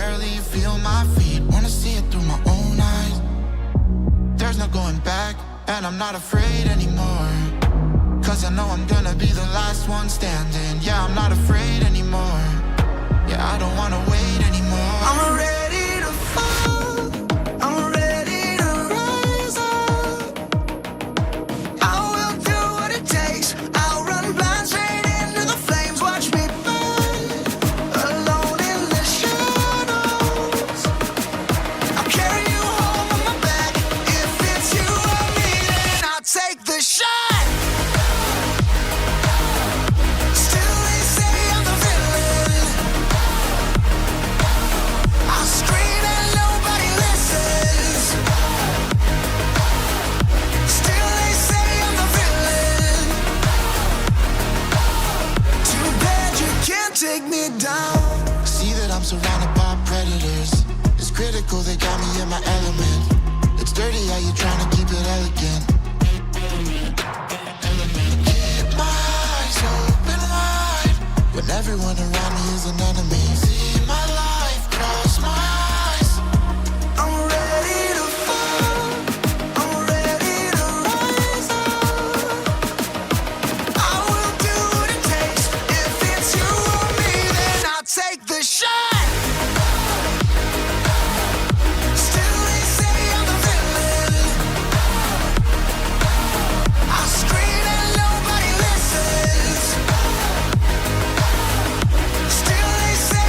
barely feel my feet. Wanna see it through my own eyes. There's no going back, and I'm not afraid anymore. Cause I know I'm gonna be the last one standing. Yeah, I'm not afraid anymore. Yeah, I don't wanna wait anymore. I'm ready to fall, I'm ready to rise up. I will do what it takes. I'll run blind straight into the flames. Watch me burn, alone in the shadows. I'll carry you home on my back. If it's you or me, then I'll take the shot. Still they say I'm the villain. I scream and nobody listens. Still they say I'm the villain. Too bad you can't take me down. See that I'm surrounded by predators. It's critical, they got me in my element. It's dirty how you trying to keep it elegant. Keep my eyes open wide when everyone around me is an enemy. See my life cross my eyes. I'm ready to fall, I'm ready to rise up. I will do what it takes. If it's you or me, then I'll take the shot. Still they say I'm the villain. I scream and nobody listens. Still they say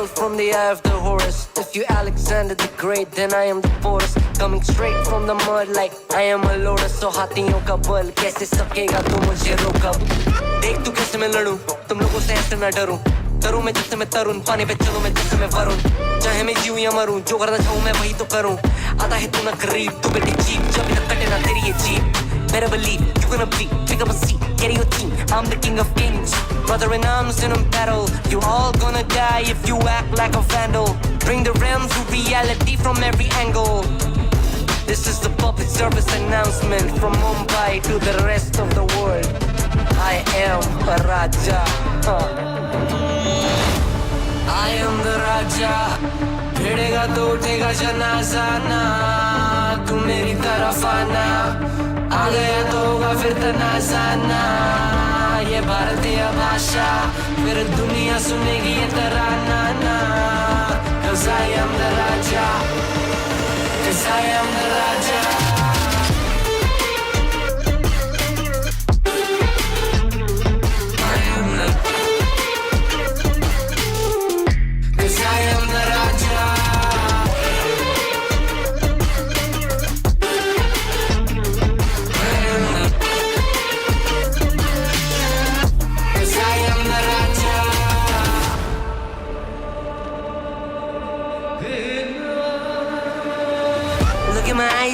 12 from the eye of the Horus. If you Alexander the Great, then I am the Porus. Coming straight from the mud like I am a lotus. So हाथियों का बल कैसे सकेगा तू मुझे रोक अब. देख तू कैसे मैं लड़ूं, तुम लोगों से ऐसे ना डरूं. करूं मैं जिससे मैं तरुण, पानी पे चलूं मैं जिससे मैं वरुण. चाहे मैं जीऊं या मरूं, जो करना चाहूं मैं वही तो करूं. आता है तू ना गरीब, तू बेटी चीप, जब तक कटे ना तेरी ये jeep. Better believe you're gonna be, pick up a seat, get your team. I'm the king of kings, brother in arms in a battle. You all gonna die if you act like a vandal. Bring the realms to reality from every angle. This is the public service announcement from Mumbai to the rest of the world. I am a Raja. I am the Raja. भिड़ेगा तो उठेगा जनाजा ना, तू मेरी तरफ आना. आ गया तो होगा फिर तनाज़ाना. ये भारतीय भाषा फिर दुनिया सुनेगी ये तराना ना. 'Cause I am the Raja, 'cause I am the Raja.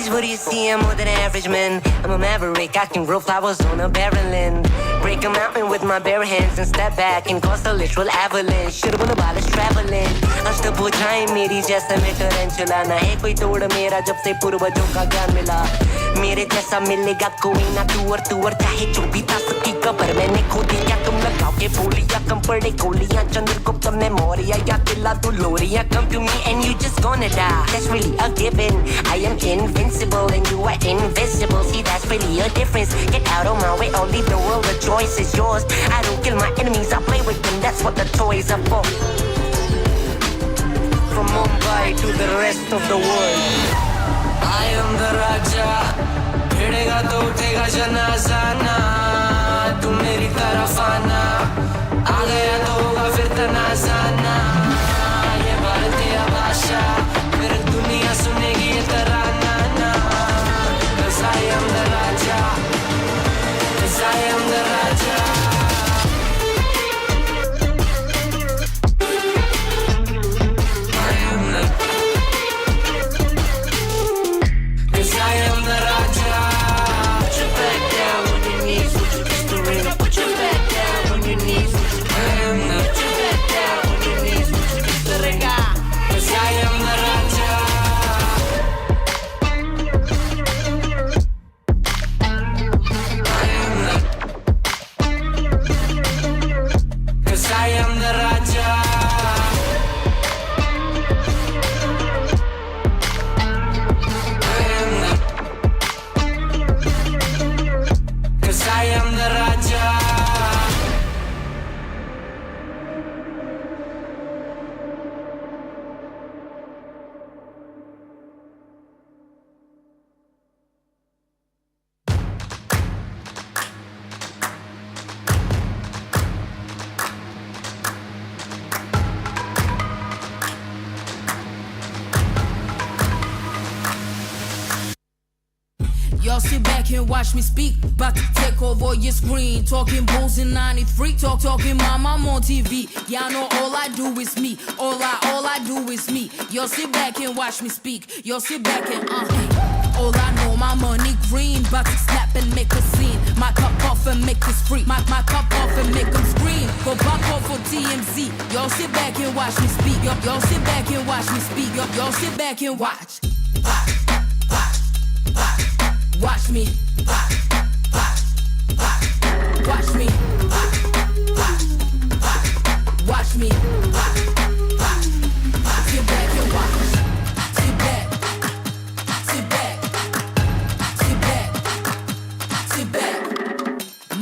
What do you see? I'm more than average, man. I'm a maverick, I can grow flowers on a barren land. Break a mountain with my bare hands and step back and cause a literal avalanche. Should've been about us traveling. अष्टभुजाएं मेरी जैसे मैं tarantula. ना है कोई तोड़ मेरा जब से पूर्वजों का ज्ञान मिला. मेरे जैसा मिलेगा कोई ना, तू और चाहे जो भी था सबकी कबर मैंने खोदी. क्या तुम लगाओगे बोलियां, कम पड़े गोलियां. चंद्रगुप्त में मौर्य या दिला तू लोरियां. Come to me and you just gonna die. That's really a given. I am invincible and you are invisible. See, that's really a difference. Get out of my way, I'll leave the world. The choice is yours. I don't kill my enemies, I play with them. That's what the toys are for. From Mumbai to the rest of the world, I am the Raja. भिड़ेगा तो उठेगा जनाजा ना, तू मेरी तरफ आना. आ गया तो होगा फिर तनाज़ाना. ये भारतीय भाषा फिर दुनिया सुनेगी ये तराना ना. 'Cause I am the Raja, 'cause I am the Raja. Y'all sit back and watch me speak. About to take over your screen. Talking bulls in 93. Talking mom, I'm on TV. Y'all know all I do is me. All I do is me. Y'all sit back and watch me speak. Y'all sit back and all I know, my money green. About to snap and make a scene. My cup off and make this free. My cup off and make them scream. Go back off for TMZ. Y'all sit back and watch me speak. Y'all sit back and watch me speak. Y'all sit back and watch. Watch me. Watch me. Watch me. Sit back and watch. Sit back. Sit back. Sit back. Sit back.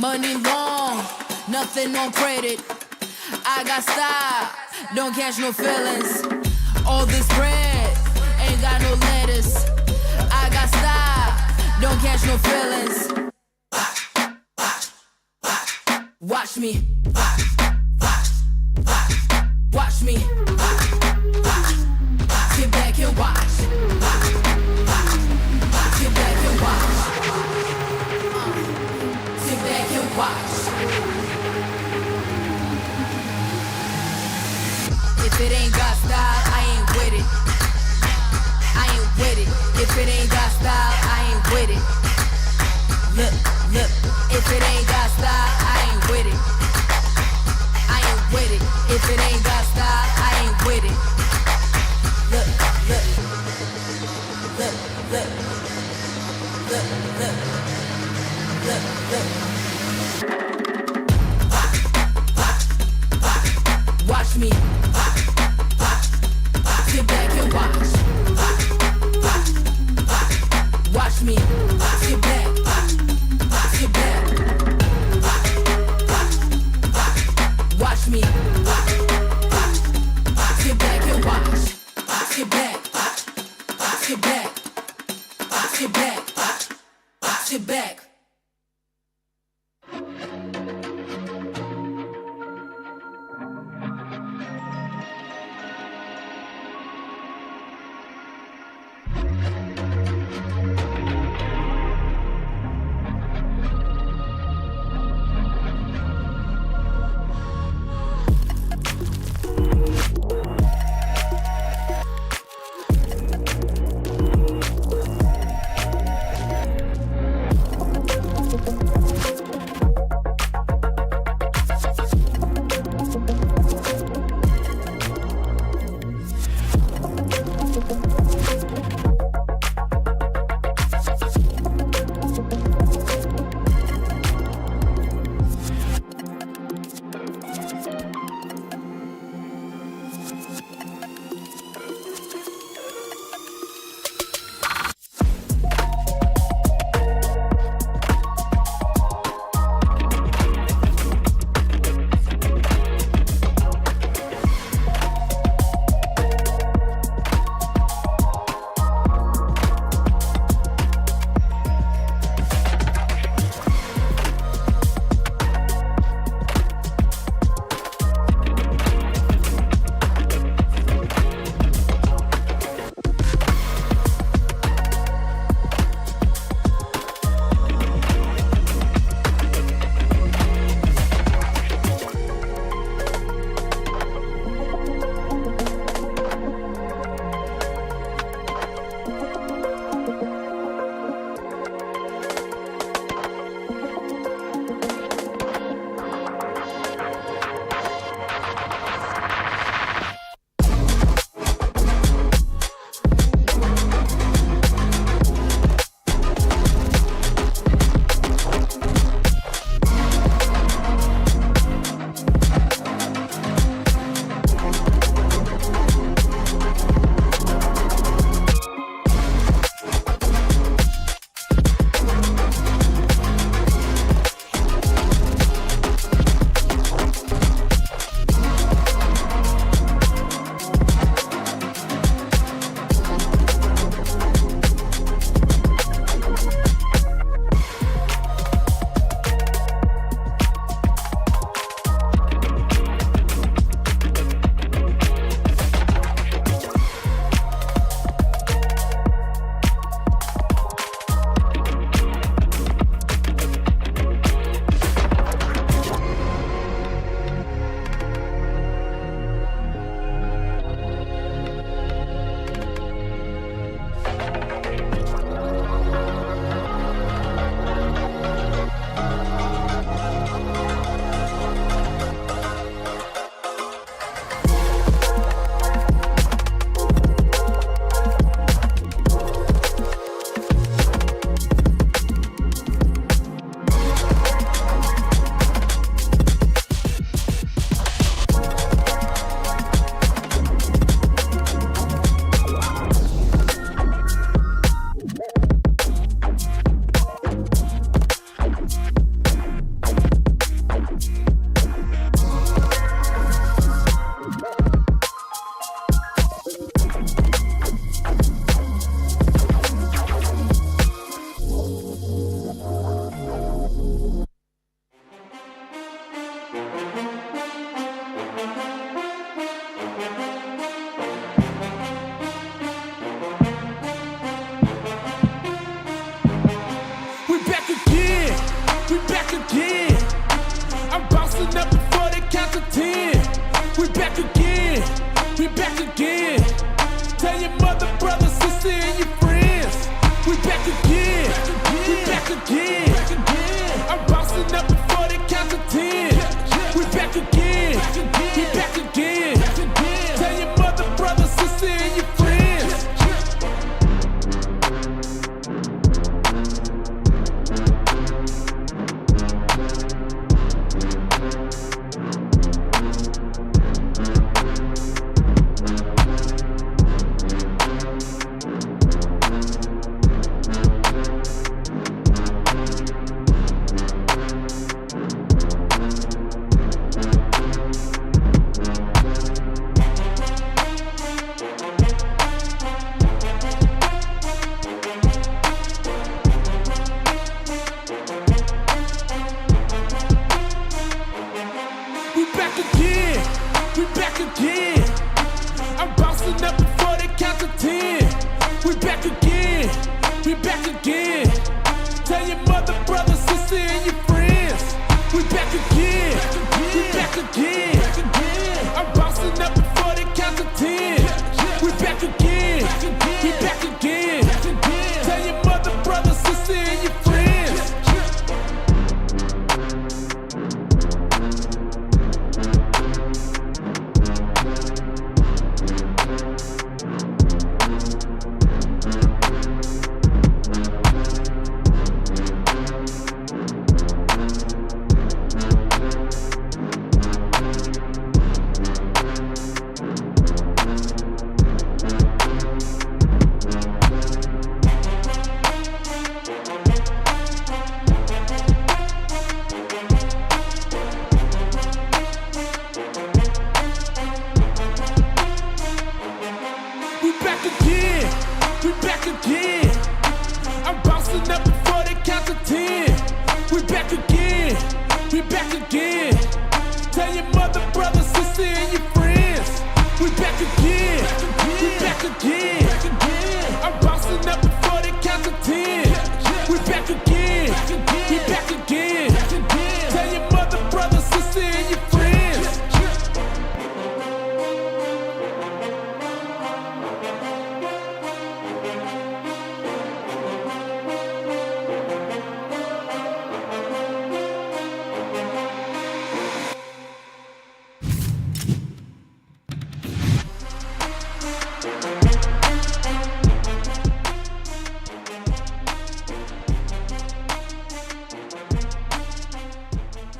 Money long, nothing on credit. I got style, don't catch no feelings. All this bread ain't got no lettuce. I got style, don't catch no feelings. Watch me. Watch me. sit back, sit back.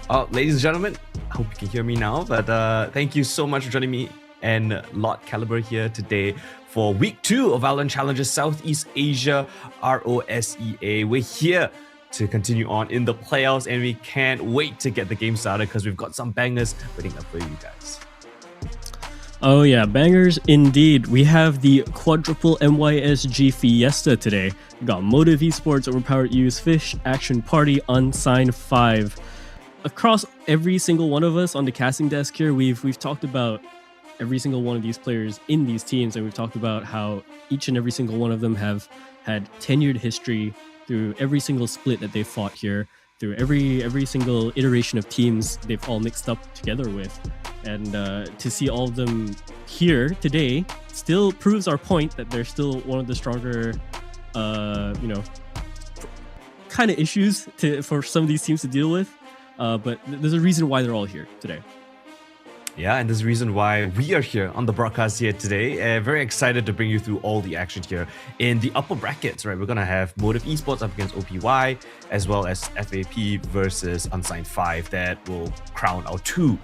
Ladies and gentlemen, I hope you can hear me now, but thank you so much for joining me and Lord Caliber here today for week 2 of VALORANT Challengers Southeast Asia RoSEA. We're here to continue on in the playoffs, and we can't wait to get the game started because we've got some bangers waiting up for you guys. Oh yeah, bangers indeed. We have the quadruple MYSG Fiesta today. We got Motive Esports, Overpowered Use, Fish, Action Party, Unsigned 5. Across every single one of us on the casting desk here, we've talked about every single one of these players in these teams, and we've talked about how each and every single one of them have had tenured history through every single split that they've fought here, through every single iteration of teams they've all mixed up together with. And to see all of them here today still proves our point that they're still one of the stronger, kind of issues for some of these teams to deal with. But there's a reason why they're all here today. Yeah, and there's a reason why we are here on the broadcast here today. Very excited to bring you through all the action here in the upper brackets, right? We're going to have Motive Esports up against OPY, as well as FAP versus Unsigned 5 that will crown our 2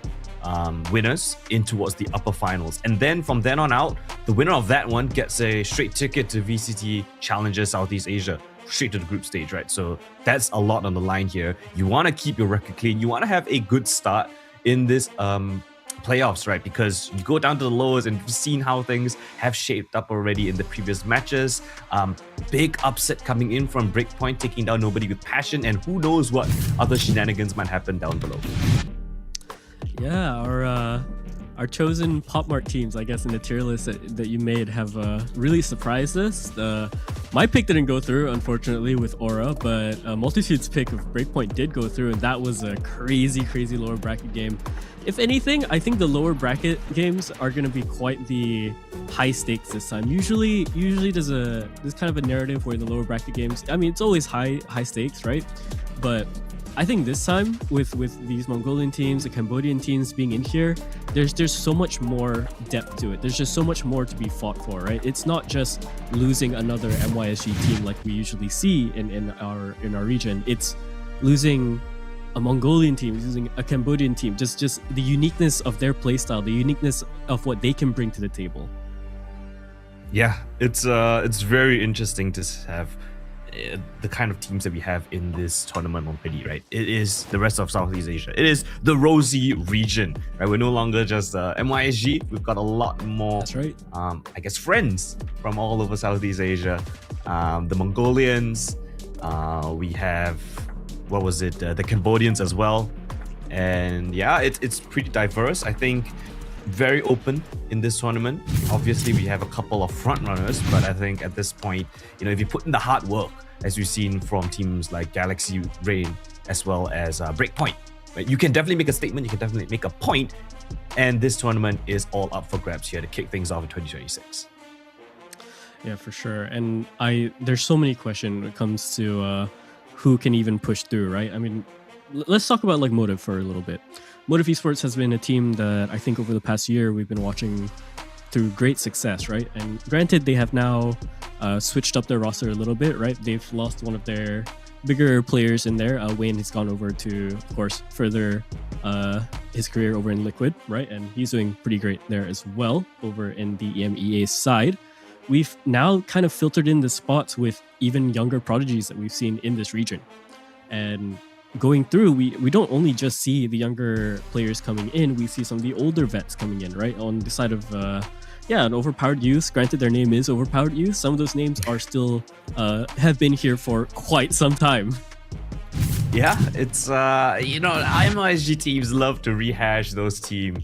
winners in towards the upper finals. And then from then on out, the winner of that one gets a straight ticket to VCT Challengers Southeast Asia, straight to the group stage, right? So that's a lot on the line here. You want to keep your record clean. You want to have a good start in this playoffs, right? Because you go down to the lowers and you've seen how things have shaped up already in the previous matches. Big upset coming in from Breakpoint, taking down Nobody with Passion, and who knows what other shenanigans might happen down below. Yeah, our chosen PopMart teams, I guess, in the tier list that you made have really surprised us. My pick didn't go through, unfortunately, with Aura, but Multitude's pick of Breakpoint did go through, and that was a crazy lower bracket game. If anything, I think the lower bracket games are going to be quite the high stakes this time. Usually there's kind of a narrative where the lower bracket games, I mean, it's always high stakes, right? But I think this time with these Mongolian teams, the Cambodian teams being in here, there's so much more depth to it. There's just so much more to be fought for, right? It's not just losing another MYSG team like we usually see in our region. It's losing a Mongolian team, losing a Cambodian team. Just the uniqueness of their playstyle, the uniqueness of what they can bring to the table. Yeah, it's very interesting to have the kind of teams that we have in this tournament already, right? It is the rest of Southeast Asia. It is the RoSEA region, right? We're no longer just MYSG. We've got a lot more, that's right. I guess, friends from all over Southeast Asia. The Mongolians, we have, the Cambodians as well. And yeah, it's pretty diverse. I think very open in this tournament. Obviously, we have a couple of front runners, but I think at this point, if you put in the hard work, as we've seen from teams like Galaxy Rain as well as Breakpoint, right, you can definitely make a statement, you can definitely make a point, and this tournament is all up for grabs here to kick things off in 2026. Yeah, for sure. And there's so many questions when it comes to who can even push through, right? I mean, let's talk about like Motive for a little bit. Motive Esports has been a team that I think over the past year we've been watching through great success, right? And granted, they have now switched up their roster a little bit, right? They've lost one of their bigger players in there. Wayne has gone over to, of course, further his career over in Liquid, right? And he's doing pretty great there as well over in the EMEA side. We've now kind of filtered in the spots with even younger prodigies that we've seen in this region. And going through, we don't only just see the younger players coming in, we see some of the older vets coming in, right? On the side of, an Overpowered Youth. Granted, their name is Overpowered Youth. Some of those names are still, have been here for quite some time. Yeah, it's, IMISG teams love to rehash those team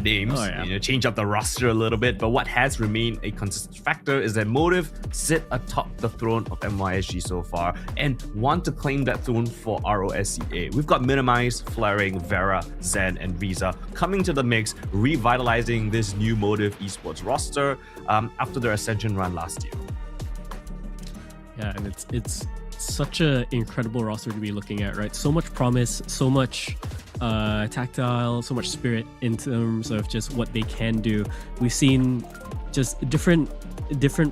names, change up the roster a little bit, but what has remained a consistent factor is that Motive sit atop the throne of MYSG so far and want to claim that throne for RoSEA. We've got Minimize, Flaring, Vera, Zen, and Riza coming to the mix, revitalizing this new Motive Esports roster after their Ascension run last year. Yeah, and it's such an incredible roster to be looking at, right? So much promise, so much tactile, so much spirit in terms of just what they can do. We've seen just different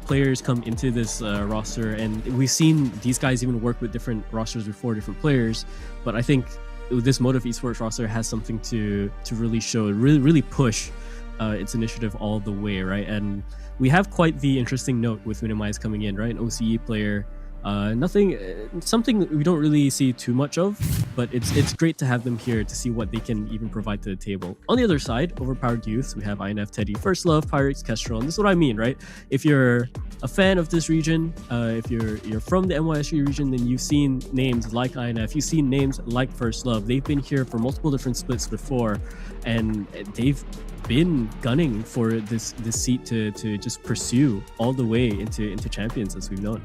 players come into this roster, and we've seen these guys even work with different rosters before, different players. But I think this Motive Esports roster has something to really show, really push its initiative all the way, right? And we have quite the interesting note with Minimize coming in, right? An OCE player. Something we don't really see too much of, but it's great to have them here to see what they can even provide to the table. On the other side, Overpowered Youth, we have INF, Teddy, First Love, Pirates, Kestrel, and this is what I mean, right? If you're a fan of this region, if you're from the NYSG region, then you've seen names like INF, you've seen names like First Love. They've been here for multiple different splits before, and they've been gunning for this seat to just pursue all the way into champions, as we've known.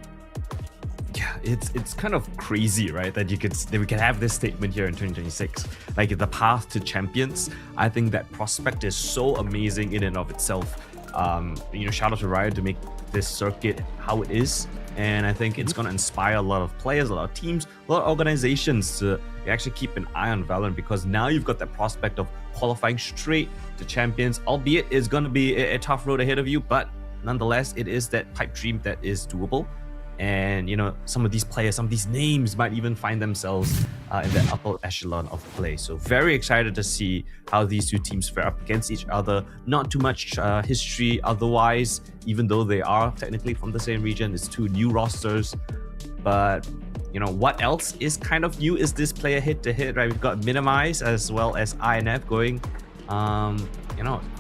Yeah, it's kind of crazy, right? That we can have this statement here in 2026. Like the path to champions, I think that prospect is so amazing in and of itself. Shout out to Riot to make this circuit how it is, and I think it's gonna inspire a lot of players, a lot of teams, a lot of organizations to actually keep an eye on VALORANT, because now you've got that prospect of qualifying straight to champions. Albeit it's gonna be a tough road ahead of you, but nonetheless, it is that pipe dream that is doable. And some of these players, some of these names might even find themselves in the upper echelon of play. So very excited to see how these two teams fare up against each other. Not too much history otherwise, even though they are technically from the same region. It's two new rosters, but what else is kind of new is this player hit to hit, right? We've got Minimize as well as INF going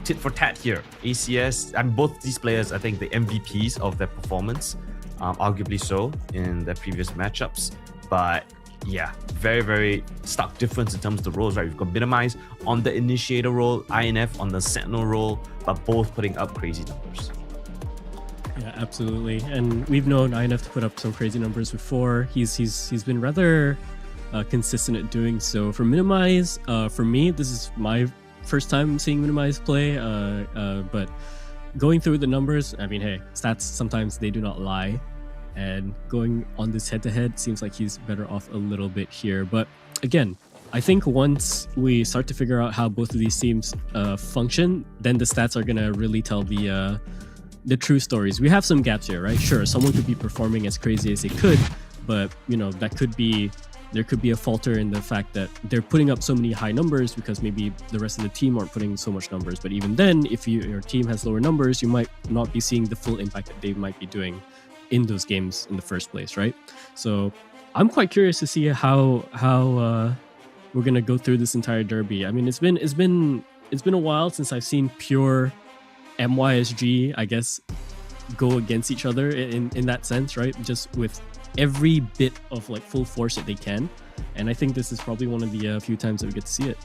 tit for tat here. ACS, and both these players, I think, the MVPs of their performance. Arguably so in the previous matchups, but yeah, very, very stark difference in terms of the roles, right? We've got Minimize on the initiator role, INF on the sentinel role, but both putting up crazy numbers. Yeah, absolutely. And we've known INF to put up some crazy numbers before. He's been rather consistent at doing so. For Minimize, for me, this is my first time seeing Minimize play, but going through the numbers, I mean, hey, stats sometimes they do not lie, and going on this head-to-head seems like he's better off a little bit here. But again, I think once we start to figure out how both of these teams function, then the stats are gonna really tell the true stories. We have some gaps here, right? Sure, someone could be performing as crazy as they could, but there could be a falter in the fact that they're putting up so many high numbers because maybe the rest of the team aren't putting so much numbers. But even then, if your team has lower numbers, you might not be seeing the full impact that they might be doing in those games in the first place, right? So I'm quite curious to see how we're gonna go through this entire derby. I mean, it's been a while since I've seen pure MYSG, I guess, go against each other in that sense, right? Just with every bit of like full force that they can, and I think this is probably one of the few times that we get to see it.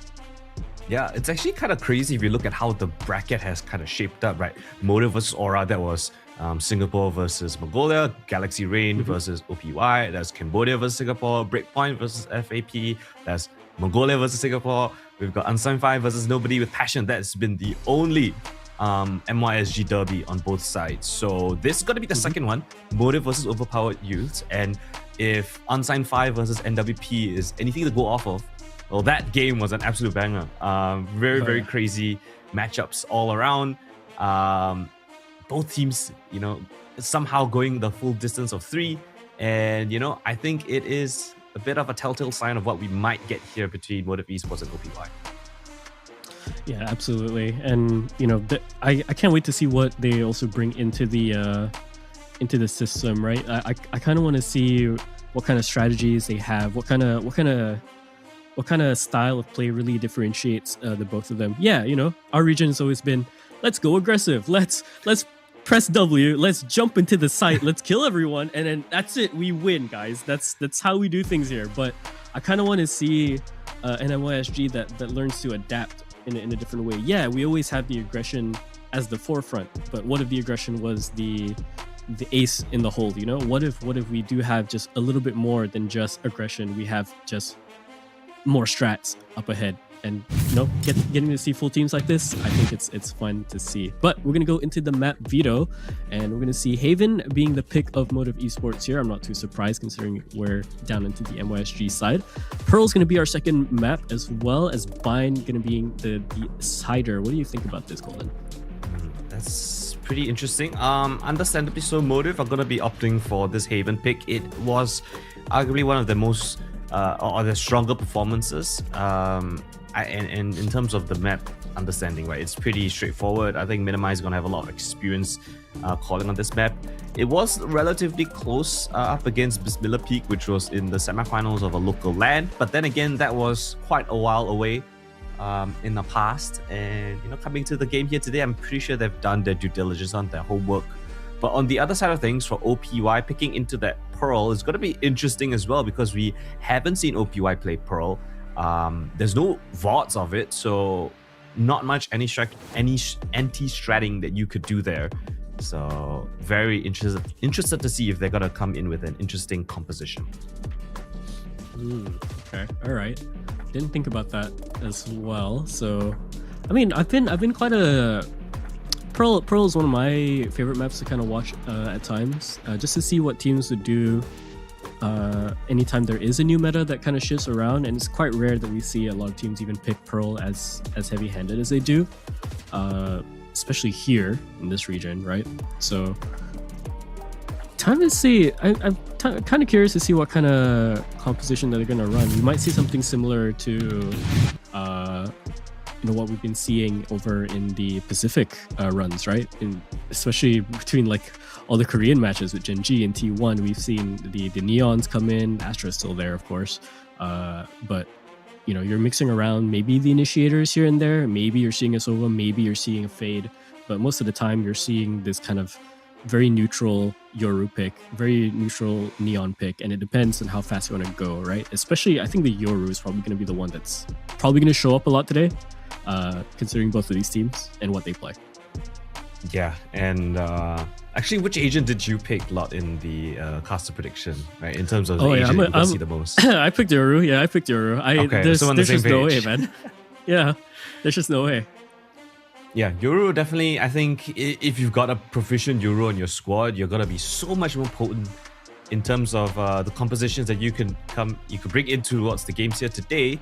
Yeah, it's actually kind of crazy if you look at how the bracket has kind of shaped up, right? Motive versus Aura, that was Singapore versus Mongolia, Galaxy Rain versus OPY, that's Cambodia versus Singapore, Breakpoint versus FAP, that's Mongolia versus Singapore. We've got Unsigned 5 versus Nobody with Passion. That's been the only MYSG derby on both sides. So this is going to be the second one, Motive versus Overpowered Youths. And if Unsigned 5 versus NWP is anything to go off of, well, that game was an absolute banger. Very crazy matchups all around. Both teams, somehow going the full distance of 3. And, I think it is a bit of a telltale sign of what we might get here between Motive Esports and OPY. Yeah, absolutely. And I can't wait to see what they also bring into the system, right? I kind of want to see what kind of strategies they have, what kind of style of play really differentiates the both of them. Yeah, our region has always been, let's go aggressive, let's press W, let's jump into the site, let's kill everyone, and then that's it, we win, guys. That's how we do things here. But I kind of want to see an MYSG that learns to adapt in a different way. Yeah, we always have the aggression as the forefront, but what if the aggression was the ace in the hole? What if we do have just a little bit more than just aggression? We have just more strats up ahead, and getting to see full teams like this, I think it's fun to see. But we're gonna go into the map veto, and we're gonna see Haven being the pick of Motive Esports here. I'm not too surprised considering we're down into the MYSG side. Pearl's gonna be our second map, as well as Bind gonna be the cider. What do you think about this, Colin? That's pretty interesting. Understandably so, Motive are gonna be opting for this Haven pick. It was arguably one of the most or the stronger performances. And in terms of the map understanding, right, it's pretty straightforward. I think Minimize is going to have a lot of experience calling on this map. It was relatively close up against Bismillah Peak, which was in the semifinals of a local LAN. But then again, that was quite a while away in the past. And, coming to the game here today, I'm pretty sure they've done their due diligence on their homework. But on the other side of things, for OPY, picking into that Pearl is going to be interesting as well, because we haven't seen OPY play Pearl. There's no VODs of it, so not much anti-stratting that you could do there. So very interested to see if they're going to come in with an interesting composition. Okay, all right. Didn't think about that as well. So, I mean, I've been quite a Pearl is one of my favorite maps to kind of watch at times, just to see what teams would do anytime there is a new meta that kind of shifts around. And it's quite rare that we see a lot of teams even pick Pearl as heavy-handed as they do, especially here in this region, right? So time to see. I'm kind of curious to see what kind of composition that they're going to run. We might see something similar to what we've been seeing over in the Pacific runs, right? Especially between like all the Korean matches with Gen G and T1, we've seen the Neons come in. Astra is still there, of course, but you're mixing around maybe the initiators here and there. Maybe you're seeing a Sova, maybe you're seeing a Fade, but most of the time you're seeing this kind of very neutral Yoru pick, very neutral Neon pick, and it depends on how fast you want to go, right? Especially, I think the Yoru is probably going to be the one that's probably going to show up a lot today, considering both of these teams and what they play. Yeah, and actually, which agent did you pick, Lot, in the caster prediction, right? In terms of the agent you can see the most. I picked Yoru. Yeah, I picked Yoru. Okay, so on the same there's just no page. way, man. Yeah, there's just no way. Yeah, Yoru definitely. I think if you've got a proficient Yoru on your squad, you're gonna be so much more potent in terms of the compositions that you could bring into what's the games here today.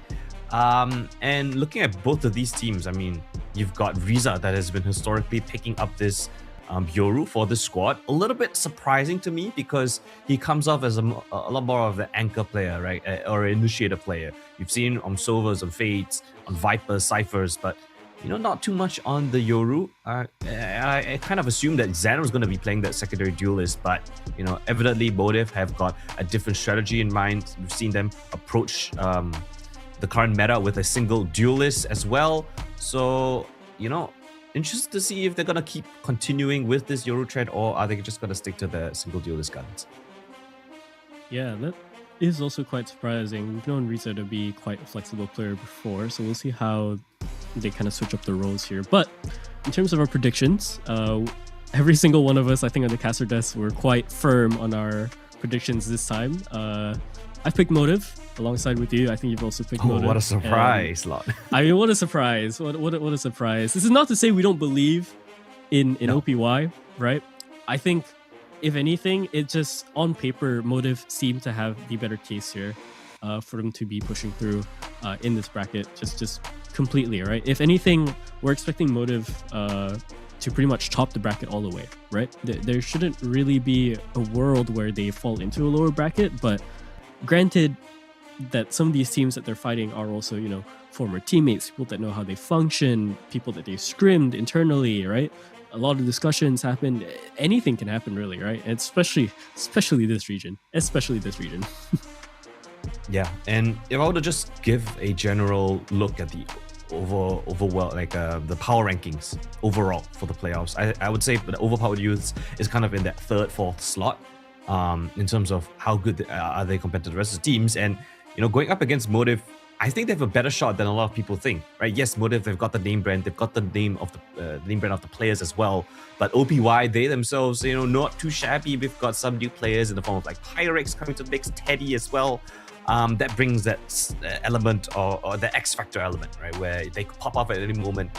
And looking at both of these teams, I mean, you've got Riza that has been historically picking up this Yoru for this squad. A little bit surprising to me, because he comes off as a lot more of the anchor player, right? Or an initiator player. You've seen on Sovas, on Fades, on Vipers, Cyphers, but not too much on the Yoru. I kind of assumed that Xan was going to be playing that secondary duelist, but evidently Motive have got a different strategy in mind. We've seen them approach the current meta with a single duelist as well. So, interested to see if they're going to keep continuing with this Yoru trend, or are they just going to stick to the single duelist guns? Yeah, that is also quite surprising. We've known Riza to be quite a flexible player before, so we'll see how they kind of switch up the roles here. But in terms of our predictions, every single one of us, I think on the caster desk, were quite firm on our predictions this time. I picked Motive alongside with you. I think you've also picked Motive. What a surprise, Lot. I mean, what a surprise. What a surprise. This is not to say we don't believe in OPY, right? I think, if anything, it just, on paper, Motive seemed to have the better case here for them to be pushing through in this bracket, just completely, right? If anything, we're expecting Motive to pretty much top the bracket all the way, right? There shouldn't really be a world where they fall into a lower bracket, but granted that some of these teams that they're fighting are also, former teammates, people that know how they function, people that they've scrimmed internally, right? A lot of discussions happen. Anything can happen, really, right? And especially this region. Yeah, and if I were to just give a general look at the overall, like the power rankings overall for the playoffs, I would say the overpowered youths is kind of in that third, fourth slot in terms of how good are they compared to the rest of the teams. And going up against Motive, I think they have a better shot than a lot of people think, right? Yes, Motive, they've got the name brand, they've got the name of the name brand of the players as well. But OPY, they themselves, not too shabby. We've got some new players in the form of like Pyrex coming to the mix, Teddy as well. That brings that element or the X factor element, right? Where they could pop off at any moment,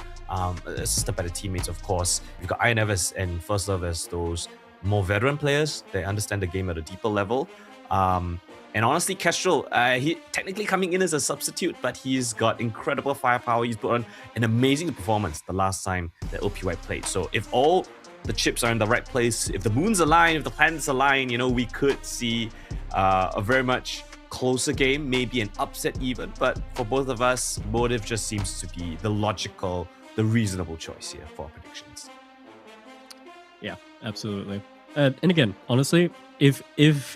assisted by the teammates, of course. You've got Iron Evers and First Love as those more veteran players. They understand the game at a deeper level. And honestly, Kestrel, he technically coming in as a substitute, but he's got incredible firepower. He's put on an amazing performance the last time that OPY played. So if all the chips are in the right place, if the moons align, if the planets align, we could see a very much closer game, maybe an upset even. But for both of us, Motive just seems to be the logical, the reasonable choice here for our predictions. Yeah, absolutely. And again, honestly, if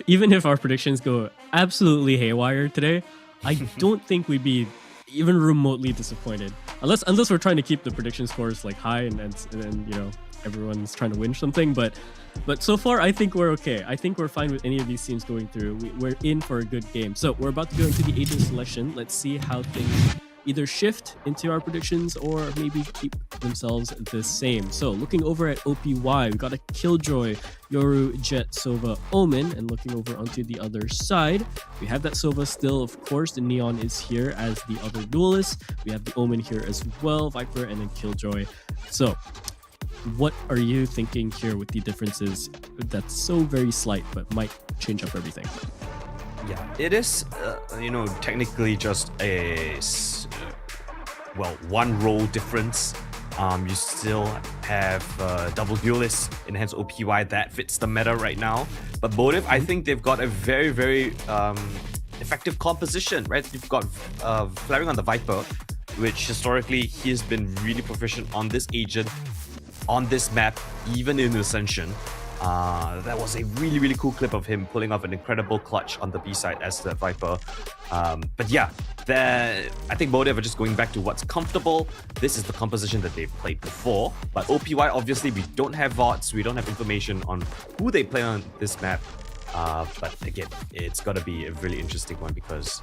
even if our predictions go absolutely haywire today, I don't think we'd be even remotely disappointed. Unless we're trying to keep the prediction scores like high and then you know everyone's trying to win something. But so far, I think we're okay. I think we're fine with any of these teams going through. We're in for a good game. So we're about to go into the agent selection. Let's see how things either shift into our predictions or maybe keep themselves the same. So looking over at OPY, we got a Killjoy, Yoru, Jet, Sova, Omen, and looking over onto the other side, we have that Sova still, of course. The Neon is here as the other duelist. We have the Omen here as well, Viper, and then Killjoy. So what are you thinking here with the differences that's so very slight but might change up everything? Yeah, it is, technically just one role difference. You still have double duelists in hence OPY that fits the meta right now. But Motive, I think they've got a very, very effective composition, right? You've got Flaring on the Viper, which historically he's been really proficient on this agent, on this map, even in Ascension. That was a really, really cool clip of him pulling off an incredible clutch on the B side as the Viper. But yeah, I think Motive are just going back to what's comfortable. This is the composition that they've played before. But OPY, obviously, we don't have VODs. We don't have information on who they play on this map. But again, it's got to be a really interesting one because...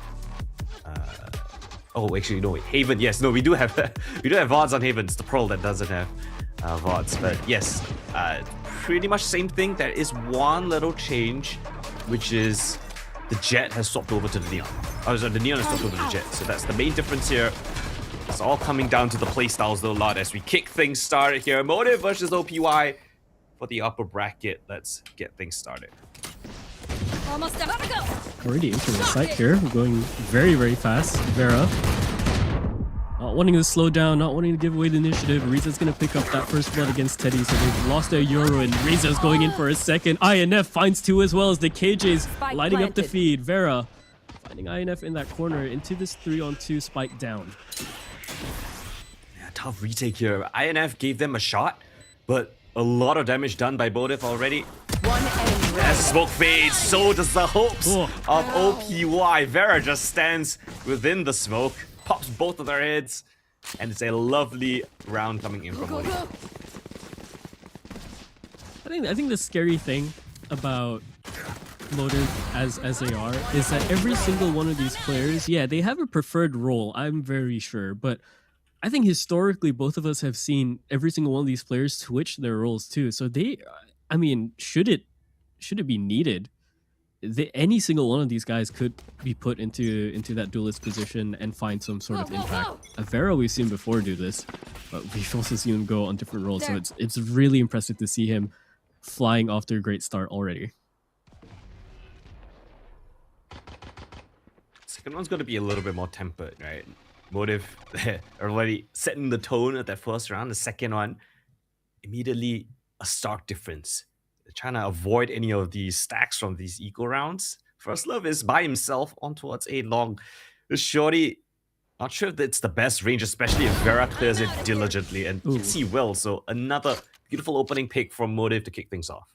Haven. Yes, no, we do have VODs on Haven. It's the Pearl that doesn't have VODs. But yes, pretty much same thing. There is one little change, which is the Jet has swapped over to the Neon. The Neon has swapped over to the Jet. So that's the main difference here. It's all coming down to the playstyles though a lot as we kick things started here. Motive versus OPY for the upper bracket. Let's get things started. Already into the site here. We're going very, very fast. Vera not wanting to slow down, not wanting to give away the initiative. Riza's going to pick up that first blood against Teddy, so they've lost their Euro, and Riza's going in for a second. INF finds two as well as the KJ's lighting up the feed. Vera finding INF in that corner into this 3-on-2 spike down. Yeah, tough retake here. INF gave them a shot, but a lot of damage done by Motive already. As smoke fades, so does the hopes of OPY. Vera just stands within the smoke, pops both of their heads, and it's a lovely round coming in from Motive. I think the scary thing about Motive as they are is that every single one of these players, yeah, they have a preferred role, I'm very sure, but I think historically both of us have seen every single one of these players switch their roles too. So should it be needed, any single one of these guys could be put into that duelist position and find some sort of impact. Avera we've seen before do this, but we've also seen him go on different roles. So it's really impressive to see him flying off to a great start already. Second one's going to be a little bit more tempered, right? Motive already setting the tone at that first round. The second one, immediately a stark difference. They're trying to avoid any of these stacks from these eco rounds. First Love is by himself on towards A long. The Shorty, not sure if it's the best range, especially if Vera clears it diligently, and yes, he will. So another beautiful opening pick from Motive to kick things off.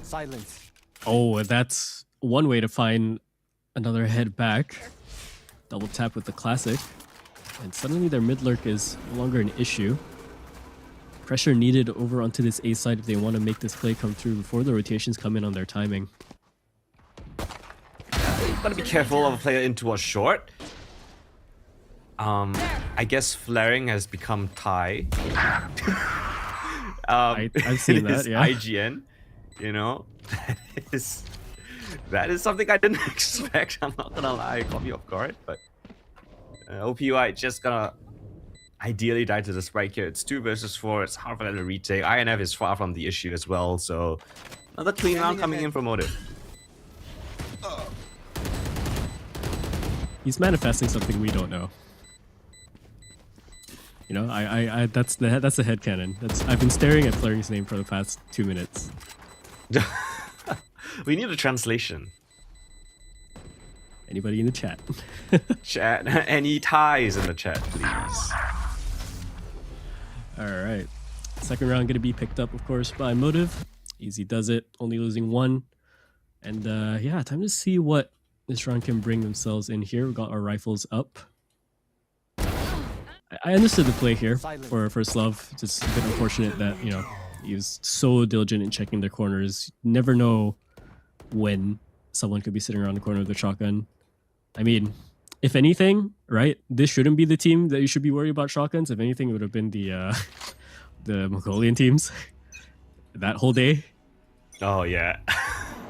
Silence. Oh, that's one way to find another head back. Double tap with the classic, and suddenly their mid lurk is no longer an issue. Pressure needed over onto this A side if they want to make this play come through before the rotations come in on their timing. Gotta be careful of a player into a short. I guess flaring has become Thai. I've seen that, yeah. IGN, that is something I didn't expect. I'm not gonna lie, it caught me off guard, but OPY just gonna ideally die to the spike here. It's 2 versus 4. It's hard for them to retake. INF is far from the issue as well, so another clean round coming in from Motive. He's manifesting something we don't know. That's the headcanon. I've been staring at Flaring's name for the past 2 minutes. We need a translation. Anybody in the chat? Chat, any ties in the chat, please? All right. Second round going to be picked up, of course, by Motive. Easy does it, only losing one. And yeah, time to see what this round can bring themselves in here. We've got our rifles up. I understood the play here for First Love. Just a bit unfortunate that, you know, he was so diligent in checking their corners. Never know when someone could be sitting around the corner with a shotgun. I mean, if anything, right, this shouldn't be the team that you should be worried about shotguns. If anything, it would have been the Mongolian teams that whole day. Oh, yeah.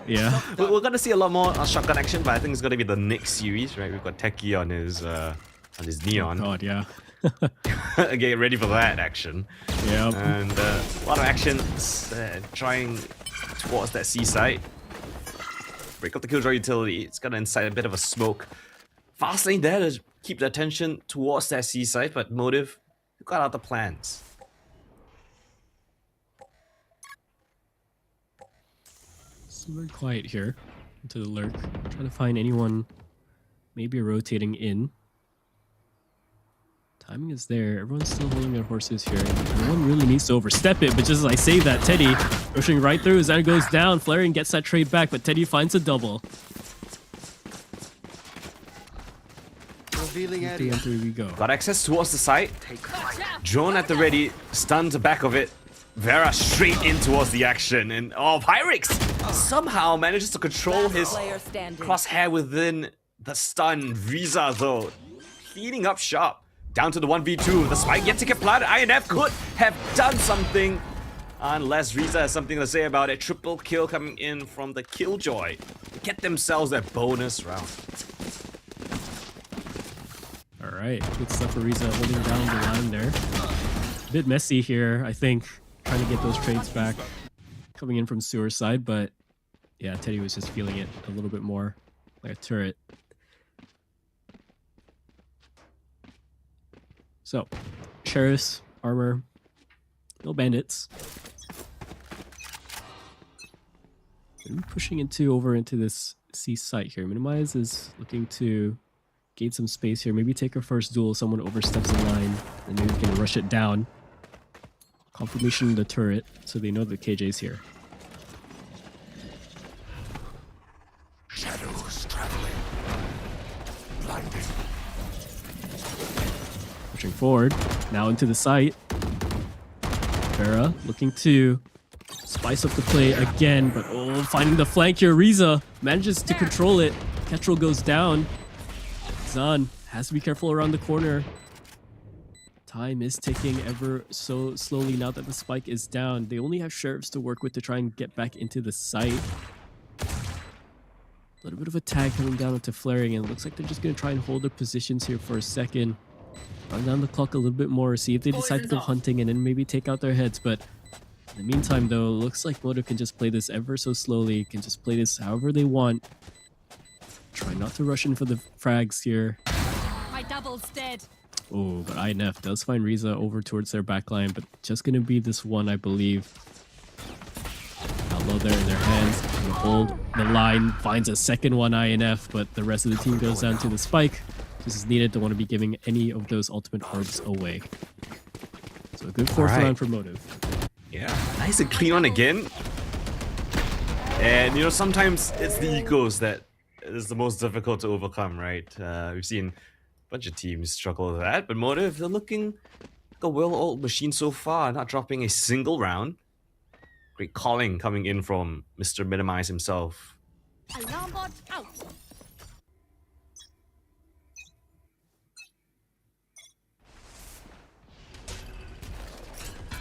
Yeah. We're going to see a lot more shotgun action, but I think it's going to be the next series, right? We've got Techie on his Neon. Oh, God, yeah. Get ready for that action. Yeah. And a lot of action trying towards that seaside. Break up the Killjoy utility. It's going to incite a bit of a smoke. Fast lane there to keep the attention towards that seaside, but Motive got other plans. So very quiet here into the lurk. Trying to find anyone maybe rotating in. Timing is there. Everyone's still holding their horses here. No one really needs to overstep it, but just as I say that, Teddy pushing right through. Zan goes down. Flaring gets that trade back, but Teddy finds a double. Revealing area. And through we go. Got access towards the site. Drone at the ready. Stuns the back of it. Vera straight in towards the action. And oh, Pyrex somehow manages to control his crosshair within the stun. Riza though, cleaning up shop. Down to the 1v2. The spike yet to get planted. INF could have done something. Unless Riza has something to say about it. Triple kill coming in from the Killjoy. Get themselves that bonus round. Alright, good stuff for Riza holding down the line there. A bit messy here, I think. Trying to get those trades back. Coming in from Sewer side, but yeah, Teddy was just feeling it a little bit more. Like a turret. So, Sheriffs, armor, no bandits. Maybe pushing over into this C site here. Minimize is looking to gain some space here. Maybe take a first duel. Someone oversteps the line, and maybe we can rush it down. Confirmation of the turret, so they know that KJ's here. Shadows traveling. Blinding. Pushing forward, now into the site. Vera looking to spice up the play again, but oh, finding the flank here. Riza manages to control it. Ketrel goes down. Zan has to be careful around the corner. Time is ticking ever so slowly now that the spike is down. They only have sheriffs to work with to try and get back into the site. A little bit of a tag coming down into flaring, and it looks like they're just going to try and hold their positions here for a second. Run down the clock a little bit more, see if they decide to go hunting and then maybe take out their heads. But in the meantime, though, it looks like Motive can just play this ever so slowly, can just play this however they want. Try not to rush in for the frags here. My double's dead. Oh, but INF does find Riza over towards their backline, but just going to be this one, I believe. Outlaw there in their hands. Gonna hold the line, finds a second one, INF, but the rest of the team goes down to the spike. This is needed. Don't want to be giving any of those ultimate orbs away. So a good fourth round for Motive. Yeah, nice and clean on again. And you know, sometimes it's the egos that is the most difficult to overcome, right? We've seen a bunch of teams struggle with that, but Motive, they're looking like a well-oiled machine so far, not dropping a single round. Great calling coming in from Mr. Minimize himself. Alarm bot out.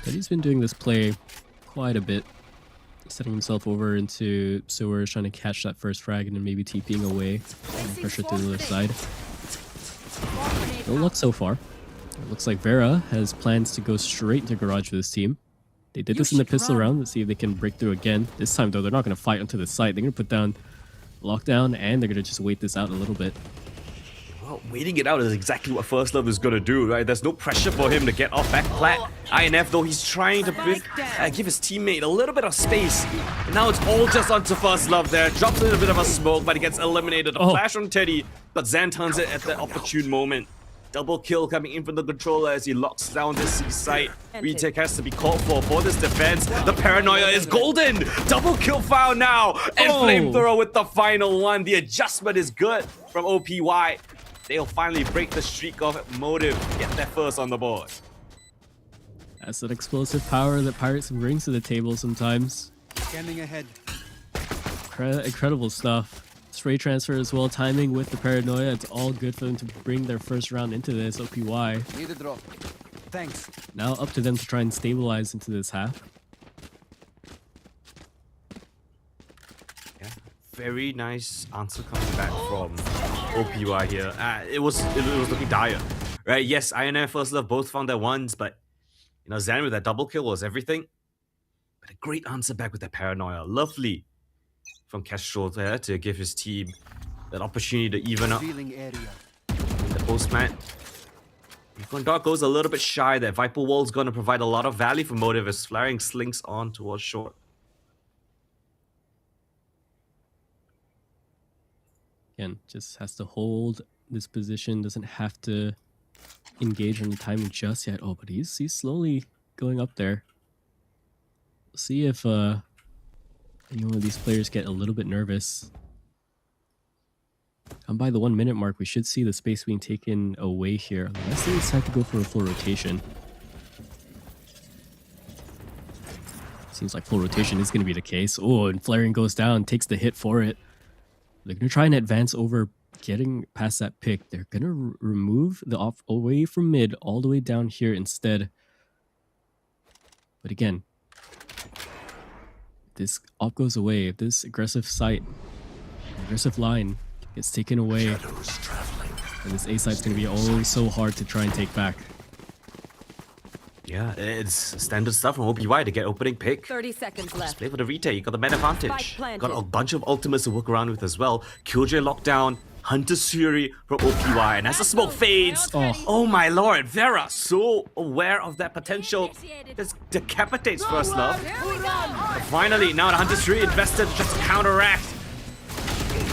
Teddy's been doing this play quite a bit, setting himself over into sewers, trying to catch that first frag and then maybe TPing away and pressure to the left side. No luck so far. It looks like Vera has plans to go straight into garage for this team. They did this in the pistol round. Let's see if they can break through again. This time, though, they're not going to fight onto the site. They're going to put down lockdown, and they're going to just wait this out a little bit. Well, waiting it out is exactly what First Love is gonna do, right? There's no pressure for him to get off back plat. INF, though, he's trying to give his teammate a little bit of space. And now it's all just onto First Love there. Drops a little bit of a smoke, but he gets eliminated. A flash on Teddy, but Zan turns it at the opportune moment. Double kill coming in from the controller as he locks down this C site. Retake has to be called for this defense. The paranoia is golden. Double kill found now. And Flamethrower with the final one. The adjustment is good from OPY. They'll finally break the streak of Motive. Get their first on the board. That's that explosive power that Pirates brings to the table sometimes. Scanning ahead. Incredible stuff. Stray transfer as well, timing with the paranoia. It's all good for them to bring their first round into this. OPY. Need a drop. Thanks. Now up to them to try and stabilize into this half. Yeah, very nice answer coming back from OPY here. It was looking dire, right? Yes, INF First Love both found their ones, but you know, Zan with that double kill was everything. But a great answer back with that paranoia. Lovely from Kestrel there to give his team that opportunity to even up Revealing area. in the post plant. Dark goes a little bit shy. That Viper Wall's going to provide a lot of value for Motive as flaring slinks on towards short. Again, just has to hold this position. Doesn't have to engage on the timing just yet. Oh, but he's slowly going up there. See if any one of these players get a little bit nervous. Come by the 1 minute mark, we should see the space being taken away here. Unless they decide to go for a full rotation. Seems like full rotation is going to be the case. Oh, and flaring goes down, takes the hit for it. They're going to try and advance over getting past that pick. They're going to remove the off away from mid all the way down here instead. But again, this op goes away, if this aggressive site, aggressive line gets taken away, and this A site's going to be oh so hard to try and take back. Yeah, it's standard stuff from OPY to get opening pick. 30 seconds left. Play for the retake, you got the man advantage. Spike planted. Got a bunch of ultimates to work around with as well. Killjoy lockdown, Hunter's Fury from OPY, and as the smoke fades, oh my lord, Vera so aware of that potential. Just decapitates First Love. But finally, now the Hunter's Fury invested just to counteract.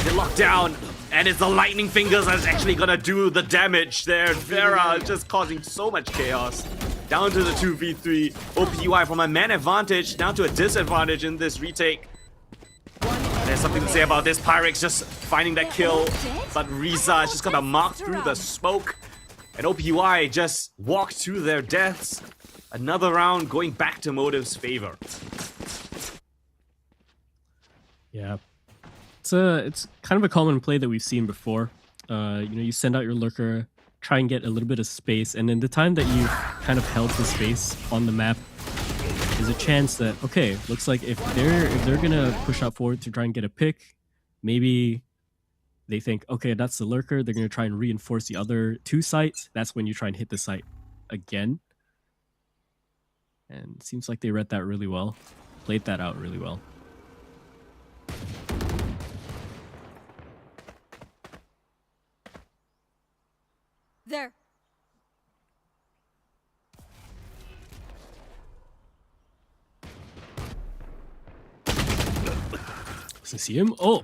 They lock down, and it's the lightning fingers that's actually gonna do the damage there. Vera just causing so much chaos. Down to the 2v3. OPY from a man advantage down to a disadvantage in this retake. There's something to say about this. Pyrex just finding that kill, but Riza is just gonna mark through the smoke. And OPY just walked to their deaths. Another round going back to Motive's favor. Yeah, it's kind of a common play that we've seen before. You know, you send out your lurker, try and get a little bit of space, and then the time that you kind of held the space on the map, there's a chance that okay, looks like if they're gonna push out forward to try and get a pick, maybe they think okay, that's the lurker. They're gonna try and reinforce the other two sites. That's when you try and hit the site again. And it seems like they read that really well, played that out really well. There. Does he see him? Oh!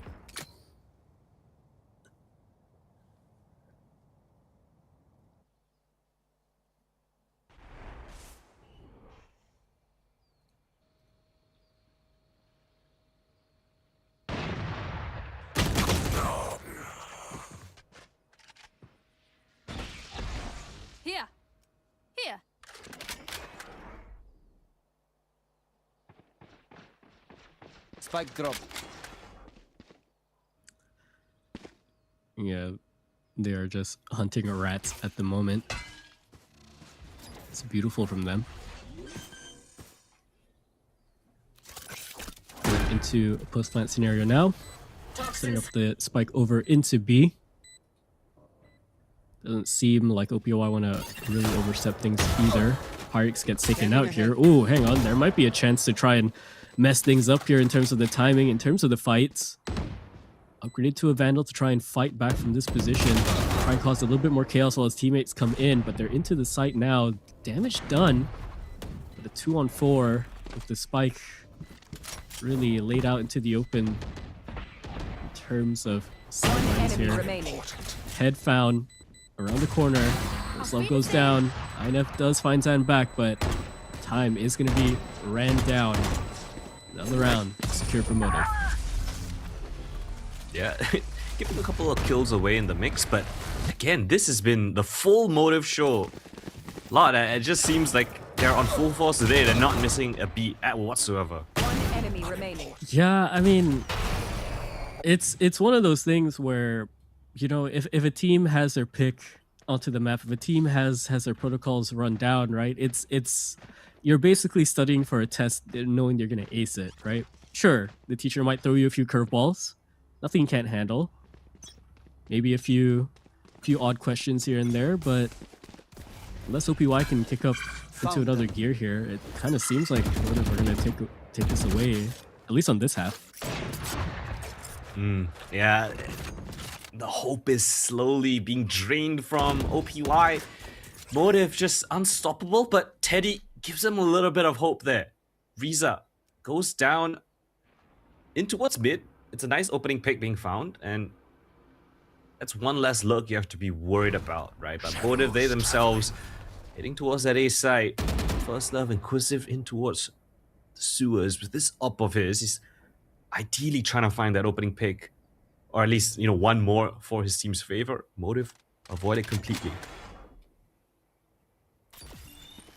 Here. Here. Spike drop. Yeah, they are just hunting rats at the moment. It's beautiful from them. Going into a post-plant scenario now. Setting up the spike over into B. Doesn't seem like OPY want to really overstep things either. Pyrex gets taken out here. Oh, hang on. There might be a chance to try and mess things up here in terms of the timing, in terms of the fights. Upgraded to a Vandal to try and fight back from this position. try and cause a little bit more chaos while his teammates come in, but they're into the site now. Damage done. But a 2-on-4 with the spike really laid out into the open in terms of sidelines Enemy here. remaining. Head found around the corner. First love goes down. INF does find Zan back, but time is going to be ran down. Another round secure for Motive. Yeah, giving a couple of kills away in the mix, but again, this has been the full Motive show. Lot, it just seems like they're on full force today. They're not missing a beat at whatsoever. One enemy remaining. Yeah, I mean, it's one of those things where, you know, if a team has their pick onto the map, if a team has their protocols run down, right? It's you're basically studying for a test, knowing you're gonna ace it, right? Sure, the teacher might throw you a few curveballs, nothing you can't handle. Maybe a few odd questions here and there, but unless OPY can kick up into another gear here, it kind of seems like we're gonna take this away, at least on this half. Yeah, the hope is slowly being drained from OPY. Motive just unstoppable, but Teddy gives him a little bit of hope there. Riza goes down in towards mid. It's a nice opening pick being found, and that's one less look you have to be worried about, right? But Motive, they themselves heading towards that A site. First Love Inquisitive in towards the sewers. With this up of his, he's ideally trying to find that opening pick, or at least, you know, one more for his team's favor. Motive avoid it completely.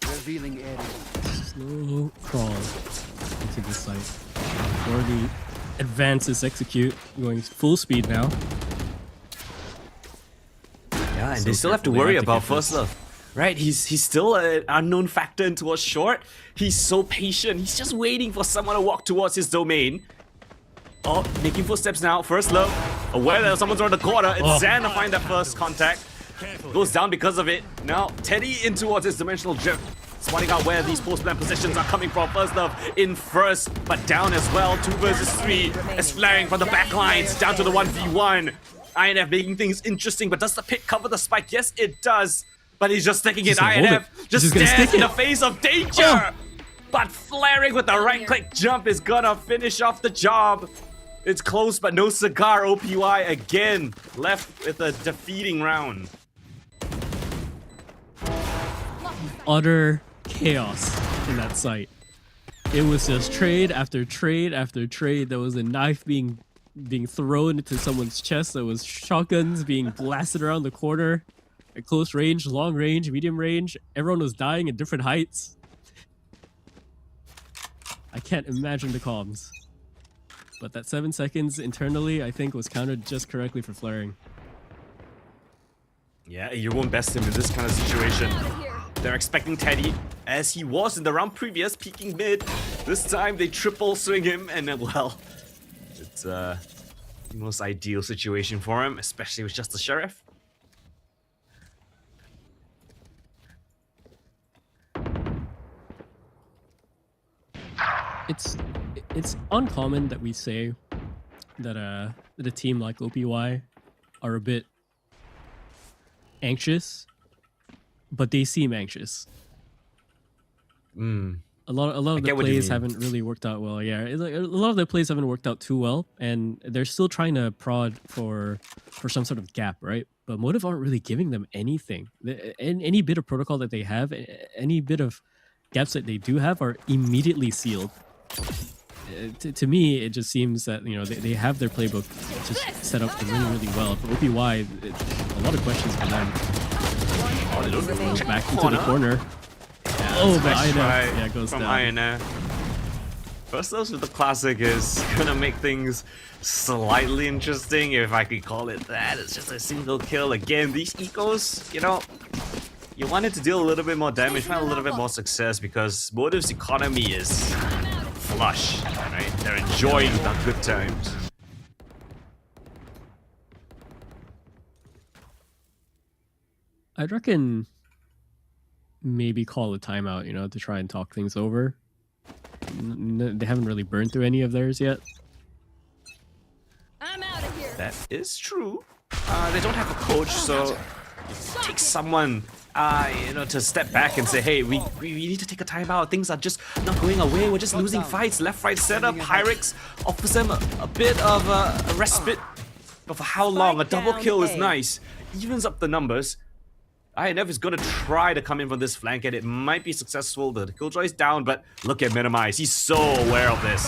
Revealing area. Slow crawl into the site. Before the advances execute, going full speed now. Yeah, and So they still have to careful, they worry have to about get First this. Love. Right, he's still an unknown factor in towards short. He's so patient. He's just waiting for someone to walk towards his domain. Oh, making footsteps now. First Love, aware that someone's around the corner. It's Zan to find that first contact. Goes down because of it. Now, Teddy in towards his dimensional drift. Spotting out where these post-plan positions are coming from. First Love in first, but down as well. 2 versus 3. As flaring from the back lines down to the 1v1. INF making things interesting, but does the pick cover the spike? Yes, it does. But he's just sticking it. Just gonna hold INF it. just He's just gonna stands stick in it. the face of danger. Oh. But flaring with the right-click jump is gonna finish off the job. It's close, but no cigar. OPY again left with a defeating round. Utter chaos in that site. It was just trade after trade after trade. There was a knife being thrown into someone's chest. There was shotguns being blasted around the corner at close range, long range, medium range. Everyone was dying at different heights. I can't imagine the comms. But that 7 seconds internally, I think, was counted just correctly for flaring. Yeah, you won't best him in this kind of situation. They're expecting Teddy, as he was in the round previous, peeking mid. This time they triple swing him, and well, it's the most ideal situation for him, especially with just the sheriff. It's uncommon that we say that a team like OPY are a bit anxious, but they seem anxious. A lot of the get what you plays mean. haven't really worked out well. Yeah, it's like a lot of the plays haven't worked out too well, and they're still trying to prod for some sort of gap, right? But Motive aren't really giving them anything. Any bit of protocol that they have, any bit of gaps that they do have, are immediately sealed. To me, it just seems that, you know, they have their playbook just set up really, really well. For OPY, a lot of questions for them. Back into the corner. Oh, but Nice INF, try yeah, goes from down. INF. First Loves with the classic is gonna make things slightly interesting, if I could call it that. It's just a single kill. Again, these ecos, you know, you wanted to deal a little bit more damage, find a little bit more success, because Motive's economy is flush, right? They're enjoying the good times. I'd reckon maybe call a timeout, you know, to try and talk things over. They haven't really burned through any of theirs yet. I'm out of here. That is true. They don't have a coach, so it takes someone to step back and say, hey, we need to take a timeout. Things are just not going our way. We're just losing fights. Left, right, center. Pyrex offers them a bit of a respite. But for how long? A double kill is nice. Evens up the numbers. INF is going to try to come in from this flank, and it might be successful. The Killjoy's down, but look at Minimize. He's so aware of this.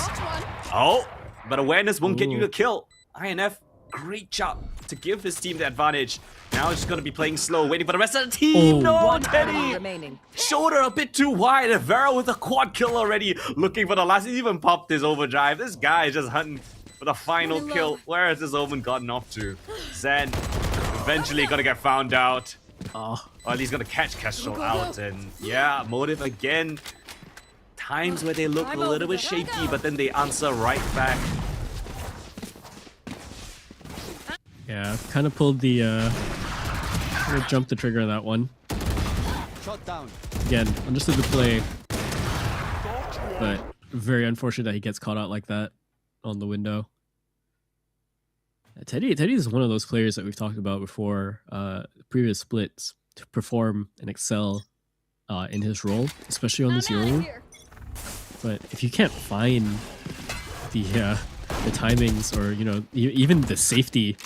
Oh, but awareness won't get you to kill. INF, great job to give his team the advantage. Now it's just going to be playing slow, waiting for the rest of the team. No, Teddy! remaining. Shoulder a bit too wide. Vera with a quad kill already, looking for the last. He even popped his overdrive. This guy is just hunting for the final kill. Where has this Omen gotten off to? Zen eventually going to get found out. Or at least gonna catch Kestrel out, and yeah, Motive again. Times where they look a little bit shaky, but then they answer right back. Yeah, kind of pulled the jumped the trigger on that one. Shot down. Again, understood the play, but very unfortunate that he gets caught out like that on the window. Teddy is one of those players that we've talked about before, previous splits, to perform and excel in his role, especially on this Euro. But if you can't find the timings, or even the safety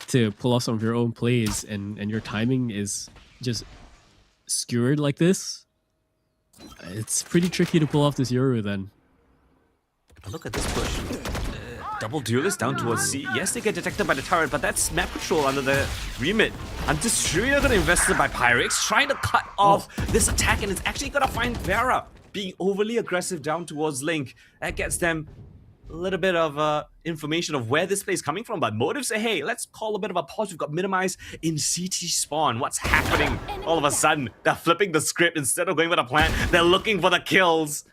to pull off some of your own plays, and your timing is just skewered like this, it's pretty tricky to pull off this Euro then. But look at this push. Double duelist down towards C. Yes, they get detected by the turret, but that's map control under the remit. Undistributed gonna invested by Pyrex, trying to cut off this attack, and it's actually gonna find Vera being overly aggressive down towards Link. That gets them a little bit of information of where this play is coming from, but Motive say, hey, let's call a bit of a pause. We've got Minimize in CT spawn. What's happening? All of a sudden, they're flipping the script. Instead of going for the plan, they're looking for the kills.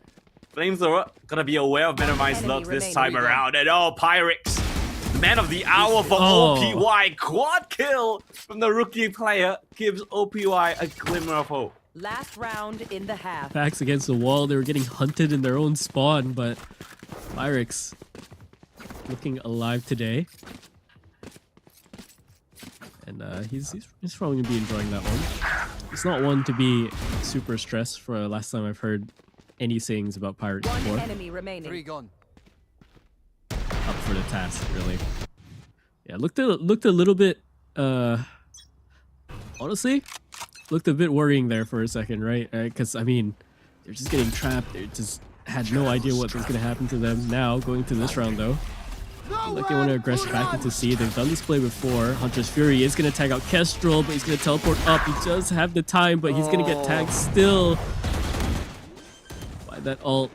Flamethrower gonna be aware of Minimize looks this time around, and Pyrex, man of the hour for OPY, quad kill from the rookie player, gives OPY a glimmer of hope. Last round in the half. Backs against the wall, they were getting hunted in their own spawn, but Pyrex looking alive today, and he's probably gonna be enjoying that one. It's not one to be super stressed. For the last time I've heard any sayings about Pyrex before. Enemy remaining. 3 gone. Up for the task, really. Yeah, looked a little bit honestly looked a bit worrying there for a second, right? Because I mean, they're just getting trapped. They just had no idea what was gonna happen to them. Now going to this round though, like they want to aggress back into C. They've done this play before. Hunter's Fury is gonna tag out Kestrel, but he's gonna teleport up. He does have the time, but he's gonna get tagged still. That ult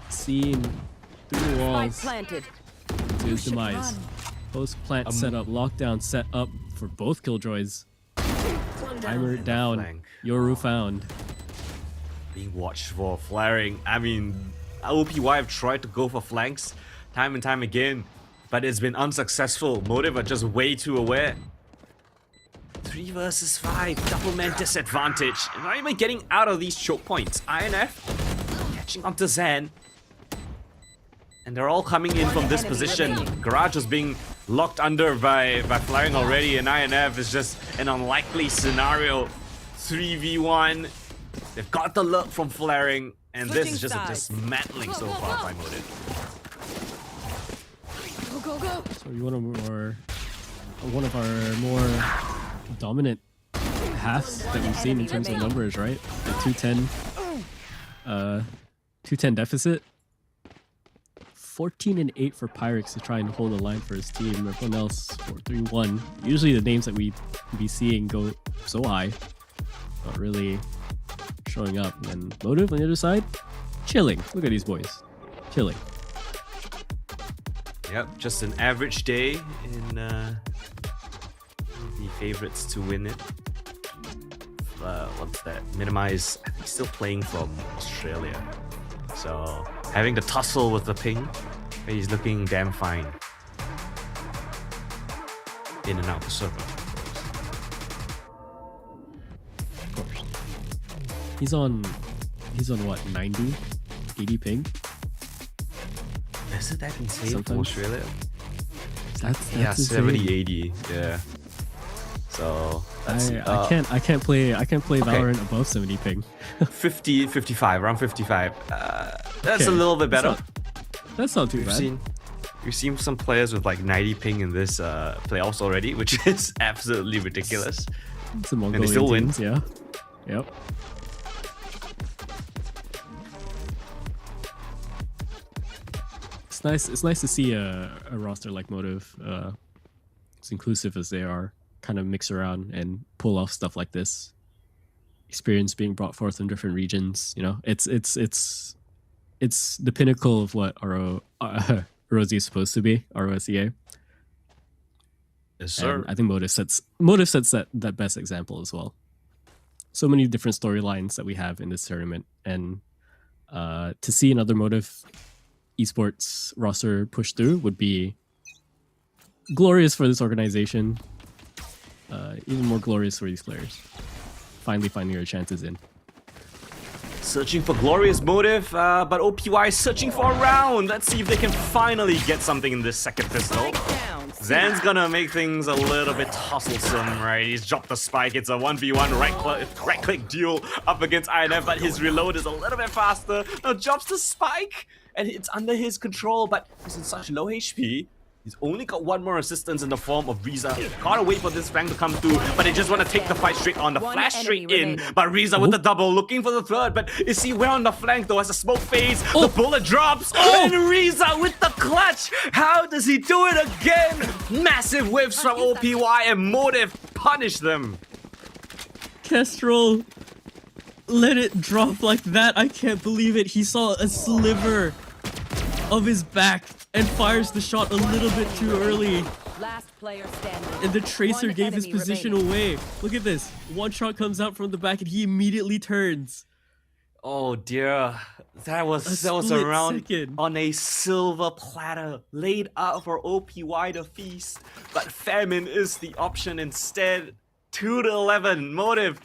seen through the walls Planted. to his demise. Post plant setup, lockdown set up for both Killjoys. Timer down. Yoru found. Being watched for flaring. I mean, OPY have tried to go for flanks time and time again, but it's been unsuccessful. Motive are just way too aware. 3 versus 5, double man disadvantage. And not even getting out of these choke points. INF catching onto Zen. And they're all coming in from this position. Garage was being locked under by flaring already, and INF is just an unlikely scenario. 3v1. They've got the look from flaring, and this is just a dismantling so far by Motive. Go, go, go. So you want one of our more dominant halves that we've seen in terms of numbers, right? The 210 deficit. 14 and 8 for Pyrex to try and hold the line for his team. Everyone else 4-3-1. Usually the names that we be seeing go so high, not really showing up. And Motive on the other side, chilling. Look at these boys, chilling. Yep, just an average day in the favorites to win it. What's that? Minimize, I think, still playing from Australia. So having the tussle with the ping, he's looking damn fine. In and out the server. Of course. He's on what, 90, 80 ping? Isn't that insane Sometimes. for Australia? That's Yeah, insane. 70, 80. Yeah. So I that's, can't play Valorant above 70 ping. 50, 55, around 55. That's a little bit better. That's not too bad. We've seen some players with like 90 ping in this playoffs already, which is absolutely ridiculous. Some Mongolian and they still win. teams, yeah. Yep. It's nice to see a roster like Motive, as inclusive as they are, kind of mix around and pull off stuff like this. Experience being brought forth in different regions, you know, it's the pinnacle of what RoSEA is supposed to be, RoSEA. Yes, sir. And I think Motive sets that best example as well. So many different storylines that we have in this tournament, and to see another Motive esports roster push through would be glorious for this organization. Even more glorious for these players. Finally finding their chances in. Searching for glorious motive, but OPY is searching for a round. Let's see if they can finally get something in this second pistol. Zen's gonna make things a little bit tusslesome, right? He's dropped the spike. It's a 1v1 right-click duel up against INF, but his reload is a little bit faster. Now drops the spike, and it's under his control, but he's in such low HP. He's only got one more assistance in the form of Reza. Gotta wait for this flank to come through, but they just want to take the fight straight on. The flash straight in, but Reza with the double, looking for the third, but is he well on the flank though as the smoke fades? The bullet drops, and Reza with the clutch! How does he do it again? Massive whiffs from OPY, and Motive punish them. Kestrel let it drop like that. I can't believe it. He saw a sliver of his back and fires the shot a little bit too early. Last player standing. And the Tracer gave his position away. Look at this. One shot comes out from the back and he immediately turns. Oh dear. That was a round on a silver platter laid out for OPY to feast. But famine is the option instead. 2-11. Motive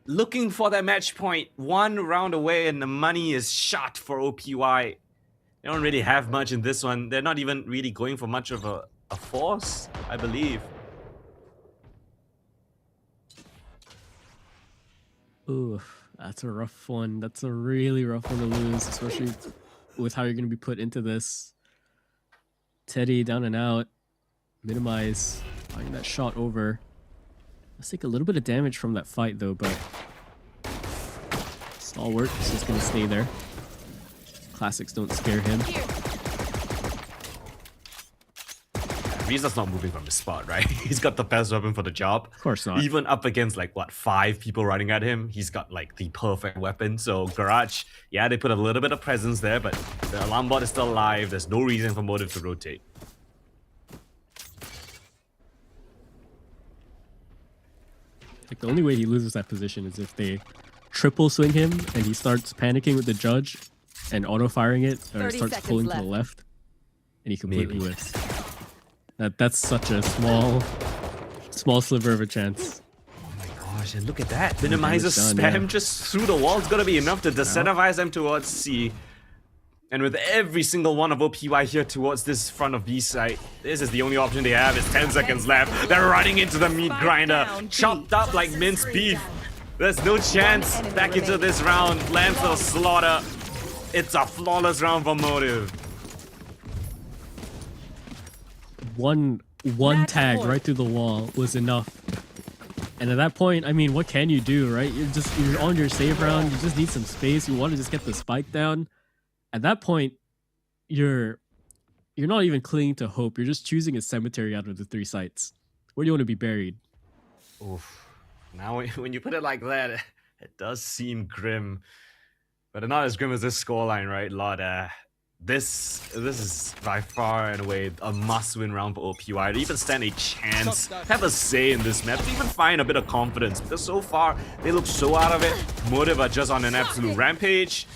looking for that match point. One round away and the money is shot for OPY. They don't really have much in this one. They're not even really going for much of a force, I believe. Ooh, that's a rough one. That's a really rough one to lose, especially with how you're going to be put into this. Teddy down and out. Minimize. Finding that shot over. Let's take a little bit of damage from that fight though, but Stalwart is just going to stay there. Classics don't scare him. Reza's not moving from his spot, right? He's got the best weapon for the job. Of course not. Even up against like what, 5 people running at him, he's got like the perfect weapon. So Garage, yeah, they put a little bit of presence there, but the alarm bot is still alive. There's no reason for Motive to rotate. Like the only way he loses that position is if they triple swing him and he starts panicking with the judge and auto firing it, or starts pulling to the left, and he completely whiffs. That's such a small sliver of a chance. Oh my gosh, and look at that. Minimizes spam just through the wall. It's gonna be enough to disincentivize them towards C. And with every single one of OPY here towards this front of B site, this is the only option they have. It's 10 seconds left. They're running into the meat grinder, chopped up like minced beef. There's no chance back into this round. Lands the slaughter. It's a flawless round for Motive. One tag right through the wall was enough. And at that point, I mean, what can you do, right? You're on your save round. You just need some space. You want to just get the spike down. At that point, you're not even clinging to hope. You're just choosing a cemetery out of the 3 sites. Where do you want to be buried? Oof. Now when you put it like that, it does seem grim. But not as grim as this scoreline, right, Lord? This is by far and away a must-win round for OPY to even stand a chance, have a say in this map, to even find a bit of confidence. Because so far, they look so out of it. Motive are just on an absolute rampage.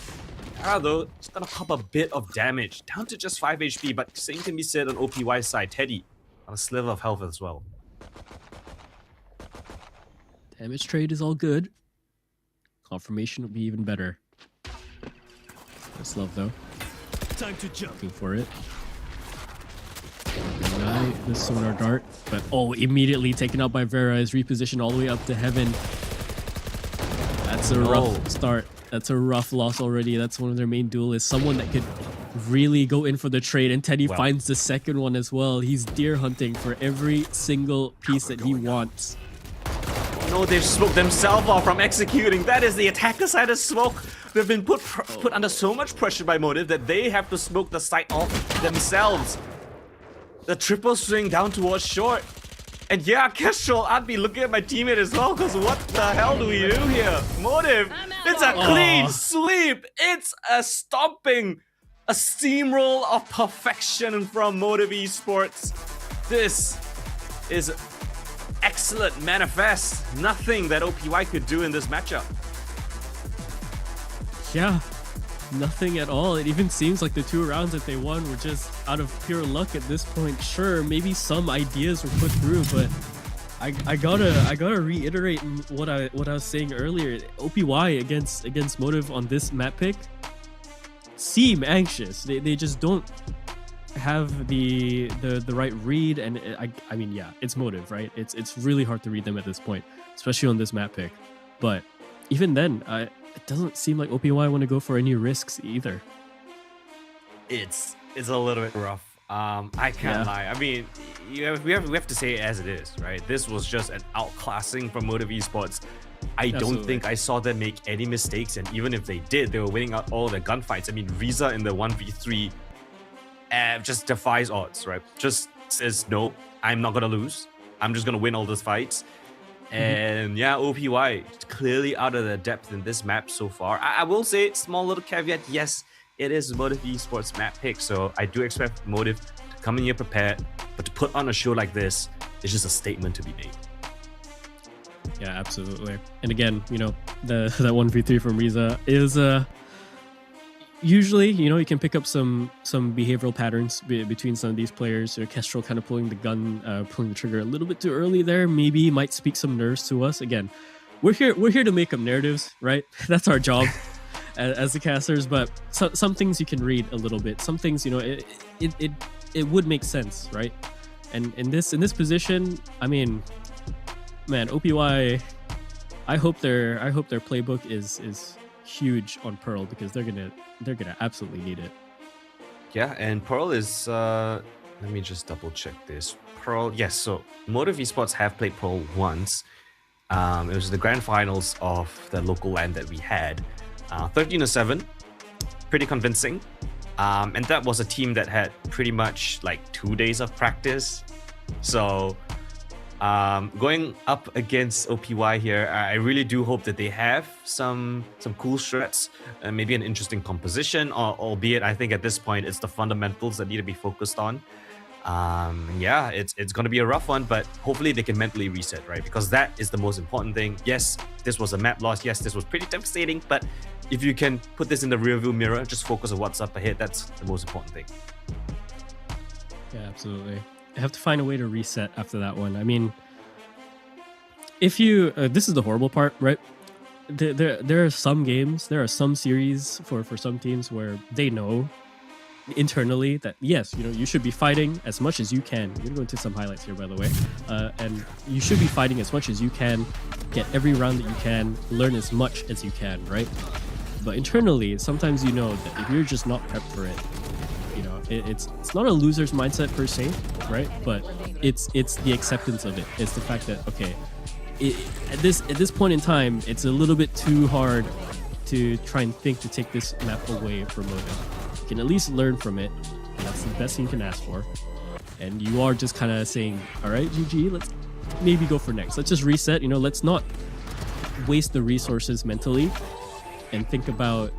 Though, it's gonna pop a bit of damage, down to just 5 HP, but same can be said on OPY's side. Teddy on a sliver of health as well. Damage trade is all good. Confirmation will be even better. That's love though. Time to jump. Looking for it. the sonar dart, but immediately taken out by Vera, is repositioned all the way up to heaven. That's a rough start. That's a rough loss already. That's one of their main duelists. Someone that could really go in for the trade, and Teddy finds the second one as well. He's deer hunting for every single piece that he wants. No, they've smoked themselves off from executing. That is the attacker side of smoke. They've been put under so much pressure by Motive that they have to smoke the site off themselves. The triple swing down towards short. And yeah, Kestrel, I'd be looking at my teammate as well, because what the hell do we do here? Motive, it's a clean sweep. It's a stomping, a steamroll of perfection from Motive Esports. This is excellent manifest. Nothing that OPY could do in this matchup. Yeah, nothing at all. It even seems like the 2 rounds that they won were just out of pure luck at this point. Sure, maybe some ideas were put through, but I gotta reiterate what I was saying earlier. OPY against Motive on this map pick seem anxious. They just don't have the right read, and I mean, yeah, it's Motive, right? It's really hard to read them at this point, especially on this map pick. But even then, it doesn't seem like OPY want to go for any risks either. It's a little bit rough. I can't lie. I mean, we have to say it as it is, right? This was just an outclassing from Motive Esports. I don't think I saw them make any mistakes, and even if they did, they were winning out all their gunfights. I mean, RoSEA in the 1v3 just defies odds, right? Just says, no, I'm not gonna lose. I'm just gonna win all those fights. And yeah, OPY clearly out of their depth in this map so far. I will say, small little caveat, yes, it is Motive Esports map pick, so I do expect Motive to come in here prepared, but to put on a show like this is just a statement to be made. Yeah, absolutely. And again, you know, that 1v3 from RoSEA is usually, you know, you can pick up some behavioral patterns between some of these players. Kestrel kind of pulling the trigger a little bit too early there. Maybe might speak some nerves to us. Again, we're here to make up narratives, right? That's our job as the casters. But some things you can read a little bit. Some things, you know, it would make sense, right? And in this position, I mean, man, OPY, I hope their playbook is huge on Pearl, because they're gonna absolutely need it. Yeah, and Pearl is let me just double check this. Pearl, yes, so Motive Esports have played Pearl once. It was the grand finals of the local LAN that we had. 13-7, pretty convincing. And that was a team that had pretty much like 2 days of practice. So going up against OPY here, I really do hope that they have some cool strats, and maybe an interesting composition, albeit I think at this point it's the fundamentals that need to be focused on. Yeah, it's going to be a rough one, but hopefully they can mentally reset, right? Because that is the most important thing. Yes, this was a map loss. Yes, this was pretty devastating, but if you can put this in the rearview mirror, just focus on what's up ahead, that's the most important thing. Yeah, absolutely. I have to find a way to reset after that one. I mean, if you this is the horrible part, right? There are some games, there are some series for some teams where they know internally that, yes, you know, you should be fighting as much as you can. We're gonna go into some highlights here, by the way, and you should be fighting as much as you can, get every round that you can, learn as much as you can, right? But internally, sometimes you know that if you're just not prepped for it, you know, it's not a loser's mindset per se, right? But it's the acceptance of it. It's the fact that, okay, at this point in time, it's a little bit too hard to try and think to take this map away from Motive. You can at least learn from it, and that's the best thing you can ask for. And you are just kind of saying, all right, GG, let's maybe go for next. Let's just reset, you know, let's not waste the resources mentally and think about,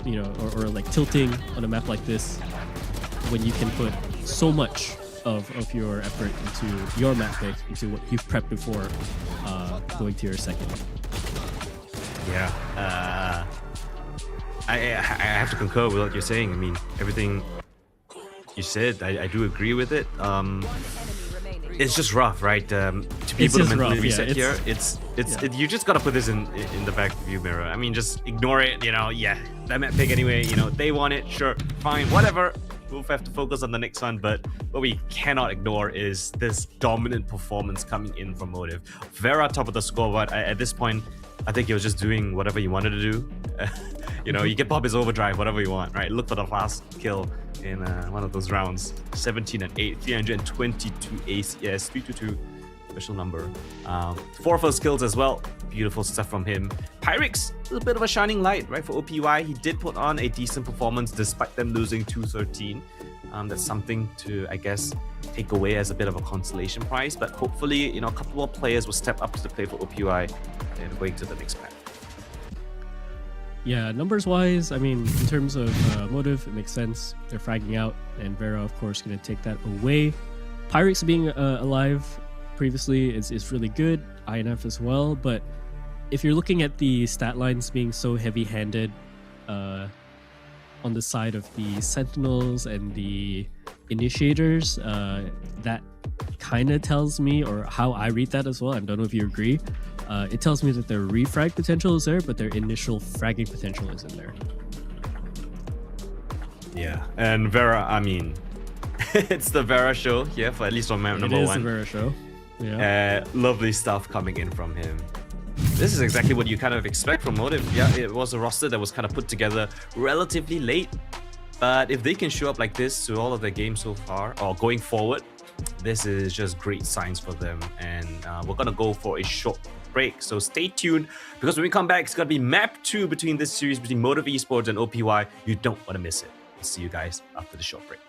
you know, or like tilting on a map like this when you can put so much of your effort into your map pick, into what you've prepped before going to your second. Yeah, I have to concur with what you're saying. I mean, everything you said, I do agree with it. It's just rough, right? To be able to mentally reset here, you just gotta put this in the back view mirror. I mean, just ignore it. You know, yeah, that map pick anyway. You know, they want it, sure, fine, whatever. we'll have to focus on the next one, but what we cannot ignore is this dominant performance coming in from Motive. Vera top of the scoreboard. At this point, I think he was just doing whatever he wanted to do. You can pop his overdrive, whatever you want, right? Look for the last kill in one of those rounds. 17 and 8, 322 ACS, 322 special number. 4 first kills as well. Beautiful stuff from him. Pyrex, a little bit of a shining light, right? For OPY, he did put on a decent performance despite them losing 213. That's something to, I guess, take away as a bit of a consolation prize. But hopefully, a couple more players will step up to the plate for OPY and going to the next map. Yeah, numbers-wise, I mean, in terms of Motive, it makes sense. They're fragging out, and Vera, of course, going to take that away. Pyrex being alive previously is really good. INF as well, but if you're looking at the stat lines being so heavy-handed on the side of the Sentinels and the Initiators, that kind of tells me, or how I read that as well, I don't know if you agree, it tells me that their refrag potential is there, but their initial fragging potential isn't there. Yeah, and Vera, I mean, it's the Vera show here, for at least on map number 1. It is the Vera show. Yeah. Lovely stuff coming in from him. This is exactly what you kind of expect from Motive. Yeah, it was a roster that was kind of put together relatively late, but if they can show up like this to all of their games so far, or going forward, this is just great signs for them. And we're gonna go for a short break, so stay tuned, because when we come back, it's gonna be map 2 between this series between Motive Esports and OPY. You don't want to miss it. We'll see you guys after the short break.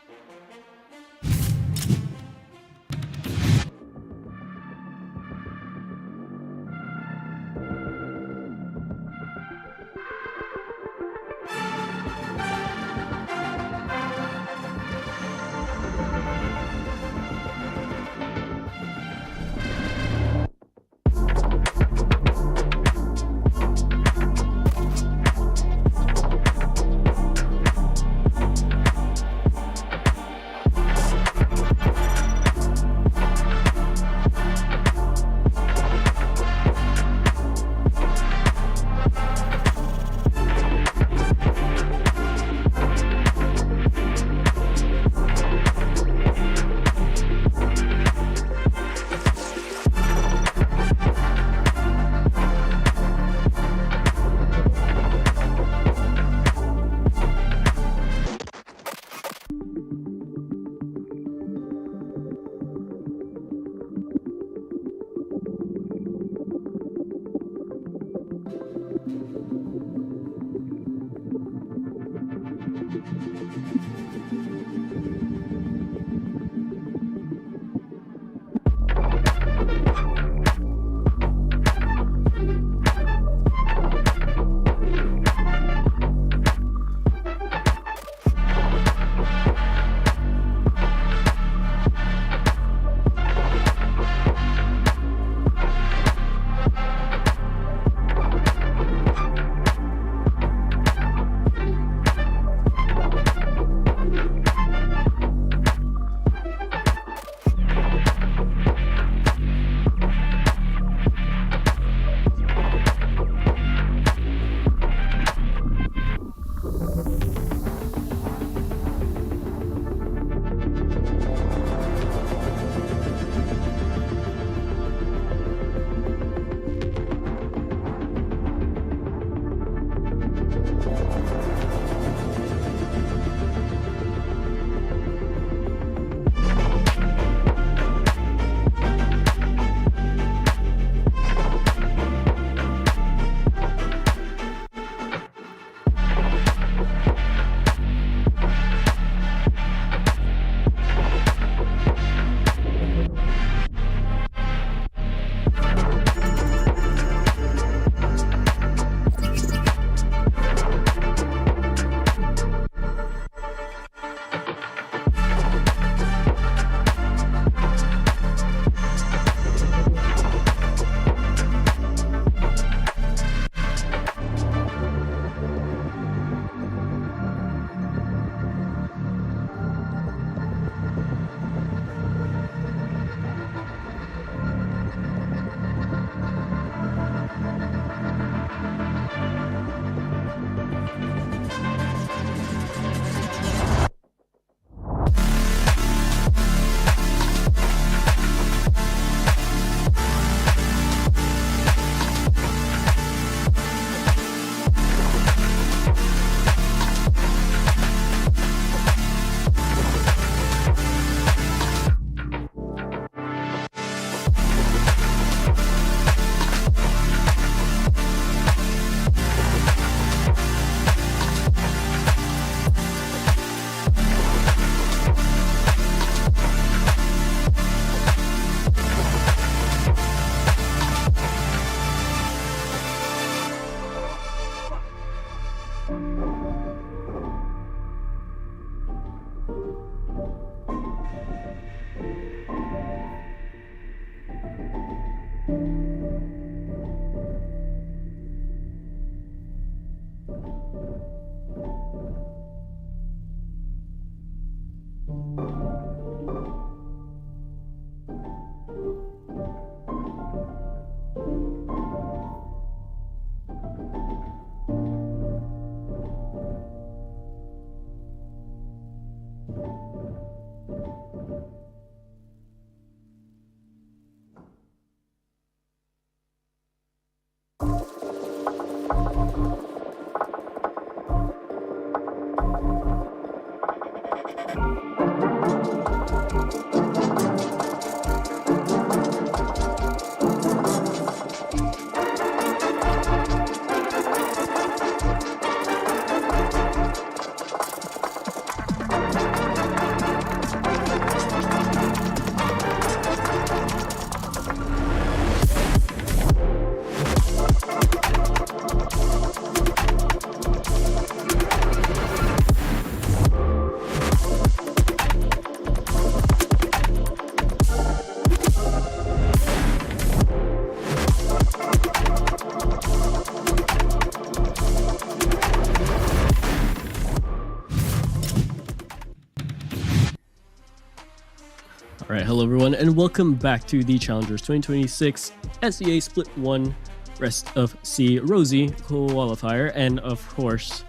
All right, hello everyone, and welcome back to the Challengers 2026 SEA Split 1 Rest of Sea RoSEA qualifier. And of course,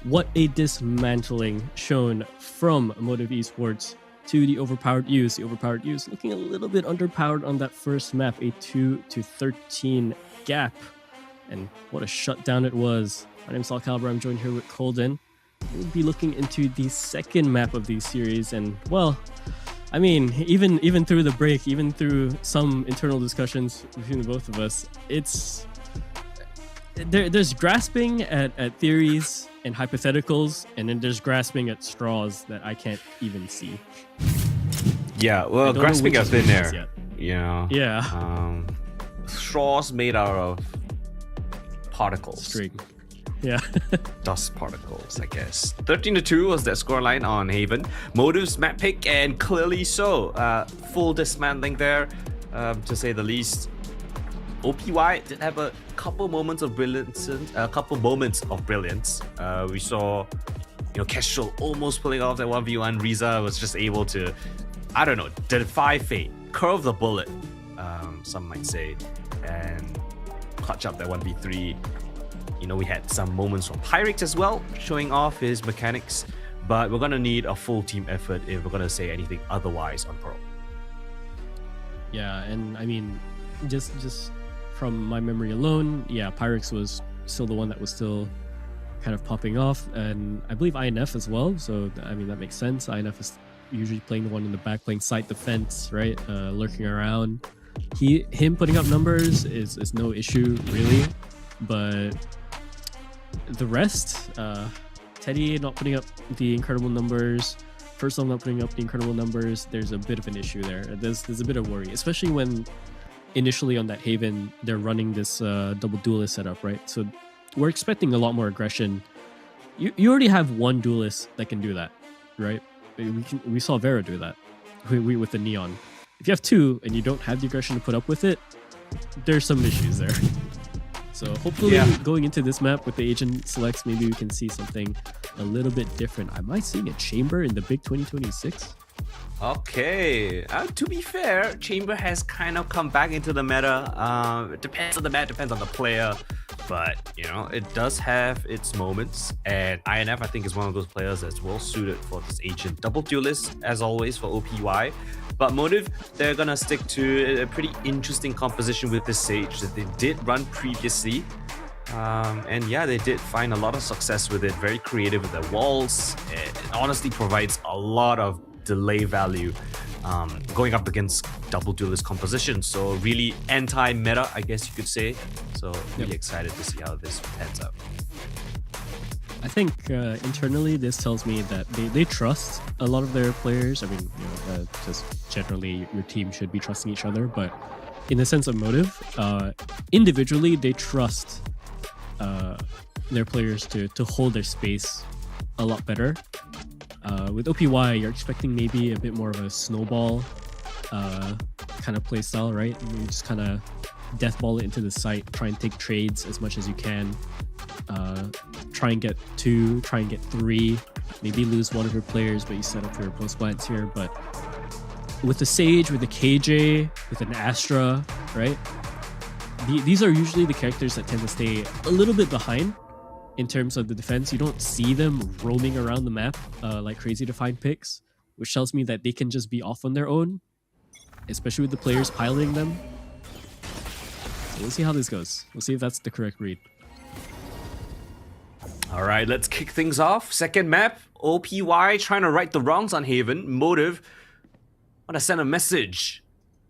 what a dismantling shown from Motive Esports to the Overpowered Youths. The Overpowered Youths looking a little bit underpowered on that first map, a 2-13 gap. And what a shutdown it was. My name is Alcalibur, I'm joined here with Colden. We'll be looking into the second map of the series, and well, I mean, even through the break, even through some internal discussions between the both of us, there's grasping at theories and hypotheticals, and then there's grasping at straws that I can't even see. Yeah, well, grasping at thin air. Yeah. Straws made out of particles. String. Yeah. Dust particles, I guess. 13-2 was that scoreline on Haven. Motive's map pick, and clearly so. Full dismantling there, to say the least. OPY did have a couple moments of brilliance. We saw, Kestrel almost pulling off that 1v1. Riza was just able to, I don't know, defy fate, curve the bullet, some might say, and clutch up that 1v3. We had some moments from Pyrex as well, showing off his mechanics, but we're going to need a full team effort if we're going to say anything otherwise on Pro. Yeah, and I mean, just from my memory alone, yeah, Pyrex was still the one that was still kind of popping off, and I believe INF as well, so I mean, that makes sense. INF is usually playing the one in the back, playing side defense, right? Lurking around. Him putting up numbers is no issue, really, but the rest, Teddy not putting up the incredible numbers, First not putting up the incredible numbers, there's a bit of an issue there. There's a bit of worry, especially when initially on that Haven, they're running this double duelist setup, right? So we're expecting a lot more aggression. You already have one duelist that can do that, right? We saw Vera do that with the Neon. If you have two and you don't have the aggression to put up with it, there's some issues there. So hopefully going into this map with the agent selects, maybe we can see something a little bit different. Am I seeing a Chamber in the big 2026? Okay, to be fair, Chamber has kind of come back into the meta. It depends on the meta, depends on the player, but it does have its moments. And INF, I think, is one of those players that's well suited for this agent double duelist, as always, for OPY. But Motive, they're gonna stick to a pretty interesting composition with this Sage that they did run previously. And yeah, they did find a lot of success with it. Very creative with their walls. It honestly provides a lot of delay value going up against double duelist composition. So really anti-meta, I guess you could say. So really excited to see how this pans out. I think internally this tells me that they trust a lot of their players. I mean, just generally your team should be trusting each other, but in the sense of Motive, individually they trust their players to hold their space a lot better. With OPY, you're expecting maybe a bit more of a snowball kind of play style, right? You just kind of death ball it into the site, try and take trades as much as you can. Try and get 2, try and get 3. Maybe lose one of your players, but you set up for your post plants here. But with the Sage, with the KJ, with an Astra, right? These are usually the characters that tend to stay a little bit behind in terms of the defense. You don't see them roaming around the map like crazy to find picks, which tells me that they can just be off on their own, especially with the players piloting them. So we'll see how this goes. We'll see if that's the correct read. All right, let's kick things off. Second map, OPY trying to right the wrongs on Haven. Motive want to send a message.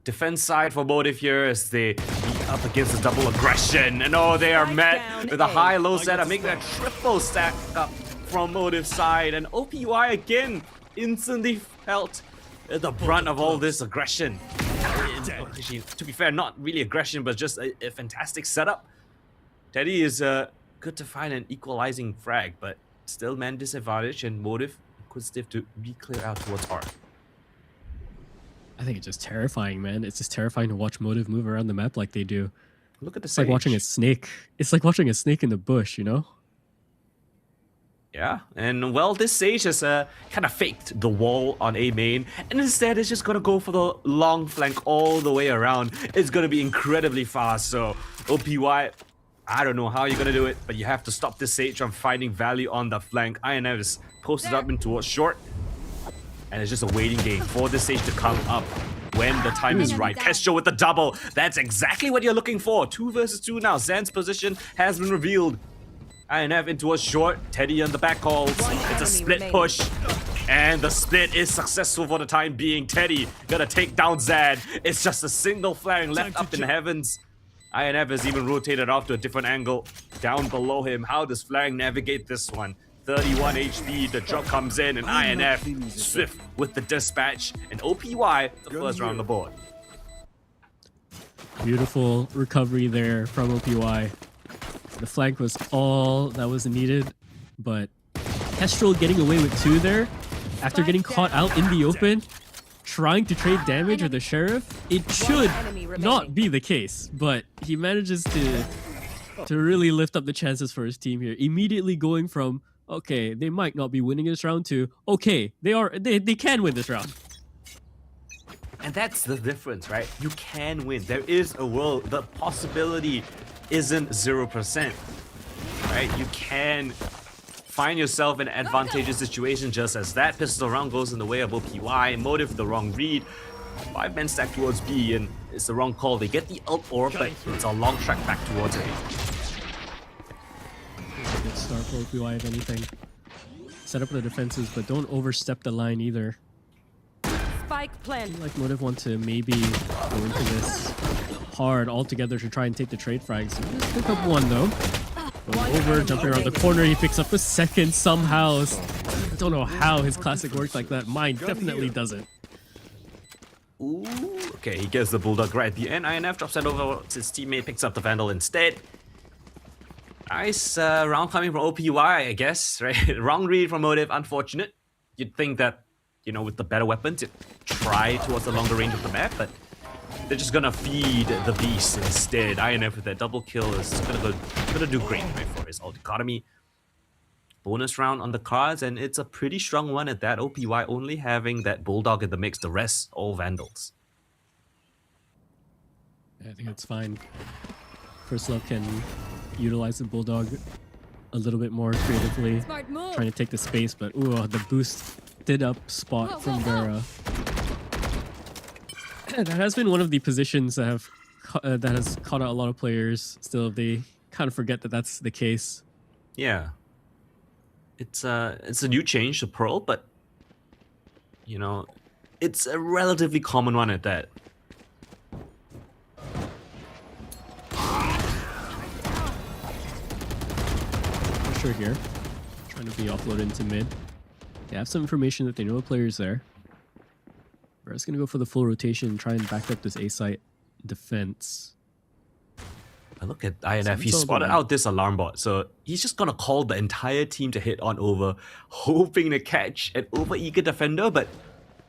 Defense side for Motive here as they be up against the double aggression. And oh, they are met with a high-low setup, making a triple stack up from Motive side. And OPY again instantly felt the brunt of all this aggression. Actually, to be fair, not really aggression, but just a fantastic setup. Teddy is good to find an equalizing frag, but still man disadvantage and Motive inquisitive to re-clear out towards R. I think it's just terrifying, man. It's just terrifying to watch Motive move around the map like they do. Look at the It's like watching a snake. It's like watching a snake in the bush, you know? Yeah, and well, this Sage has kind of faked the wall on A main, and instead is just gonna go for the long flank all the way around. It's gonna be incredibly fast, so OPY, I don't know how you're gonna do it, but you have to stop this Sage from finding value on the flank. INF is posted up in towards short, and it's just a waiting game for this Sage to come up when the time is right. Kestrel with the double. That's exactly what you're looking for. 2 versus 2 now. Zen's position has been revealed. INF in towards short. Teddy on the back calls. It's a split push. And the split is successful for the time being. Teddy gonna take down Zan. It's just a single flank left up in the heavens. INF has even rotated off to a different angle down below him. How does Flang navigate this one? 31 HP, the drop comes in, and INF swift with the dispatch, and OPY the first round on the board. Beautiful recovery there from OPY. The flank was all that was needed, but Kestrel getting away with 2 there after getting caught out in the open, trying to trade damage with the Sheriff. It should not be the case, but he manages to really lift up the chances for his team here, immediately going from okay, they might not be winning this round to okay, they can win this round. And that's the difference, right? You can win. There is a world. The possibility isn't 0%, right? You can find yourself in an advantageous situation just as that pistol round goes in the way of OPY. Motive the wrong read. 5 men stack towards B, and it's the wrong call. They get the ult orb, but it's a long track back towards A. Good start for OPY if anything. Set up the defenses, but don't overstep the line either. Spike plant. Like Motive want to maybe go into this hard altogether to try and take the trade frags. Just pick up 1 though. Going over, jumping around the corner, he picks up a second somehow. I don't know how his classic works like that. Mine definitely doesn't. Ooh, okay, he gets the Bulldog right at the end. INF drops that over. His teammate picks up the Vandal instead. Nice round coming from OPY, I guess, right? Wrong read from Motive, unfortunate. You'd think that, you know, with the better weapons, you'd try towards the longer range of the map, but they're just gonna feed the beast instead. INF with that double kill is gonna do great, right, for his ult economy. Bonus round on the cards, and it's a pretty strong one at that. OPY only having that Bulldog in the mix, the rest all Vandals. I think it's fine. First Love can utilize the Bulldog a little bit more creatively, trying to take the space, but ooh, the boosted up spot from Vera. That has been one of the positions that has caught out a lot of players. Still, they kind of forget that that's the case. Yeah, it's a new change to Pearl, but you know, it's a relatively common one at that. Pressure here, trying to be offloaded into mid. They have some information that they know a player's there. Vera's gonna go for the full rotation and try and back up this A site defense. Look at INF, he spotted out this alarm bot, so he's just gonna call the entire team to hit on over, hoping to catch an over-eager defender, but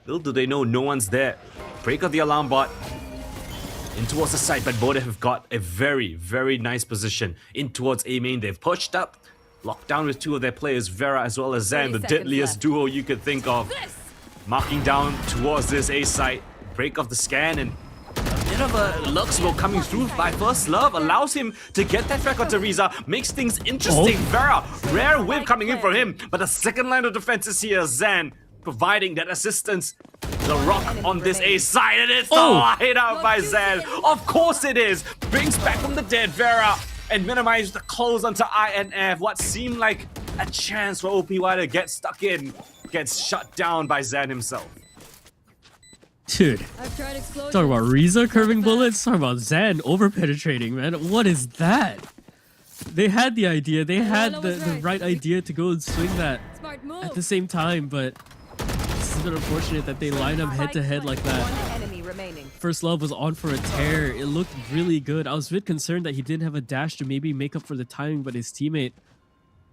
little do they know no one's there. Break up the alarm bot. in towards the side, but Motive have got a very, very nice position in towards A main. They've pushed up, locked down with two of their players, Vera as well as Zan, the 30 seconds deadliest left. duo you could think of. Marking down towards this A site, break of the scan, and a bit of a lurk smoke coming through by First Love allows him to get that track on Teresa, makes things interesting. Vera, rare whip coming in from him, but the second line of defense is here. Zan providing that assistance. The rock on this A side, and it's the line out by Zan. Of course it is. Brings back from the dead Vera and minimizes the close onto INF. What seemed like a chance for OPY to get stuck in gets shut down by Zan himself. Dude, I've tried explosions. talking about RoSEA curving bullets, talking about Zan over penetrating, man. What is that? They had the idea, they had the right idea to go and swing that Smart move. at the same time, but it's a bit unfortunate that they line up head to head like that. One enemy remaining. First Love was on for a tear. It looked really good. I was a bit concerned that he didn't have a dash to maybe make up for the timing, but his teammate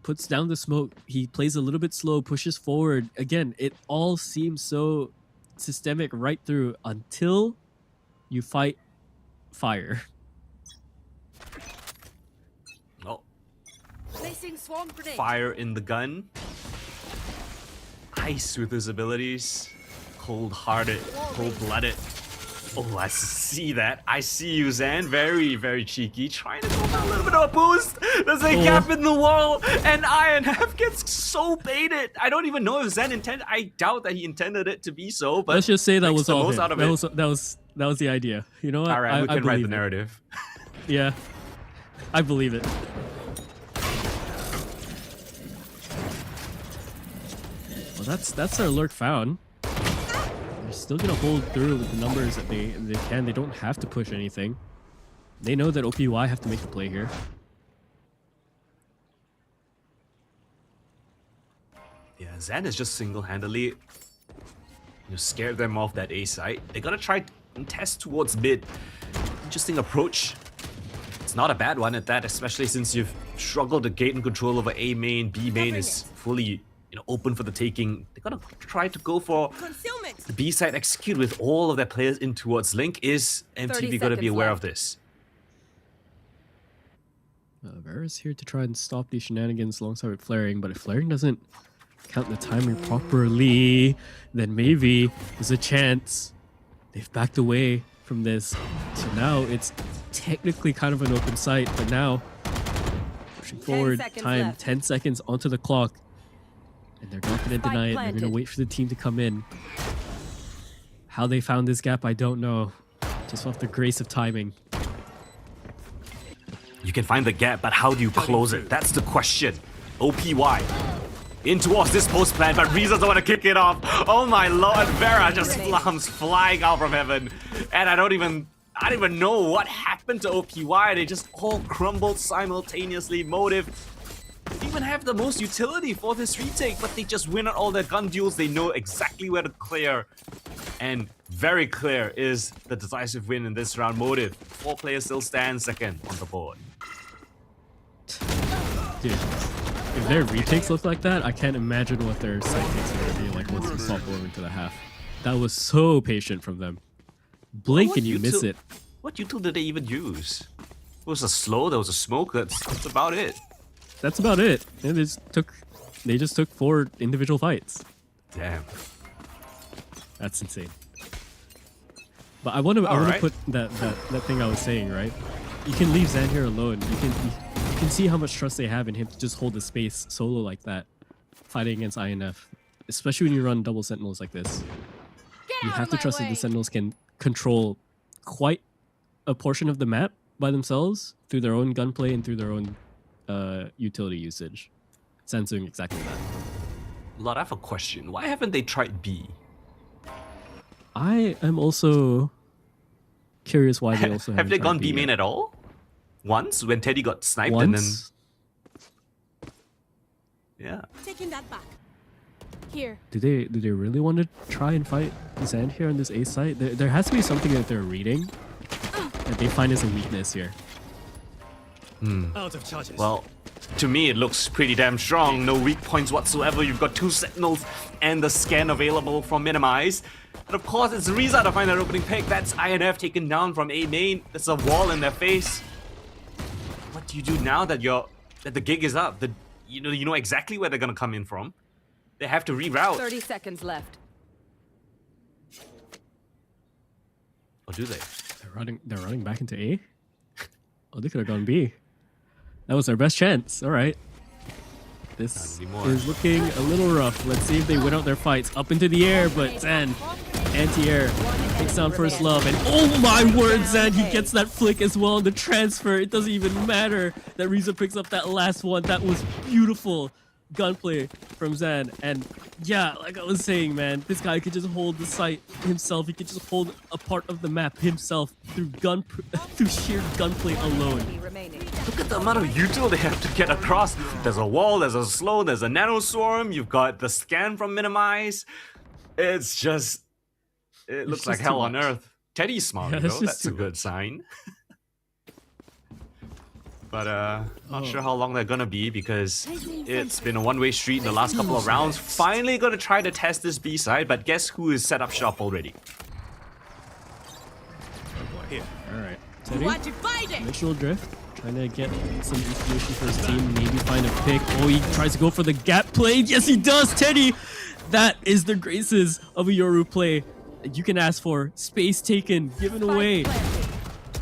puts down the smoke. He plays a little bit slow, pushes forward. Again, it all seems so systemic right through until you fight fire. Oh, Placing swarm grenade. fire in the gun. Ice with his abilities. Cold-hearted, cold-blooded. Oh, I see that. I see you, Zan. Very, very cheeky. Trying to go for a little bit of a boost. There's a gap in the wall, and INF gets so baited. I don't even know if Zan intended. I doubt that he intended it to be so. But Let's just say that makes was the all most him. out of That it. was the idea. You know what? All right, we can write believe the it. narrative. Yeah, I believe it. Well, that's our lurk found. They're still gonna hold through with the numbers that they can. They don't have to push anything. They know that OPY have to make the play here. Yeah, Zan is just single-handedly scared them off that A site. They're gonna try and test towards mid. Interesting approach. It's not a bad one at that, especially since you've struggled to gain control over A main. B main is fully open for the taking. They're gonna try to go for Concealment. the B side, execute with all of their players in towards Link. Is 30 MTV gonna be seconds aware left. of this? Vera's here to try and stop these shenanigans alongside with Flaring, but if Flaring doesn't count the timing properly, then maybe there's a chance they've backed away from this. So now it's technically kind of an open sight, but now pushing forward, seconds time, left. 10 seconds onto the clock. And they're not going to Spike deny it. They're going to planted. wait for the team to come in. How they found this gap, I don't know. Just off the grace of timing. You can find the gap, but how do you close it? That's the question. OPY in towards this post plan, but Reza doesn't want to kick it off. Oh my lord, Vera just comes flying out from heaven. And I don't even know what happened to OPY. They just all crumbled simultaneously. Motive even have the most utility for this retake, but they just win on all their gun duels. They know exactly where to clear. And very clear is the decisive win in this round. Motive, 4 players still stand second on the board. Dude, if their retakes look like that, I can't imagine what their side takes are going to be like once we swap over into the half. That was so patient from them. Blink and you miss it. What util did they even use? It was a slow, there was a smoke, that's about it. That's about it. And they just took 4 individual fights. Damn. That's insane. But I want to Alright. put that thing I was saying, right? You can leave Zan here alone. You can see how much trust they have in him to just hold the space solo like that, fighting against INF. Especially when you run double sentinels like this. You have to trust that the sentinels can control quite a portion of the map by themselves through their own gunplay and through their own utility usage. Zan's doing exactly that. Lord, I have a question. Why haven't they tried B? I am also curious why they also Have they haven't gone tried B main yet. at all? Once, when Teddy got sniped and then... Once? Yeah. Taking that back. Here. Do they really want to try and fight Zan here on this A site? There has to be something that they're reading that they find as a weakness here. Out of charges. Well, to me, it looks pretty damn strong. No weak points whatsoever. You've got 2 Sentinels and the scan available from Minimize. And of course, it's RoSEA to find that opening pick. That's INF taken down from A main. There's a wall in their face. What do you do now that the gig is up? You know exactly where they're gonna come in from. They have to reroute. 30 seconds left. Or do they? They're running back into A? Oh, they could have gone B. That was their best chance. All right. This is looking a little rough. Let's see if they win out their fights. Up into the air, but Zan, anti-air, takes down first love. And oh my word, Zan, he gets that flick as well on the transfer. It doesn't even matter that RoSEA picks up that last one. That was beautiful gunplay from Zan. And yeah, like I was saying, man, this guy could just hold the site himself. He could just hold a part of the map himself through sheer gunplay alone. Look at the amount of util they have to get across. There's a wall, there's a slow, there's a nano swarm. You've got the scan from Minimize. It's just, it looks like hell on earth. Teddy's smart, though. That's a good sign. But not sure how long they're gonna be because it's been a one-way street in the last couple of rounds. Finally gonna try to test this B side, but guess who is set up shop already? Here. Alright. Teddy, initial drift. Trying to get some information for his team. Maybe find a pick. Oh, he tries to go for the gap play. Yes, he does, Teddy! That is the graces of a Yoru play that you can ask for. Space taken, given away.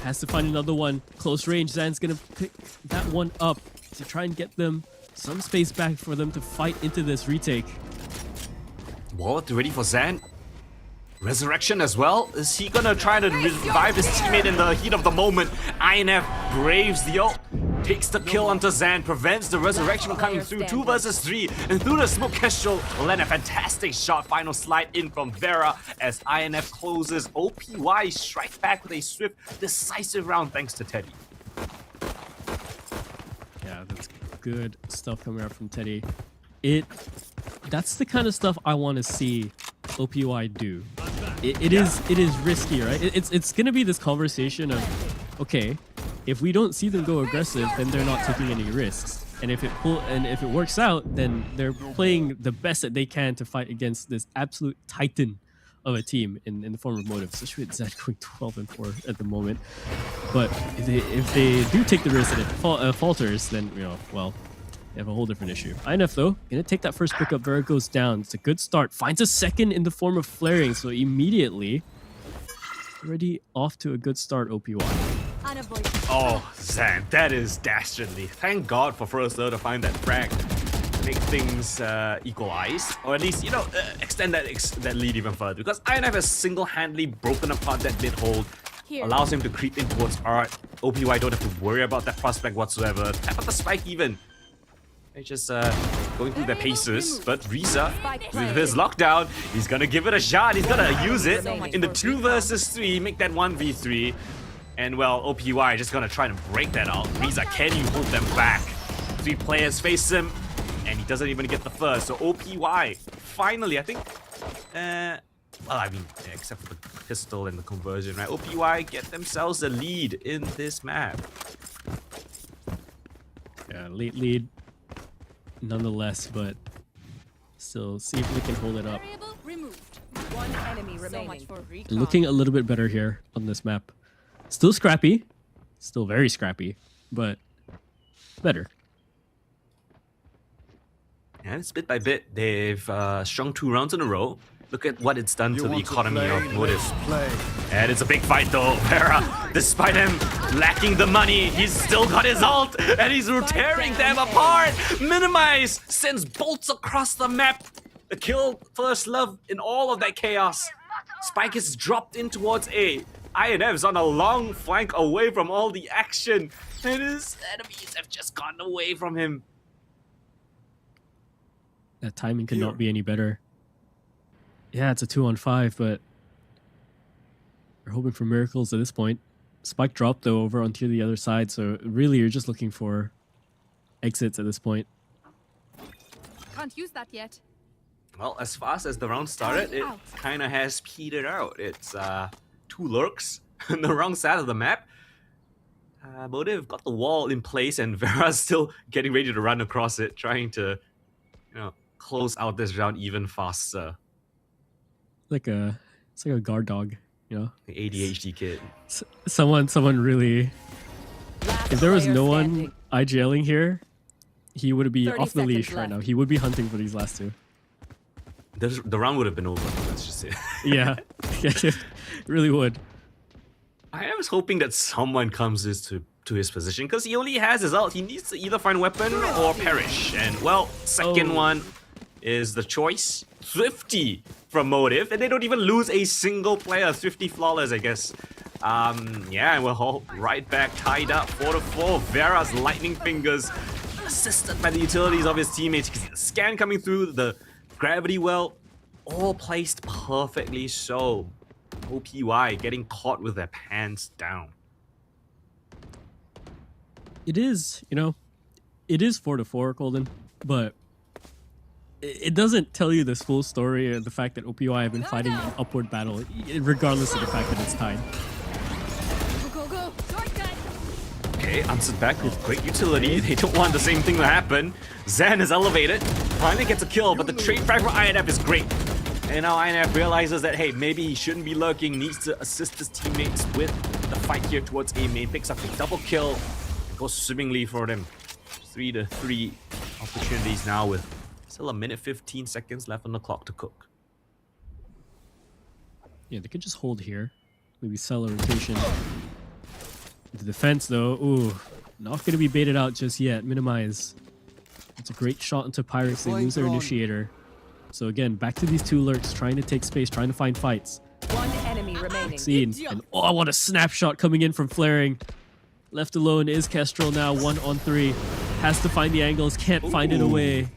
Has to find another one. Close range. Zan's gonna pick that one up to try and get them some space back for them to fight into this retake. Wallet ready for Zan. Resurrection as well. Is he gonna try to revive his teammate in the heat of the moment? INF braves the ult. Takes the kill onto Zan, prevents the resurrection from coming through. 2 versus 3, and through the smoke Kestrel will land a fantastic shot. Final slide in from Vera as INF closes. OPY strike back with a swift, decisive round thanks to Teddy. Yeah, that's good stuff coming out from Teddy. That's the kind of stuff I want to see OPY do. It is risky, right? It's gonna be this conversation of, okay, if we don't see them go aggressive, then they're not taking any risks. And if it works out, then they're playing the best that they can to fight against this absolute titan of a team in the form of Motive, especially with Zed going 12-4 at the moment. But if they do take the risk and it falters, then well, they have a whole different issue. INF though, gonna take that first pickup. Vera goes down. It's a good start. Finds a second in the form of flaring, so immediately already off to a good start. OPY. Oh, Zan, that is dastardly. Thank God for first though to find that frag. Make things equalize, or at least extend that lead even further. Because INF has single-handedly broken apart that mid hold. Allows him to creep in towards Art. OPY don't have to worry about that prospect whatsoever. Tap out the spike even. They're just going through their paces, but RoSEA, with his lockdown, he's gonna give it a shot. He's gonna use it in the 2 versus 3, make that 1v3. And well, OPY just gonna try to break that out. RoSEA, can you hold them back? 3 players face him, and he doesn't even get the first. So OPY, finally, I think, well, I mean, except for the pistol and the conversion, right? OPY get themselves a lead in this map. Yeah, late lead. Nonetheless, but still see if we can hold it up. One enemy remaining. Looking a little bit better here on this map. Still scrappy, still very scrappy, but better. And it's bit by bit, they've strung 2 rounds in a row. Look at what it's done to the economy of Motive. And it's a big fight though. Vera, despite him lacking the money, he's still got his ult, and he's tearing them apart. Minimize sends bolts across the map. The kill first love in all of that chaos. Spike is dropped in towards A. INF's on a long flank away from all the action, and his enemies have just gotten away from him. That timing could not be any better. Yeah, it's a 2-on-5, but we're hoping for miracles at this point. Spike dropped though over onto the other side, so really you're just looking for exits at this point. Can't use that yet. Well, as fast as the round started, it kind of has petered out. It's 2 lurks on the wrong side of the map. Motive got the wall in place, and Vera's still getting ready to run across it, trying to, close out this round even faster. It's like a guard dog, you know. The ADHD kid. Someone really. Last If there was player no standing. one IGLing here, he would be 30 off the leash seconds right now. left. He would be hunting for these last two. The round would have been over. Let's just say. Yeah, really would. I was hoping that someone comes to his position because he only has his ult. He needs to either find weapon or perish. And well, second one is the choice. Thrifty from Motive, and they don't even lose a single player. Thrifty flawless, I guess. Yeah, and we're all right back, tied up 4-4. Vera's lightning fingers, assisted by the utilities of his teammates. You can see the scan coming through, the gravity well, all placed perfectly so. OPY getting caught with their pants down. It is, it is 4-4, Golden, but it doesn't tell you this full story of the fact that OPY have been fighting an upward battle, regardless of the fact that it's tied. Go, go, shortcut. Okay, answered back with great utility. They don't want the same thing to happen. Zen is elevated, finally gets a kill, but the trade frag for INF is great. And now INF realizes that, hey, maybe he shouldn't be lurking, needs to assist his teammates with the fight here towards A main, picks up a double kill, and goes swimmingly for them. 3-3 opportunities now with still 1:15 seconds left on the clock to cook. Yeah, they could just hold here. Maybe sell a rotation. The defense, though, ooh, not going to be baited out just yet. Minimize. It's a great shot into Pirates. They lose their initiator. So again, back to these two lurks, trying to take space, trying to find fights. One enemy remaining. Scene. And oh, what a snapshot coming in from Flaring. Left alone is Kestrel now, 1-on-3. Has to find the angles, can't find it away.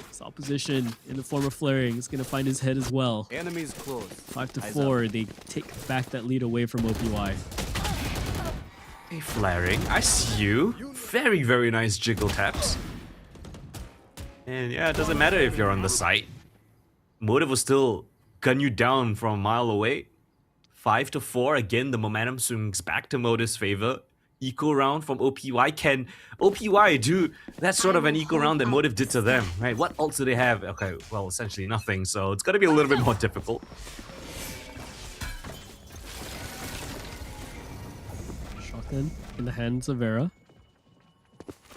This opposition in the form of Flaring is going to find his head as well. Enemies close. 5-4, they take back that lead away from OPY. Hey, Flaring, I see you. Very, very nice jiggle taps. And yeah, it doesn't matter if you're on the site. Motive will still gun you down from a mile away. 5-4, again, the momentum swings back to Motive's favor. Eco round from OPY. Can OPY do that sort of an eco round that Motive did to them, right? What ults do they have? Okay, well, essentially nothing, so it's gonna be a little bit more difficult. Shotgun in the hands of Vera.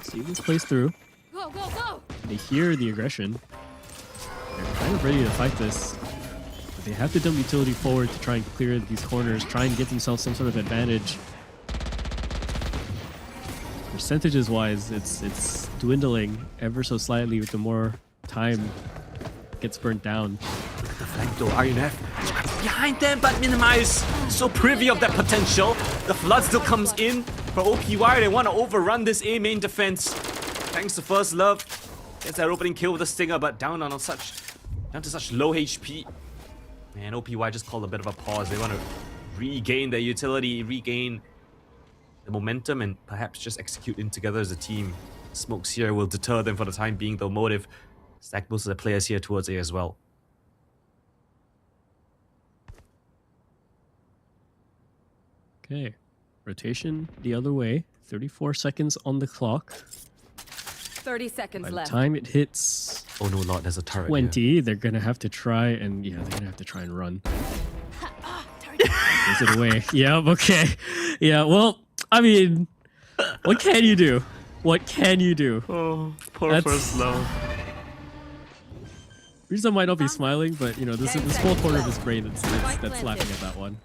See this plays through. Go, go, go. They hear the aggression. They're kind of ready to fight this. But they have to dump utility forward to try and clear these corners, try and get themselves some sort of advantage. Percentages wise, it's dwindling ever so slightly with the more time gets burnt down. Look at the flank though, INF is right behind them, but Minimize so privy of that potential. The flood still comes in for OPY. They want to overrun this A main defense. Thanks to First Love. Gets that opening kill with a stinger, but down to such low HP. Man, OPY just called a bit of a pause. They want to regain their utility, regain the momentum, and perhaps just execute in together as a team. Smokes here will deter them for the time being, though Motive stack most of the players here towards A as well. Okay, rotation the other way. 34 seconds on the clock. 30 seconds By the left. time it hits Oh no, Lord, there's a turret 20, they're gonna have to try and run. Gives it away. Yep, okay. Yeah, well, I mean, what can you do? What can you do? Oh, poor That's- First Love. Rizzo might not be smiling, but this small corner of his brain that's laughing at that one.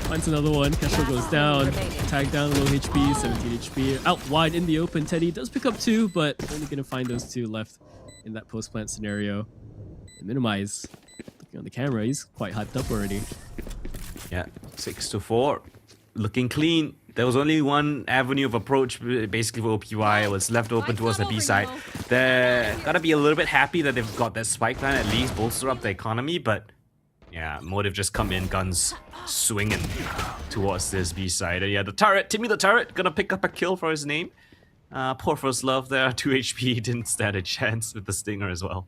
Finds another one. Kestrel goes down. Tag down, low HP, 17 HP. Out wide in the open. Teddy does pick up 2, but only gonna find those 2 left in that post plant scenario. And Minimize. Looking on the camera, he's quite hyped up already. Yeah, 6-4. Looking clean. There was only one avenue of approach, basically for OPY. It was left open towards the B side. They're gotta be a little bit happy that they've got that spike line, at least bolster up the economy, but yeah, Motive just come in, guns swinging towards this B side. And yeah, the turret, Timmy the turret, gonna pick up a kill for his name. Poor First Love there, 2 HP, didn't stand a chance with the stinger as well.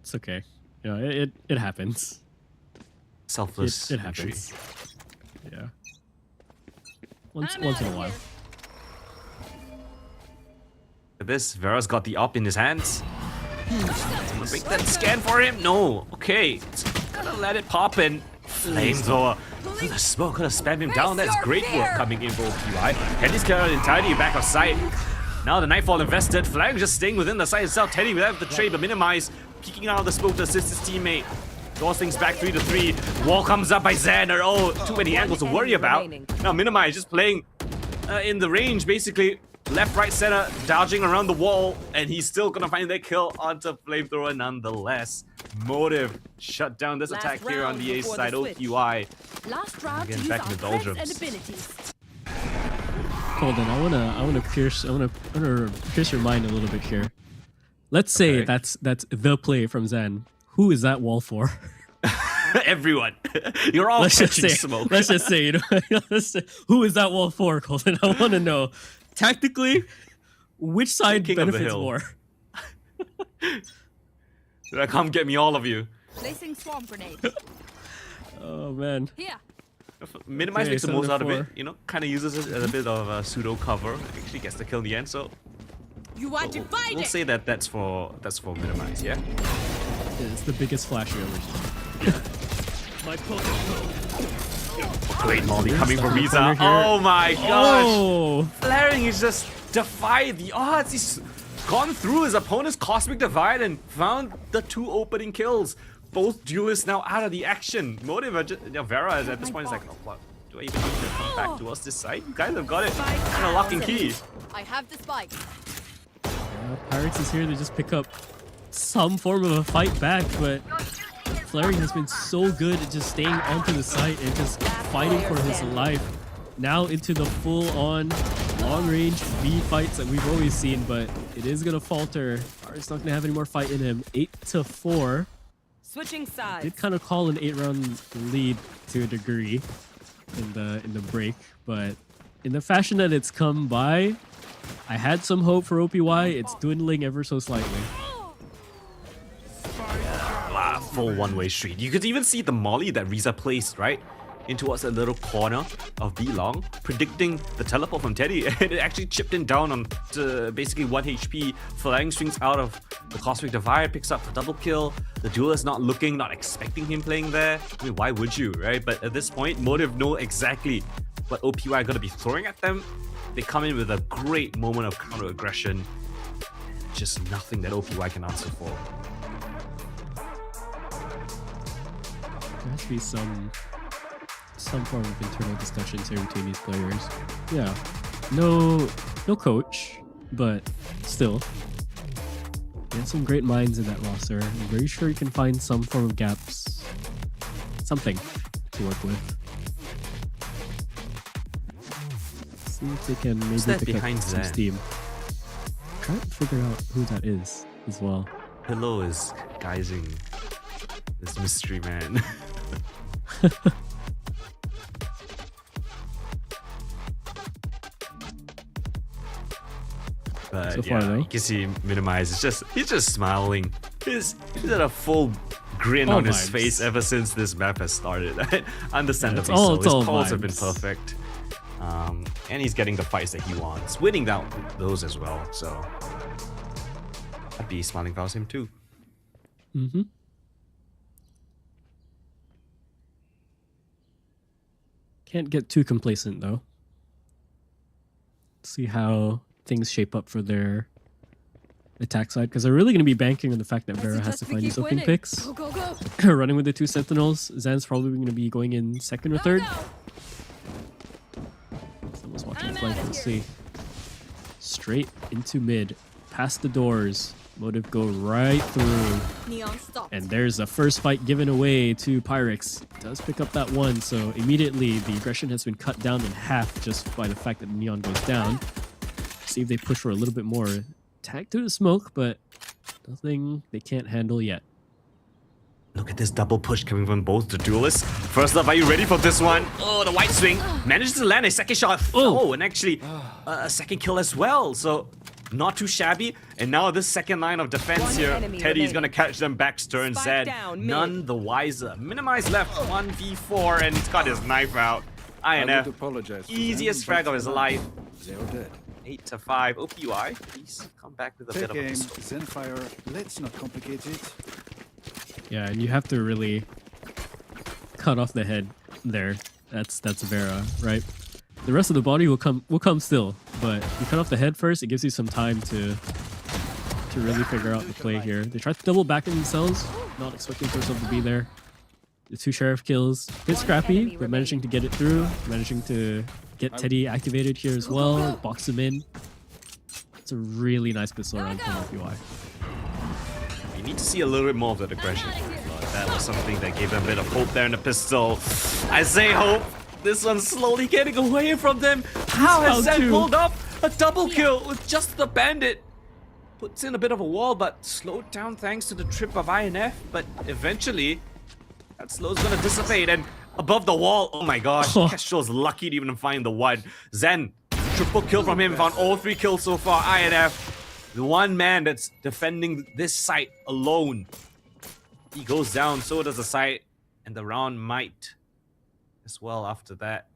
It's okay. It happens. Selfless It entry. happens. Yeah. Once I'm in outta a while. here. At this, Vera's got the op in his hands. Gonna make that scan for him? No. Okay. It's gonna let it pop in. Flamethrower. The smoke gonna spam him down. That's great work coming in for OPY. Teddy's carried entirely back of sight. Now the Nightfall invested. Flag just staying within the site itself. Teddy without the trade, but minimize. Peeking out of the smoke to assist his teammate. Draws things back 3-3. Wall comes up by Xander. Oh, too many angles to worry about. Now minimize just playing in the range, basically. Left, right, center, dodging around the wall, and he's still gonna find that kill onto Flamethrower nonetheless. Motive shut down this attack here on the A side. OPY Last round to again use back our in the strengths and doldrums. abilities. Hold on, I wanna pierce your mind a little bit here. Let's say Okay. that's the play from Zan. Who is that wall for? Everyone, you're all Let's just catching say, smoke. let's just say, let's say, who is that wall for, Colton? I want to know. Tactically, which side King of the benefits hill. more? Come get me, all of you. Placing swamp grenade. Oh man. Here. Minimize Okay, makes the most out of it. 7-4. You know, kind of uses it as a bit of a pseudo cover. Actually gets the kill in the end. So You want to fight we'll it? say that's for minimize. Yeah. It's the biggest flash we ever seen. Great Molly coming from the Riza. corner here. Oh my gosh. Oh! Flaring is just defied the odds. He's gone through his opponent's Cosmic Divide and found the 2 opening kills. Both duelists now out of the action. Motive, Vera is at this point is like, oh, what? Do I even need to come back towards this side? You guys have got it kind of lock and key. I have the spike. Pirates is here to just pick up some form of a fight back, but Flaring has been so good at just staying onto the site and just fighting for his life. Now into the full-on long-range B fights that we've always seen, but it is gonna falter. Pirates not gonna have any more fight in him. 8-4. Switching sides. Did kind of call an 8-round lead to a degree in the break, but in the fashion that it's come by, I had some hope for OPY. It's dwindling ever so slightly. Full one-way street. You could even see the molly that Riza placed, right? In towards a little corner of B long, predicting the teleport from Teddy, and it actually chipped in down on to basically 1 HP. Flying swings out of the Cosmic Divide, picks up the double kill. The duelist not looking, not expecting him playing there. I mean, why would you, right? But at this point, Motive know exactly what OPY are gonna be throwing at them. They come in with a great moment of counter-aggression. Just nothing that OPY can answer for. There has to be some form of internal discussions here between these players. Yeah, no coach, but still, there's some great minds in that roster. I'm very sure you can find some form of gaps, something to work with. See if they can maybe that pick behind up some Zen? steam. Try to figure out who that is as well. Pillow is guising this mystery man. But So far, yeah, though. you can see minimize. He's just smiling. He's had a full grin All on his vibes. face ever since this map has started. Understandably Yeah, so. it's His all calls have been vibes. perfect. And he's getting the fights that he wants, winning those as well. So I'd be smiling if I was him too. Mm-hmm. Can't get too complacent though. See how things shape up for their attack side, because they're really going to be banking on the fact that Vera has to find these opening picks. Go, go, go. Running with the 2 sentinels, Zan's probably going to be going in second or third. Someone's watching I'm flank. outta Let's here. see. Straight into mid, past the doors. Motive go right through. Neon stop. And there's the first fight given away to Pyrex. Does pick up that one, so immediately the aggression has been cut down in half just by the fact that Neon goes down. See if they push for a little bit more. Tag through the smoke, but nothing they can't handle yet. Look at this double push coming from both the duelists. First up, are you ready for this one? Oh, the white swing manages to land a second shot. Oh, and actually a second kill as well. So not too shabby. And now this second line of defense One here, enemy Teddy's remaining. gonna catch them back stern. Spike Zed down, mid. none the wiser. Minimize left 1v4, and he's got his knife out. INF, apologize to easiest them, frag but of his for now, life. They are dead. 8-5. OPY, please come back with a bit Take of a aim, pistol. Zenfire. Let's not complicate it. Yeah, and you have to really cut off the head there. That's Vera, right? The rest of the body will come still, but you cut off the head first. It gives you some time to really figure out the play here. They tried to double back in themselves, not expecting First to be there. The 2 sheriff kills, bit scrappy, but managing to get it through, managing to get Teddy activated here as well, box him in. It's a really nice pistol round from OPY. You need to see a little bit more of that aggression. That was something that gave them a bit of hope there in the pistol. I say hope. This one's slowly getting away from them. How has found Zen two. pulled off a double kill with just the bandit? Puts in a bit of a wall, but slowed down thanks to the trip of INF. But eventually, that slow's gonna dissipate. And above the wall, oh my gosh, Kestrel's lucky to even find the one. Zen, triple kill from him, found all 3 kills so far. INF, the one man that's defending this site alone. He goes down, so does the site, and the round might as well after that.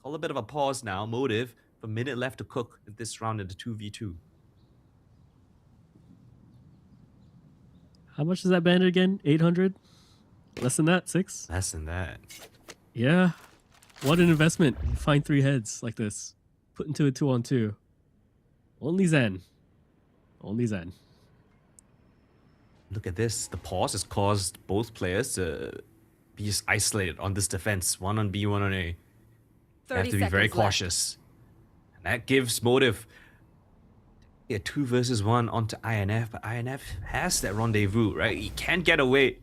Call a bit of a pause now. Motive, a minute left to cook in this round in the 2v2. How much is that bandit again? 800? Less than that? 6? Less than that. Yeah. What an investment. You find 3 heads like this. Put into a 2-on-2. Only Zen. Only Zen. Look at this. The pause has caused both players to be just isolated on this defense. One on B, one on A. They have to be very cautious. And that gives Motive a 2 versus 1 onto INF, but INF has that rendezvous, right? He can't get away.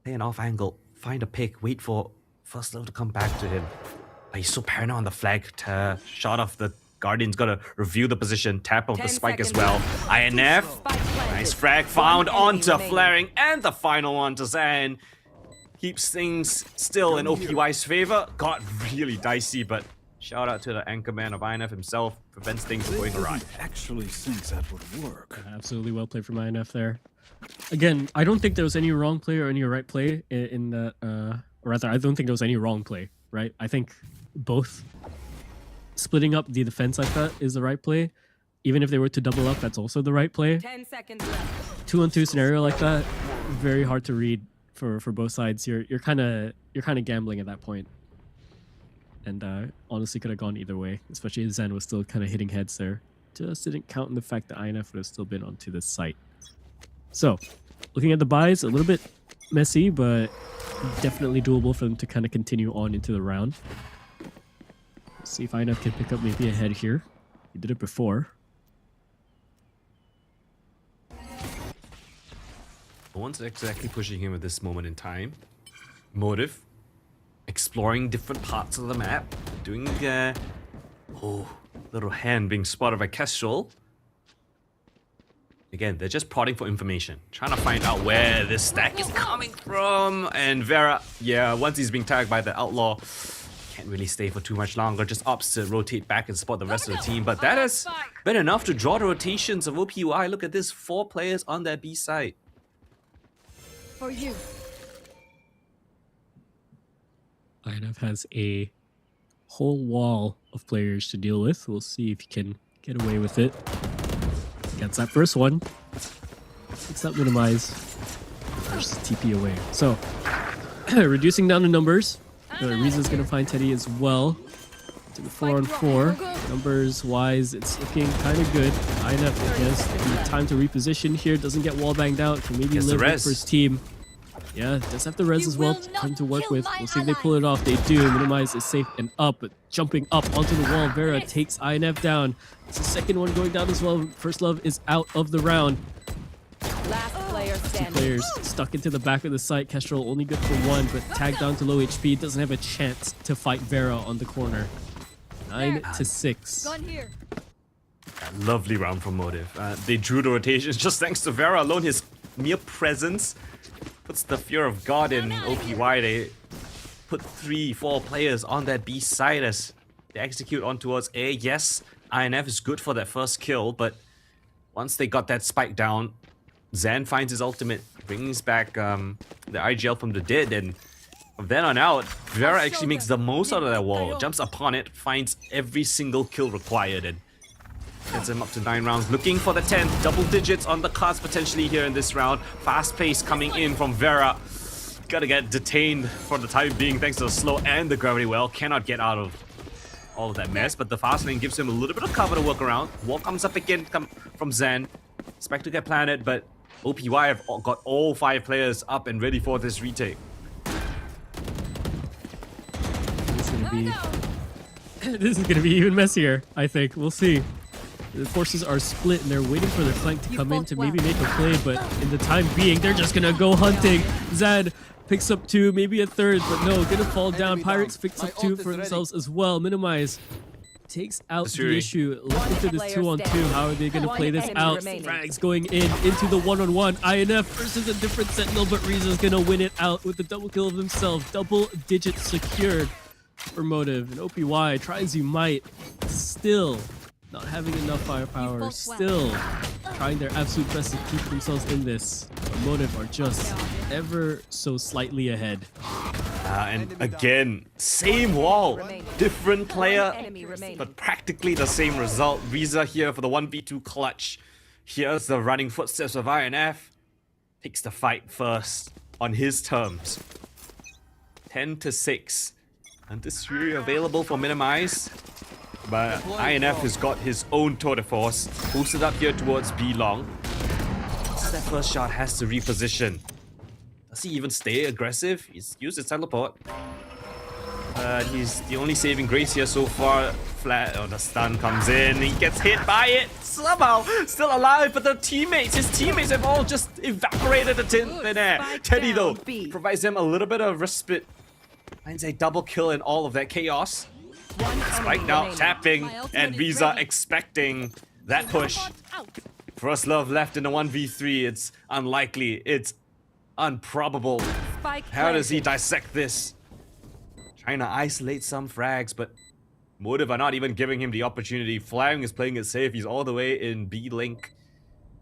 Play an off angle, find a pick, wait for First Love to come back to him. But he's so paranoid on the flag. Shot off the Guardian's gotta review the position, tap off the 10 spike as seconds well. left. INF, Spike planted. nice frag found One enemy onto remaining. Flaring, and the final one to Zan. Keeps things still in OPY's favor. Got really dicey, but shout out to the anchorman of INF himself. Prevents things from going awry. Actually thinks that would work. Absolutely well played from INF there. Again, I don't think there was any wrong play or any right play in that. Or rather, I don't think there was any wrong play, right? I think both splitting up the defense like that is the right play. Even if they were to double up, that's also the right play. 10 seconds left. 2-on-2 scenario like that, very hard to read for both sides. You're kind of gambling at that point. And honestly could have gone either way, especially as Zen was still kind of hitting heads there. Just didn't count in the fact that INF would have still been onto this site. So, looking at the buys, a little bit messy, but definitely doable for them to kind of continue on into the round. Let's see if INF can pick up maybe a head here. He did it before. No one's exactly pushing him at this moment in time. Motive, exploring different parts of the map, doing little hand being spotted by Kestrel. Again, they're just prodding for information, trying to find out where this stack is coming from. And Vera, yeah, once he's being tagged by the outlaw, can't really stay for too much longer, just opts to rotate back and spot the rest of the team. But that has been enough to draw the rotations of OPY. Look at this, 4 players on that B side. For you. INF has a whole wall of players to deal with. We'll see if he can get away with it. Gets that first one. Gets that minimize. Versus TP away. So, reducing down the numbers. Reaza's going to find Teddy as well. To the 4-on-4. Numbers wise, it's looking kind of good. INF, I guess, the time to reposition here. Doesn't get wall banged out. Can maybe Gets the live res. for his team. Yeah, does have the res as well to come to work with. We'll see if they pull it off. They do. Minimize is safe and up, but jumping up onto the wall. Vera takes INF down. It's the second one going down as well. First Love is out of the round. Last player Two standing. players stuck into the back of the site. Kestrel only good for 1, but tagged down to low HP. Doesn't have a chance to fight Vera on the corner. 9-6. Gun here. Lovely round from Motive. They drew the rotations just thanks to Vera alone. His mere presence puts the fear of God in OPY. They put 3-4 players on that B side as they execute on towards A. Yes, INF is good for that first kill, but once they got that spike down, Zan finds his ultimate, brings back the IGL from the dead, and From then on out, Vera actually makes the most out of that wall, jumps upon it, finds every single kill required, and gets him up to 9 rounds. Looking for the 10th, double digits on the cards potentially here in this round. Fast pace coming in from Vera. Gotta get detained for the time being thanks to the slow and the gravity well. Cannot get out of all of that mess, but the fast lane gives him a little bit of cover to work around. Wall comes up again from Zen. Expect to get planted, but OPY have got all 5 players up and ready for this retake. This is gonna be even messier, I think. We'll see. The forces are split and they're waiting for their flank to come in to maybe make a play, but in the time being, they're just gonna go hunting. Zad picks up 2, maybe a 3rd, but no, gonna fall down. Pirates picks up 2 for themselves as well. Minimize takes out the issue. Look into this 2-on-2. How are they gonna play this out? Frags going into the 1-on-1. INF versus a different Sentinel, but RoSEA's gonna win it out with the double kill of himself. Double digits secured for Motive. And OPY, try as you might, still not having enough firepower, still trying their absolute best to keep themselves in this. Motive are just ever so slightly ahead. And again, same wall, different player, but practically the same result. RoSEA here for the 1v2 clutch. Here's the running footsteps of INF. Takes the fight first on his terms. 10-6. And this Fury available for Minimize. But INF has got his own tour de force. Boosted up here towards B long. That first shot has to reposition. Does he even stay aggressive? He's used his teleport. He's the only saving grace here so far. Flat. Oh, the stun comes in. He gets hit by it. Somehow still alive, but his teammates have all just evaporated the thin air. Teddy though provides them a little bit of respite. Finds a double kill in all of that chaos. Spike now tapping, and RoSEA expecting that push. First love left in the 1v3. It's unlikely. It's improbable. How does he dissect this? Trying to isolate some frags, but Motive are not even giving him the opportunity. Flying is playing it safe. He's all the way in B link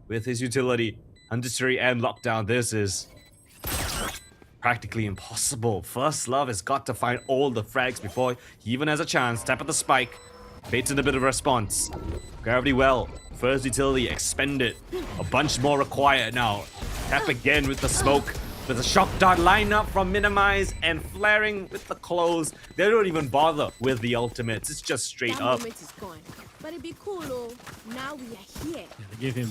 with his utility. Undiscovery and lockdown. This is practically impossible. First love has got to find all the frags before he even has a chance. Tap at the spike. Baits in a bit of a response. Gravity well. First utility expended. A bunch more required now. Tap again with the smoke. There's a shock dart lineup from Minimize and flaring with the close. They don't even bother with the ultimates. It's just straight up. But it'd be cool, though. Now we are here. They give him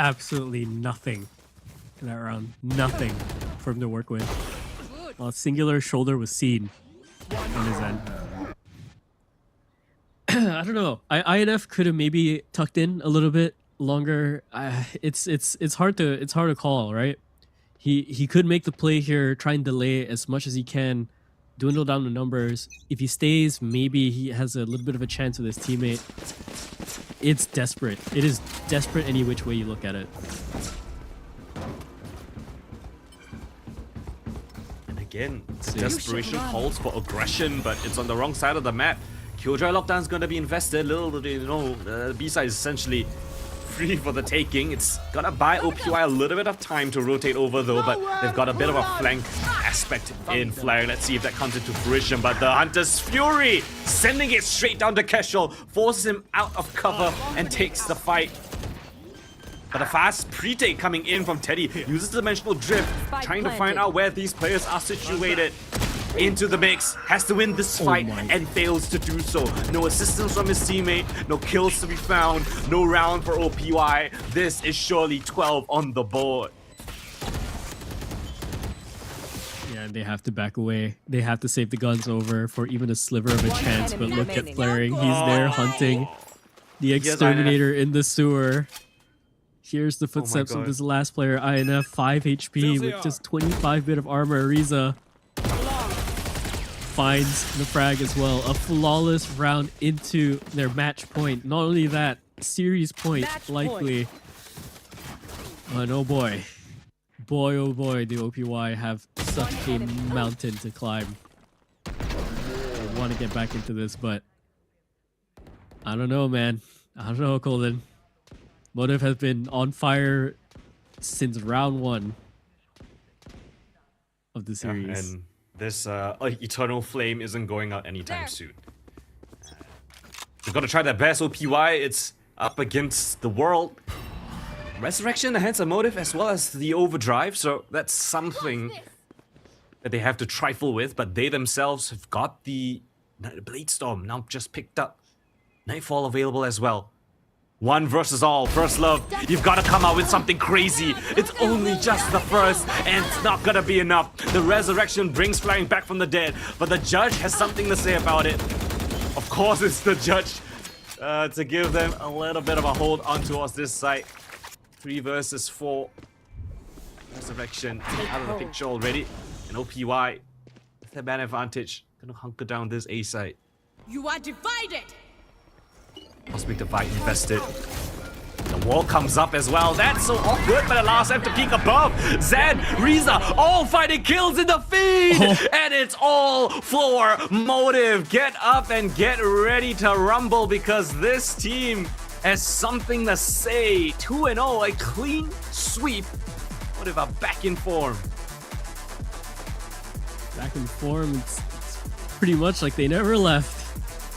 absolutely nothing in that round. Nothing for him to work with. Well, singular shoulder was seen on his end. I don't know. INF could have maybe tucked in a little bit longer. It's hard to call, right? He could make the play here, try and delay as much as he can, dwindle down the numbers. If he stays, maybe he has a little bit of a chance with his teammate. It's desperate. It is desperate any which way you look at it. And again, desperation calls for aggression, but it's on the wrong side of the map. Killjoy lockdown's gonna be invested. Little do you know, the B side is essentially free for the taking. It's gonna buy OPY a little bit of time to rotate over though, but they've got a bit of a flank aspect in Flare. Let's see if that comes into fruition. But the Hunter's Fury sending it straight down to Kestrel, forces him out of cover and takes the fight. But a fast pre-take coming in from Teddy, uses Dimensional Drift, trying to find out where these players are situated. Into the mix, has to win this fight and fails to do so. No assistance from his teammate, no kills to be found, no round for OPY. This is surely 12 on the board. Yeah, and they have to back away. They have to save the guns over for even a sliver of a chance, but look at Flaring. He's there hunting the Exterminator in the sewer. Here's the footsteps of this last player, INF, 5 HP with just 25 bit of armor. RoSEA finds the frag as well. A flawless round into their match point. Not only that, series point likely. And oh boy. Boy, oh boy, the OPY have such a mountain to climb. I want to get back into this, but I don't know, man. I don't know, Colin. Motive has been on fire since round 1 of the series. And This eternal flame isn't going out anytime soon. They're gonna try their best. OPY, it's up against the world. Resurrection, the hands of motive, as well as the overdrive, so that's something that they have to trifle with, but they themselves have got the Blade Storm now just picked up. Nightfall available as well. One versus all, first love. You've got to come out with something crazy. It's only just the first, and it's not gonna be enough. The resurrection brings flying back from the dead, but the judge has something to say about it. Of course, it's the judge to give them a little bit of a hold on towards this side. 3 versus 4. Resurrection out of the picture already, and OPY with their man advantage gonna hunker down this A side. You are divided. Cosmic Divide invested. The wall comes up as well. That's so awkward, but allows them to peek above. Zen, Riza, all finding kills in the feed! And it's all for Motive. Get up and get ready to rumble, because this team has something to say. 2-0, a clean sweep. Motive are back in form. Back in form, it's pretty much like they never left.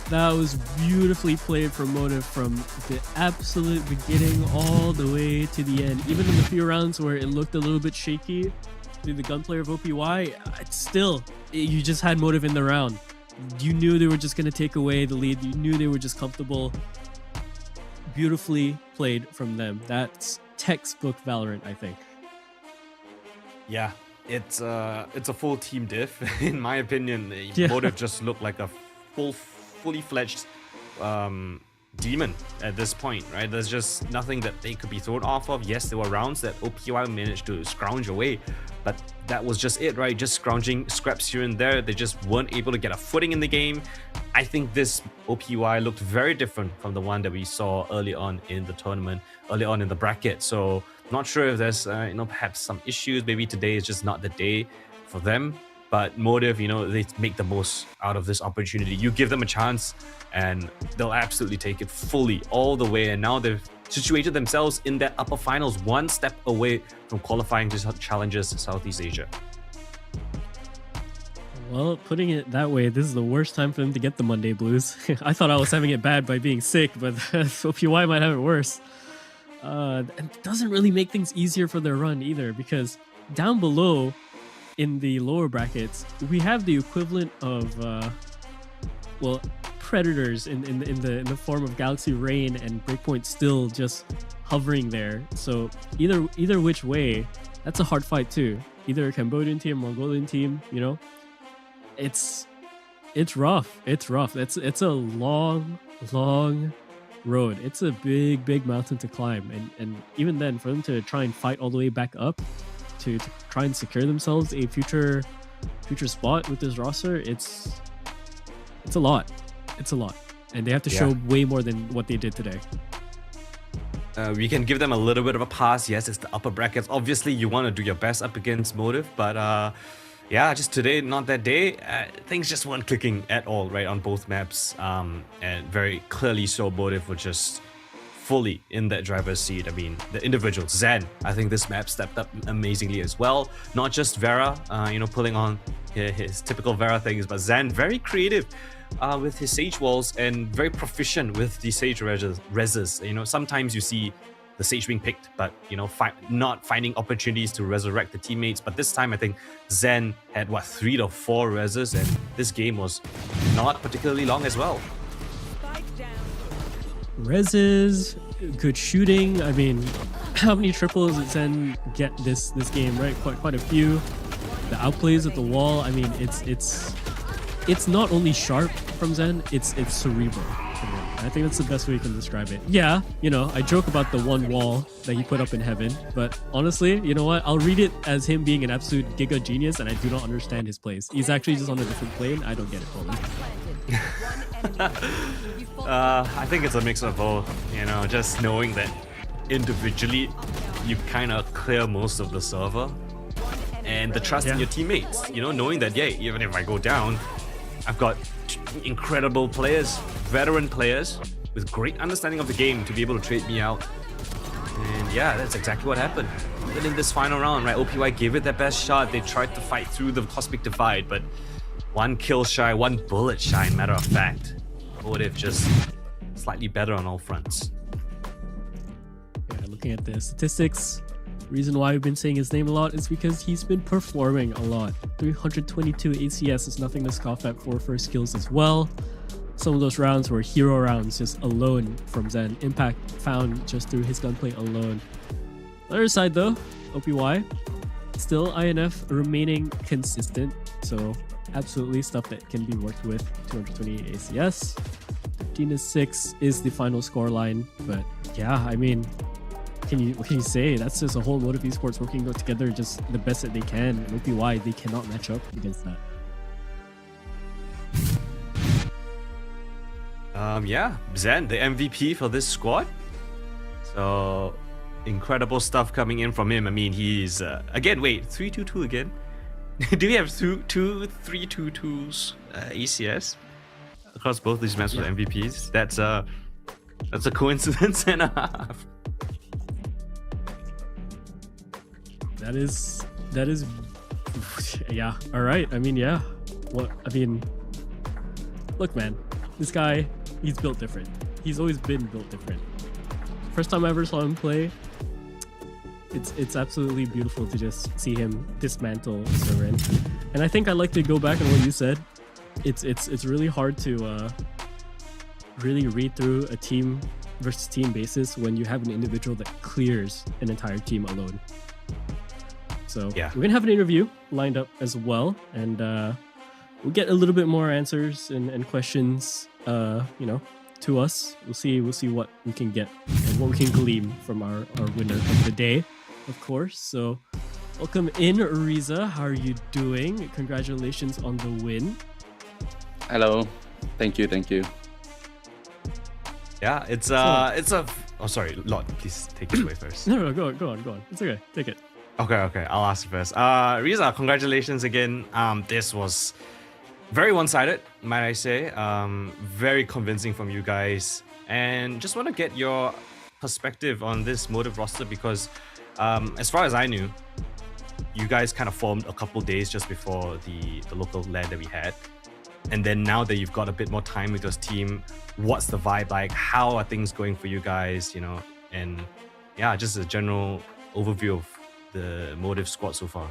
That was beautifully played from Motive from the absolute beginning all the way to the end. Even in the few rounds where it looked a little bit shaky through the gunplay of OPY, you just had Motive in the round. You knew they were just going to take away the lead. You knew they were just comfortable. Beautifully played from them. That's textbook Valorant, I think. Yeah, it's a full team diff. In my opinion, Yeah. Motive just looked like a fully fledged demon at this point, right? There's just nothing that they could be thrown off of. Yes, there were rounds that OPY managed to scrounge away, but that was just it, right? Just scrounging scraps here and there. They just weren't able to get a footing in the game. I think this OPY looked very different from the one that we saw early on in the tournament, early on in the bracket. So not sure if there's perhaps some issues. Maybe today is just not the day for them. But Motive, they make the most out of this opportunity. You give them a chance and they'll absolutely take it fully all the way. And now they've situated themselves in that upper finals, one step away from qualifying to Challengers Southeast Asia. Well, putting it that way, this is the worst time for them to get the Monday blues. I thought I was having it bad by being sick, but OPY might have it worse. It doesn't really make things easier for their run either, because down below, in the lower brackets, we have the equivalent of predators in the form of Galaxy Rain and Breakpoint still just hovering there. So either which way, that's a hard fight too. Either a Cambodian team, Mongolian team, it's rough. It's rough. It's a long road. It's a big mountain to climb, and even then, for them to try and fight all the way back up to try and secure themselves a future spot with this roster, it's a lot, and they have to show way more than what they did today. We can give them a little bit of a pass. Yes, it's the upper brackets. Obviously, you want to do your best up against Motive, but just today, not that day. Things just weren't clicking at all, right, on both maps, and very clearly so Motive were just fully in that driver's seat. I mean, the individual Zen, I think this map stepped up amazingly as well. Not just Vera, pulling on his typical Vera things, but Zen very creative with his Sage walls and very proficient with the Sage reses. Sometimes you see the Sage being picked, but not finding opportunities to resurrect the teammates. But this time, I think Zen had 3 to 4 reses, and this game was not particularly long as well. Reses, good shooting. I mean, how many triples did Zen get this game, right? Quite a few. The outplays at the wall. I mean, it's not only sharp from Zen, it's cerebral. I think that's the best way you can describe it. Yeah, I joke about the one wall that he put up in heaven, but honestly, you know what? I'll read it as him being an absolute giga genius, and I do not understand his plays. He's actually just on a different plane. I don't get it, Colin. I think it's a mix of both, just knowing that individually you kind of clear most of the server, and the trust in your teammates, knowing that, even if I go down, I've got incredible players, veteran players with great understanding of the game to be able to trade me out. And that's exactly what happened. even in this final round, right? OPY gave it their best shot. They tried to fight through the cosmic divide, but one kill shy, one bullet shy, matter of fact. Motive just slightly better on all fronts. Yeah, looking at the statistics, reason why we've been saying his name a lot is because he's been performing a lot. 322 ACS is nothing to scoff at for first kills as well. Some of those rounds were hero rounds just alone from Zen. Impact found just through his gunplay alone. On the other side though, OPY, still INF remaining consistent. So absolutely stuff that can be worked with. 228 ACS. 13-6 is the final scoreline. But yeah, I mean, what can you say? That's just a whole Motive Esports working together just the best that they can. And OPY, they cannot match up against that. Yeah, Zen, the MVP for this squad. So incredible stuff coming in from him. I mean, he's again. Wait, 322 again? Do we have two 322s ACS across both these matches with MVPs? That's a coincidence and a half. That is yeah. All right. I mean, yeah. Look, man, this guy, he's built different. He's always been built different. First time I ever saw him play, it's absolutely beautiful to just see him dismantle Soren. And I think I'd like to go back on what you said. It's really hard to really read through a team versus team basis when you have an individual that clears an entire team alone. So yeah, we're gonna have an interview lined up as well, and we'll get a little bit more answers and questions, to us. We'll see what we can get and what we can glean from our winner of the day, of course. So welcome in, Riza. How are you doing? Congratulations on the win. Hello. Thank you. Yeah, it's oh, sorry, Lord, please take it away first. No, go on. It's okay. Take it. Okay, I'll ask first. Riza, congratulations again. This was very one-sided, might I say. Very convincing from you guys. And just want to get your perspective on this Motive roster because as far as I knew, you guys kind of formed a couple days just before the local LAN that we had. And then now that you've got a bit more time with your team, what's the vibe like? How are things going for you guys, And yeah, just a general overview of the Motive squad so far.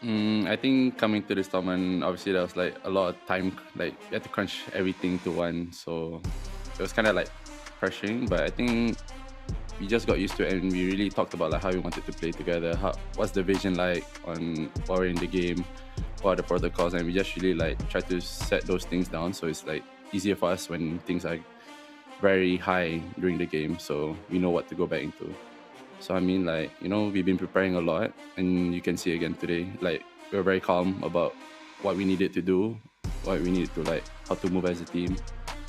I think coming to this tournament, obviously there was like a lot of time, like you had to crunch everything to one, so it was kind of like pressuring, but I think we just got used to it and we really talked about like how we wanted to play together, what's the vision like on while we're in the game, what are the protocols, and we just really like try to set those things down so it's like easier for us when things are very high during the game, so we know what to go back into. So I mean, like, we've been preparing a lot, and you can see again today, like, we're very calm about what we needed to do, what we needed to, like, how to move as a team.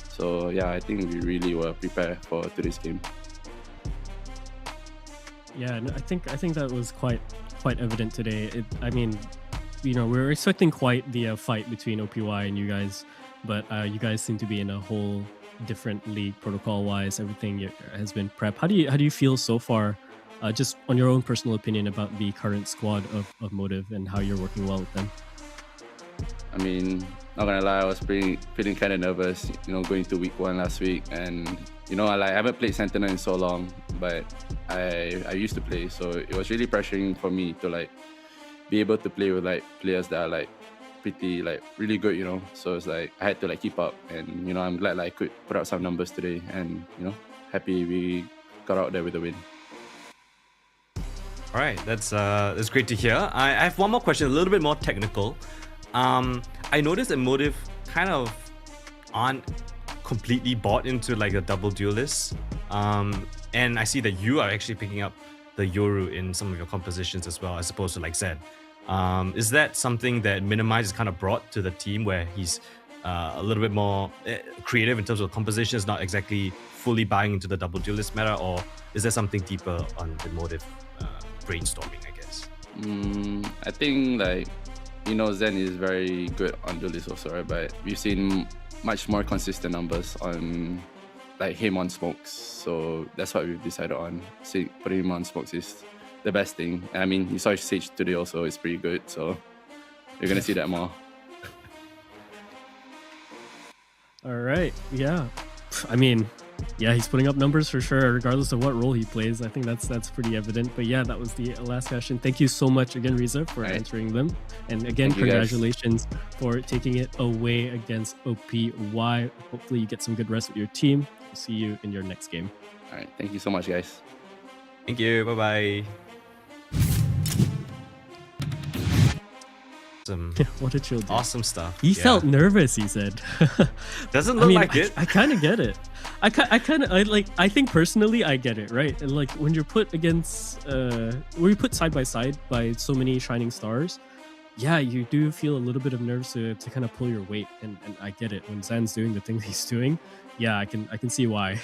So yeah, I think we really were prepared for today's game. Yeah, I think that was quite evident today. We were expecting quite the fight between OPY and you guys, but you guys seem to be in a whole different league protocol-wise. Everything has been prepped. How do you feel so far? Just on your own personal opinion about the current squad of Motive and how you're working well with them. I mean, not gonna lie, I was feeling kind of nervous, going to week 1 last week, and I haven't played Sentinel in so long, but I used to play, so it was really pressuring for me to like be able to play with like players that are like pretty like really good, So it's like I had to like keep up, and I'm glad like I could put out some numbers today, and happy we got out there with the win. All right, that's great to hear. I have one more question, a little bit more technical. I noticed that Motive kind of aren't completely bought into like a double duelist. And I see that you are actually picking up the Yoru in some of your compositions as well, as opposed to like Zed. Is that something that Minimize is kind of brought to the team where he's a little bit more creative in terms of compositions, not exactly fully buying into the double duelist meta, or is there something deeper on the Motive brainstorming, I guess? I think like Zen is very good on duelist also, right? But we've seen much more consistent numbers on like him on smokes, so that's what we've decided on. Putting him on smokes is the best thing. I mean, you saw his stage today also, it's pretty good. So you're going to see that more. All right. Yeah. I mean, yeah, he's putting up numbers for sure, regardless of what role he plays. I think that's pretty evident. But yeah, that was the last question. Thank you so much again, Riza, for answering them. And again, Thank you, guys. congratulations for taking it away against OPY. Hopefully you get some good rest with your team. We'll see you in your next game. All right. Thank you so much, guys. Thank you. Bye bye. What a chill dude. Awesome stuff. He felt nervous, he said. Doesn't look like it. I kind of get it. I think personally I get it, right? And like when you're put against when you put side by side by so many shining stars, yeah, you do feel a little bit of nerves to kind of pull your weight, and I get it. When Zan's doing the things he's doing, yeah, I can see why.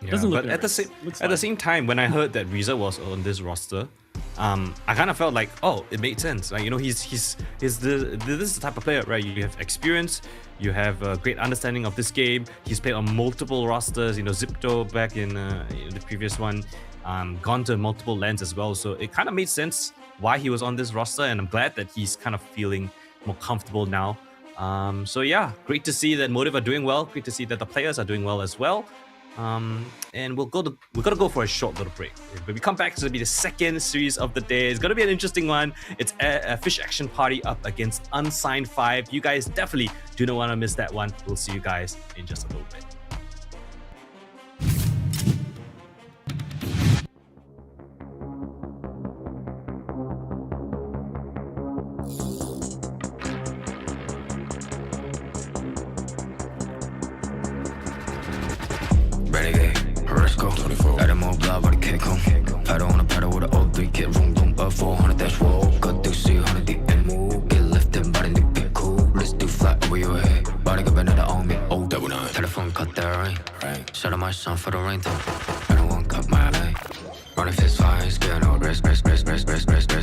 Doesn't look but at the same time, when I heard that Riza was on this roster, I kind of felt like, oh, it made sense. Like, you know, this is the type of player, right? You have experience, you have a great understanding of this game. He's played on multiple rosters, you know, Zipto back in the previous one, gone to multiple lands as well. So it kind of made sense why he was on this roster, and I'm glad that he's kind of feeling more comfortable now. So yeah, great to see that Motive are doing well. Great to see that the players are doing well as well. And we're gonna go for a short little break. When we come back, it's gonna be the second series of the day. It's gonna be an interesting one. It's a Fish Action Party up against Unsigned 5. You guys definitely do not want to miss that one. We'll see you guys in just a little bit. Renegade, Risco, 24. Got them all blood, but I can't come. Pedal on a pedal with an O3 kit, room, boom, 400, that's roll. Got through C100, the move. Get lifted, body to get cool. Let's do flat over your head. Body got another on me, oh, double nine. Telephone cut that rain. Shout out my son for the rain, though. I don't want cut my leg. Running fist fire, scare no rest.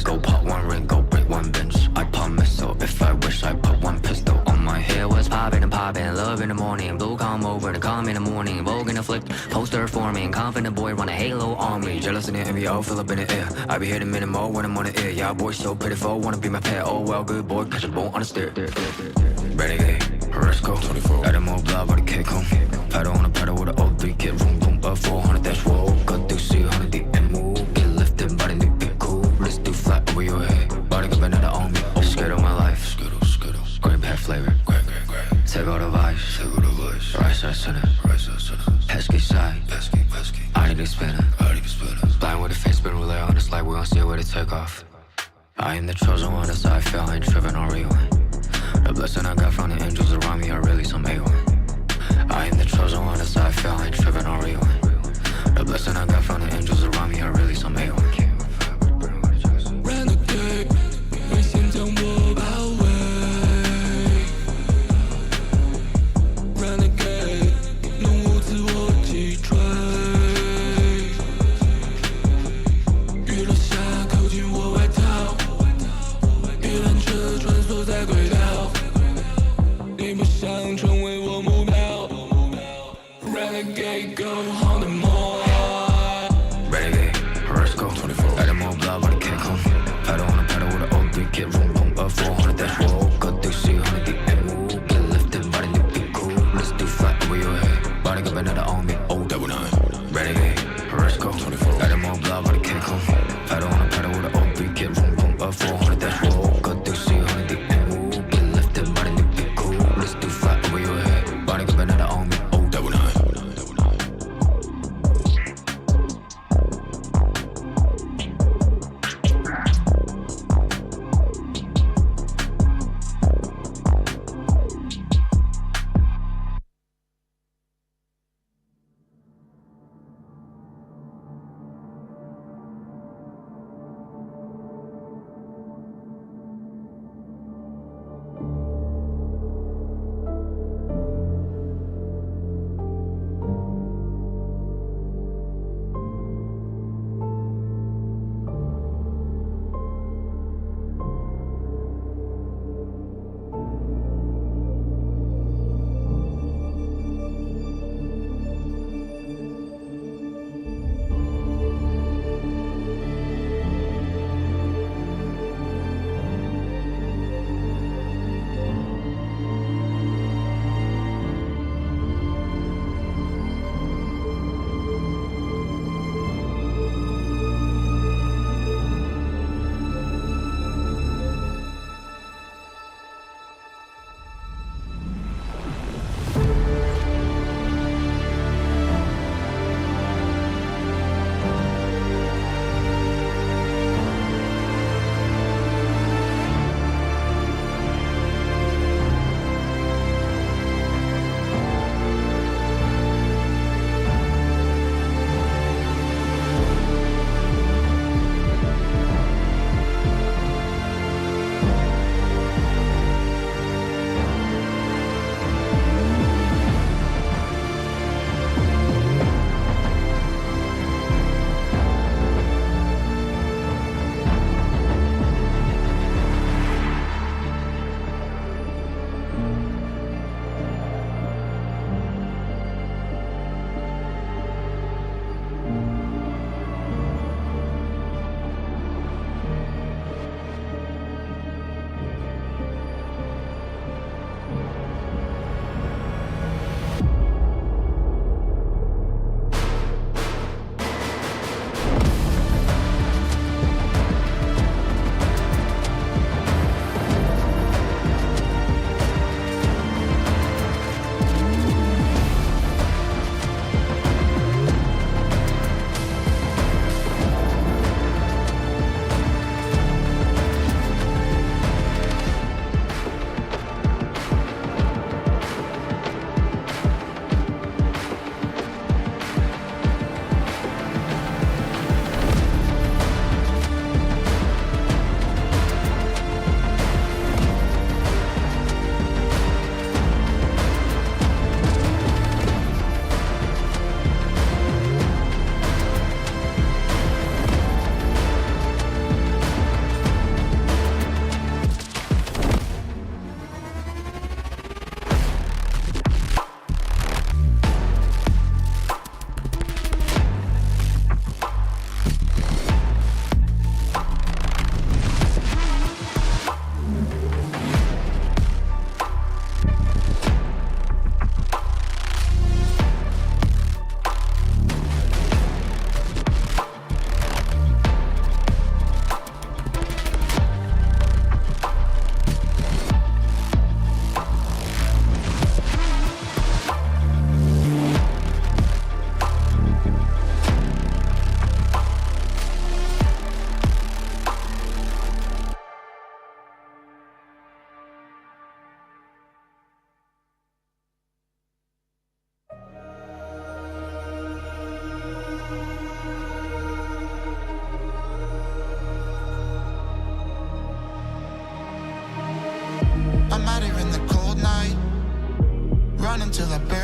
Go pop one ring, go break one bench. I pop missile, if I wish I put one pistol on my head. What's poppin' and poppin', love in the morning. Blue come over to come in the morning. Vogue in the flick, poster forming. Confident boy run a halo on me. Jealous in the envy, all fill up in the air. I be hitting minimal when I'm on the air. Y'all boys so pitiful, wanna be my pet. Oh well, good boy, catch a bone on the stair. Renegade, Risco, 24. Got them all blood, but I can't come. Pedal on a pedal with an O3 kit, room, boom, 400, that's roll. Got through C100, the move. Get lifted, body to get cool. Let's do flat over your head. Body got another on me. Oh, scared of my life. Grape hat flavor. Take all the vibes. Right side center. Pesky side. I need to spin it. Blind with a face, spin relay on this light. We gon' see where to take off. I am the chosen one, that's how I feel. I ain't tripping on rewind. The blessing I got from the angels around me are really some A1. I am the chosen one, that's how I feel. I ain't tripping on rewind. The blessing I got from the angels around me are really some A1. Renegade, 为心将我包围。Renegade， 浓雾自我击坠。雨落下，扣紧我外套。一辆车穿梭在轨道。你不想成为我目标。Renegade， go on the mall。Renegade, Risco, 24. Got them all blood, but I can't come. Pedal on a pedal with an O3 kit, room, boom, 400, that's roll. Got through C100, the move. Get lifted, body to be cool. Let's do flat over your head. Body got another on me, oh, double nine. Renegade, Risco, 24. Got them all blood, but I can't come. Pedal on a pedal with an O3 kit, room, boom, 400, that's roll. Got through C100, the move. Get lifted, body to be cool. Let's do flat over your head. Body got another on me, oh, double nine.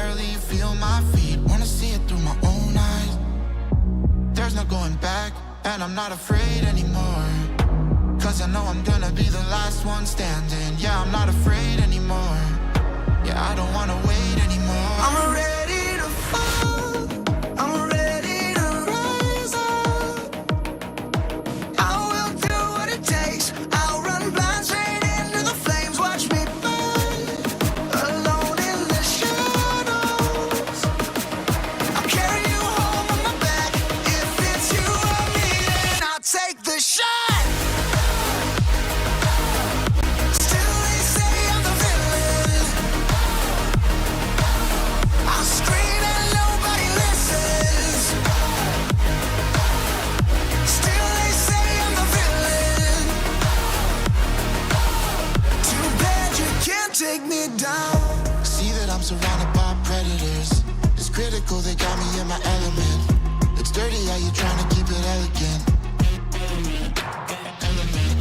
barely feel my feet. Wanna see it through my own eyes. There's no going back, and I'm not afraid anymore. Cause I know I'm gonna be the last one standing. Yeah, I'm not afraid anymore. Yeah, I don't wanna wait anymore. I'm ready to fall. I'm ready to rise up. I will do what it takes. I'll run blind straight into the flames. Watch me burn, alone in the shadows. I'll carry you home on my back. If it's you or me, then I'll take the shot. Still they say I'm the villain. I'll scream and nobody listens. Still they say I'm the villain. Too bad you can't take me down. See that I'm surrounded by predators. It's critical, they got me in my element. It's dirty how you trying to keep it elegant.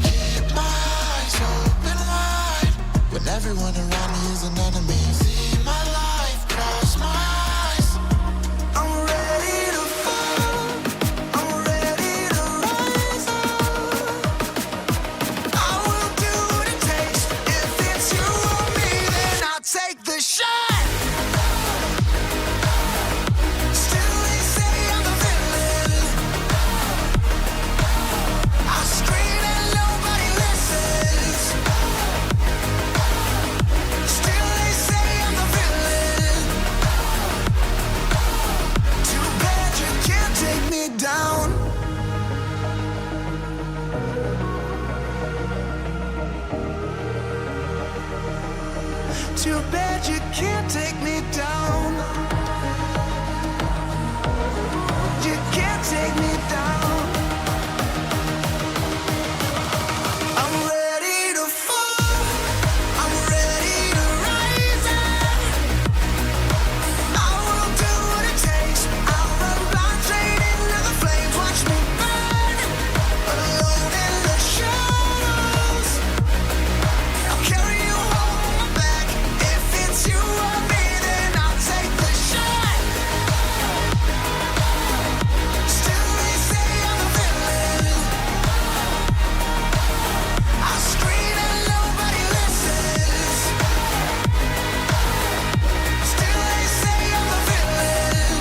Keep my eyes open wide when everyone around me is an enemy. See my life cross my eyes. I'm ready to fall. I'm ready to rise up. I will do what it takes. If it's you or me, then I'll take the shot. Still they say I'm the villain. I scream and nobody listens. Still they say I'm the villain. Too bad you can't take me down. Too bad you can't take me down. You can't take me down. I'm ready to fall. I'm ready to rise up. I will do what it takes. I'll run blind straight into the flames. Watch me burn, alone in the shadows. I'll carry you home on my back. If it's you or me, then I'll take the shot. Still they say I'm the villain. I scream and nobody listens. Still they say I'm the villain.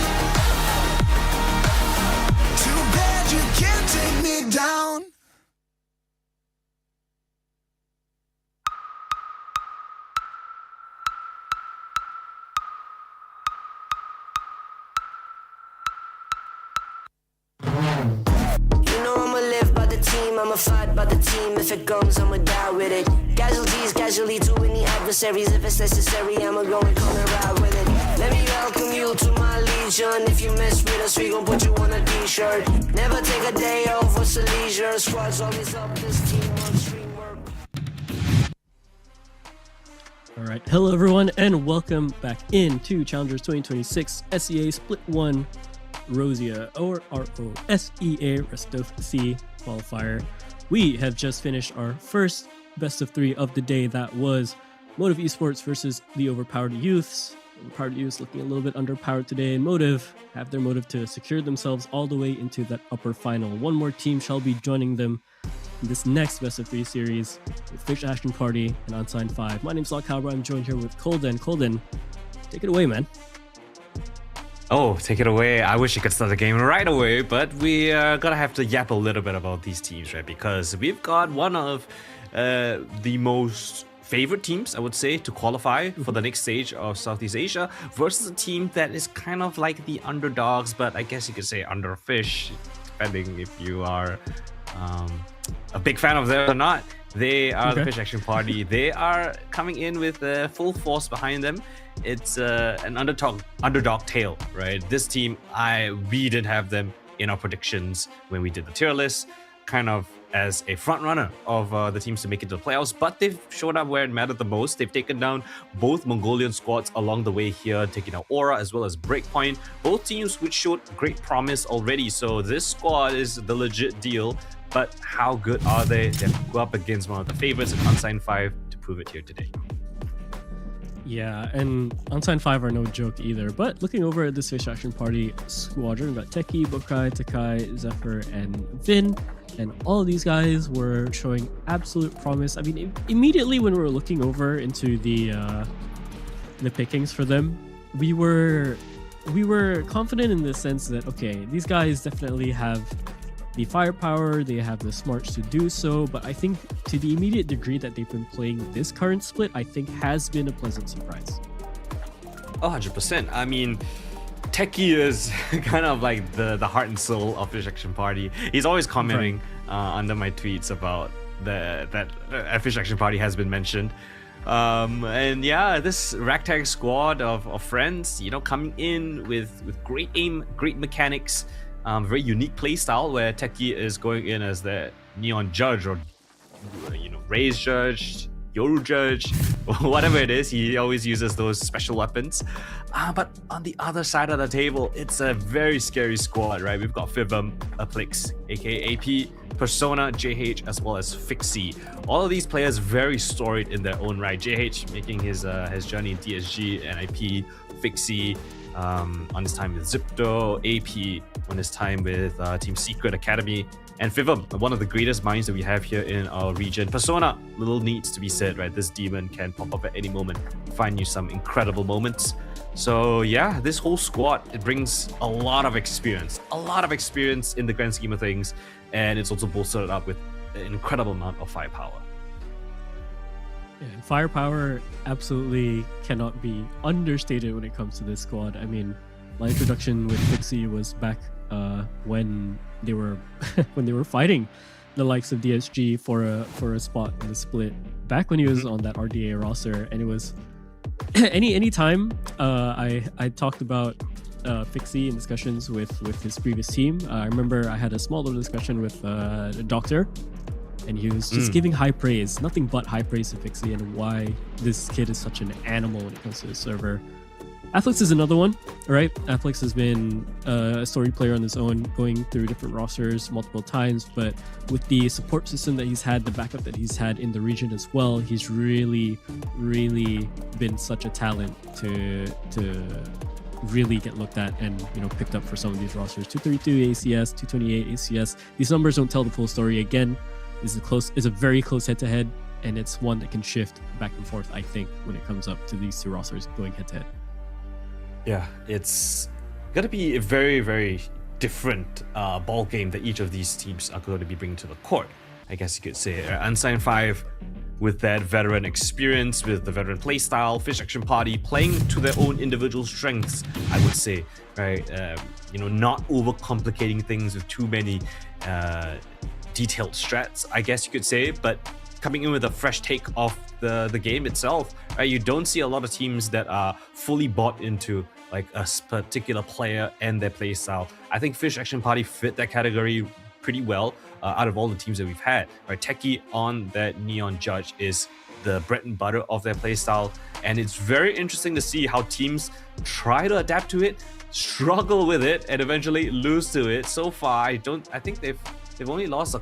Too bad you can't take me down. You know I'ma live by the team, I'ma fight by the team. If it comes, I'ma die with it. Casualties, casually to any adversaries. If it's necessary, I'ma go and come and ride with it. Let me welcome you to my legion. If you mess with us, we gon' put you on a t-shirt. Never take a day off, what's a leisure? Squad's always up, this team on stream work. All right, hello everyone, and welcome back into Challengers 2026 SEA Split 1 RoSEA or RoSEA Rest of Sea qualifier. We have just finished our first best of 3 of the day. That was Motive Esports versus the Overpowered Youths. Overpowered Youths looking a little bit underpowered today, and Motive have their motive to secure themselves all the way into that upper final. One more team shall be joining them in this next best of 3 series with Fish Action Party and Unsigned 5. My name's Law Cabra. I'm joined here with Colden. Colden, take it away, man. Oh, take it away. I wish you could start the game right away, but we are gonna have to yap a little bit about these teams, right? Because we've got one of the most favorite teams, I would say, to qualify for the next stage of Southeast Asia versus a team that is kind of like the underdogs, but I guess you could say underfish, depending if you are a big fan of them or not. They are the Fish Action Party. They are coming in with full force behind them. It's an underdog tale, right? This team, we didn't have them in our predictions when we did the tier list, kind of as a front runner of the teams to make it to the playoffs, but they've showed up where it mattered the most. They've taken down both Mongolian squads along the way here, taking out Aura as well as Breakpoint, both teams which showed great promise already. So this squad is the legit deal, but how good are they? They have to go up against one of the favorites in Unsigned 5 to prove it here today. Yeah, and Unsigned 5 are no joke either. But looking over at this Fish Action Party squadron, we've got Teki, Bokai, Takai, Zephyr, and Vin. And all of these guys were showing absolute promise. I mean, immediately when we were looking over into the pickings for them, we were confident in the sense that, okay, these guys definitely have the firepower, they have the smarts to do so, but I think to the immediate degree that they've been playing this current split, I think has been a pleasant surprise. 100%. I mean, Teki is kind of like the heart and soul of Fish Action Party. He's always commenting under my tweets about that Fish Action Party has been mentioned. And yeah, this ragtag squad of friends, you know, coming in with great aim, great mechanics, very unique playstyle where Teki is going in as the Neon Judge, or you know, Raise Judge, Yoru Judge, whatever it is. He always uses those special weapons. But on the other side of the table, it's a very scary squad, right? We've got Fivum, Aplix, aka AP, Persona, JH, as well as Fixie. All of these players very storied in their own right. JH making his journey in DSG and IP, Fixie on his time with Zipto, AP on his time with Team Secret Academy, and Fivum, one of the greatest minds that we have here in our region. Persona, little needs to be said, right? This demon can pop up at any moment, find you some incredible moments. So yeah, this whole squad, it brings a lot of experience in the grand scheme of things, and it's also bolstered up with an incredible amount of firepower. Yeah, firepower absolutely cannot be understated when it comes to this squad. I mean, my introduction with Fixie was back when they were fighting the likes of DSG for a spot in the split. Back when he was on that RDA roster, and it was any time I talked about Fixie in discussions with his previous team. I remember I had a small little discussion with the doctor, and he was just giving high praise, nothing but high praise to Fixie and why this kid is such an animal when it comes to the server. Afflix is another one, right? Afflix has been a story player on his own, going through different rosters multiple times, but with the support system that he's had, the backup that he's had in the region as well, he's really, really been such a talent to really get looked at and, you know, picked up for some of these rosters. 232 ACS, 228 ACS. These numbers don't tell the full story. Again, is a very close head-to-head, and it's one that can shift back and forth, I think, when it comes up to these two rosters going head-to-head. Yeah, it's going to be a very, very different ball game that each of these teams are going to be bringing to the court, I guess you could say. Unsigned 5 with that veteran experience, with the veteran playstyle, Fish Action Party playing to their own individual strengths, I would say, right? You know, not overcomplicating things with too many detailed strats, I guess you could say, but coming in with a fresh take of the game itself, right? You don't see a lot of teams that are fully bought into like a particular player and their playstyle. I think Fish Action Party fit that category pretty well out of all the teams that we've had, right? Teki on that Neon Judge is the bread and butter of their playstyle, and it's very interesting to see how teams try to adapt to it, struggle with it, and eventually lose to it. So far, I think they've only lost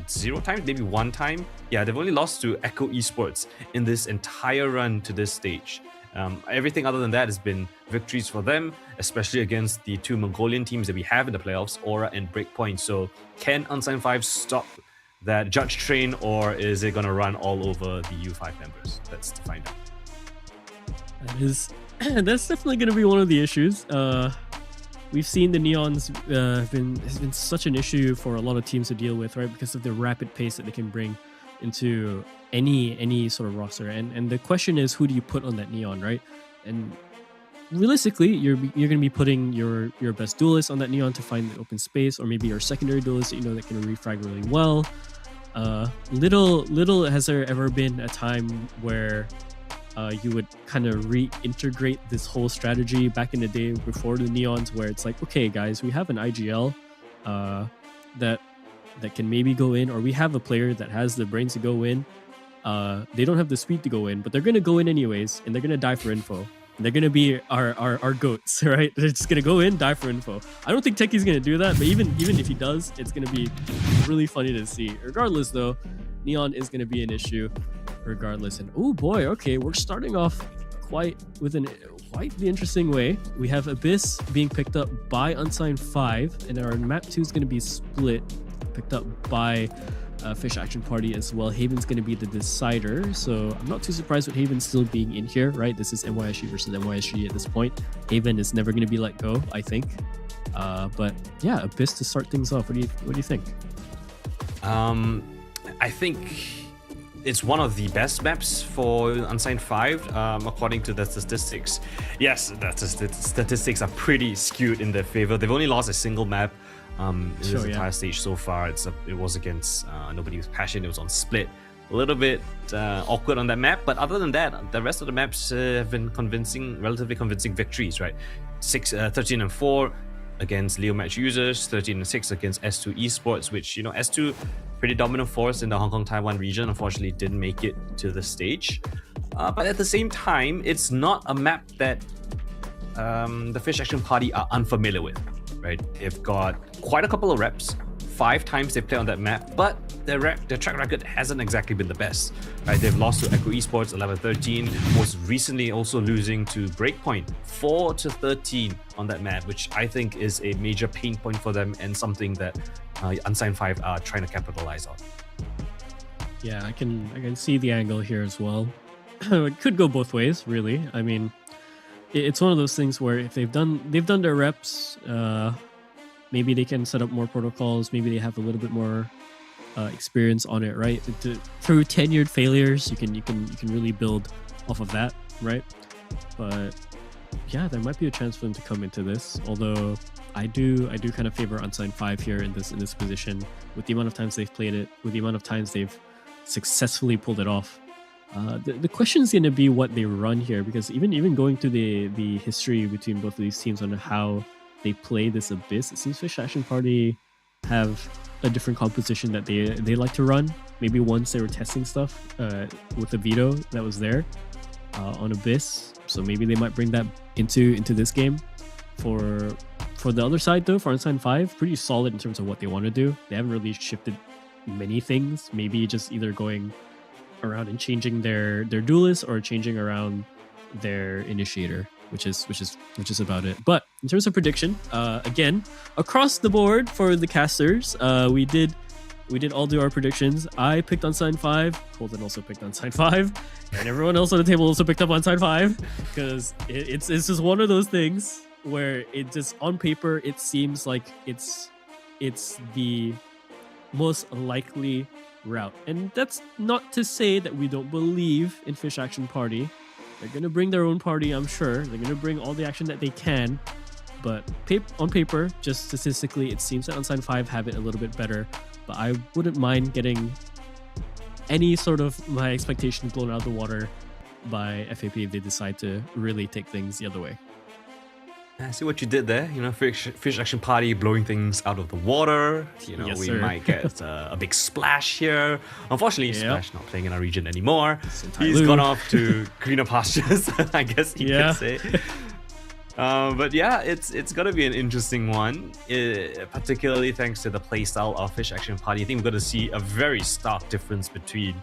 0 times, maybe 1 time. Yeah, they've only lost to Echo Esports in this entire run to this stage. Everything other than that has been victories for them, especially against the 2 Mongolian teams that we have in the playoffs, Aura and Breakpoint. So can Unsigned 5 stop that Judge train, or is it going to run all over the U5 members? Let's find out. That's definitely going to be one of the issues. We've seen the Neons has been such an issue for a lot of teams to deal with, right? Because of the rapid pace that they can bring into any sort of roster. And the question is, who do you put on that Neon, right? And realistically, you're going to be putting your best duelist on that Neon to find the open space, or maybe your secondary duelist that you know that can refrag really well. Little has there ever been a time where you would kind of reintegrate this whole strategy back in the day before the Neons, where it's like, okay guys, we have an IGL that can maybe go in, or we have a player that has the brains to go in. They don't have the speed to go in, but they're going to go in anyways, and they're going to die for info. And they're going to be our goats, right? They're just going to go in, die for info. I don't think Teki's going to do that, but even if he does, it's going to be really funny to see. Regardless though, Neon is going to be an issue. regardless. And oh boy, okay, we're starting off quite the interesting way. We have Abyss being picked up by Unsigned 5, and our map 2 is going to be split, picked up by Fish Action Party as well. Haven's going to be the decider, so I'm not too surprised with Haven still being in here, right? This is NYSG versus NYSG at this point. Haven is never going to be let go, I think. But yeah, Abyss to start things off. What do you think? I think it's one of the best maps for Unsigned 5, according to the statistics. Yes, the statistics are pretty skewed in their favor. They've only lost a single map in this entire stage so far. It was against Nobody With Passion. It was on Split. A little bit awkward on that map, but other than that, the rest of the maps have been relatively convincing victories, right? 13-4 against Leo Match Users, 13-6 against S2 Esports, which, you know, S2 pretty dominant force in the Hong Kong Taiwan region, unfortunately didn't make it to the stage. But at the same time, it's not a map that the Fish Action Party are unfamiliar with, right? They've got quite a couple of reps. 5 times they played on that map, but their track record hasn't exactly been the best, right? They've lost to Echo Esports 11-13, most recently also losing to Breakpoint 4-13 on that map, which I think is a major pain point for them and something that Unsigned 5 are trying to capitalize on. Yeah, I can see the angle here as well. It could go both ways, really. I mean, it's one of those things where if they've done their reps, maybe they can set up more protocols. Maybe they have a little bit more experience on it, right? Through tenured failures, you can really build off of that, right? But yeah, there might be a chance for them to come into this. Although I do kind of favor Unsigned 5 here in this position, with the amount of times they've played it, with the amount of times they've successfully pulled it off. The question is going to be what they run here, because even going through the history between both of these teams on how they play this Abyss, it seems Fish Action Party have a different composition that they like to run. Maybe once they were testing stuff with the veto that was there on Abyss, so maybe they might bring that into this game. For the other side though, for Unsigned 5, pretty solid in terms of what they want to do. They haven't really shifted many things. Maybe just either going around and changing their duelist or changing around their initiator, which is about it. But in terms of prediction, again, across the board for the casters, we did all do our predictions. I picked Unsigned 5, Colton also picked Unsigned 5, and everyone else on the table also picked up Unsigned 5, because it's just one of those things where it just, on paper, it seems like it's the most likely route. And that's not to say that we don't believe in Fish Action Party. They're going to bring their own party, I'm sure. They're going to bring all the action that they can. But on paper, just statistically, it seems that Unsigned 5 have it a little bit better. But I wouldn't mind getting any sort of my expectations blown out of the water by FAP if they decide to really take things the other way. I see what you did there. You know, Fish Action Party blowing things out of the water. You know, we might get a big Splash here. Unfortunately, Splash not playing in our region anymore. He's gone off to greener pastures, I guess you could say. But yeah, it's gonna be an interesting one, particularly thanks to the playstyle of Fish Action Party. I think we're gonna see a very stark difference between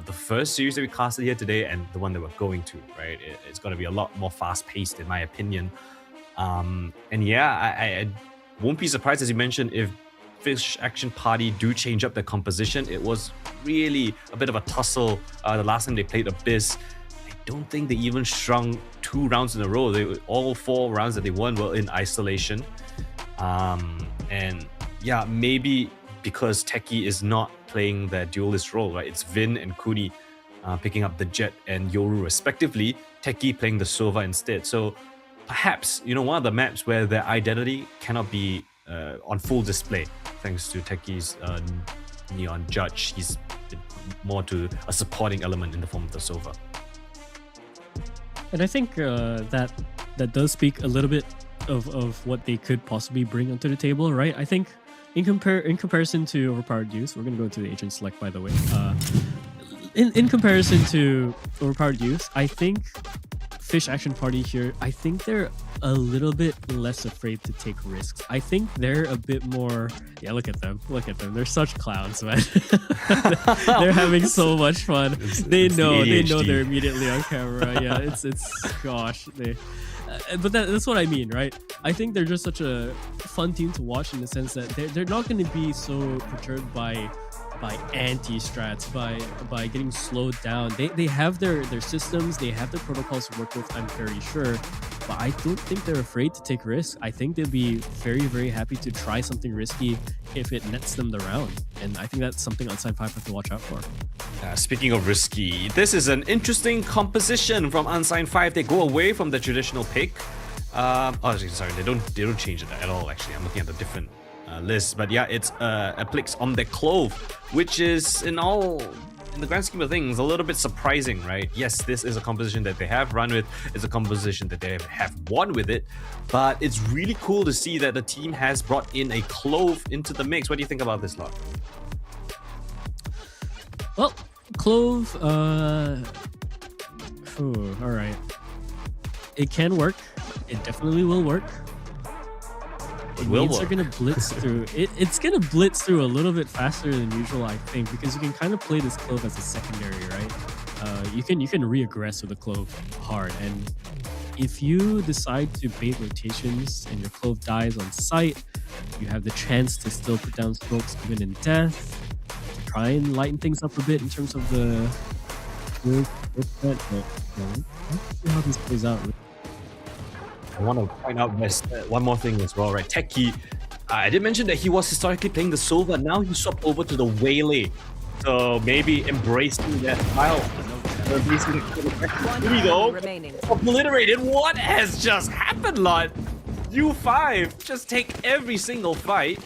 the first series that we casted here today and the one that we're going to, right? It's gonna be a lot more fast-paced, in my opinion. And yeah, I won't be surprised, as you mentioned, if Fish Action Party do change up their composition. It was really a bit of a tussle the last time they played Abyss. I don't think they even strung 2 rounds in a row. All 4 rounds that they won were in isolation. And yeah, maybe because Techie is not playing their duelist role, right? It's Vin and Kuni picking up the Jet and Yoru respectively, Techie playing the Sova instead. So perhaps, you know, one of the maps where their identity cannot be on full display, thanks to Techie's Neon Judge. He's more to a supporting element in the form of the Sova. And I think that does speak a little bit of what they could possibly bring onto the table, right? I think in comparison to Overpowered Youth, we're going to go to the agent select, by the way. In comparison to Overpowered Youth, I think Fish Action Party here, I think they're a little bit less afraid to take risks. I think they're a bit more. Yeah, look at them. Look at them. They're such clowns, man. They're having so much fun. They know they're immediately on camera. Yeah, it's gosh. But that's what I mean, right? I think they're just such a fun team to watch in the sense that they're not going to be so perturbed by anti-strats, by getting slowed down. They have their systems, they have their protocols to work with, I'm very sure. But I don't think they're afraid to take risks. I think they'll be very, very happy to try something risky if it nets them the round. And I think that's something Unsigned 5 have to watch out for. Speaking of risky, this is an interesting composition from Unsigned 5. They go away from the traditional pick. Sorry, they don't change it at all, actually. I'm looking at the different list, but yeah, it's Applix on the Clove, which is in the grand scheme of things a little bit surprising, right? Yes, this is a composition that they have run with, it's a composition that they have won with it, but it's really cool to see that the team has brought in a Clove into the mix. What do you think about this, lot? Well, Clove, all right, it can work. It definitely will work. Are gonna blitz through. It's gonna blitz through a little bit faster than usual, I think, because you can kind of play this Clove as a secondary, right? You can re-aggress with a Clove hard, and if you decide to bait rotations and your Clove dies on sight, you have the chance to still put down smokes even in death, to try and lighten things up a bit in terms of the. Let's see how this plays out. I want to point out one more thing as well, right? Techie, I did mention that he was historically playing the Silva. Now he swapped over to the Waylay. So maybe embracing that style. Here we go. Obliterated. What has just happened, lot? U5 just take every single fight.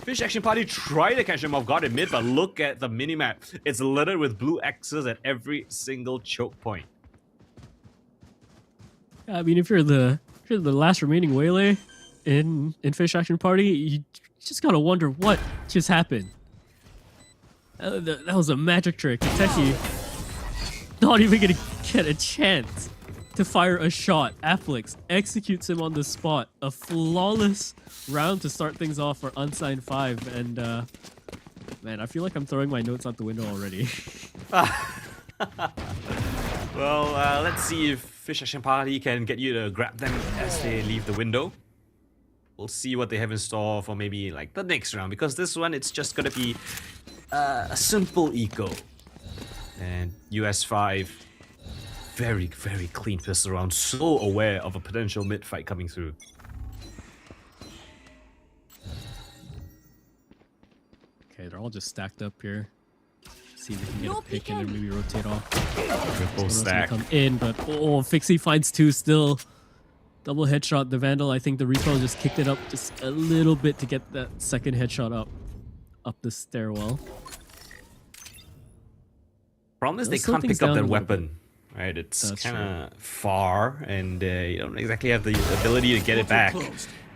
Fish Action Party try to catch him off guard in mid, but look at the minimap. It's littered with blue X's at every single choke point. I mean, if you're the last remaining Waylay in Fish Action Party, you just gotta wonder what just happened. That was a magic trick. Techie not even gonna get a chance to fire a shot. Applix executes him on the spot. A flawless round to start things off for Unsigned 5. And man, I feel like I'm throwing my notes out the window already. Well, let's see if Fish Action Party can get you to grab them as they leave the window. We'll see what they have in store for maybe like the next round, because this one it's just gonna be a simple eco. And US5, very, very clean pistol round, so aware of a potential mid fight coming through. Okay, they're all just stacked up here. See if they can get a pick and then maybe rotate off. Triple stack. Come in, but Fixie finds two still. Double headshot. The Vandal, I think the recoil just kicked it up just a little bit to get that second headshot up the stairwell. Problem is they can't pick up that weapon, right? It's kind of far, and you don't exactly have the ability to get it back.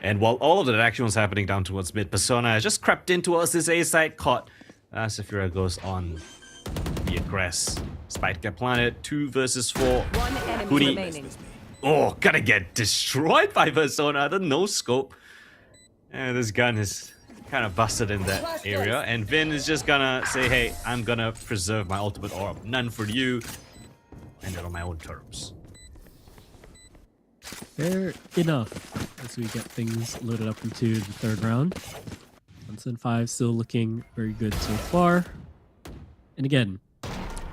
And while all of that action was happening down towards mid, Persona has just crept in towards this A side, caught. Saphira goes on the aggress. Spike get planted. 2 versus 4. Huni. Oh, gonna get destroyed by Persona. The no scope. And this gun is kind of busted in that area. And Vin is just gonna say, hey, I'm gonna preserve my ultimate orb. None for you. And it on my own terms. Fair enough. As we get things loaded up into the third round. Unsigned 5 still looking very good so far. And again,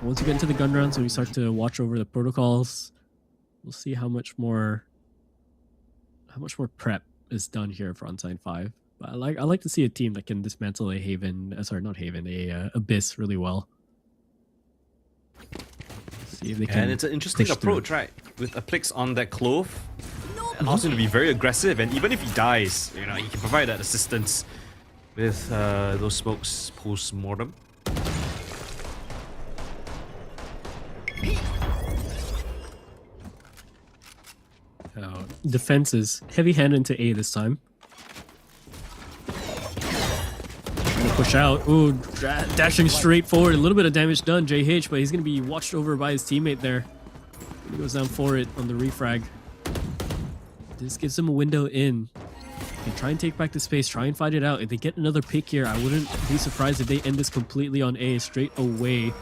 once you get into the gun rounds and we start to watch over the protocols, we'll see how much more prep is done here for Unsigned 5. But I like to see a team that can dismantle a Abyss really well. See if they can. And it's an interesting approach, right? With Applix on that Clove, it allows him to be very aggressive, and even if he dies, you know, he can provide that assistance with those smokes post-mortem. Defense is heavy-handed into A this time. Trying to push out. Ooh, dashing straight forward. A little bit of damage done, JH, but he's going to be watched over by his teammate there. He goes down for it on the refrag. This gives him a window in. They try and take back the space, try and fight it out. If they get another pick here, I wouldn't be surprised if they end this completely on A straight away.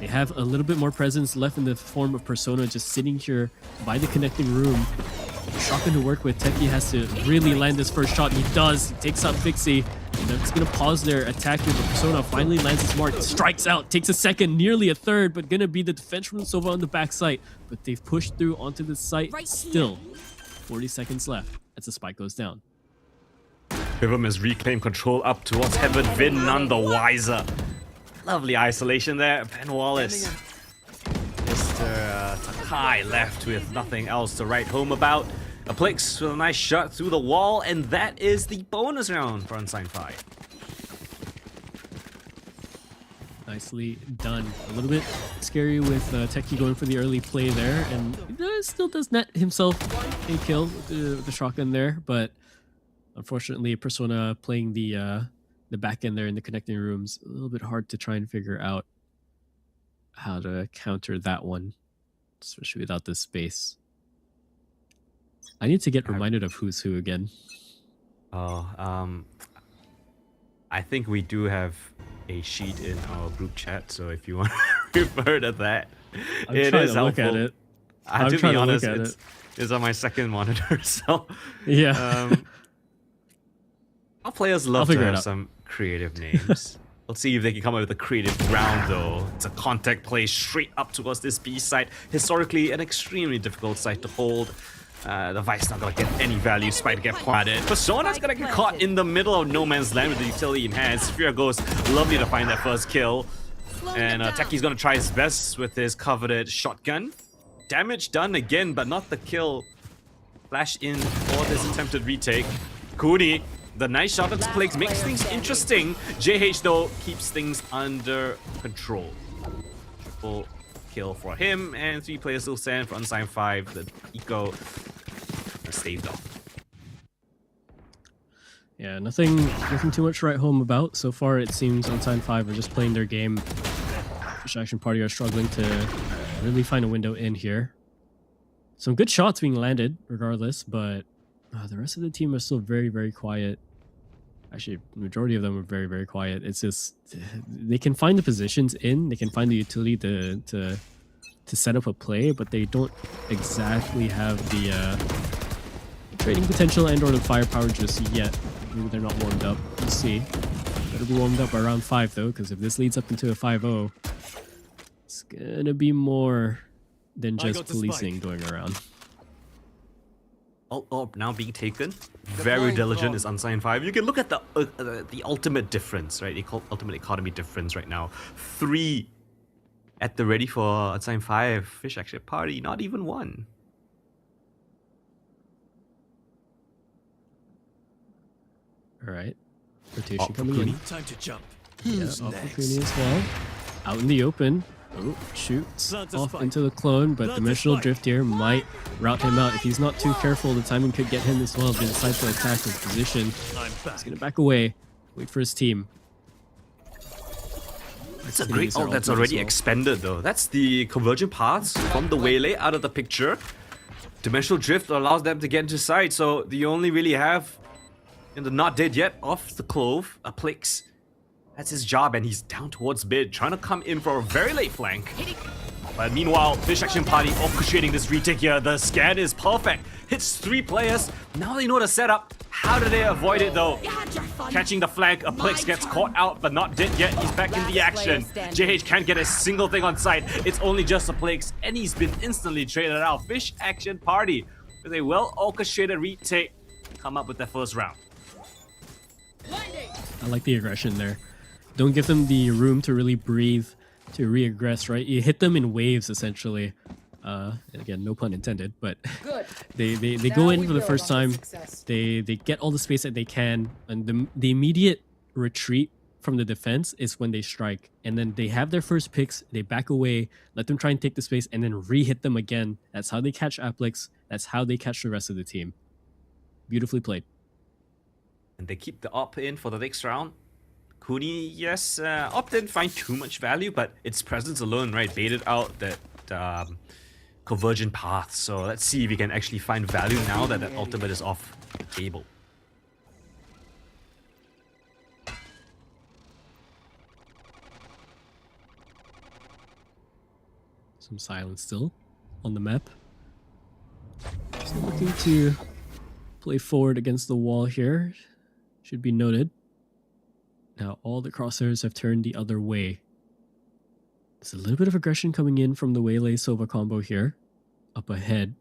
They have a little bit more presence left in the form of Persona just sitting here by the connecting room. Shotgun to work with. Teki has to really land this first shot. He does. He takes out Fixie. And they're just going to pause their attack here, but Persona finally lands his mark. Strikes out. Takes a second, nearly a third, but going to be the defense from Sova on the backside. But they've pushed through onto the site still. 40 seconds left as the spike goes down. Bivum has reclaimed control up towards Heaven. Vin none the wiser. Lovely isolation there. Ben Wallace. Mr. Takai left with nothing else to write home about. Aplix with a nice shot through the wall, and that is the bonus round for Unsigned 5. Nicely done. A little bit scary with Teki going for the early play there, and still does net himself a kill with the shotgun there, but unfortunately Persona playing the back end there in the connecting rooms, a little bit hard to try and figure out how to counter that one, especially without this space. I need to get reminded of who's who again. I think we do have a sheet in our group chat, so if you want to refer to that, it is helpful. Look at it. To be honest, it's on my second monitor, so yeah. Our players love to have some creative names. Let's see if they can come up with a creative round, though. It's a contact play straight up towards this B site. Historically, an extremely difficult site to hold. The Vice not gonna get any value, Spike to get planted. Persona's gonna get caught in the middle of no man's land with the utility in hand. Sphere goes lovely to find that first kill. And Teki's gonna try his best with his coveted shotgun. Damage done again, but not the kill. Flash in for this attempted retake. Kuni, the nice shot at Plagues makes things interesting. JH though keeps things under control. Triple kill for him, and 3 players still stand for Unsigned 5. The eco is staved off. Yeah, nothing too much to write home about. So far, it seems Unsigned 5 are just playing their game. Fish Action Party are struggling to really find a window in here. Some good shots being landed, regardless, but the rest of the team are still very, very quiet. Actually, the majority of them are very, very quiet. It's just they can find the positions in, they can find the utility to set up a play, but they don't exactly have the trading potential and or the firepower just yet. Maybe they're not warmed up. We'll see. Better be warmed up by round 5 though, because if this leads up into a 5-0, it's gonna be more than just policing going around. All now being taken. Very diligent is Unsigned 5. You can look at the ultimate difference, right? The ultimate economy difference right now. 3 at the ready for Unsigned 5. Fish Action Party, not even 1. All right, rotation coming in. Time to jump. Yeah, off for Kuni as well. Out in the open. Oh, shoots off into the clone, but Dimensional Drift here might route him out. If he's not too careful, the timing could get him as well if he decides to attack his position. He's going to back away, wait for his team. It's a great ult that's already expended, though. That's the convergent paths from the Waylay out of the picture. Dimensional Drift allows them to get into sight, so they only really have, in the not dead yet, off the Clove, a Plix. That's his job, and he's down towards mid, trying to come in for a very late flank. But meanwhile, Fish Action Party orchestrating this retake here. The scan is perfect. Hits 3 players. Now they know the setup. How do they avoid it though? Catching the flank, a Plex gets caught out, but not dead yet. He's back in the action. JH can't get a single thing on site. It's only just a Plex, and he's been instantly traded out. Fish Action Party, with a well-orchestrated retake, come up with their first round. I like the aggression there. Don't give them the room to really breathe, to re-aggress, right? You hit them in waves, essentially. And again, no pun intended, but they go in for the first time. They get all the space that they can, and the immediate retreat from the defense is when they strike. And then they have their first picks, they back away, let them try and take the space, and then re-hit them again. That's how they catch Aplix. That's how they catch the rest of the team. Beautifully played. And they keep the op in for the next round. Kuni, yes, op didn't find too much value, but its presence alone, right, baited out that convergent paths. So let's see if we can actually find value now that that ultimate is off the table. Some silence still on the map. Still looking to play forward against the wall here. Should be noted. Now all the crosshairs have turned the other way. There's a little bit of aggression coming in from the Waylay Sova combo here. Up ahead.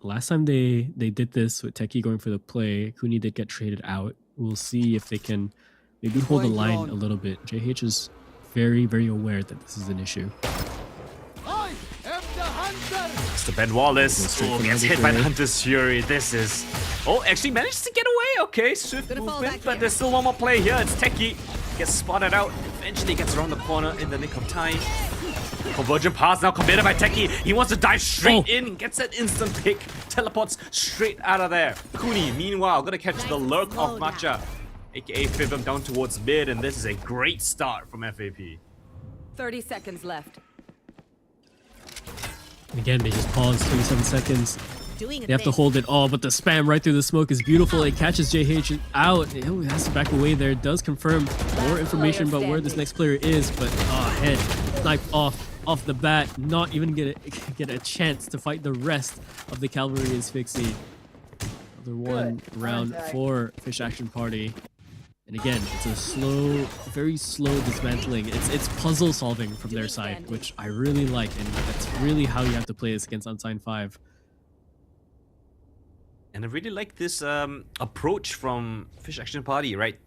Last time they did this with Techie going for the play, Kuni did get traded out. We'll see if they can maybe hold the line a little bit. JH is very, very aware that this is an issue. It's the Ben Wallace. Oh, gets hit by the Hunter's Fury. This is... Oh, actually managed to get away. Okay, swift movement, but there's still one more play here. It's Techie. Gets spotted out. Eventually gets around the corner in the nick of time. Convergent pass now committed by Techie. He wants to dive straight in. Gets that instant pick. Teleports straight out of there. Kuni, meanwhile, gonna catch the lurk of Matcha. AKA fib him down towards mid, and this is a great start from FAP. 30 seconds left. Again, they just pause 27 seconds. Doing They have to hold it all, but the spam right through the smoke is beautiful. It catches JH out. It has to back away there. It does confirm more information about where this next player is, but head sniped off the bat. Not even get a chance to fight the rest of the cavalry is Fixie. Another one round for Fish Action Party. And again, it's a slow, very slow dismantling. It's puzzle solving from their side, which I really like, and that's really how you have to play this against Unsigned 5. And I really like this approach from Fish Action Party, right?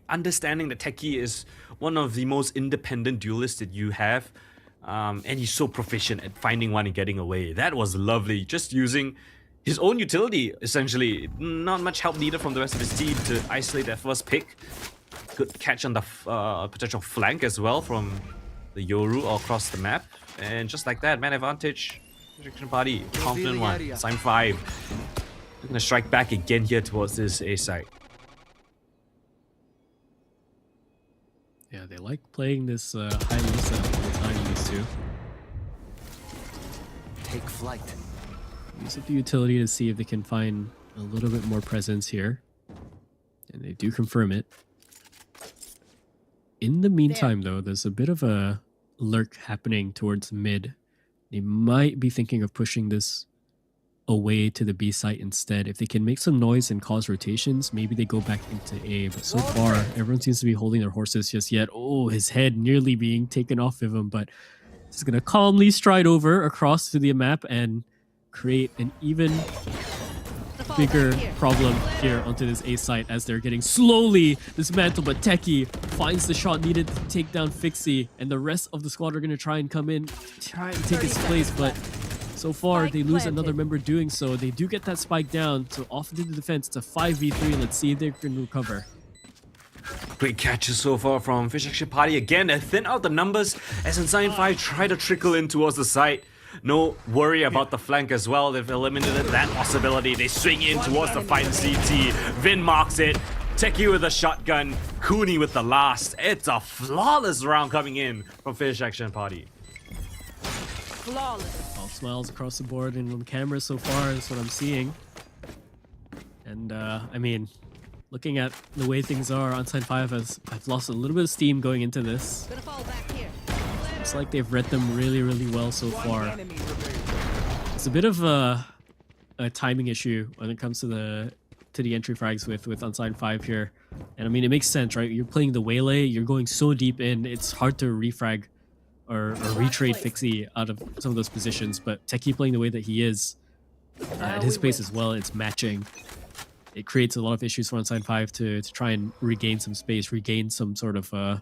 Understanding that Techie is one of the most independent duelists that you have, and he's so proficient at finding one and getting away. That was lovely. Just using his own utility, essentially. Not much help needed from the rest of his team to isolate that first pick. Good catch on the potential flank as well from the Yoru all across the map. And just like that, man advantage. Fish Action Party, confident one. Sign 5. They're gonna strike back again here towards this A site. Yeah, they like playing this high low set all the time, these two. Take flight. Use up the utility to see if they can find a little bit more presence here. And they do confirm it. In the meantime, though, there's a bit of a lurk happening towards mid. They might be thinking of pushing this away to the B site instead. If they can make some noise and cause rotations, maybe they go back into A. But so far, everyone seems to be holding their horses just yet. Oh, his head nearly being taken off of him, but he's going to calmly stride over across to the map and create an even bigger problem here onto this A site as they're getting slowly dismantled. But Techie finds the shot needed to take down Fixie, and the rest of the squad are going to try and come in, try and take his place, but so far they lose another member doing so. They do get that spike down, so off into the defense. It's a 5v3. Let's see if they can recover. Great catches so far from Fish Action Party. Again, they thin out the numbers as Unsigned 5 try to trickle in towards the site. No worry about the flank as well. They've eliminated that possibility. They swing in towards the fight in CT. Vin marks it. Techie with a shotgun. Kuni with the last. It's a flawless round coming in from Fish Action Party. Flawless. All smiles across the board and on the camera so far is what I'm seeing. And I mean, looking at the way things are, Unsigned 5 has lost a little bit of steam going into this. Gonna fall back here. It's like they've read them really, really well so far. It's a bit of a timing issue when it comes to the entry frags with Unsigned 5 here. And I mean, it makes sense, right? You're playing the Waylay, you're going so deep in, it's hard to refrag or retrade Fixie out of some of those positions. But Techie playing the way that he is, at his pace as well, it's matching. It creates a lot of issues for Unsigned 5 to try and regain some space, regain some sort of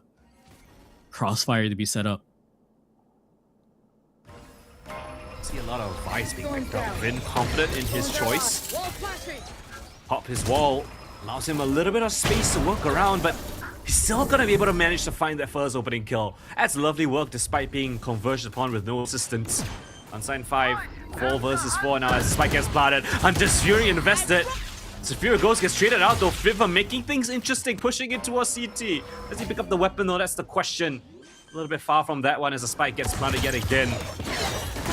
crossfire to be set up. See a lot of vice being picked up. Vin confident in his choice. Pop his wall. Allows him a little bit of space to work around, but he's still gonna be able to manage to find that first opening kill. That's lovely work despite being converged upon with no assistance. Unsigned 5, 4 versus 4 now as Spike gets planted. Hunter's Fury invested. Zephyr Ghost gets traded out though. Fiva making things interesting, pushing it towards CT. Does he pick up the weapon though? That's the question. A little bit far from that one as the Spike gets planted yet again.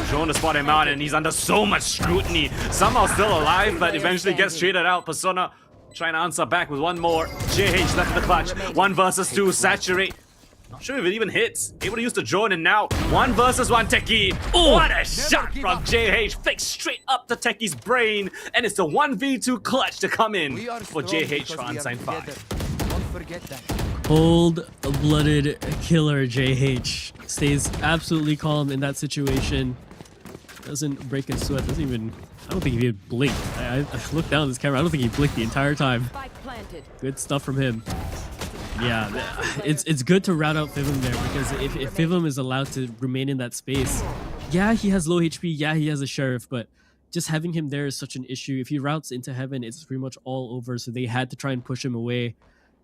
drone to spot him out, and he's under so much scrutiny. Somehow still alive, but eventually gets traded out. Persona trying to answer back with one more. JH left the clutch. 1 versus 2, saturate. Not sure if it even hits. Able to use the drone, and now 1 versus 1 Techie. What a shot from JH. Flicks straight up the Techie's brain, and it's the 1v2 clutch to come in for JH for Unsigned 5. Don't forget that. Cold-blooded killer JH stays absolutely calm in that situation. Doesn't break a sweat. Doesn't even. I don't think he even blinked. I looked down at this camera. I don't think he blinked the entire time. Spike planted. Good stuff from him. Yeah, it's good to route out Fivum there, because if Fivum is allowed to remain in that space, yeah, he has low HP, yeah, he has a Sheriff, but just having him there is such an issue. If he routes into Heaven, it's pretty much all over, so they had to try and push him away.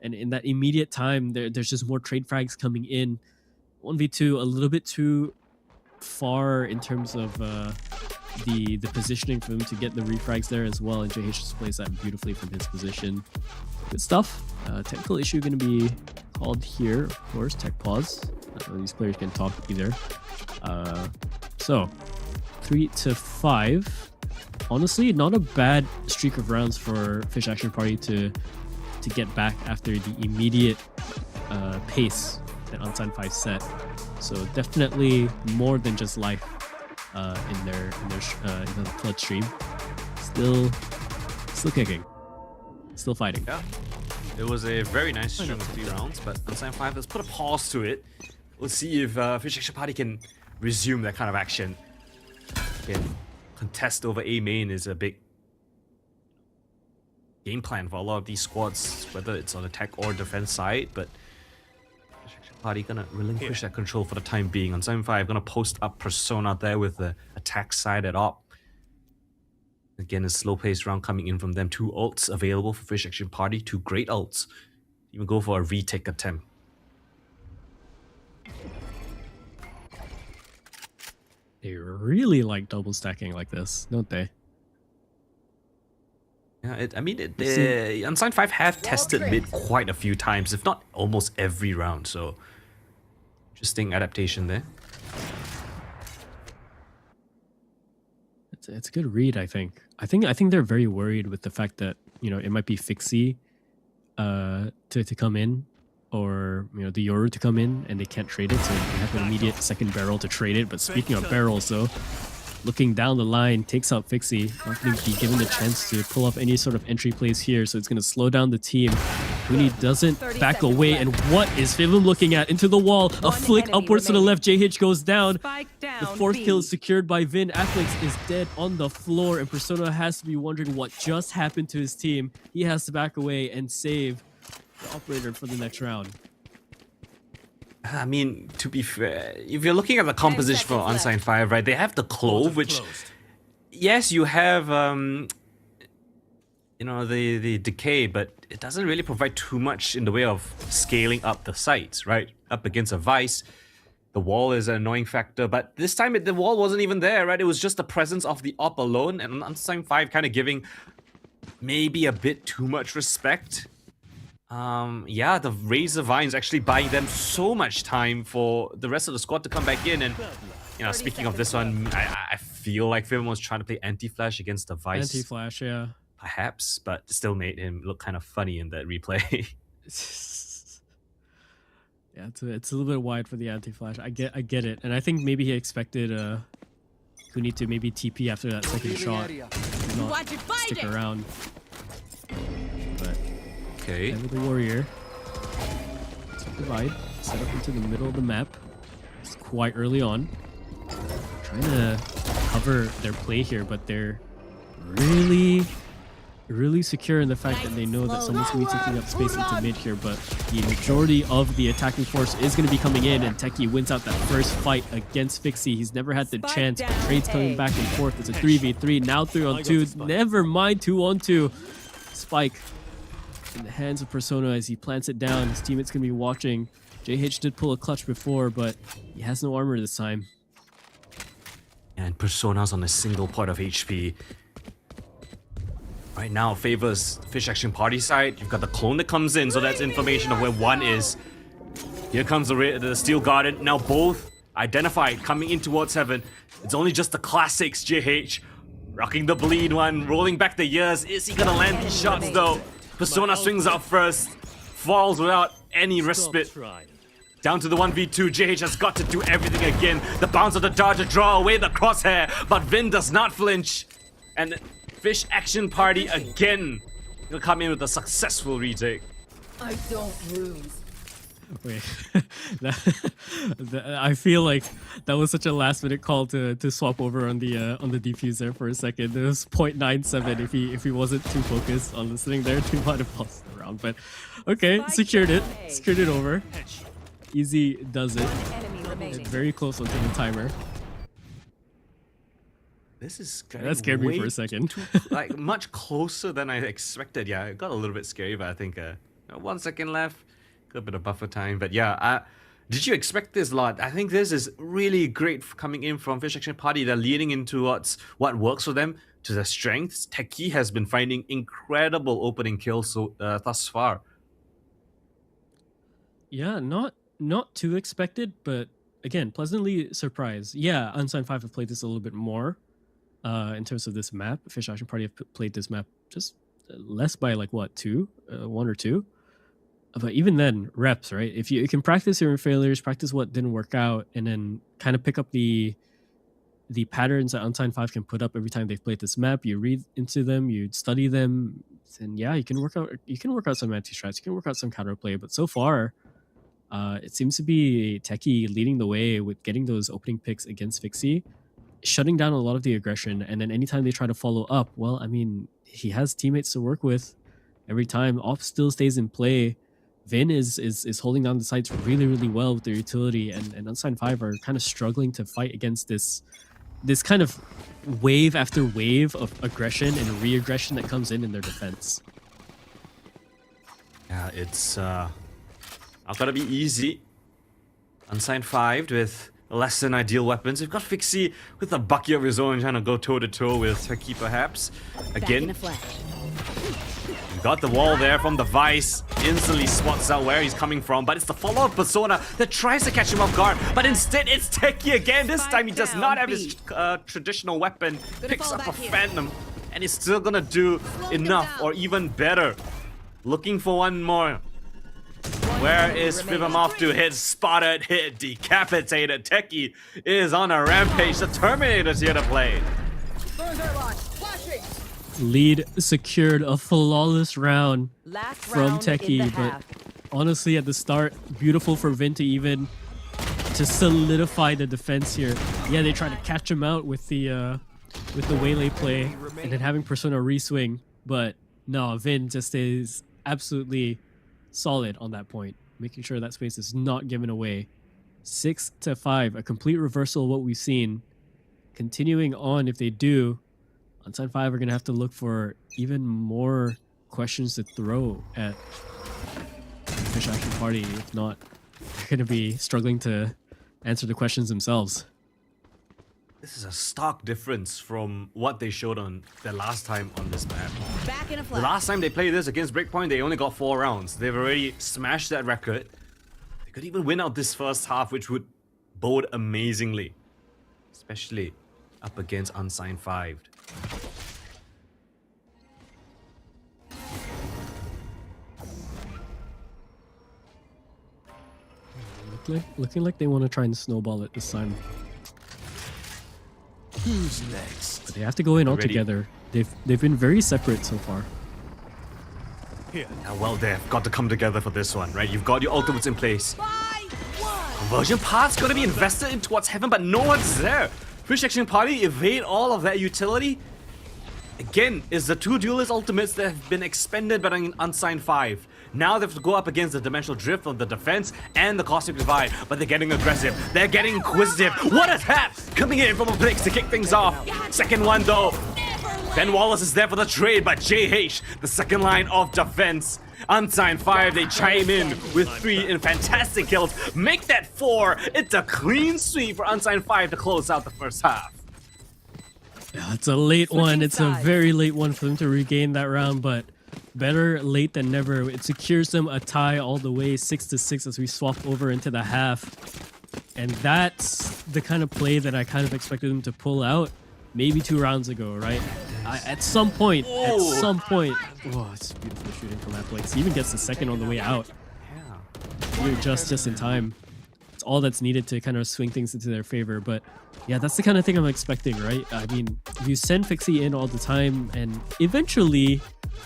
And in that immediate time, there's just more trade frags coming in. 1v2, a little bit too far in terms of the positioning for him to get the refrags there as well, and JH just plays that beautifully from his position. Good stuff. Technical issue going to be called here, of course. Tech pause. These players can talk either. So 3-5. Honestly, not a bad streak of rounds for Fish Action Party to get back after the immediate pace that Unsigned 5 set. So definitely more than just life in their clutch stream. Still kicking. Still fighting. Yeah. It was a very nice string of 3 rounds, but Unsigned 5 has put a pause to it. Let's see if Fish Action Party can resume that kind of action. Again, contest over A main is a big game plan for a lot of these squads, whether it's on attack or defense side, but Fish Action Party gonna relinquish that control for the time being. Unsigned 5 gonna post up Persona there with the attack side at op. Again, a slow-paced round coming in from them. 2 ults available for Fish Action Party. 2 great ults. Even go for a retake attempt. They really like double stacking like this, don't they? Yeah, Unsigned 5 have tested mid quite a few times, if not almost every round. So, interesting adaptation there. It's a good read, I think. I think they're very worried with the fact that, you know, it might be Fixie to come in, or, you know, the Yoru to come in, and they can't trade it, so they have an immediate second barrel to trade it. But speaking of barrels, though, looking down the line, takes out Fixie. Not going to be given the chance to pull off any sort of entry plays here, so it's going to slow down the team. Huni doesn't back away, and what is Fivum looking at? Into the wall, a flick upwards to the left, JH goes down. The 4th kill is secured by Vin. Afflex is dead on the floor, and Persona has to be wondering what just happened to his team. He has to back away and save the operator for the next round. I mean, to be fair, if you're looking at the composition for Unsigned 5, right, they have the Clove, which, yes, you have, you know, the Decay, but it doesn't really provide too much in the way of scaling up the sites, right? Up against a Vice, the wall is an annoying factor, but this time the wall wasn't even there, right? It was just the presence of the op alone, and Unsigned 5 kind of giving maybe a bit too much respect. Yeah, the Razor Vines actually buying them so much time for the rest of the squad to come back in. And, you know, speaking of this one, I feel like Fivum was trying to play anti-flash against the Vice. Anti-flash, yeah. Perhaps, but still made him look kind of funny in that replay. Yeah, it's a little bit wide for the anti-flash. I get it. And I think maybe he expected Huni to maybe TP after that second shot. Not stick around. But okay. With the Warrior. Let's divide. Set up into the middle of the map. It's quite early on. Trying to cover their play here, but they're really secure in the fact that they know that someone's going to be taking up space into mid here, but the majority of the attacking force is going to be coming in, and Techie wins out that first fight against Fixie. He's never had the chance, but trades coming back and forth. It's a 3v3, now 3-on-2, never mind 2-on-2. Spike in the hands of Persona as he plants it down. His teammates going to be watching. JH did pull a clutch before, but he has no armor this time. And Persona's on a single point of HP. Right now favors Fish Action Party side. You've got the clone that comes in, so that's information of where one is. Here comes the Steel Garden. Now both identified coming in towards heaven. It's only just the classics, JH. Rocking the bleed one, rolling back the years. Is he gonna land these shots though? Persona swings out first, falls without any respite. Down to the 1v2, JH has got to do everything again. The bounce of the dodger, draw away the crosshair, but Vin does not flinch. And Fish Action Party again will come in with a successful retake. I don't lose. Wait, I feel like that was such a last minute call to swap over on the defuse there for a second. It was 0.97 if he wasn't too focused on listening there. He might have lost the round, but okay, secured it over. Easy does it. Very close onto the timer. This is that scared me for a second. Like much closer than I expected. Yeah, it got a little bit scary, but I think 1 second left, a bit of buffer time. But yeah, did you expect this lot? I think this is really great coming in from Fish Action Party. They're leading into what works for them, to their strengths. Techie has been finding incredible opening kills thus far. Yeah, not too expected, but again, pleasantly surprised. Yeah, Unsigned 5 have played this a little bit more in terms of this map. Fish Action Party have played this map just less by like what, 1 or 2. But even then, reps, right? If you can practice your failures, practice what didn't work out, and then kind of pick up the patterns that Unsigned 5 can put up every time they've played this map. You read into them, you study them, and yeah, you can work out some anti-strats, you can work out some counterplay. But so far, it seems to be Techie leading the way with getting those opening picks against Fixie, shutting down a lot of the aggression, and then anytime they try to follow up, well, I mean, he has teammates to work with every time. Off still stays in play. Vin is holding down the sites really, really well with their utility, and Unsigned 5 are kind of struggling to fight against this kind of wave after wave of aggression and re-aggression that comes in their defense. Yeah, it's not gonna be easy. Unsigned 5 with less than ideal weapons. We've got Fixie with a bucket of his own trying to go toe-to-toe with Techie perhaps. Again, got the wall there from the Vice. Instantly spots out where he's coming from, but it's the follow-up Persona that tries to catch him off guard, but instead it's Techie again. This time he does not have his traditional weapon. Picks up a Phantom, and he's still gonna do enough or even better. Looking for one more. Where is Fibam off to? Hit, spotted, hit, decapitated. Techie is on a rampage. The Terminator's here to play. Lead secured, a flawless round from Techie, but honestly at the start, beautiful for Vin to even to solidify the defense here. Yeah, they try to catch him out with the waylay play and then having Persona re-swing, but no, Vin just stays absolutely solid on that point, making sure that space is not given away. 6-5, a complete reversal of what we've seen. Continuing on, if they do, Unsigned 5 are going to have to look for even more questions to throw at Fish Action Party. If not, they're going to be struggling to answer the questions themselves. This is a stark difference from what they showed on their last time on this map. Back in a The flash. last time they played this against Breakpoint, they only got 4 rounds. They've already smashed that record. They could even win out this first half, which would bode amazingly. Especially up against Unsigned 5. Looking like they want to try and snowball it this time. Who's next? But they have to go in all Ready. together. They've been very separate so far. Here. Now, well, they've got to come together for this one, right? You've got your ultimates in place. Conversion path's gonna be invested in towards heaven, but no one's there. Fish Action Party evade all of that utility. Again, is the 2 duelist ultimates that have been expended by Unsigned 5. Now they have to go up against the Dimensional Drift of the defense and the Cosmic Divide, but they're getting aggressive. They're getting inquisitive. What a tap! Coming in from a Blix to kick things off. Second one though. Ben Wallace is there for the trade, but JH, the second line of defense. Unsigned 5, they chime in with 3 in fantastic kills. Make that 4. It's a clean sweep for Unsigned 5 to close out the first half. Yeah, it's a late one. It's a very late one for them to regain that round, but better late than never. It secures them a tie all the way 6-6 as we swap over into the half. And that's the kind of play that I kind of expected him to pull out maybe 2 rounds ago, right? At some point, oh, it's beautiful shooting from Athletics. He even gets the second on the way out. Yeah. You're just in time. It's all that's needed to kind of swing things into their favor. But yeah, that's the kind of thing I'm expecting, right? I mean, you send Fixie in all the time, and eventually,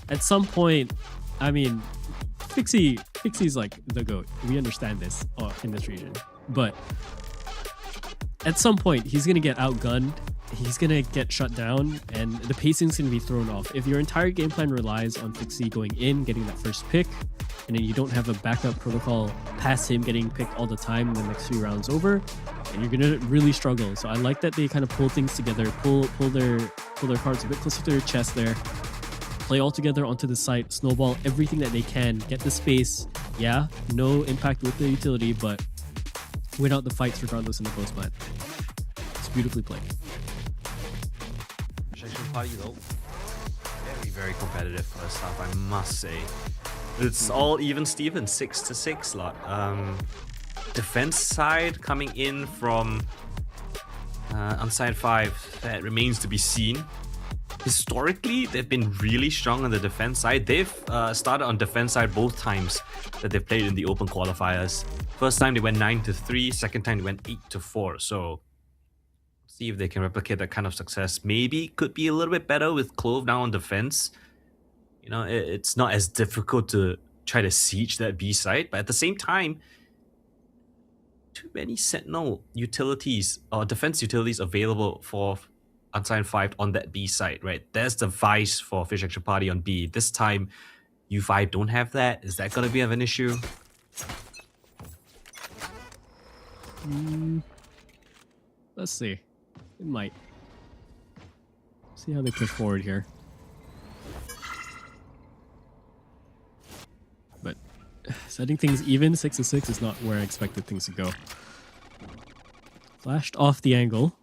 at some point, I mean, Fixie's like the GOAT. We understand this in this region. But at some point, he's going to get outgunned. He's going to get shut down, and the pacing's going to be thrown off. If your entire game plan relies on Fixie going in, getting that first pick, and then you don't have a backup protocol past him getting picked all the time in the next few rounds over, and you're going to really struggle. So I like that they kind of pull things together, pull their cards a bit closer to their chest there, play all together onto the site, snowball everything that they can, get the space. Yeah, no impact with the utility, but win out the fights regardless in the post plan. It's beautifully played. Action Party though, very competitive first half, I must say. It's all even Steven, 6-6 lot. Defense side coming in from Unside 5, that remains to be seen. Historically, they've been really strong on the defense side. They've started on defense side both times that they've played in the open qualifiers. First time they went 9-3, second time they went 8-4. So see if they can replicate that kind of success. Maybe could be a little bit better with Clove now on defense. You know, it's not as difficult to try to siege that B side, but at the same time, too many Sentinel utilities or defense utilities available for Unsigned 5 on that B side, right? There's the Vice for Fish Action Party on B. This time, U5 don't have that. Is that going to be an issue? Let's see. It might. See how they push forward here. But setting things even, 6-6 is not where I expected things to go. Flashed off the angle.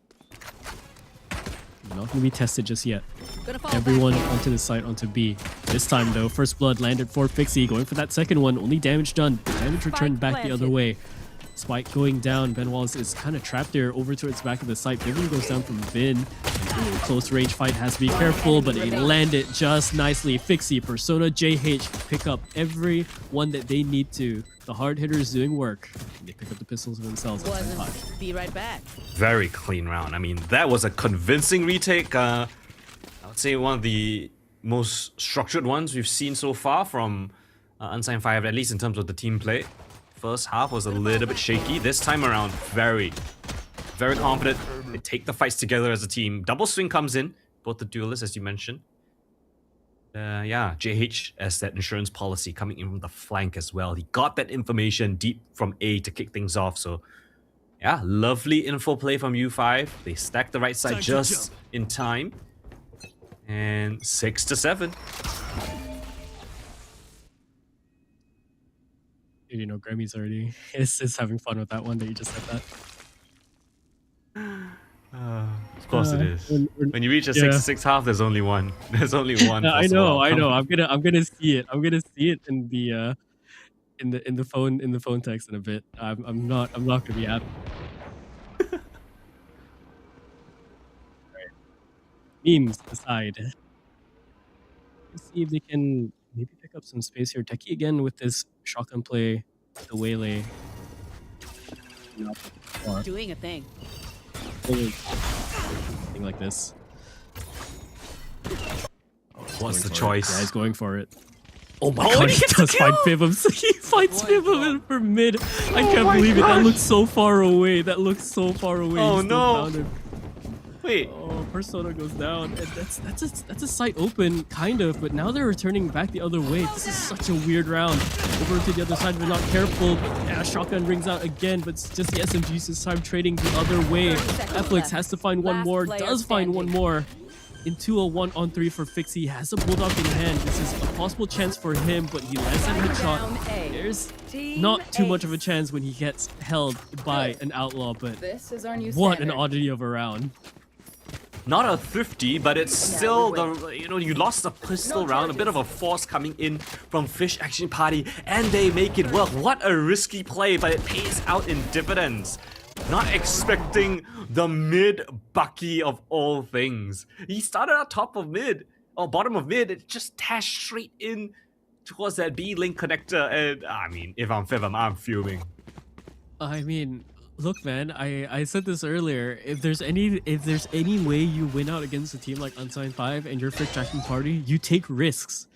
Not going to be tested just yet. Everyone onto the site, onto B. This time though, first blood landed for Fixie, going for that second one. Only damage done. Damage returned back the other way. Spike going down. Ben Wallace is kind of trapped there over towards the back of the site. Vivian goes down from Vin. Ooh, close range fight, has to be careful, but they land it just nicely. Fixie, Persona, JH pick up every one that they need to. The hard hitters doing work. And they pick up the pistols for themselves. Be right back. Very clean round. I mean, that was a convincing retake. I would say one of the most structured ones we've seen so far from Unsigned 5, at least in terms of the team play. First half was a little bit shaky. This time around, very confident. They take the fights together as a team. Double swing comes in, both the duelists, as you mentioned. Yeah, JH as that insurance policy coming in from the flank as well. He got that information deep from A to kick things off. So, yeah, lovely info play from U5. They stacked the right side just in time. And 6-7. You know, Grammy's already is having fun with that one that you just said that. Of course it is. When you reach a 6-6 half, there's only one. There's only one. I know. I'm gonna see it. I'm gonna see it in the phone text in a bit. I'm not gonna be happy. Right. Memes aside, let's see if they can maybe pick up some space here. Techie again with this shotgun play, the waylay. Doing a thing. Thing like this. What's the choice? Yeah, he's going for it. Oh my god, he does find Pivums. He finds Pivum for mid. I can't believe it. That looks so far away. Oh no. Wait. Oh, Persona goes down, and that's a site open, kind of, but now they're returning back the other way. This is such a weird round. Over to the other side, they're not careful. Yeah, shotgun rings out again, but it's just the SMGs this time trading the other way. Afflex has to find one more, does find one more. Into a 1-on-3 for Fixie, has a bulldog in hand. This is a possible chance for him, but he lands that headshot. There's not too much of a chance when he gets held by an outlaw, but what an oddity of a round. Not a thrifty, but it's still you lost the pistol round, a bit of a force coming in from Fish Action Party, and they make it work. What a risky play, but it pays out in dividends. Not expecting the mid Bucky of all things. He started out top of mid, or bottom of mid, it just dashed straight in towards that B link connector, and I mean, if I'm Fivum, I'm fuming. I mean, look, man, I said this earlier. If there's any way you win out against a team like Unsigned 5 and your Frick Tracking Party, you take risks.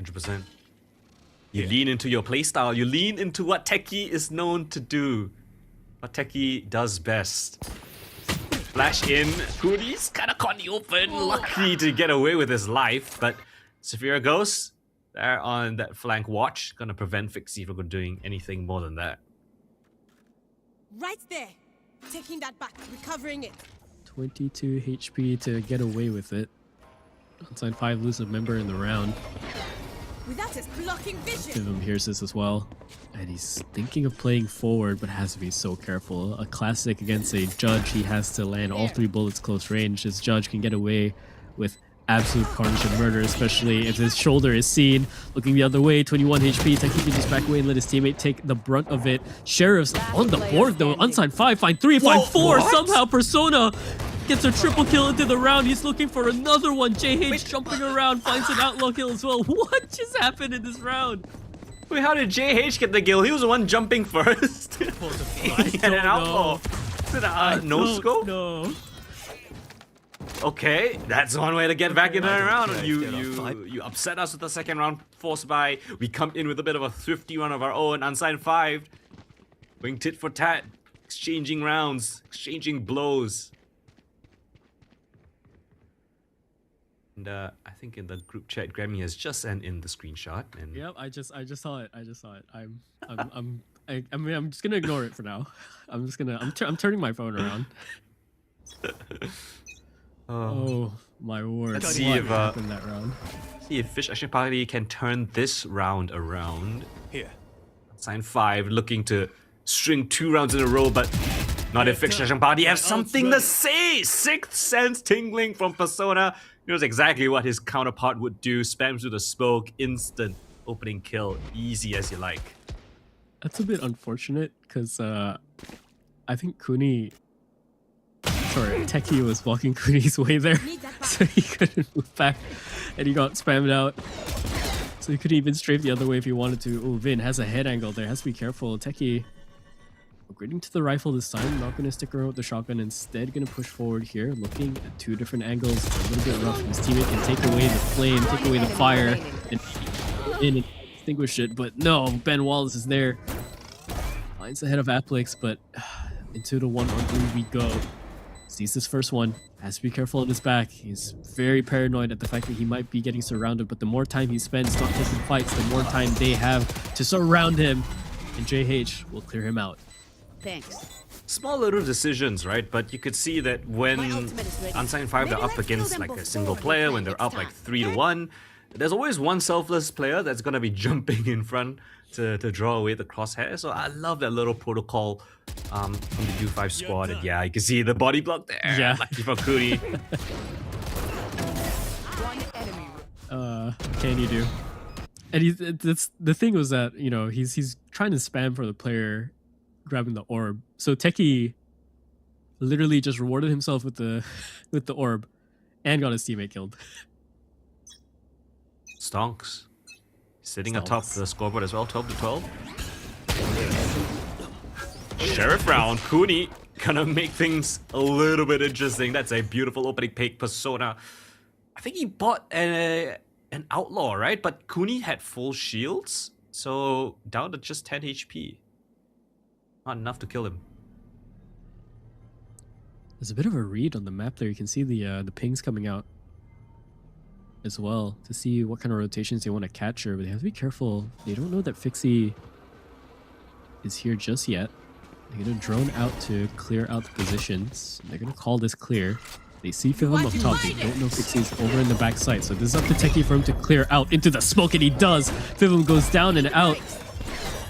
100%. You lean into your playstyle. You lean into what Techie is known to do. What Techie does best. Flash in. Cooney's kind of caught in the open. Lucky to get away with his life. But Saphira Ghost, there on that flank watch. Gonna prevent Fixie from doing anything more than that. Right there. Taking that back, recovering it. 22 HP to get away with it. Unsigned 5 lose a member in the round. Without his blocking vision. Fivum hears this as well. And he's thinking of playing forward, but has to be so careful. A classic against a judge, he has to land all 3 bullets close range. His judge can get away with absolute carnage and murder, especially if his shoulder is seen. Looking the other way, 21 HP. Techie can just back away and let his teammate take the brunt of it. Sheriff's on the board though. Unsigned 5, find 3, find 4. Somehow Persona gets a triple kill into the round. He's looking for another one. JH jumping around, finds an outlaw kill as well. What just happened in this round? Wait, how did JH get the kill? He was the one jumping first. He had an outlaw. Is it no scope? No. Okay, that's one way to get back in that round. You upset us with the second round forced by. We come in with a bit of a thrifty run of our own. Unsigned 5, going tit for tat, exchanging rounds, exchanging blows. And I think in the group chat, Grammy has just sent in the screenshot. And Yep, I just saw it. I just saw it. I mean, I'm just gonna ignore it for now. I'm turning my phone around. Oh my word! Let's see if that round. See if Fish Action Party can turn this round around. Here. Sign 5 looking to string 2 rounds in a row, but not if Fish Action Party have something to say. Sixth sense tingling from Persona. He knows exactly what his counterpart would do. Spams through the smoke, instant opening kill, easy as you like. That's a bit unfortunate because I think Techie was walking Cooney's way there, so he couldn't move back, and he got spammed out. So he couldn't even strafe the other way if he wanted to. Oh, Vin has a head angle there. Has to be careful. Techie upgrading to the rifle this time. Not going to stick around with the shotgun. Instead, going to push forward here, looking at 2 different angles. A little bit rough. His teammate can take away the flame, take away the fire, and extinguish it. But no, Ben Wallace is there. Finds the head of Applix, but into the 1-on-3 we go. Sees this first one, has to be careful on his back. He's very paranoid at the fact that he might be getting surrounded, but the more time he spends not taking fights, the more time they have to surround him, and JH will clear him out. Thanks. Small little decisions, right? But you could see that when Unsigned 5 are up against like a single player, when they're up like 3-1, there's always one selfless player that's gonna be jumping in front to draw away the crosshair. So I love that little protocol from the U5 squad. And yeah, you can see the body block there. Yeah. Lucky for Cooney. Can you do? And that's the thing was that, you know, he's trying to spam for the player grabbing the orb. So Techie literally just rewarded himself with the orb and got his teammate killed. Stonks. Sitting atop the scoreboard as well, 12-12. Sheriff round, Cooney gonna make things a little bit interesting. That's a beautiful opening pick. Persona. I think he bought an outlaw, right? But Cooney had full shields, so down to just 10 HP. Not enough to kill him. There's a bit of a read on the map there. You can see the pings coming out as well to see what kind of rotations they want to capture, but they have to be careful. They don't know that Fixie is here just yet. They're going to drone out to clear out the positions. They're going to call this clear. They see Fivum up top. They don't know Fixie's over in the backside, so this is up to Techie for him to clear out into the smoke, and he does. Fivum goes down and out.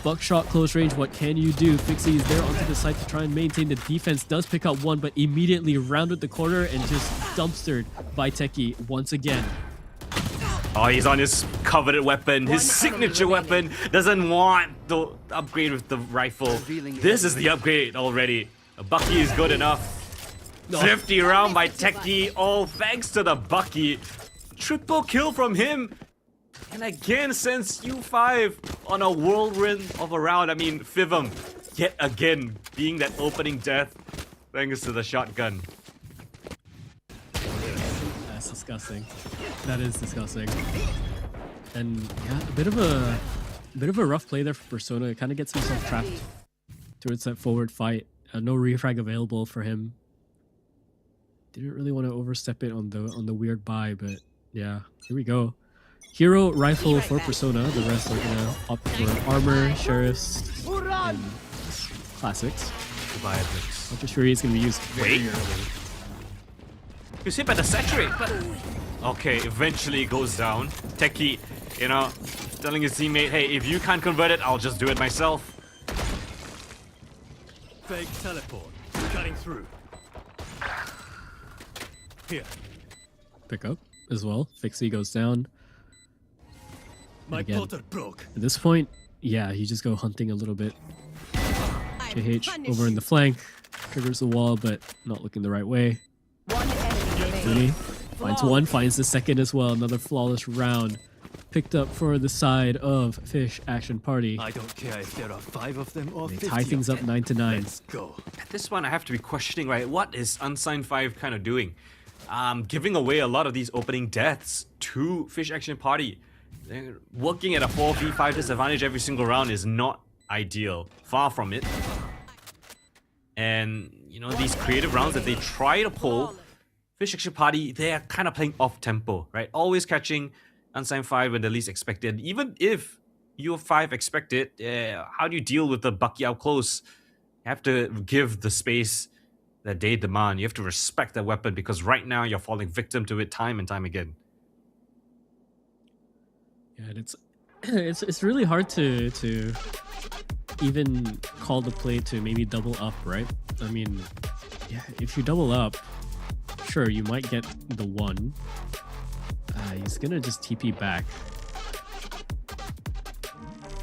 Buckshot close range, what can you do? Fixie is there onto the side to try and maintain the defense. Does pick up one, but immediately rounded the corner and just dumpstered by Techie once again. Oh, he's on his coveted weapon, his signature weapon. Doesn't want the upgrade with the rifle. This is the upgrade already. A Bucky is good enough. 50 round by Techie, all thanks to the Bucky. Triple kill from him. And again sends U5 on a whirlwind of a round. I mean, Fivum, yet again, being that opening death thanks to the shotgun. That's disgusting. That is disgusting. And yeah, a bit of a rough play there for Persona. It kind of gets himself trapped towards that forward fight. No refrag available for him. Didn't really want to overstep it on the weird buy, but yeah, here we go. Hero rifle for Persona. The rest are gonna opt for armor, sheriffs, and classics. I'm just sure he's gonna be used very early. He's hit by the saturate, but okay, eventually it goes down. Techie, you know, telling his teammate, hey, if you can't convert it, I'll just do it myself. Fake teleport. Cutting through. Here. Pick up as well. Fixie goes down. My again, portal broke. at this point, yeah, you just go hunting a little bit. JH over in the flank, triggers the wall, but not looking the right way. Rooney finds one, finds the second as well. Another flawless round picked up for the side of Fish Action Party. I don't care if there are 5 of them or They 50 tie things of up them. 9-9. Let's go. At this one, I have to be questioning, right? What is Unsigned 5 kind of doing? Giving away a lot of these opening deaths to Fish Action Party. They're working at a 4v5 disadvantage every single round is not ideal. Far from it. And, you know, these creative rounds that they try to pull, Fish Action Party, they are kind of playing off tempo, right? Always catching Unsigned 5 when the least expected. Even if you're 5 expected, how do you deal with the Bucky out close? You have to give the space that they demand. You have to respect that weapon because right now you're falling victim to it time and time again. Yeah, and it's really hard to even call the play to maybe double up, right? I mean, yeah, if you double up, sure, you might get the one. He's gonna just TP back.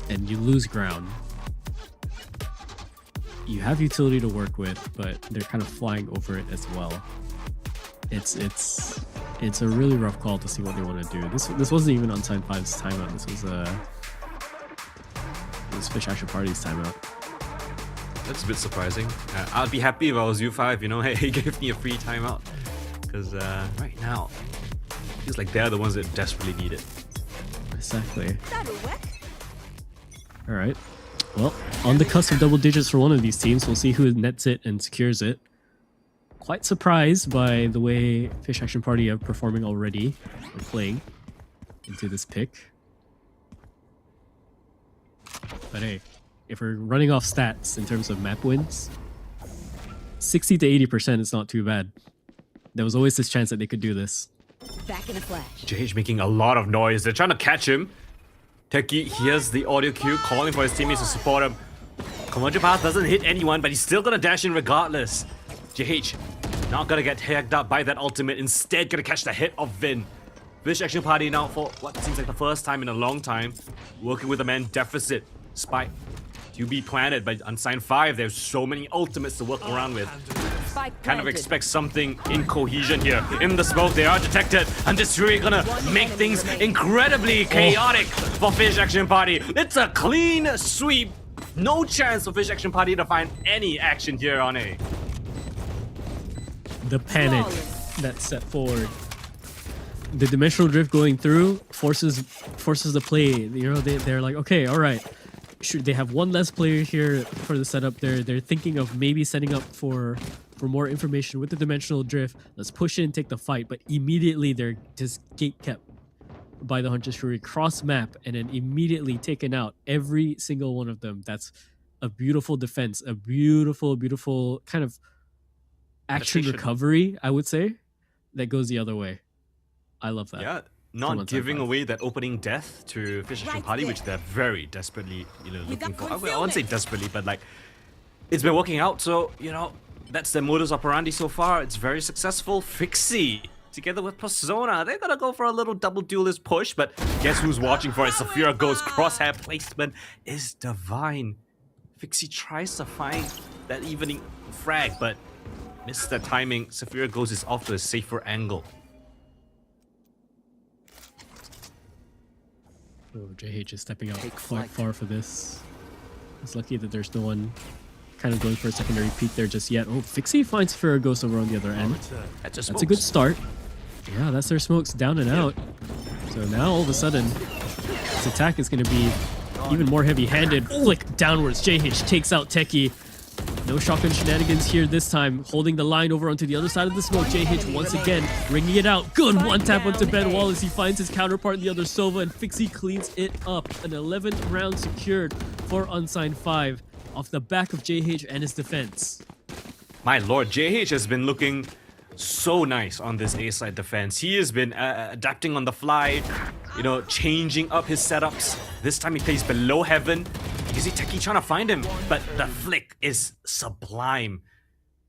And you lose ground. You have utility to work with, but they're kind of flying over it as well. It's a really rough call to see what they want to do. This wasn't even Unsigned 5's timeout. This was Fish Action Party's timeout. That's a bit surprising. I'd be happy if I was U5, you know, hey, he gave me a free timeout. Because right now, it feels like they're the ones that desperately need it. Exactly. That'll work. Alright. Well, on the cusp of double digits for one of these teams, we'll see who nets it and secures it. Quite surprised by the way Fish Action Party are performing already, or playing into this pick. But hey, if we're running off stats in terms of map wins, 60 to 80% is not too bad. There was always this chance that they could do this. Back in a flash. JH making a lot of noise. They're trying to catch him. Techie hears the audio cue, calling for his teammates to support him. Convergent Path doesn't hit anyone, but he's still gonna dash in regardless. JH not gonna get tagged up by that ultimate, instead gonna catch the hit of Vin. Fish Action Party now for what seems like the first time in a long time, working with a man deficit. Spike to be planted by Unsigned 5. There's so many ultimates to work around with. Kind of expect something in cohesion here. In the smoke, they are detected, and this is really gonna make things incredibly chaotic for Fish Action Party. It's a clean sweep. No chance for Fish Action Party to find any action here on A. The panic that's set forward. The dimensional drift going through forces the play. You know, they're like, okay, all right. Should they have one less player here for the setup? They're thinking of maybe setting up for more information with the dimensional drift. Let's push in, take the fight, but immediately they're just gate kept by the Hunter's Fury, cross map, and then immediately taken out. Every single one of them. That's a beautiful defense, a beautiful kind of action recovery, I would say, that goes the other way. I love that. Yeah, not giving away that opening death to Fish Action Party, which they're very desperately, you know, looking for. I won't say desperately, but like, it's been working out. So, you know, that's their modus operandi so far. It's very successful. Fixie together with Persona. They're gonna go for a little double duelist push, but guess who's watching for it? Saphira Ghost crosshair placement is divine. Fixie tries to find that evening frag, but missed the timing. Saphira Ghost is off to a safer angle. Oh, JH is stepping out quite far for this. It's lucky that there's no one kind of going for a secondary peek there just yet. Oh, Fixie finds Ghost over on the other end. That's a good start. Yeah, that's their smokes down and out. So now all of a sudden, this attack is going to be even more heavy-handed. Flick downwards. JH takes out Techie. No shotgun shenanigans here this time. Holding the line over onto the other side of the smoke. JH once again ringing it out. Good one tap onto Ben Wallace. He finds his counterpart in the other Sova, and Fixie cleans it up. An 11th round secured for Unsigned 5 off the back of JH and his defense. My lord, JH has been looking so nice on this A-side defense. He has been adapting on the fly, you know, changing up his setups. This time he plays below heaven. You see Techie trying to find him, but the flick is sublime.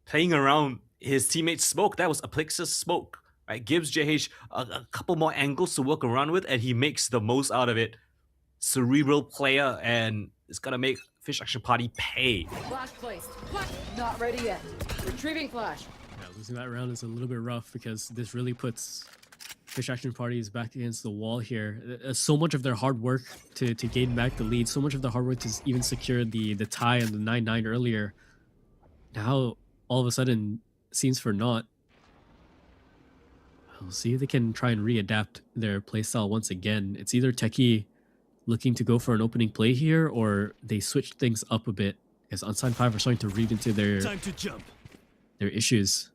Playing around his teammate's smoke, that was Aplix's smoke, right? Gives JH a couple more angles to work around with, and he makes the most out of it. Cerebral player, and it's gonna make Fish Action Party pay. Flash placed. Not ready yet. Retrieving flash. Yeah, losing that round is a little bit rough because this really puts Fish Action Party's back against the wall here. So much of their hard work to gain back the lead, so much of their hard work to even secure the tie and the 9-9 earlier, now all of a sudden seems for naught. We'll see if they can try and readapt their playstyle once again. It's either Techie looking to go for an opening play here, or they switch things up a bit, as Unsigned 5 are starting to read into their issues.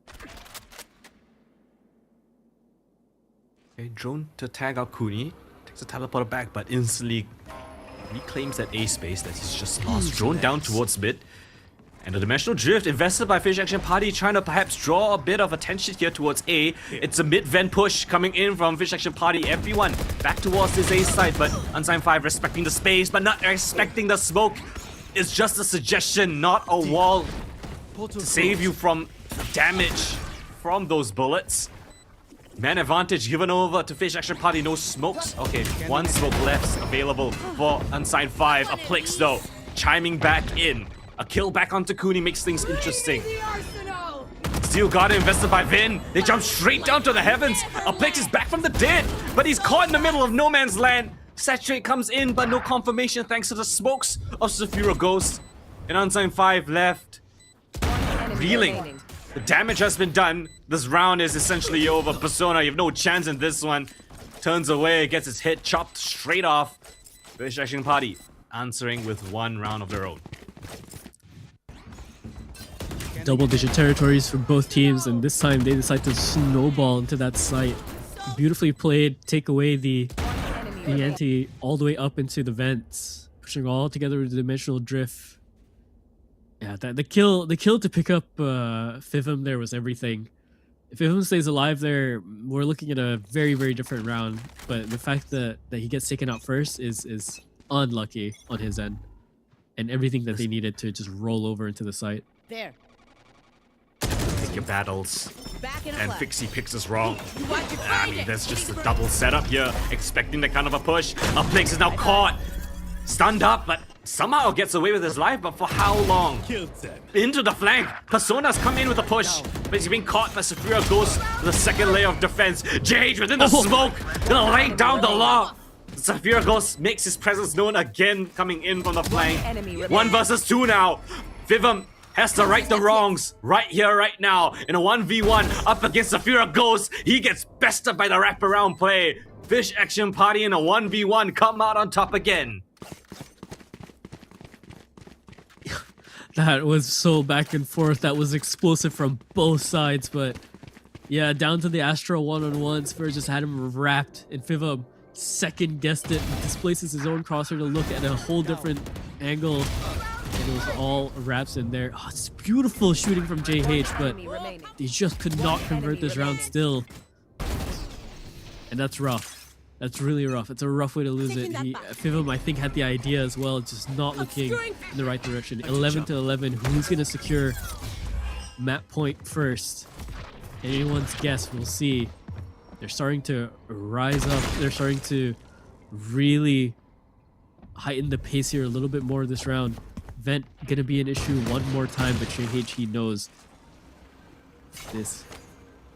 Okay, drone to tag out Kuni. Takes a teleporter back, but instantly reclaims that A space that he's just lost. Drone down towards mid. And the Dimensional Drift invested by Fish Action Party, trying to perhaps draw a bit of attention here towards A. It's a mid-vent push coming in from Fish Action Party. Everyone back towards this A side, but Unsigned 5 respecting the space, but not respecting the smoke. It's just a suggestion, not a wall to save you from damage from those bullets. Man advantage given over to Fish Action Party, no smokes. Okay, one smoke left available for Unsigned 5. Aplix though, chiming back in. A kill back onto Kuni makes things interesting. Steel Guard invested by Vin. They jump straight down to the heavens. Aplix is back from the dead, but he's caught in the middle of no man's land. Saturate comes in, but no confirmation thanks to the smokes of Saphira Ghost. And Unsigned 5 left. Reeling. The damage has been done. This round is essentially over. Persona, you have no chance in this one. Turns away, gets his head chopped straight off. Fish Action Party answering with one round of their own. Double-digit territories for both teams, and this time they decide to snowball into that site. Beautifully played. Take away the ante all the way up into the vents, pushing all together with the Dimensional Drift. Yeah, the kill to pick up Fivum there was everything. If Fivum stays alive there, we're looking at a very, very different round. But the fact that he gets taken out first is unlucky on his end, and everything that they needed to just roll over into the site. There. Pick your battles. And Fixie picks us wrong. I mean, there's just a double setup here, expecting that kind of a push. Aplix is now caught, stunned up, but somehow gets away with his life, but for how long? Into the flank. Persona's come in with a push, but he's being caught by Saphira Ghost with a second layer of defense. JH within the smoke, gonna lay down the law. Saphira Ghost makes his presence known again, coming in from the flank. 1 versus 2 now. Fivum has to right the wrongs right here, right now. In a 1v1 up against Saphira Ghost, he gets bested by the wraparound play. Fish Action Party in a 1v1 come out on top again. That was so back and forth. That was explosive from both sides, but yeah, down to the Astro one-on-one. Spurs just had him wrapped, and Fivum second guessed it, displaces his own crosshair to look at a whole different angle. And it was all wraps in there. Oh, it's beautiful shooting from JH, but they just could not convert this round still. And that's rough. That's really rough. It's a rough way to lose it. Fivum, I think, had the idea as well, just not looking in the right direction. 11-11. Who's going to secure map point first? Anyone's guess, we'll see. They're starting to rise up. They're starting to really heighten the pace here a little bit more this round. Vent gonna be an issue one more time, but JH, he knows this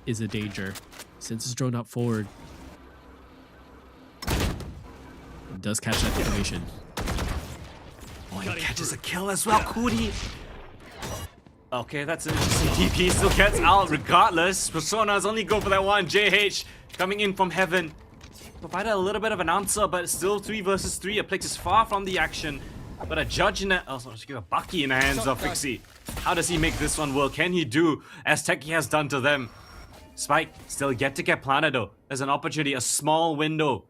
is a danger. Since it's drone out forward, it does catch that information. Oh, he catches a kill as well, Cootie. Okay, that's an interesting TP. Still gets out regardless. Personas only go for that one. JH coming in from heaven. Provided a little bit of an answer, but still 3 versus 3. Aplix is far from the action. But a judge in that, also give a Bucky in the hands of Fixie. How does he make this one work? Can he do as Techie has done to them? Spike still yet to get planted though. There's an opportunity, a small window.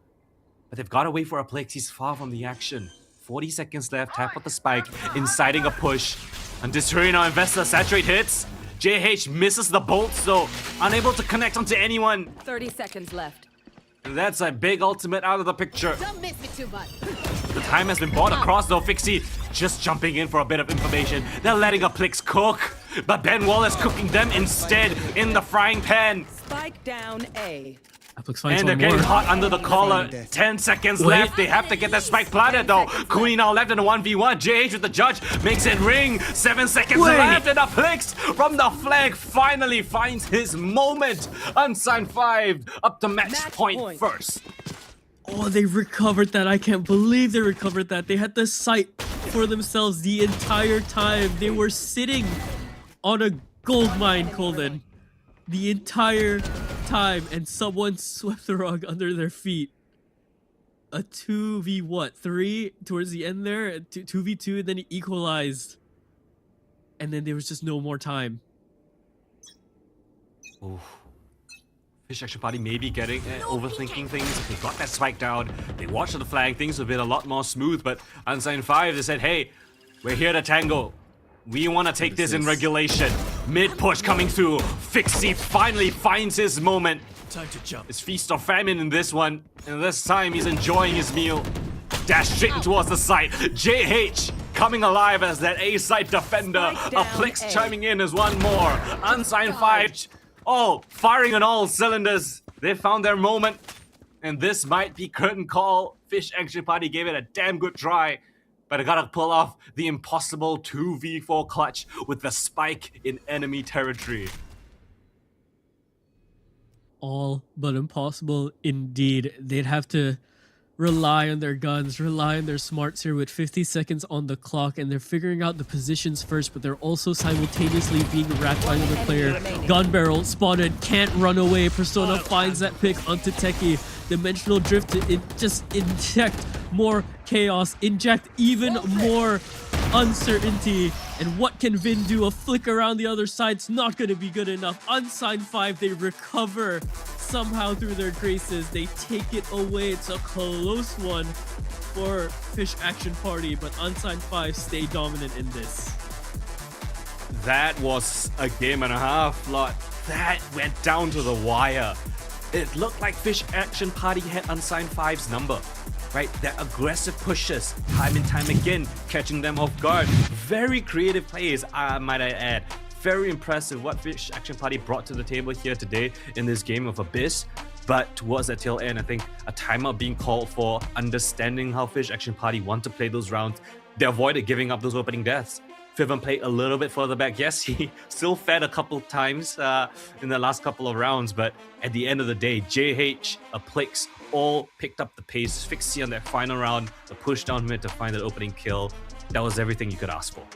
But they've got to wait for Aplix. He's far from the action. 40 seconds left. Tap with the spike, inciting a push. And Dishery now investor saturate hits. JH misses the bolts though, unable to connect onto anyone. 30 seconds left. And that's a big ultimate out of the picture. Don't miss me too much. The time has been bought across though. Fixie just jumping in for a bit of information. They're letting Aplix cook, but Ben Wallace cooking them instead in the frying pan. Spike down A. Aplix finds And they're one getting more. hot under the collar. 10 seconds left. They have to get that spike planted though. Queen now left in a 1v1. JH with the judge makes it ring. 7 seconds left, and Aplix from the flag finally finds his moment. Unsigned 5 up to match point first. Oh, they recovered that. I can't believe they recovered that. They had the sight for themselves the entire time. They were sitting on a gold mine, Colden, the entire time, and someone swept the rug under their feet. A 2v3 towards the end there, 2v2, and then he equalized. And then there was just no more time. Ooh. Fish Action Party maybe getting overthinking things. If they got that spike down, they watched the flag, things would have been a lot more smooth. But Unsigned 5, they said, hey, we're here to tango. We want to take this in regulation. Mid push coming through. Fixie finally finds his moment. Time to jump. It's feast or famine in this one. And this time he's enjoying his meal. Dash straight towards the site. JH coming alive as that A-side defender. Aplix chiming in as one more. Unsigned 5. Oh, firing on all cylinders. They found their moment. And this might be curtain call. Fish Action Party gave it a damn good try. But I gotta pull off the impossible 2v4 clutch with the spike in enemy territory. All but impossible indeed. They'd have to rely on their guns, rely on their smarts here with 50 seconds on the clock, and they're figuring out the positions first, but they're also simultaneously being wrapped by another player. Gun barrel spotted, can't run away. Persona finds that pick onto Techie. Dimensional drift to just inject more chaos, inject even more uncertainty. And what can Vin do? A flick around the other side's not going to be good enough. Unsigned 5, they recover somehow through their graces. They take it away. It's a close one for Fish Action Party, but Unsigned 5 stay dominant in this. That was a game and a half, lot. That went down to the wire. It looked like Fish Action Party had Unsigned 5's number. Right, their aggressive pushes, time and time again, catching them off guard. Very creative plays, might I add. Very impressive what Fish Action Party brought to the table here today in this game of Abyss. But towards the tail end, I think a timeout being called for, understanding how Fish Action Party want to play those rounds. They avoided giving up those opening deaths. Fiven played a little bit further back. Yes, he still fed a couple times in the last couple of rounds, but at the end of the day, JH, Aplix, all picked up the pace. Fixie on that final round, the push down mid to find that opening kill. That was everything you could ask for.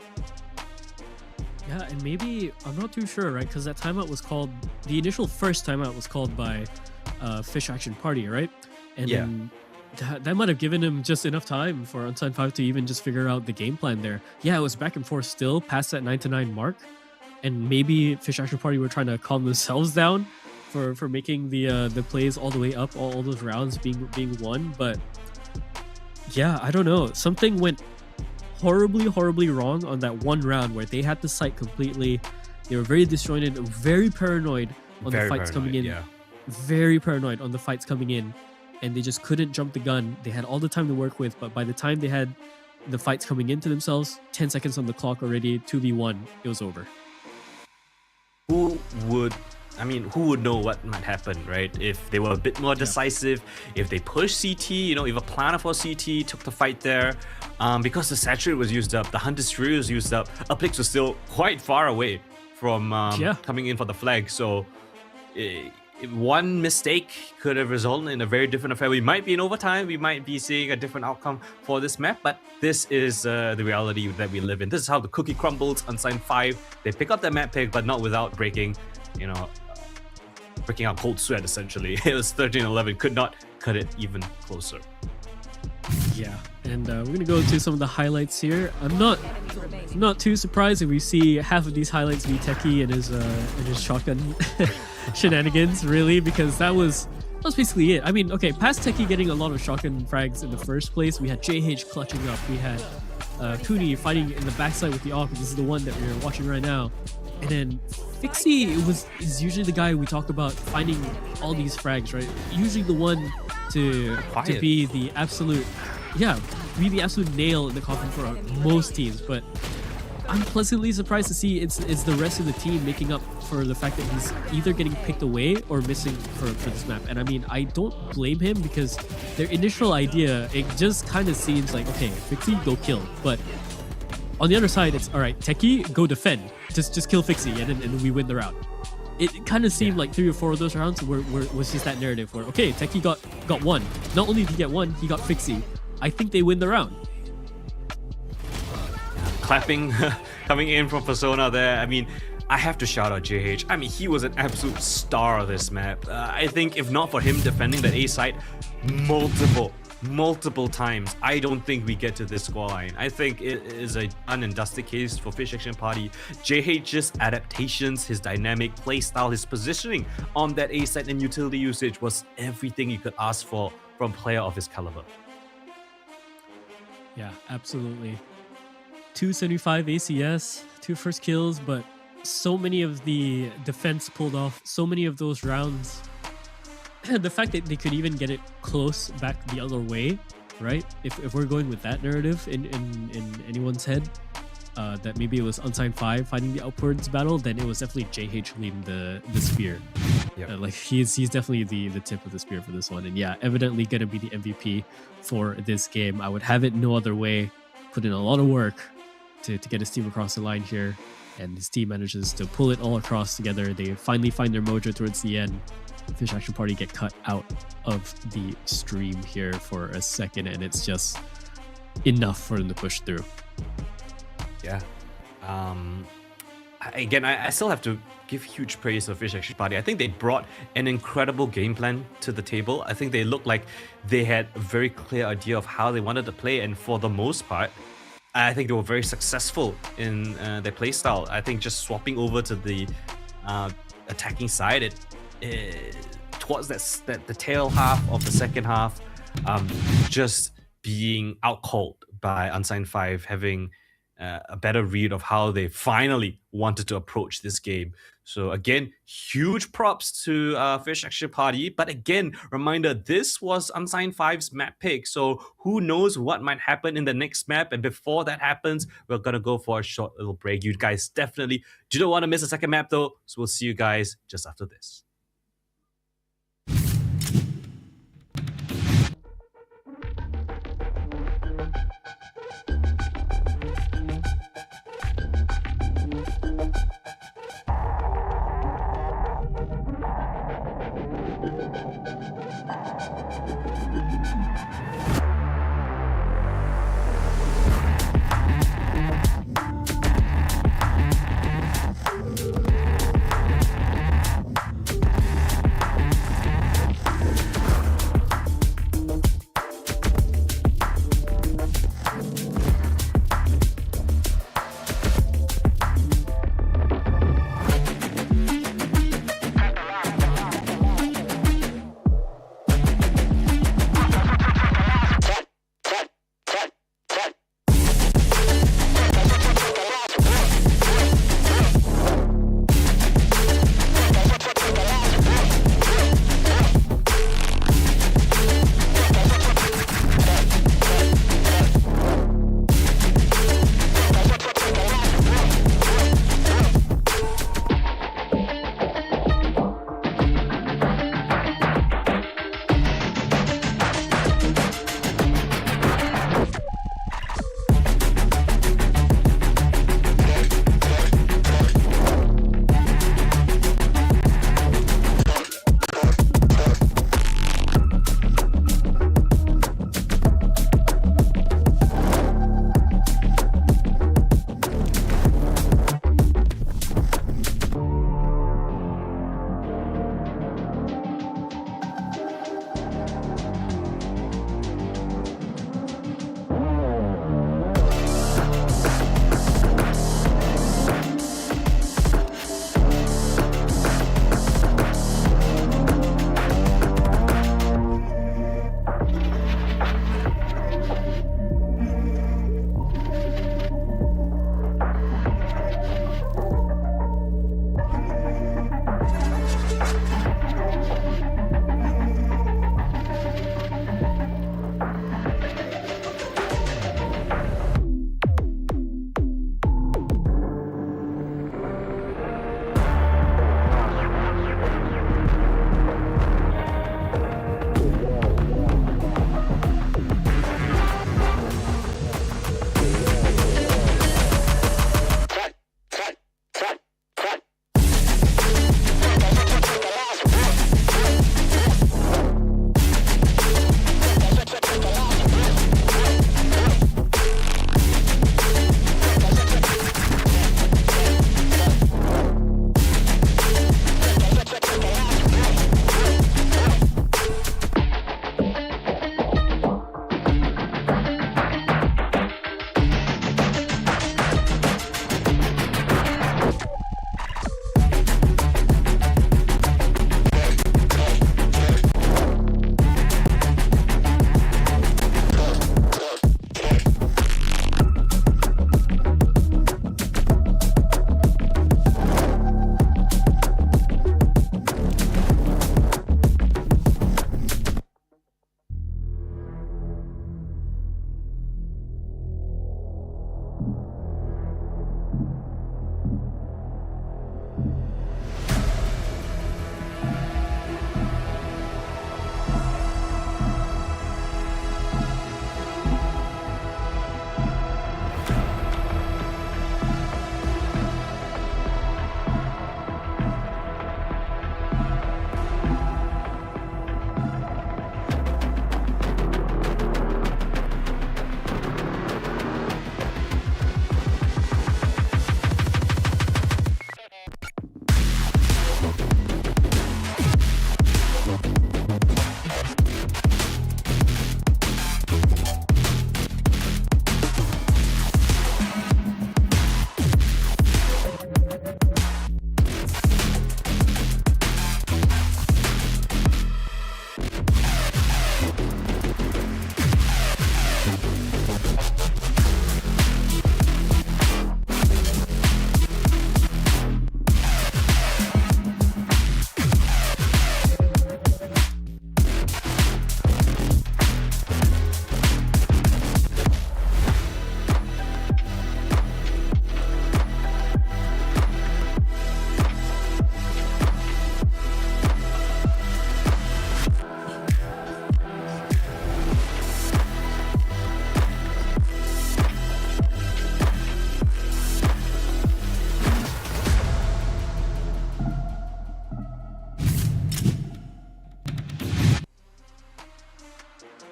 Yeah, and maybe, I'm not too sure, right? Because that timeout was called, the initial first timeout was called by Fish Action Party, right? And yeah. That might have given him just enough time for Unsigned 5 to even just figure out the game plan there. Yeah, it was back and forth still, past that 9-9 mark. And maybe Fish Action Party were trying to calm themselves down for making the plays all the way up, all those rounds being won. But yeah, I don't know. Something went horribly wrong on that one round where they had the site completely. They were very disjointed, very paranoid on the fights coming in. Yeah. Very paranoid on the fights coming in. And they just couldn't jump the gun. They had all the time to work with, but by the time they had the fights coming into themselves, 10 seconds on the clock already, 2v1, it was over. Who would I mean, who would know what might happen, right? If they were a bit more decisive, if they pushed CT, you know, if a planner for CT took the fight there, because the Saturate was used up, the Hunter's Fury was used up, Uplix was still quite far away from coming in for the flag. So one mistake could have resulted in a very different affair. We might be in overtime, we might be seeing a different outcome for this map, but this is the reality that we live in. This is how the cookie crumbles. Unsigned 5, they pick up their map pick, but not without breaking, you know, breaking out cold sweat essentially. It was 13-11, could not cut it even closer. Yeah, and we're gonna go to some of the highlights here. I'm not too surprised if we see half of these highlights be Techie and his shotgun shenanigans, really, because that was basically it. I mean, okay, past Techie getting a lot of shotgun frags in the first place, we had JH clutching up, we had Cooney fighting in the backside with the AWP. This is the one that we're watching right now. And then Fixie is usually the guy we talk about finding all these frags, right? Usually the one to be the absolute, be the absolute nail in the coffin for most teams. But I'm pleasantly surprised to see it's the rest of the team making up for the fact that he's either getting picked away or missing for this map. And I mean, I don't blame him, because their initial idea, it just kind of seems like, okay, Fixie, go kill. But on the other side, it's all right, Techie, go defend. Just kill Fixie, and then we win the round. It kind of seemed like 3 or 4 of those rounds was just that narrative where, okay, Techie got one. Not only did he get one, he got Fixie. I think they win the round. Clapping coming in from Persona there. I mean, I have to shout out JH. I mean, he was an absolute star of this map. I think if not for him defending that A site multiple times, I don't think we get to this scoreline. I think it is a done and dusted case for Fish Action Party. JH's adaptations, his dynamic playstyle, his positioning on that A site and utility usage was everything you could ask for from a player of his caliber. Yeah, absolutely. 275 ACS, 2 first kills, but so many of the defense pulled off, so many of those rounds. The fact that they could even get it close back the other way, right? If we're going with that narrative in anyone's head, that maybe it was Unsigned 5 fighting the upwards battle, then it was definitely JH leading the spear. Yep. Like he's definitely the tip of the spear for this one. And yeah, evidently gonna be the MVP for this game. I would have it no other way. Put in a lot of work to get his team across the line here, and his team manages to pull it all across together. They finally find their mojo towards the end. Fish Action Party get cut out of the stream here for a second, and it's just enough for them to push through. Yeah. Again, I still have to give huge praise to Fish Action Party. I think they brought an incredible game plan to the table. I think they looked like they had a very clear idea of how they wanted to play, and for the most part, I think they were very successful in their playstyle. I think just swapping over to the attacking side, towards the tail half of the second half, just being outcalled by Unsigned 5, having a better read of how they finally wanted to approach this game. So again, huge props to Fish Action Party. But again, reminder, this was Unsigned 5's map pick. So who knows what might happen in the next map. And before that happens, we're going to go for a short little break. You guys definitely do not want to miss the second map though. So we'll see you guys just after this.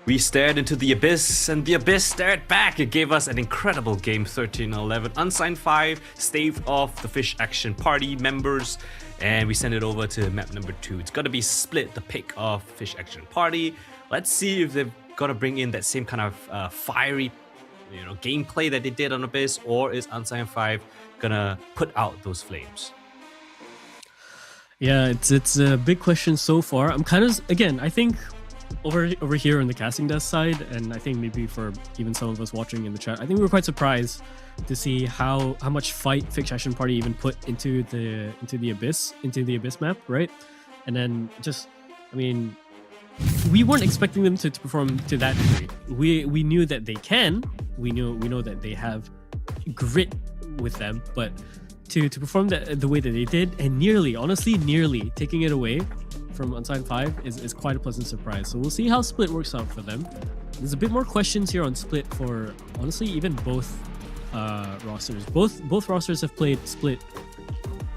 We stared into the abyss, and the abyss stared back. It gave us an incredible game, 13-11. Unsigned 5 staved off the Fish Action Party members, and we sent it over to map number 2. It's gonna be Split, the pick of Fish Action Party. Let's see if they've got to bring in that same kind of fiery, gameplay that they did on Abyss, or is Unsigned 5 gonna put out those flames? Yeah, it's a big question so far. I'm kind of, again, I think over here on the casting desk side, and I think maybe for even some of us watching in the chat, I think we were quite surprised to see how much fight Fish Action Party even put into the abyss map, right? And then just, I mean, we weren't expecting them to perform to that degree. We knew that they can. We know that they have grit with them, but to perform the way that they did, and nearly taking it away from Unsigned 5 is quite a pleasant surprise. So we'll see how Split works out for them. There's a bit more questions here on Split for, honestly, even both rosters. Both rosters have played Split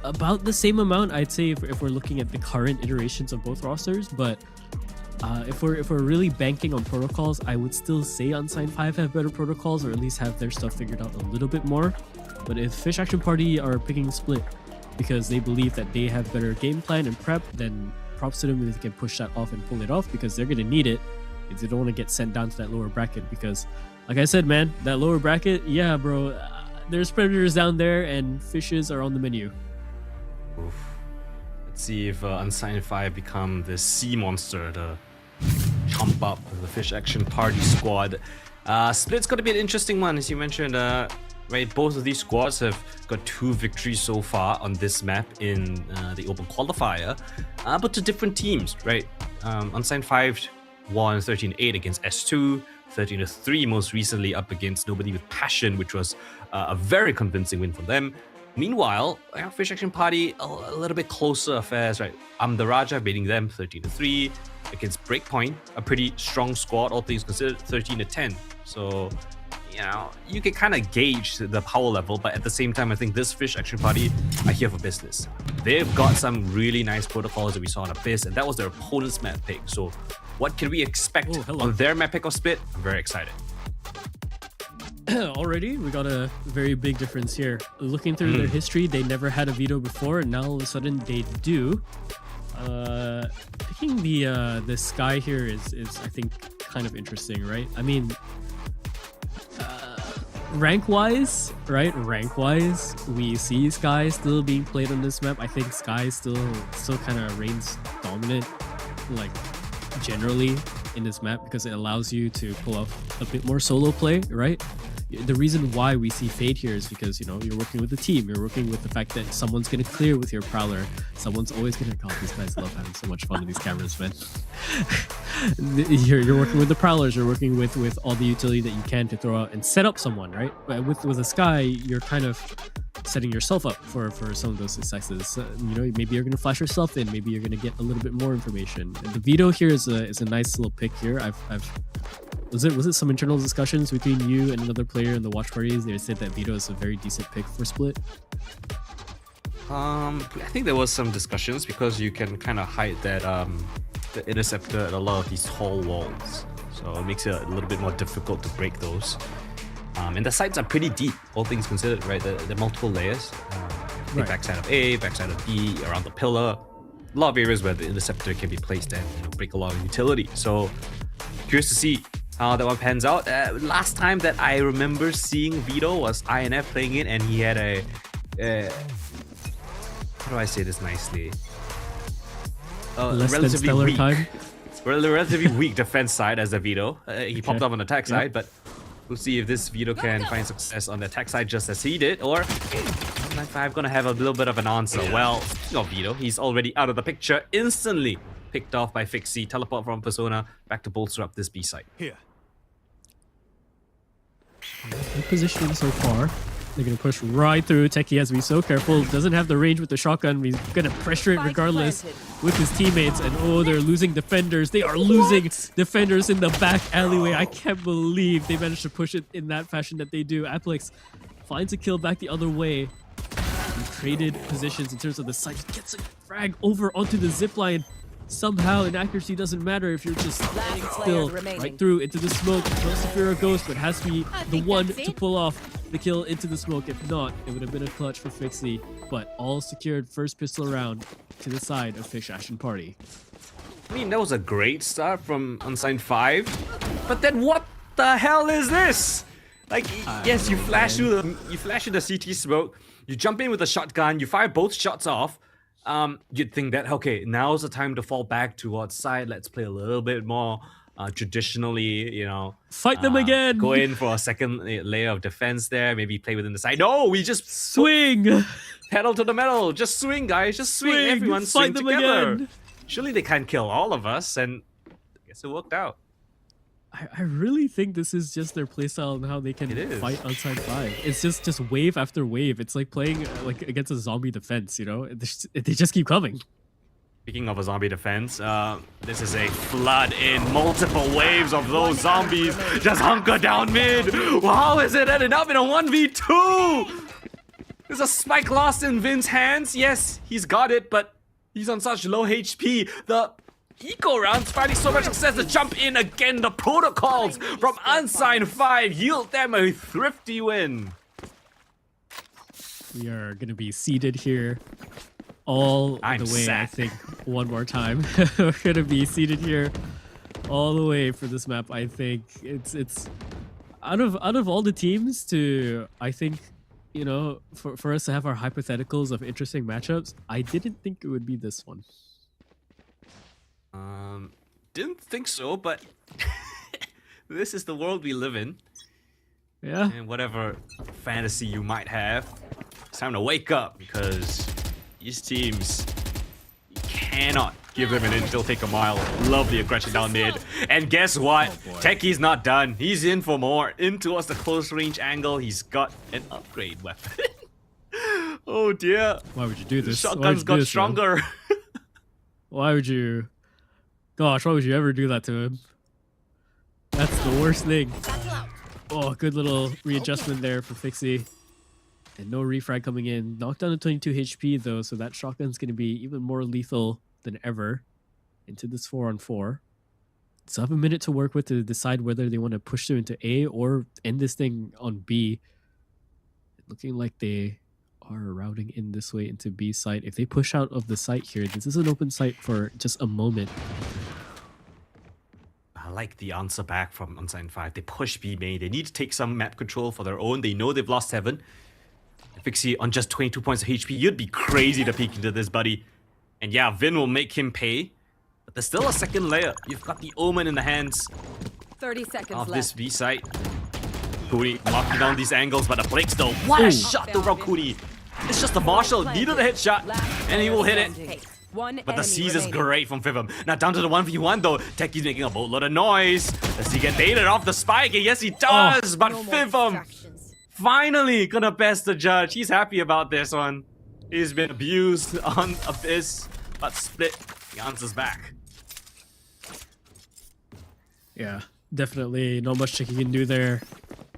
about the same amount, I'd say, if we're looking at the current iterations of both rosters. But if we're really banking on protocols, I would still say Unsigned 5 have better protocols, or at least have their stuff figured out a little bit more. But if Fish Action Party are picking Split because they believe that they have better game plan and prep, then props to them if they can push that off and pull it off, because they're going to need it if they don't want to get sent down to that lower bracket. Because, like I said, man, that lower bracket, yeah, bro, there's predators down there and fishes are on the menu. Oof. Let's see if Unsigned 5 become the sea monster to chomp up the Fish Action Party squad. Split's going to be an interesting one, as you mentioned. Right, both of these squads have got 2 victories so far on this map in the open qualifier, but to different teams, right? Unsigned 5 won 13-8 against S2, 13-3 most recently up against Nobody With Passion, which was a very convincing win for them. Meanwhile, Fish Action Party a little bit closer affairs, right? The Raja beating them 13-3 against Breakpoint, a pretty strong squad, all things considered, 13-10. So, you can kind of gauge the power level, but at the same time, I think this Fish Action Party are here for business. They've got some really nice protocols that we saw on Abyss, and that was their opponent's map pick. So what can we expect on their map pick of Split? I'm very excited. Already, we got a very big difference here. Looking through their history, they never had a veto before, and now all of a sudden they do. Picking the Sky here is I think kind of interesting, right? I mean, rank-wise, we see Sky still being played on this map. I think Sky still kind of reigns dominant, like, generally in this map, because it allows you to pull off a bit more solo play, right? The reason why we see Fade here is because, you're working with the team. You're working with the fact that someone's going to clear with your Prowler. Someone's always going to... God, these guys love having so much fun with these cameras, man. You're working with the Prowlers. You're working with all the utility that you can to throw out and set up someone, right? But with a Sky, you're kind of setting yourself up for some of those successes. Maybe you're going to flash yourself in. Maybe you're going to get a little bit more information. And the veto here is a nice little pick here. Was it some internal discussions between you and another player in the watch parties? They said that veto is a very decent pick for Split. I think there was some discussions, because you can kind of hide that the interceptor at a lot of these tall walls, so it makes it a little bit more difficult to break those. And the sides are pretty deep, all things considered, right? The multiple layers. The backside of A, backside of B, around the pillar. A lot of areas where the interceptor can be placed and break a lot of utility. So curious to see how that one pans out. Last time that I remember seeing Vito was INF playing it, and he had a how do I say this nicely? Relatively weak defense side as a Vito. He popped up on the attack side, but we'll see if this Vito can find success on the attack side just as he did, or 195 gonna have a little bit of an answer. Well, speaking of Vito, he's already out of the picture, instantly picked off by Fixie, teleport from Persona back to bolster up this B side. Here. Good positioning so far. They're going to push right through. Techie has to be so careful. Doesn't have the range with the shotgun. He's going to pressure it regardless with his teammates. And they're losing defenders. They are losing defenders in the back alleyway. I can't believe they managed to push it in that fashion that they do. Applix finds a kill back the other way. He traded positions in terms of the site. Gets a frag over onto the zipline. somehow inaccuracy doesn't matter if you're just standing player still remaining. right through into the smoke. No Saphira Ghost, but has to be the think one that's to it. pull off the kill into the smoke. If not, it would have been a clutch for Fixie. But all secured, first pistol round to the side of Fish Ash and Party. I mean, that was a great start from Unsigned 5, but then what the hell is this? Like, yes, you flash through the CT smoke, you jump in with a shotgun, you fire both shots off. You'd think that, okay, now's the time to fall back towards side. Let's play a little bit more traditionally, you know. Fight them again! Go in for a second layer of defense there, maybe play within the side. No, we just Swing! pedal to the metal. Just swing, guys. Just swing. Swing! Everyone Fight swing them together. again! Surely they can't kill all of us, and I guess it worked out. I really think this is just their playstyle and how they can It is. fight outside 5. It's just wave after wave. It's like playing like against a zombie defense, you know? They just keep coming. Speaking of a zombie defense, this is a flood in multiple waves of those zombies. Just hunker down mid. How is it ended up in a 1v2? There's a spike lost in Vin's hands. Yes, he's got it, but he's on such low HP. The eco rounds finding so much success to jump in again. The protocols from Unsigned 5 yield them a thrifty win. We are going to be seated here all I'm the way, I sad. think, one more time. We're going to be seated here all the way for this map. I think it's out of all the teams to, I think, you know, for us to have our hypotheticals of interesting matchups, I didn't think it would be this one. Didn't think so, but this is the world we live in. Yeah. And whatever fantasy you might have, it's time to wake up, because these teams, you cannot give them an inch, they'll take a mile. Love the aggression down mid. And guess what? Techie's not done. He's in for more. In towards the close range angle. He's got an upgrade weapon. Oh dear. Why would you do The this? Why would shotgun's you do got this, man? stronger. Why would you? Gosh, why would you ever do that to him? That's the worst thing. Oh, good little readjustment there for Fixie. And no refrag coming in. Knocked down to 22 HP though, so that shotgun's going to be even more lethal than ever into this 4-on-4. So I have a minute to work with to decide whether they want to push through into A or end this thing on B. Looking like they are routing in this way into B site. If they push out of the site here, this is an open site for just a moment. I like the answer back from Unsigned 5. They push B main. They need to take some map control for their own. They know they've lost 7. Fixie on just 22 points of HP. You'd be crazy to peek into this, buddy. And yeah, Vin will make him pay. But there's still a second layer. You've got the Omen in the hands 30 seconds of left. this B site. Cootie marking down these angles, but the breaks though. What a shot though from Cootie. It's just the Marshall. Needed a headshot, and he will hit it. But the seize is great from Fivum. Now down to the 1v1 though. Techie's making a boatload of noise. Does he get baited off the spike? And yes, he does. But Fivum finally gonna best the judge. He's happy about this one. He's been abused on Abyss, but Split, he answers back. Yeah, definitely not much Chicky can do there.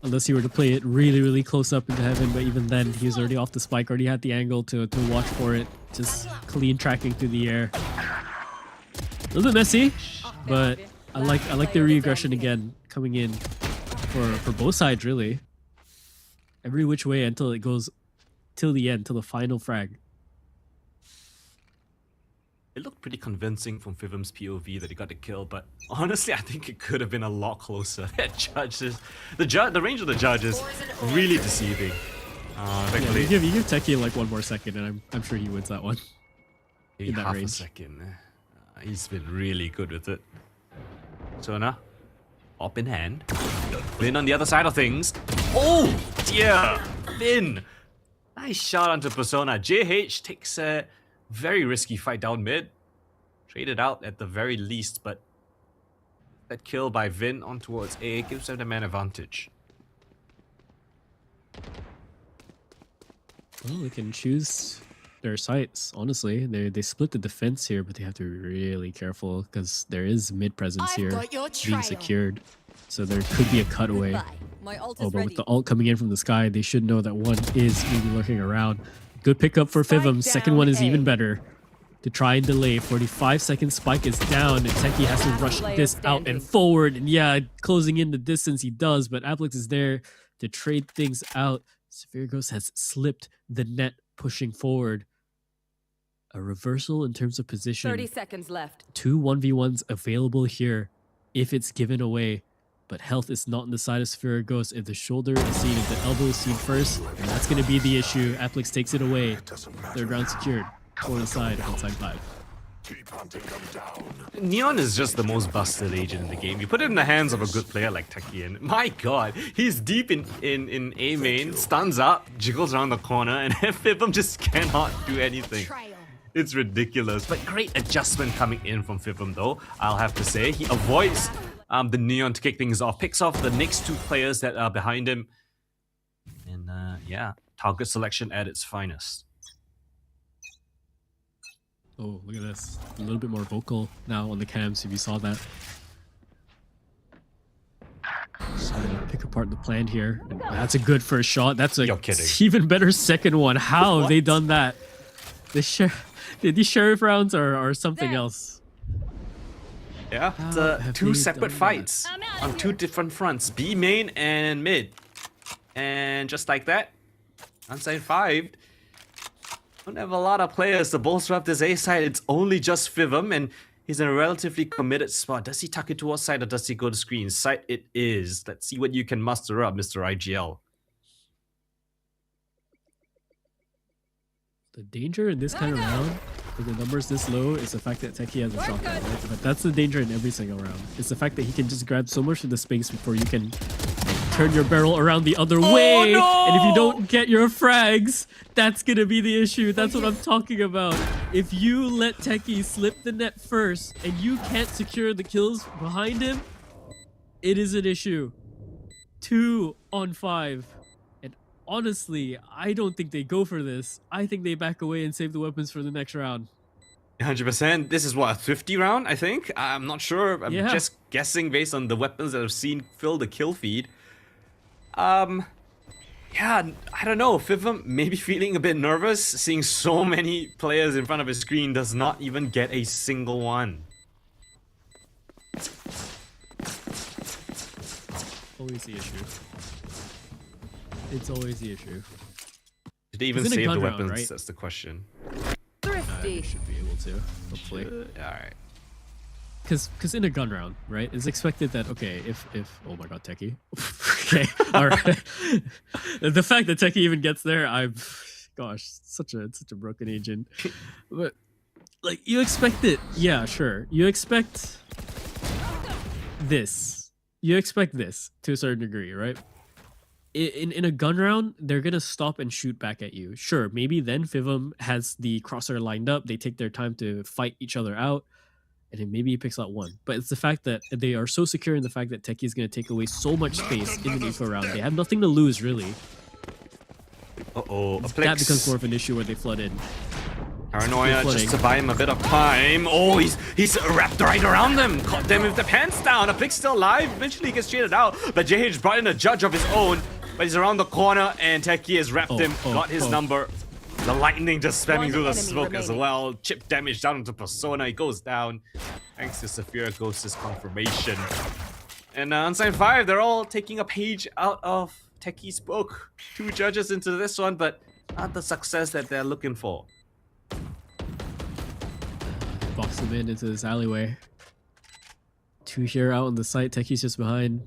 Unless he were to play it really, really close up into heaven. But even then, he was already off the spike, already had the angle to watch for it. Just clean tracking through the air. A little bit messy, but I like the re-aggression again coming in for both sides, really. Every which way until it goes till the end, till the final frag. It looked pretty convincing from Fivum's POV that he got the kill, but honestly, I think it could have been a lot closer. That the range of the judge is really deceiving. Yeah, you give Techie like one more second, and I'm sure he wins that one. Maybe in that half range. a second. He's been really good with it. Sona, op in hand. Vin on the other side of things. Oh dear, Vin. Nice shot onto Persona. JH takes a very risky fight down mid. Traded out at the very least, but that kill by Vin on towards A gives them the man advantage. Well, they can choose their sites, honestly. They split the defense here, but they have to be really careful because there is mid presence here being secured. So there could be a cutaway. My ult Oh, is but ready. with the ult coming in from the sky, they should know that one is maybe lurking around. Good pickup for Fivum. Second one is even better. to try and delay. 45-second spike is down, and Techie has to rush player this out standing. and forward. And yeah, closing in the distance he does, but Applix is there to trade things out. Severe Ghost has slipped the net, pushing forward. A reversal in terms of position. 30 seconds left. Two 1v1s available here if it's given away. But health is not on the side of Severe Ghost. If the shoulder is seen, if the elbow is seen first, and that's going to be the issue. Applix takes it away. Third round secured for the side of Unsigned 5. Neon is just the most busted agent in the game. You put it in the hands of a good player like Techie, and my god, he's deep in A main, stuns up, jiggles around the corner, and Fibum just cannot do anything. It's ridiculous, but great adjustment coming in from Fibum though, I'll have to say. He avoids the Neon to kick things off, picks off the next two players that are behind him, and yeah, target selection at its finest. Oh, look at this. A little bit more vocal now on the cams, if you saw that. Pick apart the plan here. And that's a good first shot. That's a You're kidding. even better second one. How have they done that? These sheriff rounds are something else. Yeah, it's two separate fights on two different fronts, B main and mid. And just like that, Unsigned 5 don't have a lot of players to bolster up this A side. It's only just Fivum, and he's in a relatively committed spot. Does he tuck it towards side or does he go to screen? Side it is. Let's see what you can muster up, Mr. IGL. The danger in this kind of round, with the numbers this low, is the fact that Techie has a shotgun, right? But that's the danger in every single round. It's the fact that he can just grab so much of the space before you can turn your barrel around the other way. No! And if you don't get your frags, that's gonna be the issue. That's what I'm talking about. If you let Techie slip the net first and you can't secure the kills behind him, it is an issue. 2 on 5. And honestly, I don't think they go for this. I think they back away and save the weapons for the next round. 100%. This is what, a 50 round, I think? I'm not sure. I'm just guessing based on the weapons that I've seen fill the kill feed. Yeah, I don't know. Fivum maybe feeling a bit nervous, seeing so many players in front of his screen, does not even get a single one. Always the issue. It's always the issue. Did they even It's in a save the gun round, weapons? right? That's the question. They Thrifty. should be able to, hopefully. Alright. Because in a gun round, right, it's expected that, okay, if oh my god, Techie. Okay, alright. The fact that Techie even gets there, gosh, such a broken agent. But, like, you expect it. Yeah, sure. You expect this. You expect this to a certain degree, right? In a gun round, they're gonna stop and shoot back at you. Sure, maybe then Fivum has the crosshair lined up, they take their time to fight each other out, and then maybe he picks out one. But it's the fact that they are so secure in the fact that Techie is gonna take away so much space in the info round. They have nothing to lose, really. Uh-oh, a That Plex. becomes more of an issue where they flood in. Paranoia just to buy him a bit of time. Oh, he's wrapped right around them. Caught them with the pants down. A Plix still alive. Eventually he gets traded out. But JH brought in a judge of his own. But he's around the corner and Techie has wrapped him. Got his number. The lightning just spamming One through the enemy smoke as remaining. well. Chip damage down into Persona. He goes down. Thanks to Saphira Ghost's confirmation. And Unsigned 5, they're all taking a page out of Techie's book. 2 judges into this one, but not the success that they're looking for. Box him in into this alleyway. 2 here out on the site. Techie's just behind.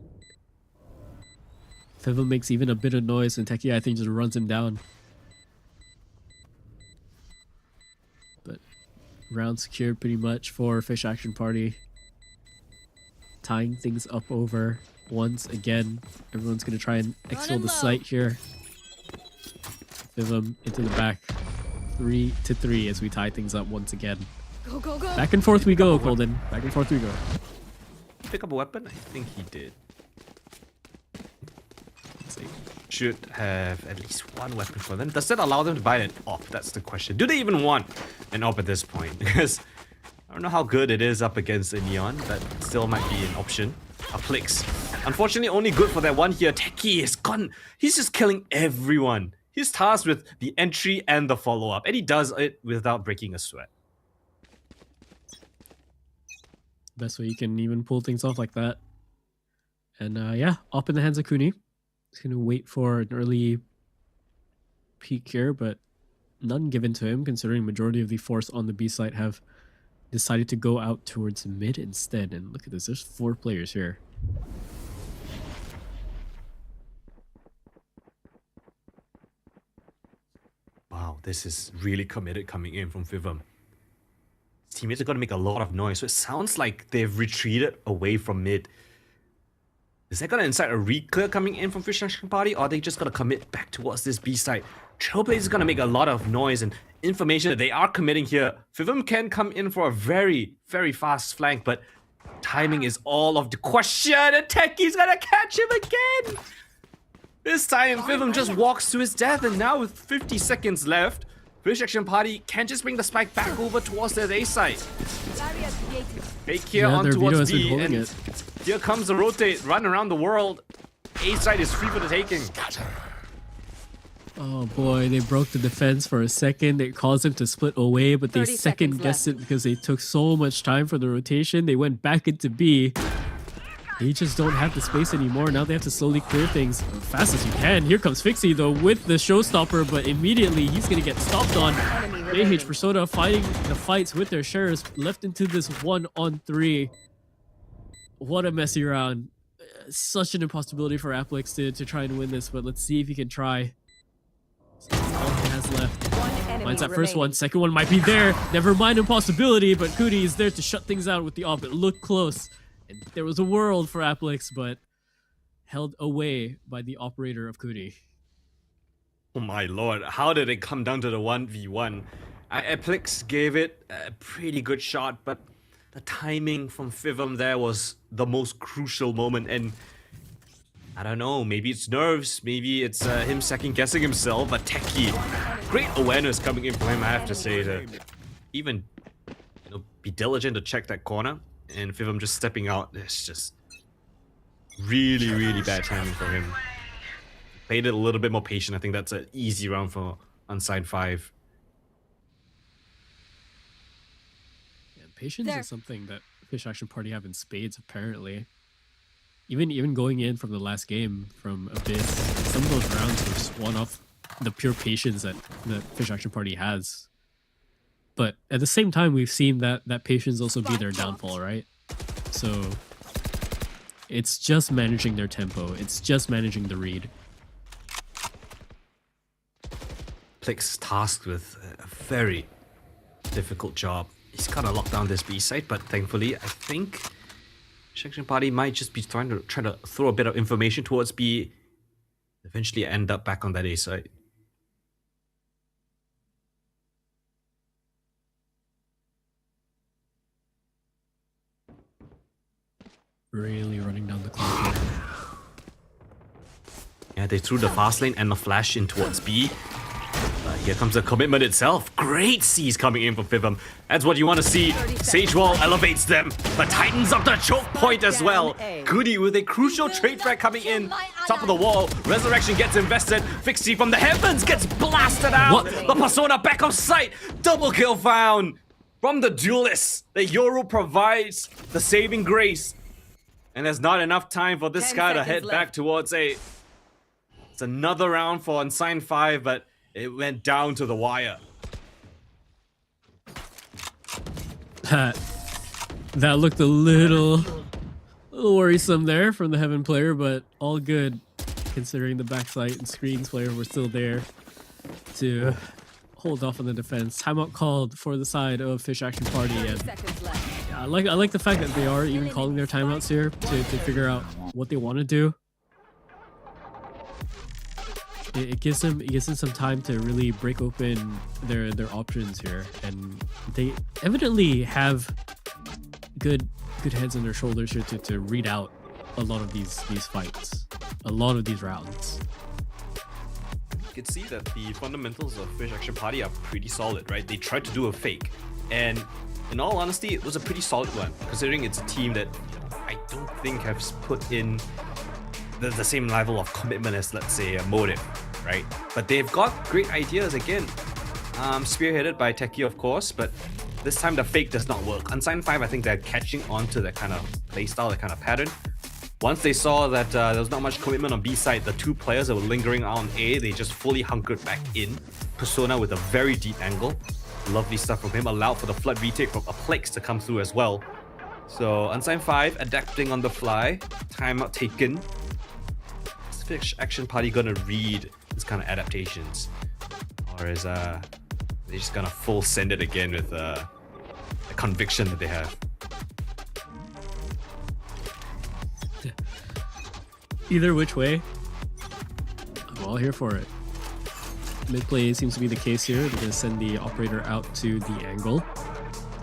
Fivum makes even a bit of noise, and Techie, I think, just runs him down. But round secured pretty much for Fish Action Party. Tying things up over once again. Everyone's going to try and exfil the site here. Fivum into the back. 3-3 as we tie things up once again. Go, go, go. Back and forth we go, Golden. Back and forth we go. Pick up a weapon? I think he did. Let's see. Should have at least one weapon for them. Does that allow them to buy an op? That's the question. Do they even want an op at this point? Because I don't know how good it is up against a Neon, but still might be an option. A Plix. Unfortunately, only good for that one here. Techie is gone. He's just killing everyone. He's tasked with the entry and the follow-up, and he does it without breaking a sweat. best way you can even pull things off like that. And yeah, up in the hands of Cooney. He's gonna wait for an early peek here, but none given to him, considering majority of the force on the B side have decided to go out towards mid instead. And look at this, there's 4 players here. Wow, this is really committed coming in from Fivum. His teammates are going to make a lot of noise, so it sounds like they've retreated away from mid. Is that going to incite a re-clear coming in from Fish Action Party, or are they just going to commit back towards this B side? Trailblazer is going to make a lot of noise and information that they are committing here. Fivum can come in for a very, very fast flank, but timing is all of the question, and Techie's going to catch him again! This time, Fivum just walks to his death, and now with 50 seconds left, Fish Action Party can just bring the spike back over towards their A side. Fake here on towards B, and here comes the rotate, run around the world. A side is free for the taking. Oh boy, they broke the defense for a second. It caused them to split away, but they second guessed it because they took so much time for the rotation. They went back into B. They just don't have the space anymore. Now they have to slowly clear things as fast as you can. Here comes Fixie though with the showstopper, but immediately he's gonna get stopped on. AH Persona fighting the fights with their shares, left into this 1-on-3. What a messy round. Such an impossibility for Applix to try and win this, but let's see if he can try. That's all he has left. Finds that first one, second one might be there. Never mind impossibility, but Cooney is there to shut things out with the op. It looked close. And there was a world for Applix, but held away by the operator of Cooney. Oh my lord, how did it come down to the 1v1? Applix gave it a pretty good shot, but the timing from Fivum there was the most crucial moment, and I don't know, maybe it's nerves, maybe it's him second guessing himself, but Techie, great awareness coming in from him, I have to say, to even be diligent to check that corner, and Fivum just stepping out. It's just really, really bad timing for him. Played it a little bit more patient. I think that's an easy round for Unsigned 5. Yeah, patience is something that Fish Action Party have in spades, apparently. Even going in from the last game from Abyss, some of those rounds were just one off the pure patience that the Fish Action Party has. But at the same time, we've seen that patience also be their downfall, right? So it's just managing their tempo. It's just managing the read. Plix tasked with a very difficult job. He's kind of locked down this B side, but thankfully, I think Section Party might just be trying to throw a bit of information towards B, eventually end up back on that A side. Really running down the clock here. Yeah, they threw the fast lane and the flash in towards B. Here comes the commitment itself. Great C's coming in from Fivum. That's what you want to see. Sage Wall elevates them, but tightens up the choke point as well. Goody with a crucial trade threat coming in. Top of the wall. Resurrection gets invested. Fixie from the heavens gets blasted out. The Persona back off sight. Double kill found from the duelist. The Yoru provides the saving grace. And there's not enough time for this guy to head back towards A. It's another round for Unsigned 5, but it went down to the wire. That looked a little worrisome there from the Heaven player, but all good considering the backside and screens player were still there to hold off on the defense. Timeout called for the side of Fish Action Party, and I like the fact that they are even calling their timeouts here to figure out what they want to do. It gives them some time to really break open their options here, and they evidently have good heads on their shoulders here to read out a lot of these fights, a lot of these rounds. You can see that the fundamentals of Fish Action Party are pretty solid, right? They tried to do a fake, and in all honesty, it was a pretty solid one, considering it's a team that I don't think has put in the same level of commitment as, let's say, a Motive, right? But they've got great ideas, again, spearheaded by Techie, of course, but this time the fake does not work. Unsigned 5, I think they're catching on to that kind of playstyle, that kind of pattern. Once they saw that there was not much commitment on B side, the two players that were lingering on A, they just fully hunkered back in. Persona with a very deep angle. Lovely stuff from him, allowed for the flood retake from Aplex to come through as well. So Unsigned 5 adapting on the fly, timeout taken. Is Fish Action Party gonna read this kind of adaptations? Or is they just gonna full send it again with the conviction that they have? Either which way, I'm all here for it. Mid play seems to be the case here. They're going to send the operator out to the angle.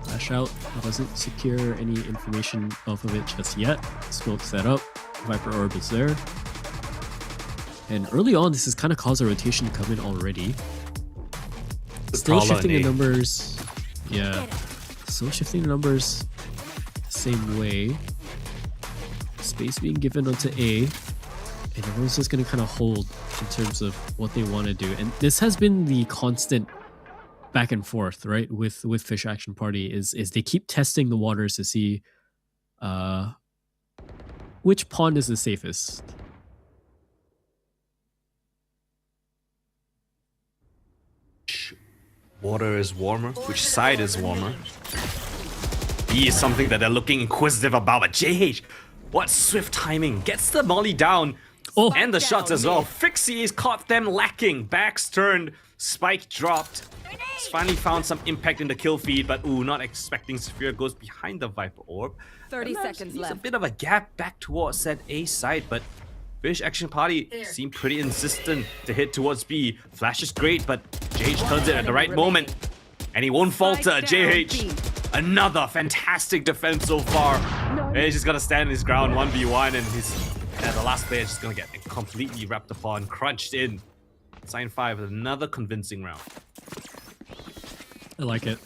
Flash out doesn't secure any information off of it just yet. Smoke set up. Viper Orb is there. And early on, this has kind of caused a rotation to come in already. Still shifting the numbers. Yeah. Still shifting the numbers the same way. Space being given onto A. And everyone's just going to kind of hold in terms of what they want to do. And this has been the constant back and forth, right? With Fish Action Party is they keep testing the waters to see which pawn is the safest. Water is warmer. Which side is warmer? B is something that they're looking inquisitive about. But JH, what swift timing. Gets the molly down. Oh, and the shots as well. Fixie's caught them lacking. Backs turned. Spike dropped. He's finally found some impact in the kill feed, but not expecting Sphere goes behind the Viper Orb. 30 seconds There's left. a bit of a gap back towards that A side, but Fish Action Party seem pretty insistent to hit towards B. Flash is great, but JH turns it at the right moment. And he won't falter. JH, another fantastic defense so far. And he's just gonna stand his ground 1v1, and the last player is just gonna get completely wrapped upon, crunched in. Sign 5 with another convincing round. I like it.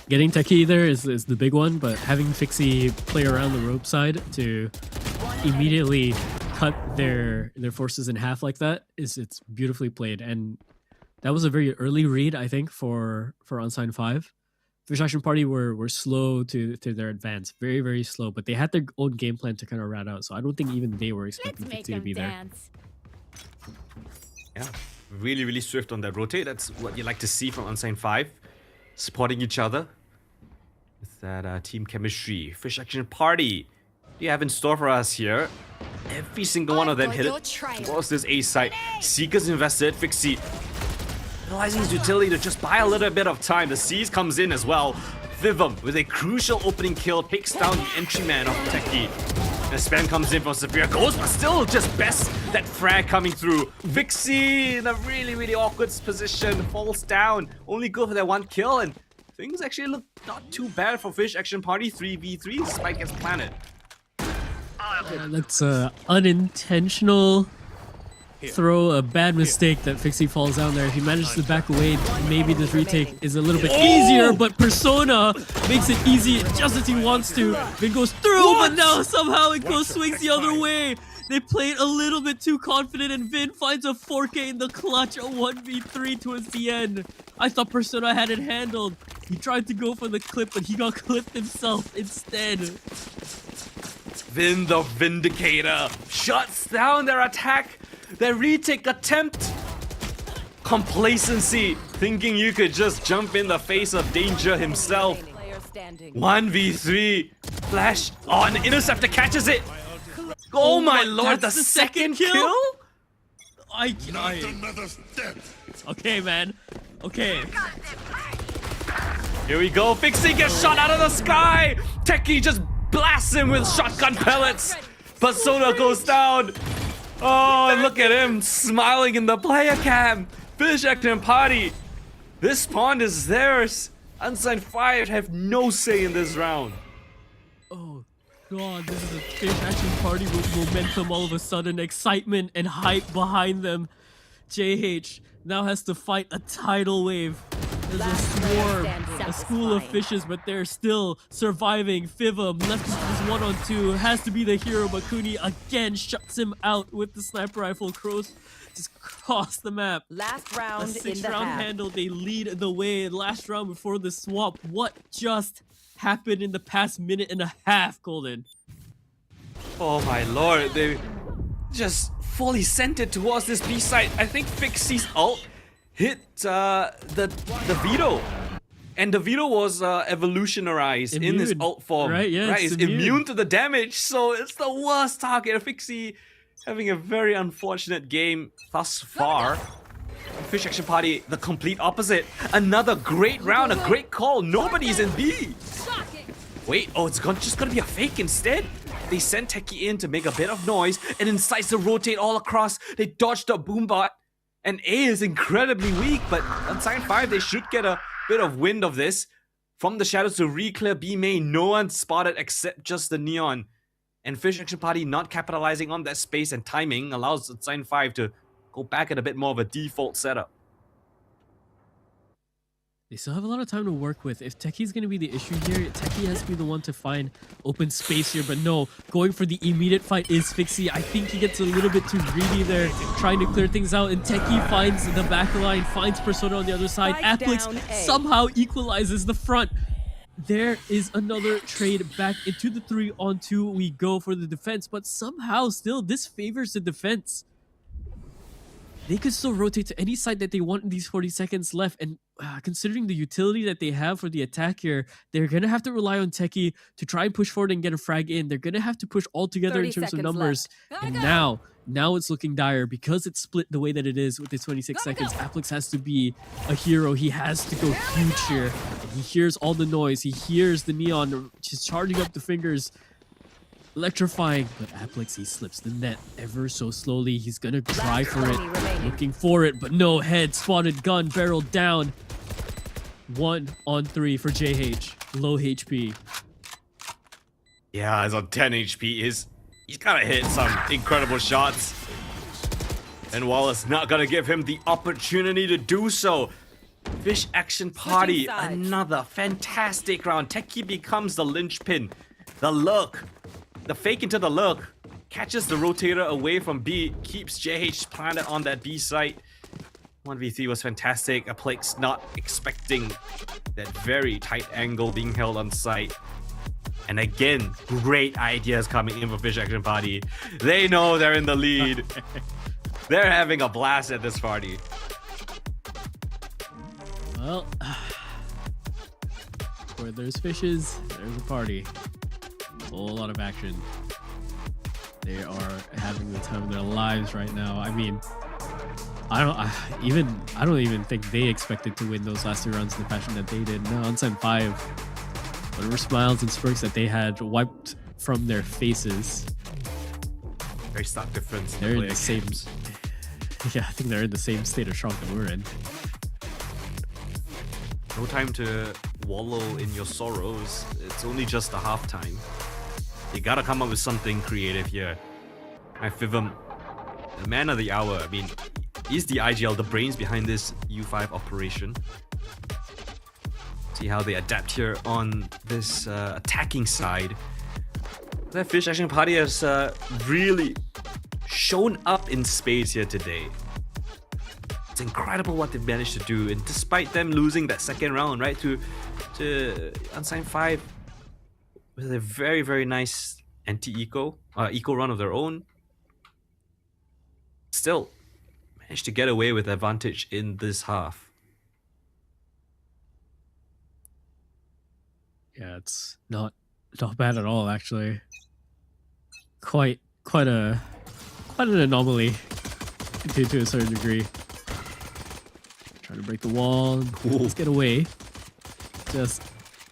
Getting techie there is the big one, but having Fixie play around the rope side to immediately cut their forces in half like that it's beautifully played. And that was a very early read, I think, for Unsigned 5. Fish Action Party were slow to their advance, very, very slow, but they had their own game plan to kind of rat out, so I don't think even they were expecting Fixie to be dance. there. Yeah, really, really swift on that rotate. That's what you like to see from Unsigned 5. Supporting each other with that team chemistry. Fish Action Party, what do you have in store for us here? Every single one of them hit it towards this A site. Seeker's invested. Fixie realizing his utility to just buy a little bit of time. The Seas comes in as well. Vivum with a crucial opening kill takes down the entry man of Techie. The spam comes in from Severe Ghost, but still just best that frag coming through. Vixie in a really, really awkward position, falls down. Only go for that one kill, and things actually look not too bad for Fish Action Party. 3v3, Spike gets planted. Yeah, that's unintentional throw, a bad mistake that Fixie falls down there. If he manages to back away, maybe this retake is a little bit easier, but Persona makes it easy just as he wants to. Vin goes through, but now somehow it swings the other way. They played a little bit too confident, and Vin finds a 4K in the clutch, a 1v3 towards the end. I thought Persona had it handled. He tried to go for the clip, but he got clipped himself instead. Vin the Vindicator shuts down their attack. Their retake attempt. Complacency, thinking you could just jump in the face of danger himself. 1v3. Flash on. Interceptor catches it. Oh my lord, the second kill? Okay, man. Okay. Here we go. Fixie gets shot out of the sky. Techie just blasts him with shotgun pellets. Persona goes down. Oh, and look at him smiling in the player cam. Fish Action Party. This pawn is theirs. Unsigned 5 have no say in this round. Oh god, this is a Fish Action Party with momentum all of a sudden, excitement and hype behind them. JH now has to fight a tidal wave There's a Last player swarm, standing. a school of fishes, but they're still surviving. Fivum left is 1-on-2, has to be the hero, but Kuni again shuts him out with the sniper rifle. Crows just cross the map. Last A round in the 6-round half. handle, they lead the way. Last round before the swap. What just happened in the past minute and a half, Golden? Oh my lord, they just fully sent it towards this B side. I think Fixie's ult hit the Vito. And the Vito was evolutionarized in his Immune, ult form. right? Yeah, right? it's It's immune immune to the damage, so it's the worst target. Fixie having a very unfortunate game thus far. Fish Action Party, the complete opposite. Another great round, a great call. Nobody's in B. Wait, oh, just gonna be a fake instead? They sent Techie in to make a bit of noise and then decides to rotate all across. They dodged a boombot. And A is incredibly weak, but on side 5, they should get a bit of wind of this. From the shadows to re-clear B main, no one spotted except just the Neon. And Fish Action Party not capitalizing on that space and timing allows side 5 to go back at a bit more of a default setup. They still have a lot of time to work with. If Techie's going to be the issue here, Techie has to be the one to find open space here. But no, going for the immediate fight is Fixie. I think he gets a little bit too greedy there, trying to clear things out. And Techie finds the back line, finds Persona on the other side. Spike Applix down A. somehow equalizes the front. There is another trade back into the 3-on-2. We go for the defense, but somehow still this favors the defense. They could still rotate to any side that they want in these 40 seconds left. And considering the utility that they have for the attack here, they're going to have to rely on Techie to try and push forward and get a frag in. They're going to have to push all together in 30 terms of seconds numbers. left. And now it's looking dire because it's split the way that it is with the 26 seconds. Applix has to be a hero. He has to go huge here. He hears all the noise. He hears the Neon just charging up the fingers. Electrifying, but Applix, he slips the net ever so slowly. He's gonna try for it, looking for it, but no head spotted, gun barreled down. 1-on-3 for JH, low HP. Yeah, he's on 10 HP. He's gotta hit some incredible shots. And Wallace not gonna give him the opportunity to do so. Fish Action Party, another fantastic round. Techie becomes the linchpin, the lurk. The fake into the lurk, catches the rotator away from B, keeps JH planted on that B site. 1v3 was fantastic. Applix not expecting that very tight angle being held on site. And again, great ideas coming in for Fish Action Party. They know they're in the lead. They're having a blast at this party. Well, where there's fishes, there's a party. A whole lot of action. They are having the time of their lives right now. I mean, I don't even think they expected to win those last 2 rounds in the fashion that they did. No, on side 5, whatever smiles and smirks that they had wiped from their faces. Very stark difference. They're in the same. Yeah, I think they're in the same state of shock that we're in. No time to wallow in your sorrows. It's only just the halftime. You gotta come up with something creative here. My Fivum, the man of the hour. I mean, he's the IGL, the brains behind this U5 operation. See how they adapt here on this attacking side. The Fish Action Party has really shown up in spades here today. It's incredible what they've managed to do, and despite them losing that second round, right, to Unsigned 5 with a very, very nice anti-eco run of their own, still managed to get away with advantage in this half. Yeah, it's not bad at all, actually. Quite an anomaly to a certain degree. Trying to break the wall. Let's get away. Just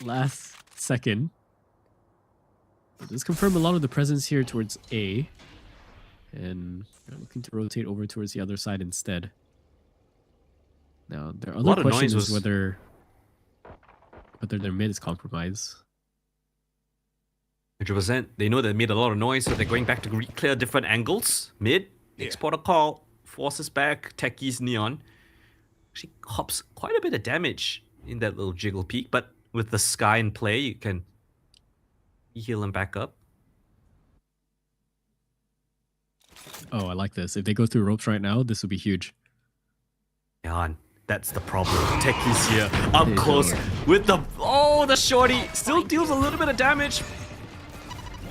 last second. It does confirm a lot of the presence here towards A. And they're looking to rotate over towards the other side instead. Now, their other question is whether their mid is compromised. 100%. They know they made a lot of noise, so they're going back to clear different angles. Mid, export a call, forces back Techie's Neon. Actually hops quite a bit of damage in that little jiggle peak, but with the Sky in play, you can heal him back up. Oh, I like this. If they go through ropes right now, this would be huge. Yeah, and that's the problem. Techies here, up close with the... Oh, the shorty still deals a little bit of damage.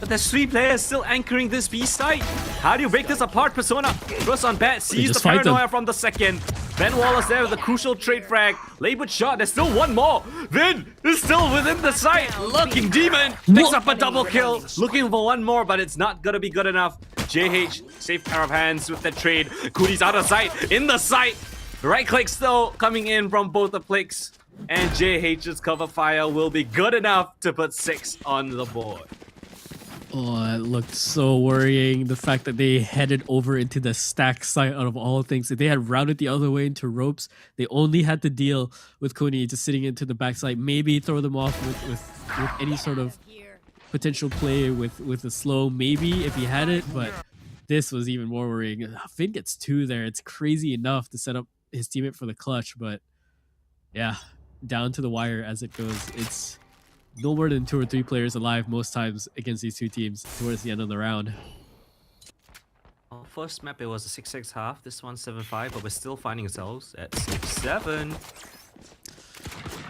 But there's 3 players still anchoring this B site. How do you break this apart, Persona? First on bat, sees the paranoia from the second. Ben Wallace there with a crucial trade frag. Labeled shot, there's still one more. Vin is still within the site. Looking Demon picks up a double kill. Looking for one more, but it's not gonna be good enough. JH, safe pair of hands with the trade. Cooley's out of sight, in the sight. Right clicks though, coming in from both the flicks. And JH's cover fire will be good enough to put 6 on the board. Oh, that looked so worrying. The fact that they headed over into the stack site out of all things. If they had routed the other way into ropes, they only had to deal with Kuni just sitting into the backside. Maybe throw them off with any sort of potential play with a slow, maybe if he had it, but this was even more worrying. Finn gets 2 there. It's crazy enough to set up his teammate for the clutch, but yeah, down to the wire as it goes. It's no more than 2 or 3 players alive most times against these 2 teams towards the end of the round. Well, first map it was a 6-6 half, this one's 7-5, but we're still finding ourselves at 6-7.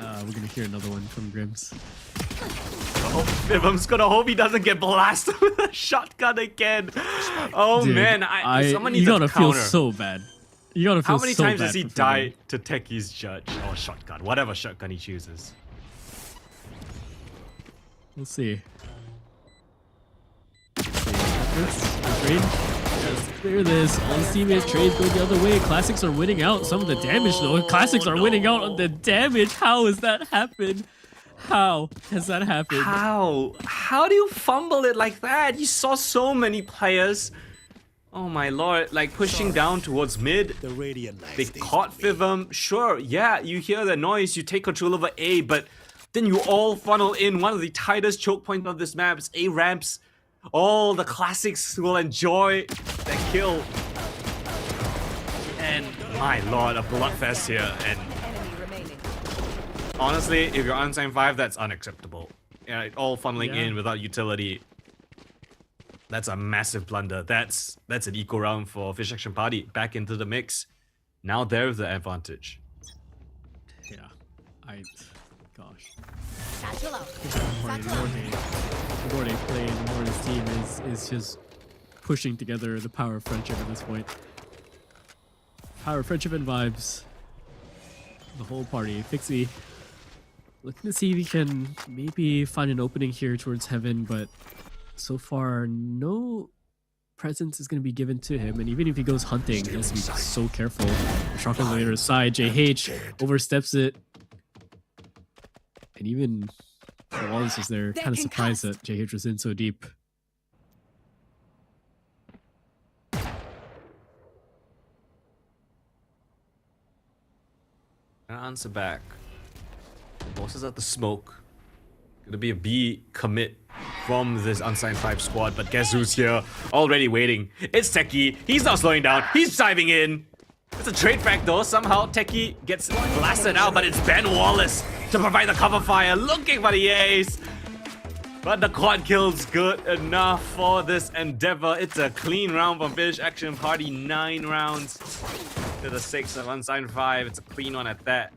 We're gonna hear another one from Grims. Oh, Vivum's gonna hope he doesn't get blasted with a shotgun again. Oh Dude, man, someone needs you gotta a counter. feel so bad. You gotta feel How many so times bad has he for Vivum. died to Techi's judge? Or shotgun, whatever shotgun he chooses. We'll see. Just clear this. All the teammates trades go the other way. Classics are winning out. Some of the damage though. Classics are winning out on the damage. How has that happened? How has that happened? How? How do you fumble it like that? You saw so many players. Oh my lord, like pushing down towards mid. They caught Vivum. Sure, yeah, you hear the noise, you take control over A, but then you all funnel in one of the tightest choke points of this map. It's A ramps. All the classics will enjoy that kill. And my lord, a bloodfest here. And honestly, if you're Unsigned 5, that's unacceptable. Yeah, all funneling in without utility. That's a massive blunder. That's an eco round for Fish Action Party. Back into the mix. Now there's the advantage. Yeah. Gosh. Satchel out. The more they play, the more this team is just pushing together the power of friendship at this point. Power of friendship and vibes. The whole party. Fixie looking to see if he can maybe find an opening here towards heaven, but so far no presence is going to be given to him, and even if he goes hunting, he has to be so careful. Shotgun on the other side. JH oversteps it. And even Wallace is there, kind of surprised that JH was in so deep. Answer back. Bosses at the smoke. Gonna be a B commit from this Unsigned 5 squad, but guess who's here? Already waiting. It's Techie. He's not slowing down. He's diving in. It's a trade fact though. Somehow Techie gets blasted out, but it's Ben Wallace to provide the cover fire, looking for the ace. But the quad kill's good enough for this endeavor. It's a clean round from Fish Action Party. 9 rounds to the 6 of Unsigned 5. It's a clean one at that.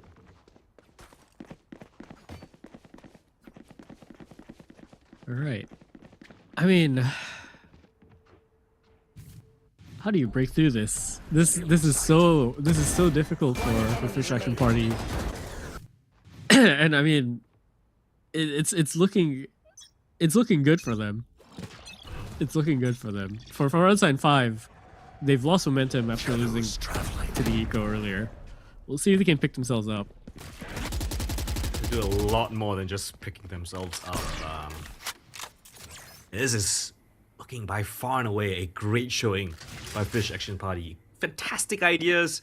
All right. I mean, how do you break through this? This is so difficult for Fish Action Party. And I mean, it's looking good for them. It's looking good for them. For Unsigned 5, they've lost momentum after losing to the Eco earlier. We'll see if they can pick themselves up. They do a lot more than just picking themselves up. This is looking by far and away a great showing by Fish Action Party. Fantastic ideas.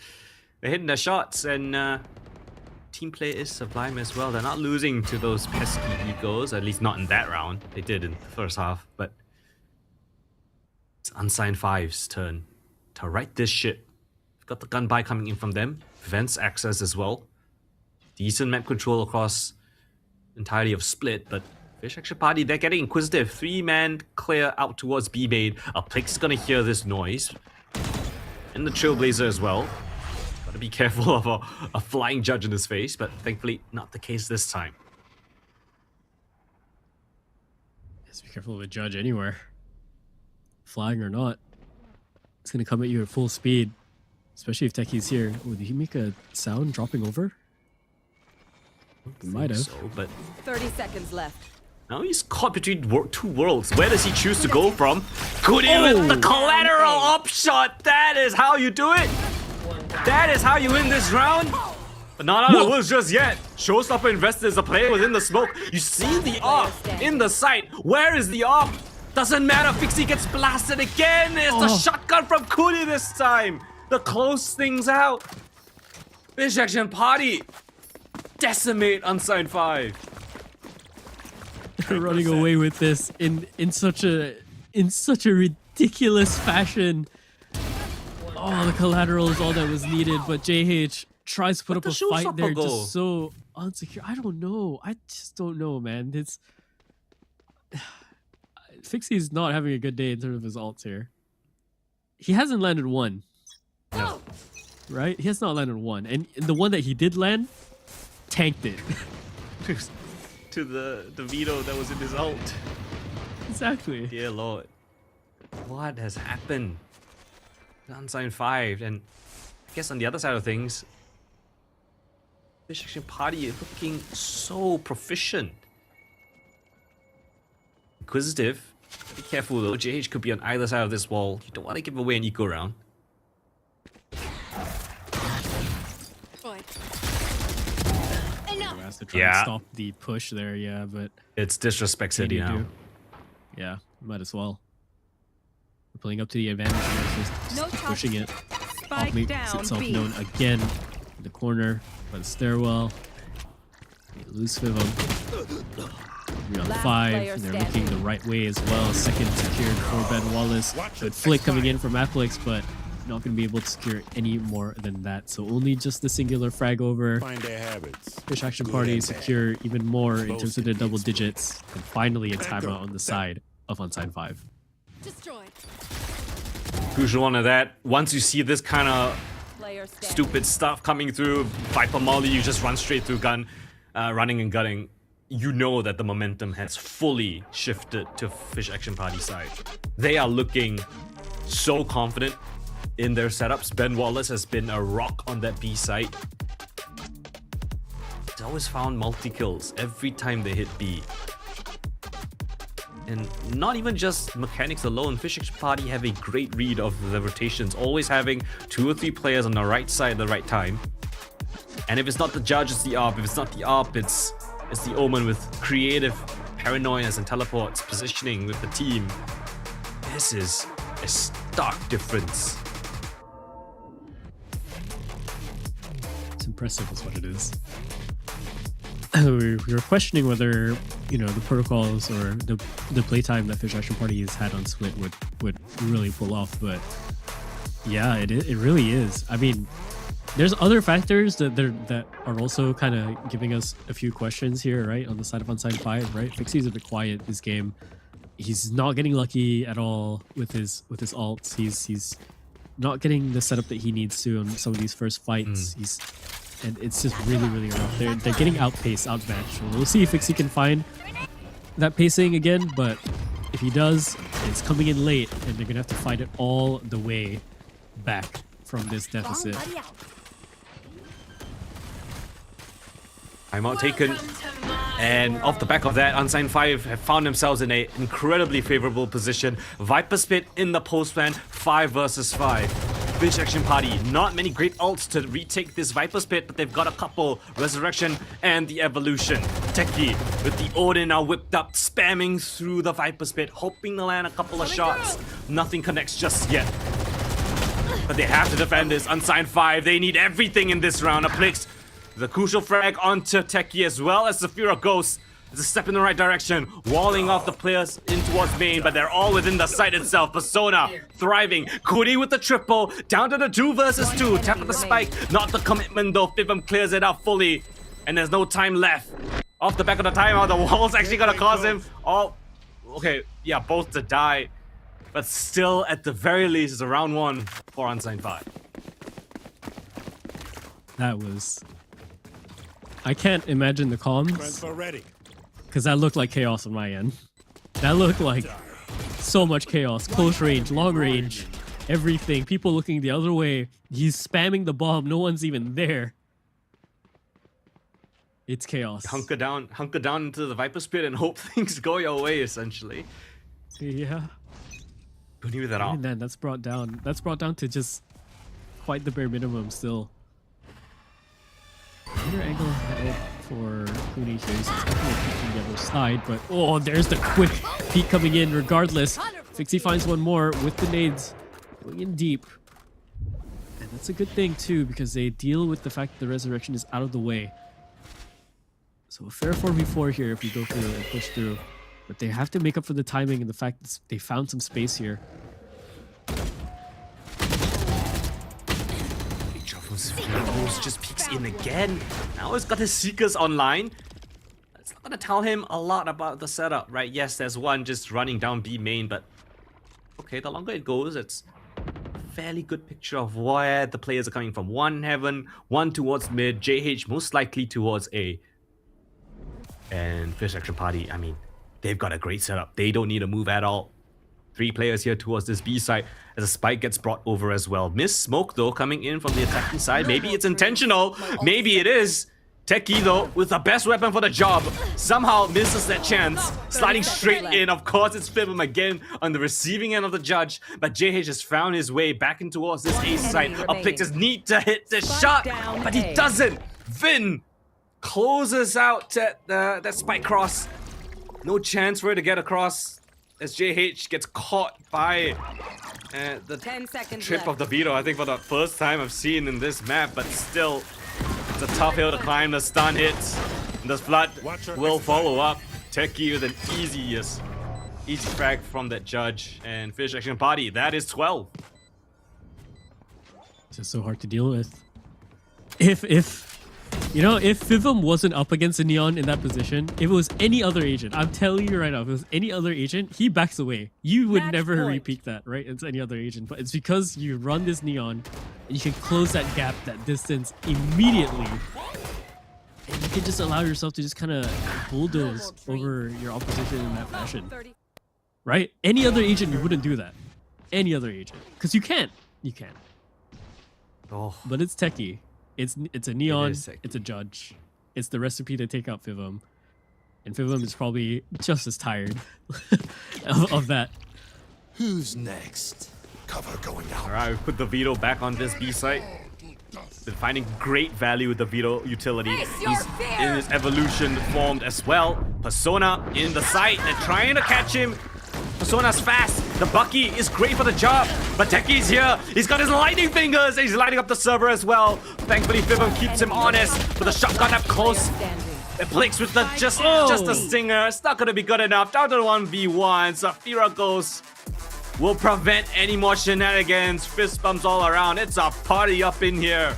They're hitting their shots, and team play is sublime as well. They're not losing to those pesky egos, at least not in that round. They did in the first half, but it's Unsigned 5's turn to right this ship. We've Got the gun buy coming in from them. Prevents access as well. Decent map control across entirety of split, but Fish Action Party, they're getting inquisitive. 3-man clear out towards B main. Plix is gonna hear this noise. And the Trailblazer as well. Gotta be careful of a flying judge in his face, but thankfully not the case this time. Just be careful of a judge anywhere. Flying or not. It's gonna come at you at full speed. Especially if Techie's here. Oh, did he make a sound dropping over? He might have. So, but 30 seconds left. now he's caught between two worlds. Where does he choose to go from? Could he with the collateral upshot? That is how you do it. That is how you win this round. But not out of the woods just yet. Showstopper investors are playing within the smoke. You see the AWP in the sight. Where is the AWP? Doesn't matter. Fixie gets blasted again. It's the shotgun from Kuni this time. The close things out. Fish Action Party decimate Unsigned 5. They're running away with this in such a ridiculous fashion. Oh, the collateral is all that was needed, but JH tries to put up a fight there, just so unsecure. I don't know. I just don't know, man. It's Fixie's not having a good day in terms of his ults here. He hasn't landed one. No. Right? He has not landed one. And the one that he did land, tanked it. To the veto that was in his ult. Exactly. Dear Lord. What has happened? Unsigned 5. And I guess on the other side of things, Fish Action Party is looking so proficient. Inquisitive. Be careful though. JH could be on either side of this wall. You don't want to give away an eco round. Has to try and stop the push there, but it's disrespect City now. Yeah, might as well. We're playing up to the advantage here, just pushing it. Spike down, itself known again in the corner by the stairwell. Loose with him. 3 on 5, and they're looking the right way as well. Second secured for Ben Wallace. Good flick coming in from Applix, but not going to be able to secure any more than that. So only just the singular frag over. Find their habits. Fish Action Party secure even more in terms of the double digits. And finally a timeout on the side of Unsigned 5. Destroyed. Crucial one of that. Once you see this kind of stupid stuff coming through, Viper Molly, you just run straight through running and gutting. You know that the momentum has fully shifted to Fish Action Party side. They are looking so confident in their setups. Ben Wallace has been a rock on that B site. He's always found multi-kills every time they hit B. And not even just mechanics alone, Fish Action Party have a great read of the rotations, always having 2 or 3 players on the right side at the right time. And if it's not the judge, it's the AWP. If it's not the AWP, it's the Omen with creative paranoias and teleports, positioning with the team. This is a stark difference. It's impressive is what it is. We were questioning whether, the protocols or the playtime that Fish Action Party has had on Split would really pull off, but yeah, it really is. I mean, there's other factors that are also kind of giving us a few questions here, right? On the side of Unsigned 5, right? Fixie's a bit quiet this game. He's not getting lucky at all with his ults. He's not getting the setup that he needs to on some of these first fights. And it's just really rough. They're getting outpaced, outmatched. So we'll see if Fixie can find that pacing again, but if he does, it's coming in late, and they're gonna have to fight it all the way back from this deficit. Timeout taken, and off the back of that, Unsigned 5 have found themselves in an incredibly favorable position. Viper Spit in the post plan, 5 versus 5. Fish Action Party, not many great ults to retake this Viper Spit, but they've got a couple, Resurrection and the Evolution. Techie with the Odin now whipped up, spamming through the Viper Spit, hoping to land a couple of shots. Nothing connects just yet. But they have to defend this. Unsigned 5, they need everything in this round. Applix, the crucial frag onto Techie as well as Zafira Ghost. It's a step in the right direction, walling off the players in towards main, but they're all within the site itself. Persona thriving. Cody with the triple, down to the 2 versus 2. Tap at the spike, not the commitment though. Fivum clears it out fully, and there's no time left. Off the back of the timeout, the wall's actually gonna cause him. Oh, okay, yeah, both to die, but still, at the very least, it's a round 1 for Unsigned 5. That was... I can't imagine the comms, Transfer ready. because that looked like chaos on my end. That looked like so much chaos. Close range, long range, everything. People looking the other way. He's spamming the bomb. No one's even there. It's chaos. Hunker down into the Viper Spirit and hope things go your way, essentially. Yeah. Don't leave that out. And then that's brought down. That's brought down to just quite the bare minimum still. Better angle ahead for Kuni here. He's definitely peeking the other side, but oh, there's the quick peek coming in regardless. Fixie finds one more with the nades going in deep. And that's a good thing too, because they deal with the fact that the resurrection is out of the way. So a fair 4v4 here if we go through and push through. But they have to make up for the timing and the fact that they found some space here. Just peeks in again. Now he's got his Seekers online. It's not gonna tell him a lot about the setup, right? Yes, there's one just running down B main, but okay, the longer it goes, it's a fairly good picture of where the players are coming from. One Heaven, one towards mid, JH most likely towards A. And Fish Action Party, I mean, they've got a great setup. They don't need to move at all. 3 players here towards this B side as a spike gets brought over as well. Miss Smoke though coming in from the attacking side. Maybe it's intentional. Maybe it is. Techie though with the best weapon for the job somehow misses that chance. Sliding straight in. Of course it's Fivum again on the receiving end of the judge. But JH has found his way back in towards this A side. Uplictors need to hit this shot, but he doesn't. Vin closes out that spike cross. No chance for it to get across as JH gets caught by the 10 seconds trip left. of the Vito. I think for the first time I've seen in this map, but still, it's a tough hill to climb. The stun hits, and the flood will follow up. Techie with an easy frag from that judge, and Fish Action Party, that is 12. It's just so hard to deal with. If Fivum wasn't up against a Neon in that position, if it was any other agent, I'm telling you right now, if it was any other agent, he backs away. You would never repeat that, right? It's any other agent, but it's because you run this Neon, and you can close that gap, that distance immediately. And you can just allow yourself to just kind of bulldoze over your opposition in that fashion. Right? Any other agent, you wouldn't do that. Any other agent. Because you can't. You can't. Oh. But it's Techie. It's a Neon, Techie. it's a judge. It's the recipe to take out Fivum. And Fivum is probably just as tired of that. Who's next? Cover going out. Alright, we put the Vito back on this B site. Been finding great value with the Vito utility. He's in his evolution formed as well. Persona in the site. They're trying to catch him. Persona's fast. The Bucky is great for the job. But Techie's here. He's got his lightning fingers. He's lighting up the server as well. Thankfully, Fivum keeps him honest. With the shotgun up close. It blinks with the just a stinger. It's not gonna be good enough. Down to the 1v1. Zafira goes. Will prevent any more shenanigans. Fist bumps all around. It's a party up in here.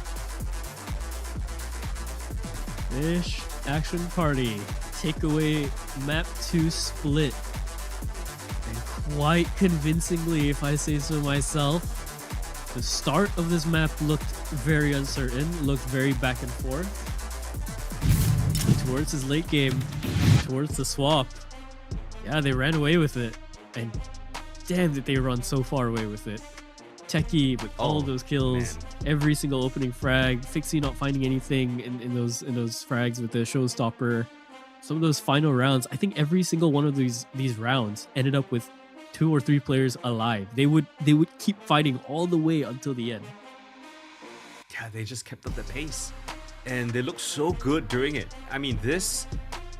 Fish Action Party. Takeaway map 2 split. And quite convincingly, if I say so myself. The start of this map looked very uncertain, looked very back and forth. Towards his late game, towards the swap. Yeah, they ran away with it. And damn did they run so far away with it. Techie with all those kills, every single opening frag, Fixie not finding anything in those frags with the showstopper. Some of those final rounds, I think every single one of these rounds ended up with 2 or 3 players alive. They would keep fighting all the way until the end. Yeah, they just kept up the pace. And they looked so good during it. I mean, this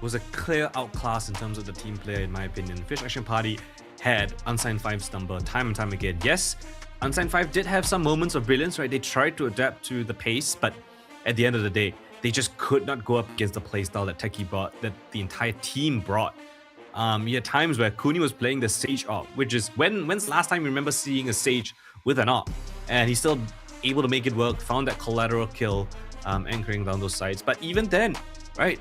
was a clear outclass in terms of the team player, in my opinion. Fish Action Party had Unsigned 5's number time and time again. Yes, Unsigned 5 did have some moments of brilliance, right? They tried to adapt to the pace, but at the end of the day, they just could not go up against the playstyle that Techie brought, that the entire team brought. You had times where Kuni was playing the Sage AWP, which is when's the last time you remember seeing a Sage with an AWP? And he's still able to make it work, found that collateral kill, anchoring down those sides. But even then, right,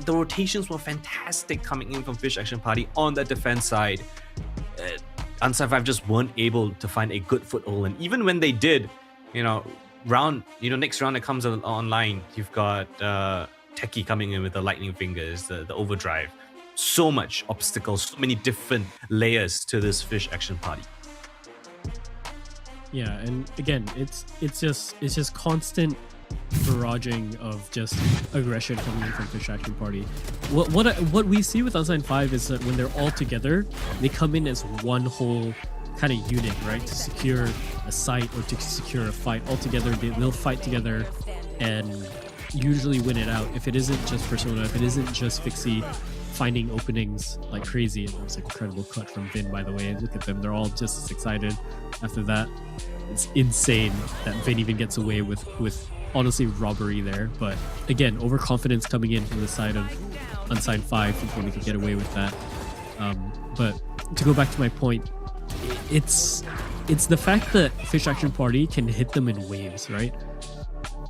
the rotations were fantastic coming in from Fish Action Party on the defense side. Unsigned 5 just weren't able to find a good foothold, and even when they did, next round that comes online, you've got Techie coming in with the lightning fingers, the overdrive. So much obstacles, so many different layers to this Fish Action Party. Yeah, and again, it's just constant barraging of just aggression coming in from Fish Action Party. What we see with Unsigned 5 is that when they're all together, they come in as one whole kind of unit, right? To secure a site or to secure a fight. All together, they'll fight together and usually win it out. If it isn't just Persona, if it isn't just Fixie finding openings like crazy. And it was an incredible cut from Vin, by the way. Look at them, they're all just as excited after that. It's insane that Vin even gets away with honestly robbery there. But again, overconfidence coming in from the side of Unsigned 5, thinking they could get away with that. But to go back to my point, it's the fact that Fish Action Party can hit them in waves, right?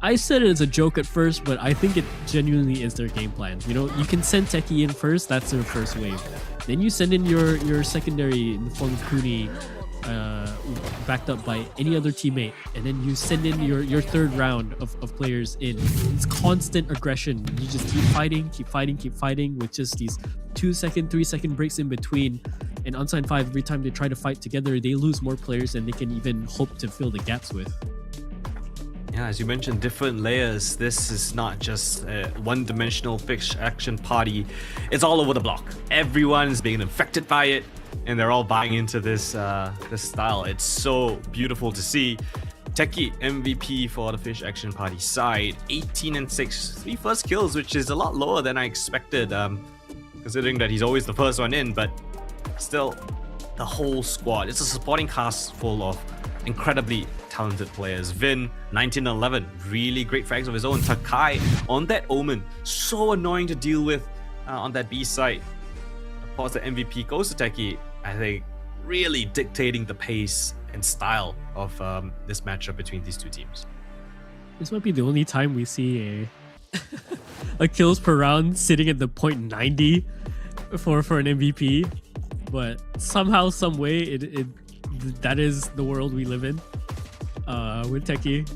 I said it as a joke at first, but I think it genuinely is their game plan. You know, you can send Techie in first, that's their first wave. Then you send in your secondary in the form of Kuni, backed up by any other teammate, and then you send in your third round of players in. It's constant aggression. You just keep fighting with just these 2-second, 3-second breaks in between. And Unsigned 5, every time they try to fight together, they lose more players than they can even hope to fill the gaps with. Yeah, as you mentioned, different layers. This is not just a one-dimensional Fish Action Party. It's all over the block. Everyone's being infected by it, and they're all buying into this style. It's so beautiful to see. Techie MVP for the Fish Action Party side, 18-6, 3 first kills, which is a lot lower than I expected, considering that he's always the first one in. But still, the whole squad. It's a supporting cast full of incredibly talented players. Vin, 19-11, really great frags of his own. Takai on that Omen, so annoying to deal with on that B side. Of course, the MVP goes to Techie, I think, really dictating the pace and style of this matchup between these two teams. This might be the only time we see a kills per round sitting at the .90 for an MVP, but somehow, some way, that is the world we live in. With Techie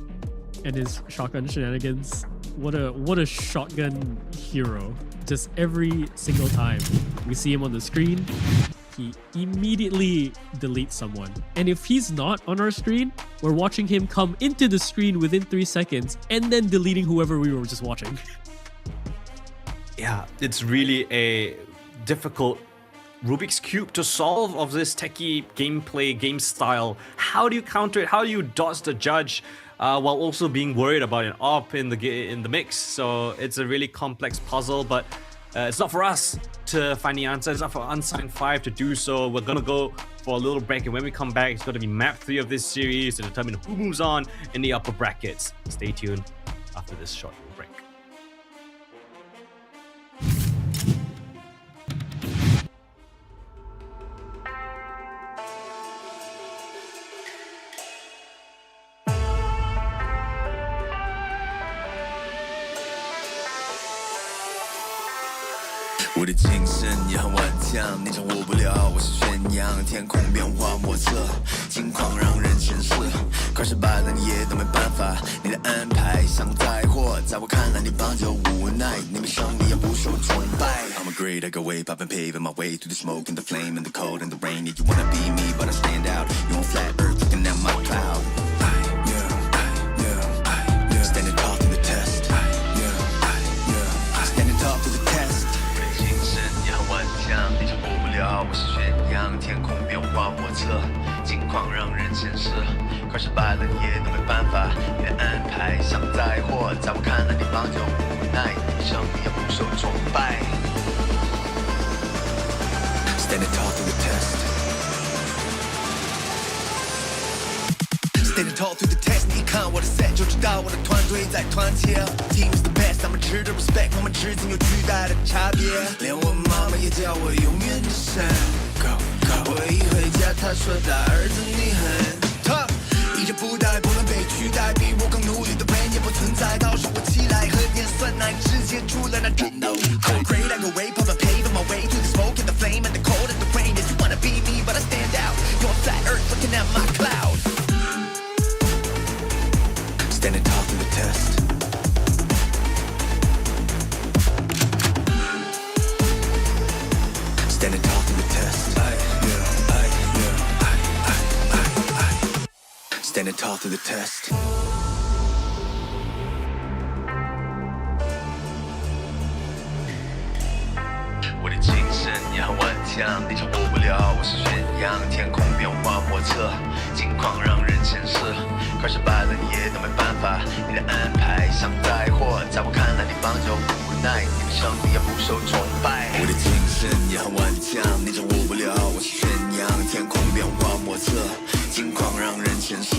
and his shotgun shenanigans. What a shotgun hero. Just every single time we see him on the screen, he immediately deletes someone. And if he's not on our screen, we're watching him come into the screen within 3 seconds and then deleting whoever we were just watching. Yeah, it's really a difficult Rubik's Cube to solve of this Techie gameplay, game style. How do you counter it? How do you dodge the judge while also being worried about an AWP in the mix? So it's a really complex puzzle, but it's not for us to find the answer. It's not for Unsigned 5 to do so. We're gonna go for a little break, and when we come back, it's gonna be map 3 of this series to determine who moves on in the upper brackets. Stay tuned after this short break.我的精神也很顽强，你掌握不了我是宣扬，天空变化莫测，境况让人深思，快失败了你也都没办法，你的安排像灾祸，在我看来你帮着无奈，你们胜利也不受崇拜。I'm a great, I go way, pop and paving my way through the smoke and the flame and the cold and the rain. Yeah, you wanna be me, but I stand out. You on flat earth looking at my cloud. Standing tall through the test. Standing tall through the test. 精神也很顽强，你掌握不了我是宣扬，天空变化莫测，境况让人深思，快失败了你也都没办法，你的安排像灾祸，在我看来你帮着无奈，你胜利也不受崇拜。Standing tall through the test. Standing tall through the test. 你看我的 set，就知道我的团队在团结。Team is the best， 他们值得 respect， 我们之间有巨大的差别。连我妈妈也叫我永远的神。我一回家，她说大儿子你很 tough。一直不带不能被取代，比我更努力的人也不存在。到时我起来喝点酸奶，直接出了那战斗。Pray like a wave, pop and pave my way to the smoke and the flame and the cold and the rain. If you wanna be me, but I stand out. You're flat earth looking at my cloud. Standing tall through the test. Standing tall through the test. Standing tall through the test. 我的精神也很顽强，地球活不了，我是宣扬天空变化莫测，境况让人牵涉，快失败了你也都没办法，你的安排像灾祸，在我看来你放着无奈，你的胜利也不受崇拜。我的精神也很顽强，你掌握不了，我是宣扬天空变化莫测，境况让人牵涉，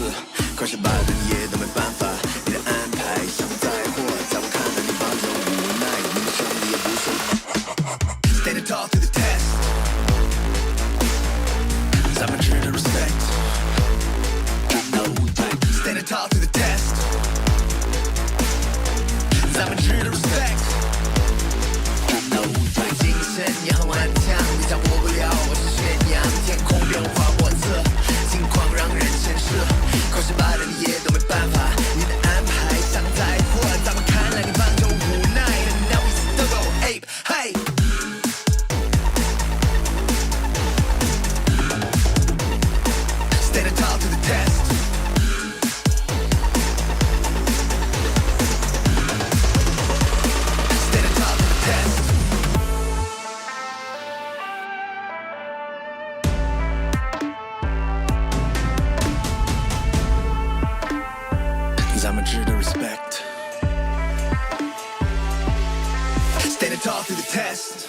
快失败了你也都没办法，你的安排像灾祸，在我看来你放着无奈，你的胜利也不受。Standing tall through the test. I'm a true to respect. Standing tall through the test. I'm a true to respect. 精神也很顽强，你掌握不了，我是宣扬天空变化莫测，境况让人牵涉，快失败了你也都没办法，你的安排像灾祸，在我看来你放着无奈。And now we still go ape, hey. Standing tall to the test. Standing tall to the test. I'm a true to respect. Standing tall through the test.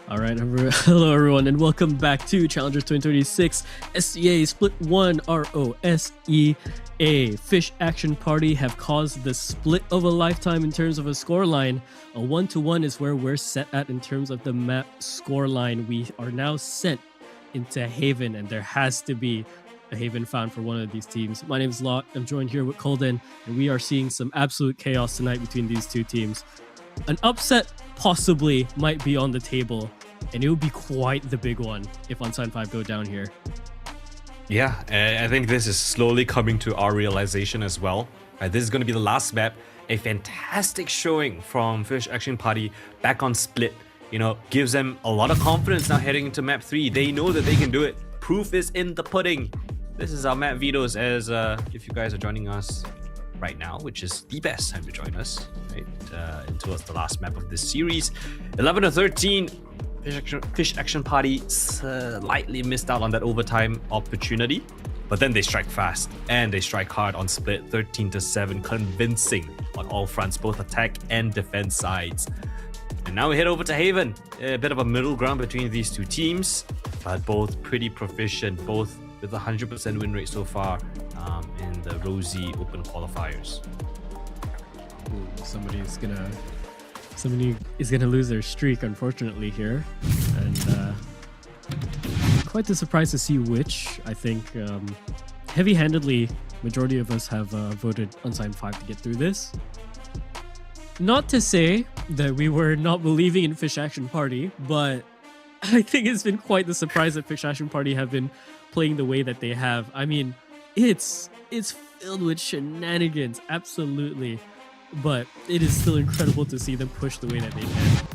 Alright, hello everyone and welcome back to Challengers 2026 SEA Split 1 RoSEA. Fish Action Party have caused the split of a lifetime in terms of a scoreline. A 1-1 is where we're set at in terms of the map scoreline. We are now sent into Haven and there has to be a Haven found for one of these teams. My name is Locke, I'm joined here with Colden and we are seeing some absolute chaos tonight between these two teams. An upset possibly might be on the table, and it would be quite the big one if Unsigned 5 go down here. Yeah, I think this is slowly coming to our realization as well. This is going to be the last map. A fantastic showing from Fish Action Party back on Split. You know, gives them a lot of confidence now heading into map 3. They know that they can do it. Proof is in the pudding. This is our map vetoes as if you guys are joining us right now, which is the best time to join us, right? Towards the last map of this series. 11-13. Fish Action Party slightly missed out on that overtime opportunity, but then they strike fast and they strike hard on Split. 13-7, convincing on all fronts, both attack and defense sides. And now we head over to Haven. A bit of a middle ground between these two teams, but both pretty proficient, both with a 100% win rate so far in the RoSEA Open qualifiers. Ooh, somebody is gonna lose their streak, unfortunately, here, and quite the surprise to see which. I think heavy-handedly, majority of us have voted Unsigned 5 to get through this. Not to say that we were not believing in Fish Action Party, but I think it's been quite the surprise that Fish Action Party have been playing the way that they have. I mean, it's filled with shenanigans, absolutely. But it is still incredible to see them push the way that they can.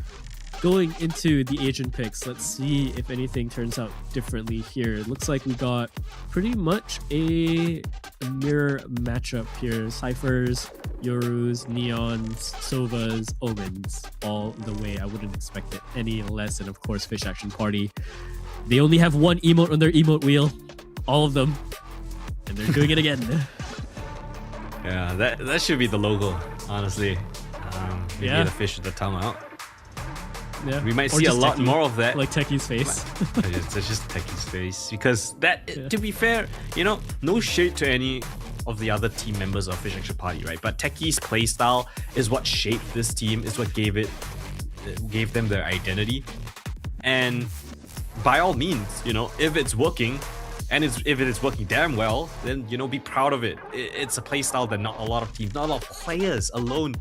Going into the Asian picks, let's see if anything turns out differently here. It looks like we got pretty much a mirror matchup here. Cyphers, Yorus, Neons, Sovas, Omens, all the way. I wouldn't expect it any less. And of course, Fish Action Party. They only have one emote on their emote wheel. All of them. And they're doing it again. Yeah, that should be the logo, honestly. Maybe Yeah. the fish with the tongue out. Yeah. We might Or see a just lot Techie, more of that. like Techie's face. It's just Techie's face. Because that, to be fair, you know, no shade to any of the other team members of Fish Action Party, right? But Techie's playstyle is what shaped this team, is what gave them their identity. And by all means, you know, if it's working, and if it is working damn well, then, you know, be proud of it. It's a playstyle that not a lot of teams, not a lot of players alone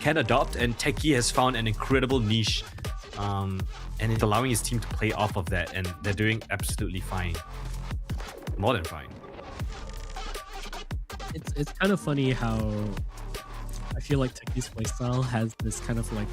can adopt, and Techie has found an incredible niche, and it's allowing his team to play off of that, and they're doing absolutely fine. More than fine. It's kind of funny how I feel like Techie's playstyle has this kind of like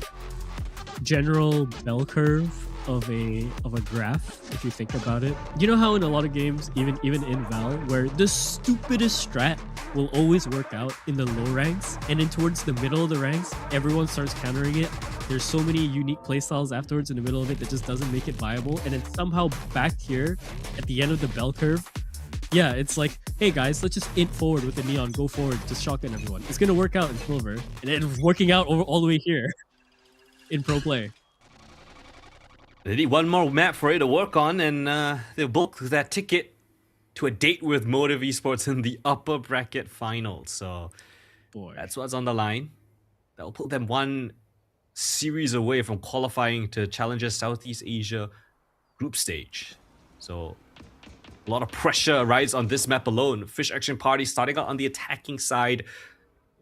general bell curve of a graph, if you think about it. You know how in a lot of games, even in Val, where the stupidest strat will always work out in the low ranks, and then towards the middle of the ranks, everyone starts countering it. There's so many unique playstyles afterwards in the middle of it that just doesn't make it viable, and then somehow back here at the end of the bell curve, yeah, it's like, hey guys, let's just int forward with the Neon, go forward, just shotgun everyone. It's gonna work out in Silver, and it's working out all the way here in Pro Play. They need one more map for it to work on, and they'll book that ticket to a date with Motive Esports in the upper bracket final. So Boy, that's what's on the line. That'll put them one series away from qualifying to Challengers Southeast Asia group stage. So a lot of pressure rides on this map alone. Fish Action Party starting out on the attacking side.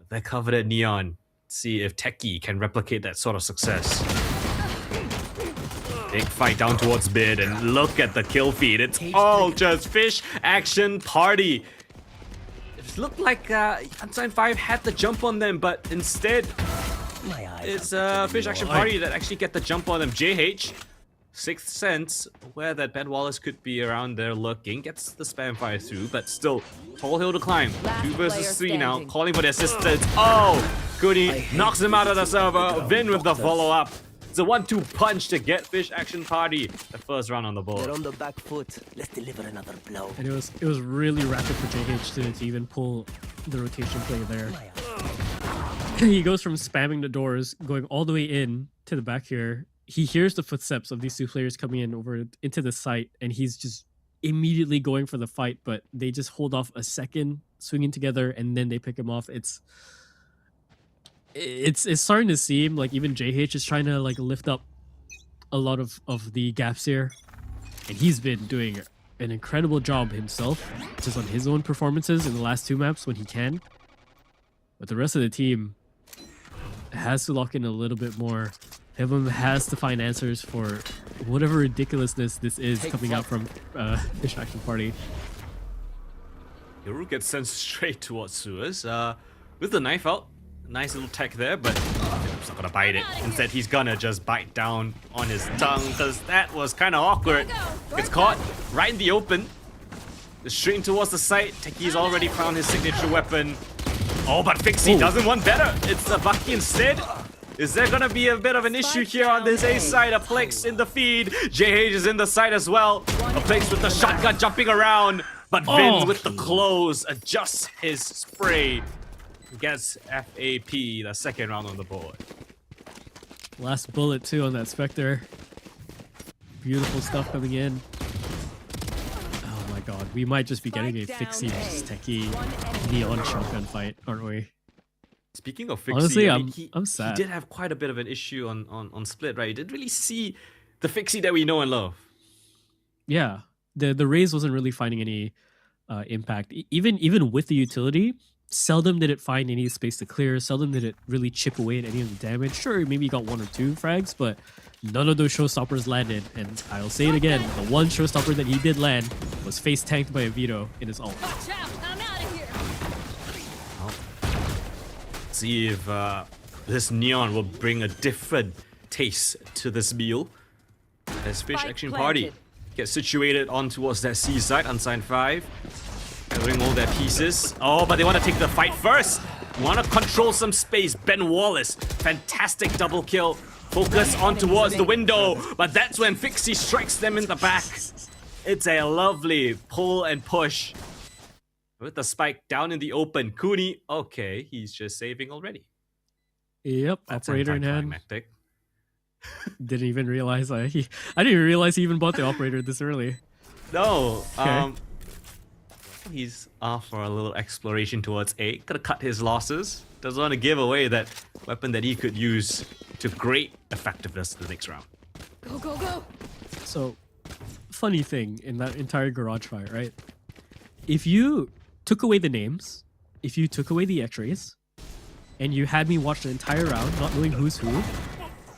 They're covered at Neon. See if Techie can replicate that sort of success. Big fight down towards mid, and look at the kill feed. It's all just Fish Action Party. It looked like Unsigned 5 had the jump on them, but instead it's Fish Action Party that actually get the jump on them. JH, Sixth Sense, where that Ben Wallace could be around there lurking, gets the spam fire through, but still, tall hill to climb. 2 versus 3 now, calling for the assistance. Oh, Goody knocks him out of the server. Vin with the follow-up. It's a 1-2 punch to get Fish Action Party the first round on the board. They're on the back foot. Let's deliver another blow. and it was really rapid for JH to even pull the rotation play there. He goes from spamming the doors, going all the way in to the back here. He hears the footsteps of these two players coming in over into the site, and he's just immediately going for the fight, but they just hold off a second, swinging together, and then they pick him off. It's starting to seem like even JH is trying to like lift up a lot of the gaps here, and he's been doing an incredible job himself just on his own performances in the last 2 maps when he can, but the rest of the team has to lock in a little bit more. Everyone has to find answers for whatever ridiculousness this is coming out from Fish Action Party. Yoru gets sent straight towards sewers with the knife out. Nice little tech there, but he's not gonna bite it. Instead, he's gonna just bite down on his tongue, because that was kind of awkward. Gets caught right in the open. Straight towards the site. Techie's already found his signature weapon. Oh, but Fixie doesn't want better. It's a Bucky instead. Is there gonna be a bit of an issue here on this A side? A Plex in the feed. JH is in the side as well. A Plex with the shotgun jumping around. But Vince with the close adjusts his spray. Gets FAP, the second round on the board. Last bullet too on that Spectre. Beautiful stuff coming in. Oh my god, we might just be getting a Fixie versus Techie Neon shotgun fight, aren't we? Speaking of Fixie, Honestly, I mean, I'm sad. He did have quite a bit of an issue on Split, right? He didn't really see the Fixie that we know and love. Yeah, the Raze wasn't really finding any impact. Even with the utility, seldom did it find any space to clear. Seldom did it really chip away at any of the damage. Sure, maybe he got 1 or 2 frags, but none of those showstoppers landed. And I'll say it again, the one showstopper that he did land was face tanked by a Vito in his ult. Watch out! I'm out of here. See if this Neon will bring a different taste to this meal. As Fish Spike Action planted. Party gets situated on towards that C side, Unsigned 5. Gathering all their pieces. Oh, but they want to take the fight first. Want to control some space. Ben Wallace, fantastic double kill. Focus on towards the window, but that's when Fixie strikes them in the back. It's a lovely pull and push. With the spike down in the open. Cooney, okay, he's just saving already. Yep, That's operator in hand. anticlimactic. Didn't even realize I didn't even realize he even bought the operator this early. No, Okay. He's off for a little exploration towards A. Gonna cut his losses. Doesn't want to give away that weapon that he could use to great effectiveness the next round. Go, go, go! So, funny thing in that entire garage fight, right? If you took away the names, if you took away the x-rays, and you had me watch the entire round not knowing who's who,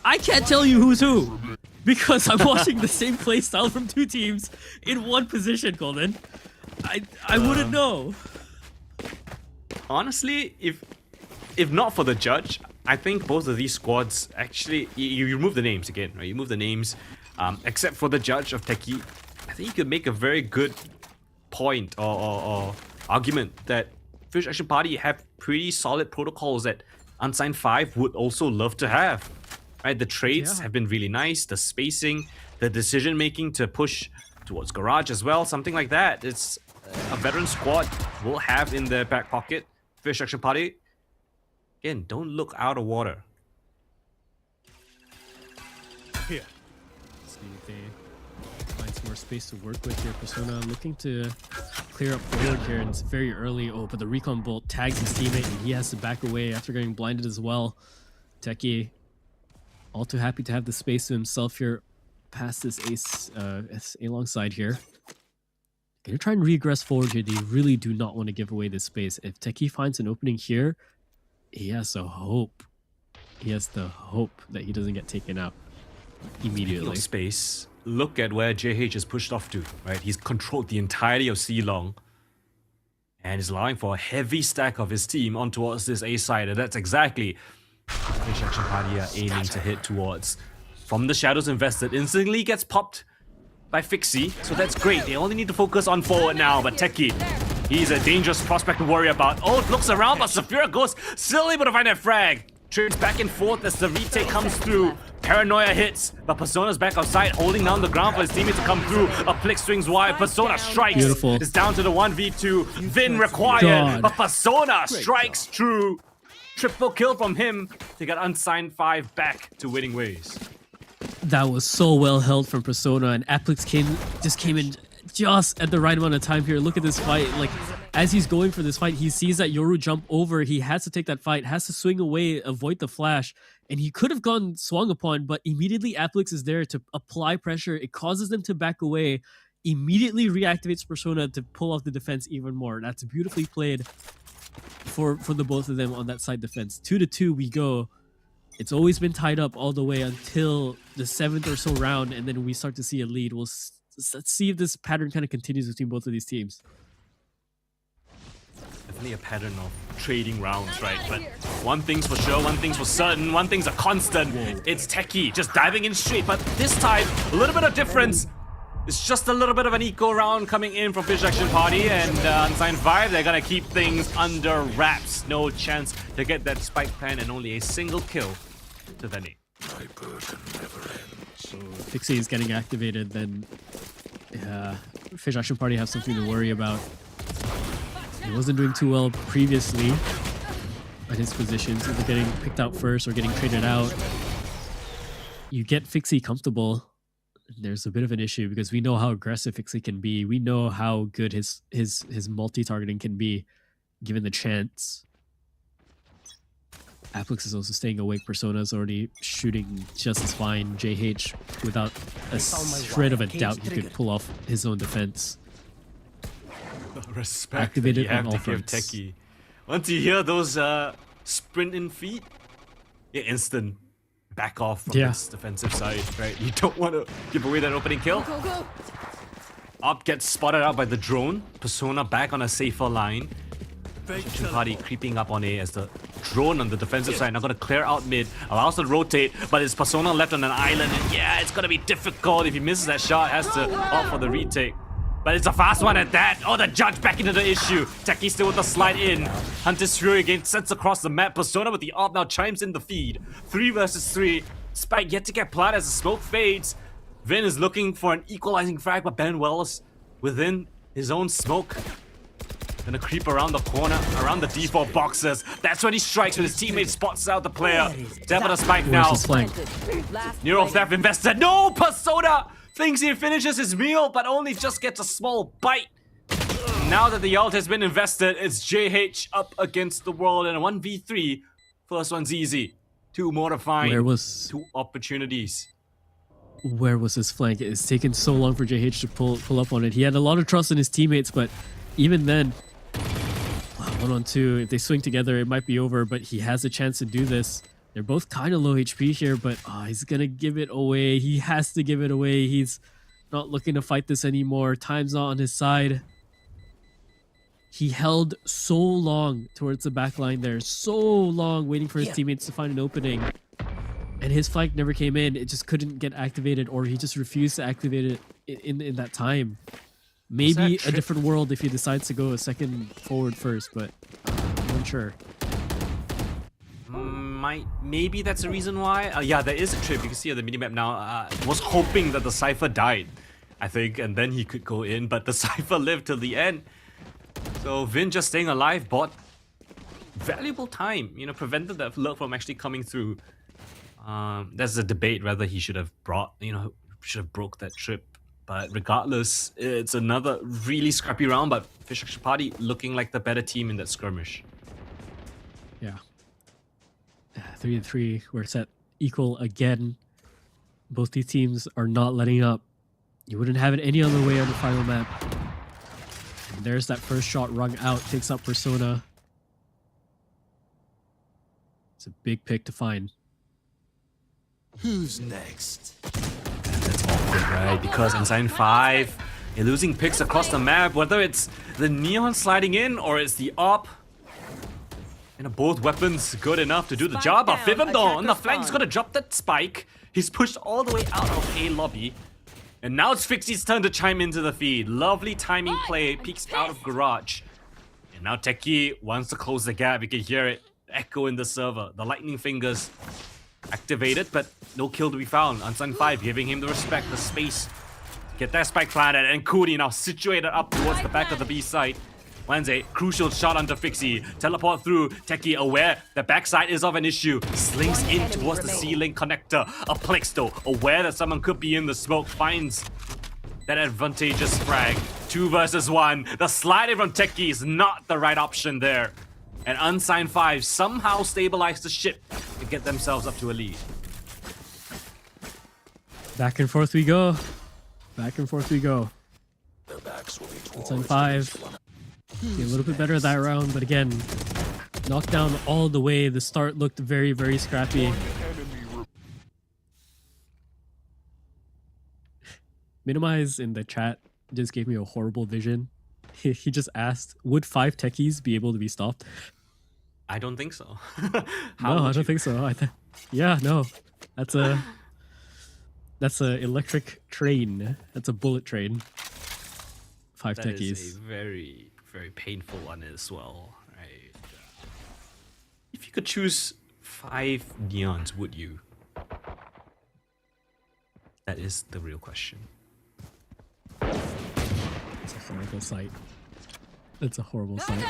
I can't tell you who's who! Because I'm watching the same playstyle from 2 teams in one position, Golden. I wouldn't know. Honestly, if not for the judge, I think both of these squads actually you remove the names again, right? You move the names, except for the judge of Techie. I think you could make a very good point or argument that Fish Action Party have pretty solid protocols that Unsigned 5 would also love to have. Right? The trades have been really nice, the spacing, the decision making to push towards garage as well, something like that. It's a veteran squad will have in their back pocket. Fish Action Party, again, don't look out of water. Here. See if they find some more space to work with here. Persona looking to clear up forward here, and it's very early. Oh, but the recon bolt tags his teammate, and he has to back away after getting blinded as well. Techie, all too happy to have the space to himself here past this ace alongside here. Gonna try and regress forward here. They really do not want to give away this space. If Techie finds an opening here, he has a hope. He has the hope that he doesn't get taken out immediately. Space. Look at where JH is pushed off to, right? He's controlled the entirety of C long and is allowing for a heavy stack of his team on towards this A side, and that's exactly Fish Action Party are aiming to hit towards. From the shadows invested, instantly gets popped by Fixie, so that's great. They only need to focus on forward now, but Techie, he's a dangerous prospect to worry about. Oh, looks around, but Saphira Ghost still able to find that frag. Trades back and forth as the retake comes through. Paranoia hits, but Persona's back outside, holding down the ground for his teammate to come through. A flick swings wide, Persona strikes. Beautiful. It's down to the 1v2. Vin required, God. but Persona strikes true. Triple kill from him to get Unsigned 5 back to winning ways. That was so well held from Persona, and Applix came in just at the right amount of time here. Look at this fight. Like, as he's going for this fight, he sees that Yoru jump over. He has to take that fight, has to swing away, avoid the flash, and he could have gone swung upon, but immediately Applix is there to apply pressure. It causes them to back away, immediately reactivates Persona to pull off the defense even more. That's beautifully played for the both of them on that side defense. 2-2 we go. It's always been tied up all the way until the 7th or so round, and then we start to see a lead. Let's see if this pattern kind of continues between both of these teams. Definitely a pattern of trading rounds, right? But one thing's for sure, one thing's for certain, one thing's a constant. Whoa. It's Techie just diving in straight, but this time, a little bit of difference. It's just a little bit of an eco round coming in from Fish Action Party, and Unsigned 5, they're gonna keep things under wraps. No chance to get that spike plan, and only a single kill to the name. So Fixie is getting activated, then Fish Action Party have something to worry about. He wasn't doing too well previously at his positions, either getting picked out first or getting traded out. you get Fixie comfortable, there's a bit of an issue because we know how aggressive Fixie can be. We know how good his multi-targeting can be given the chance. Applix is also staying awake. Persona is already shooting just as fine. JH, without a shred of a doubt, he could pull off his own defense. The respect Activated that you on have all to give fronts. Techie. Once you hear those sprint in feet, yeah, instant back off from this defensive side, right? You don't want to give away that opening kill. Go, go. Up gets spotted out by the drone. Persona back on a safer line. Fake Party creeping up on A as the drone on the defensive side now going to clear out mid, allows to rotate, but it's Persona left on an island, and yeah, it's going to be difficult. If he misses that shot, has to opt for the retake. But it's a fast one at that. Oh, the judge back into the issue. Techie still with the slide in. Hunter's Fury again sets across the map. Persona with the op now chimes in the feed. 3 versus 3. Spike yet to get planted as the smoke fades. Vin is looking for an equalizing frag, but Ben Wells within his own smoke. Gonna creep around the corner, around the default boxes. That's when he strikes when his teammate spots out the player. Deb on a spike now. Where's his flank? Neural Theft invested. No! Persona thinks he finishes his meal, but only just gets a small bite. Now that the ult has been invested, it's JH up against the world in a 1v3. First one's easy. 2 more to find. 2 opportunities. Where was his flank? It's taken so long for JH to pull up on it. He had a lot of trust in his teammates, but even then, 1-on-2, if they swing together, it might be over, but he has a chance to do this. They're both kind of low HP here, but he's gonna give it away. He has to give it away. He's not looking to fight this anymore. Time's not on his side. He held so long towards the back line there, so long waiting for his teammates to find an opening. And his flank never came in. It just couldn't get activated, or he just refused to activate it in that time. Maybe a different world if he decides to go a second forward first, but I'm unsure. Maybe that's the reason why. Yeah, there is a trip. You can see on the minimap now. Was hoping that the Cypher died, I think, and then he could go in, but the Cypher lived till the end. So Vin just staying alive bought valuable time, you know, prevented that lurk from actually coming through. There's a debate whether he should have broke that trip. But regardless, it's another really scrappy round, but Fish Party looking like the better team in that skirmish. Yeah. 3-3, we're set equal again. Both these teams are not letting up. You wouldn't have it any other way on the final map. And there's that first shot rung out, takes out Persona. It's a big pick to find. Who's next? That's awkward, right? Because Ensign 5, you're losing picks across the map, whether it's the Neon sliding in or it's the op. And both weapons good enough to do the job. But Fivim though, on the flank, he's gonna drop that spike. He's pushed all the way out of A lobby. And now it's Fixie's turn to chime into the feed. Lovely timing play, peeks out of garage. And now Techie wants to close the gap. You can hear it echo in the server. The lightning fingers activated, but no kill to be found. Unsun 5 giving him the respect, the space. Get that spike planted, and Kuni now situated up towards the back of the B side. Lands a crucial shot onto Fixie. Teleport through. Techie aware the backside is of an issue. Slings in towards the C-Link connector. A Plex though, aware that someone could be in the smoke, finds that advantageous frag. 2 versus 1. The sliding from Techie is not the right option there. And Unsigned 5 somehow stabilize the ship to get themselves up to a lead. Back and forth we go. Back and forth we go. Unsigned 5. A little bit better that round, but again, knocked down all the way. The start looked very, very scrappy. Minimize in the chat just gave me a horrible vision. He just asked, would 5 techies be able to be stopped? I don't think so. No, I don't think so. Yeah, no. That's a electric train. That's a bullet train. 5 that techies. Is a very, very painful one as well, right? If you could choose 5 neons, would you? That is the real question. It's a horrible sight. It's a horrible sight.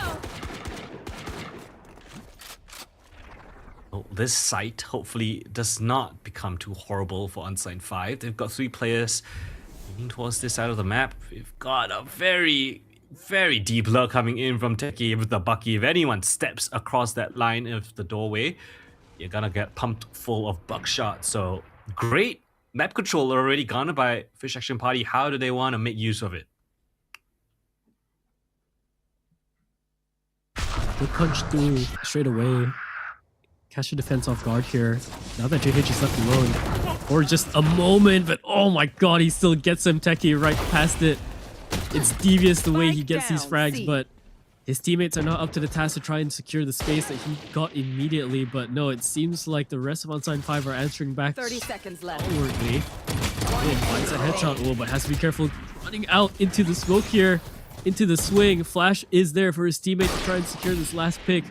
Well, this site hopefully does not become too horrible for Unsigned 5. They've got 3 players leaning towards this side of the map. We've got a very, very deep lure coming in from Techie with the Bucky. If anyone steps across that line of the doorway, you're gonna get pumped full of buckshot. So great map control already garnered by Fish Action Party. How do they want to make use of it? Good punch through straight away. Catch the defense off guard here. Now that JH is left alone. Or just a moment, but oh my god, he still gets him. Techie right past it. It's devious the way he gets these frags, but his teammates are not up to the task to try and secure the space that he got immediately. But no, it seems like the rest of Unsigned 5 are answering back 30 seconds left. forwardly. Finds a headshot. Oh, but has to be careful running out into the smoke here. Into the swing. Flash is there for his teammate to try and secure this last pick.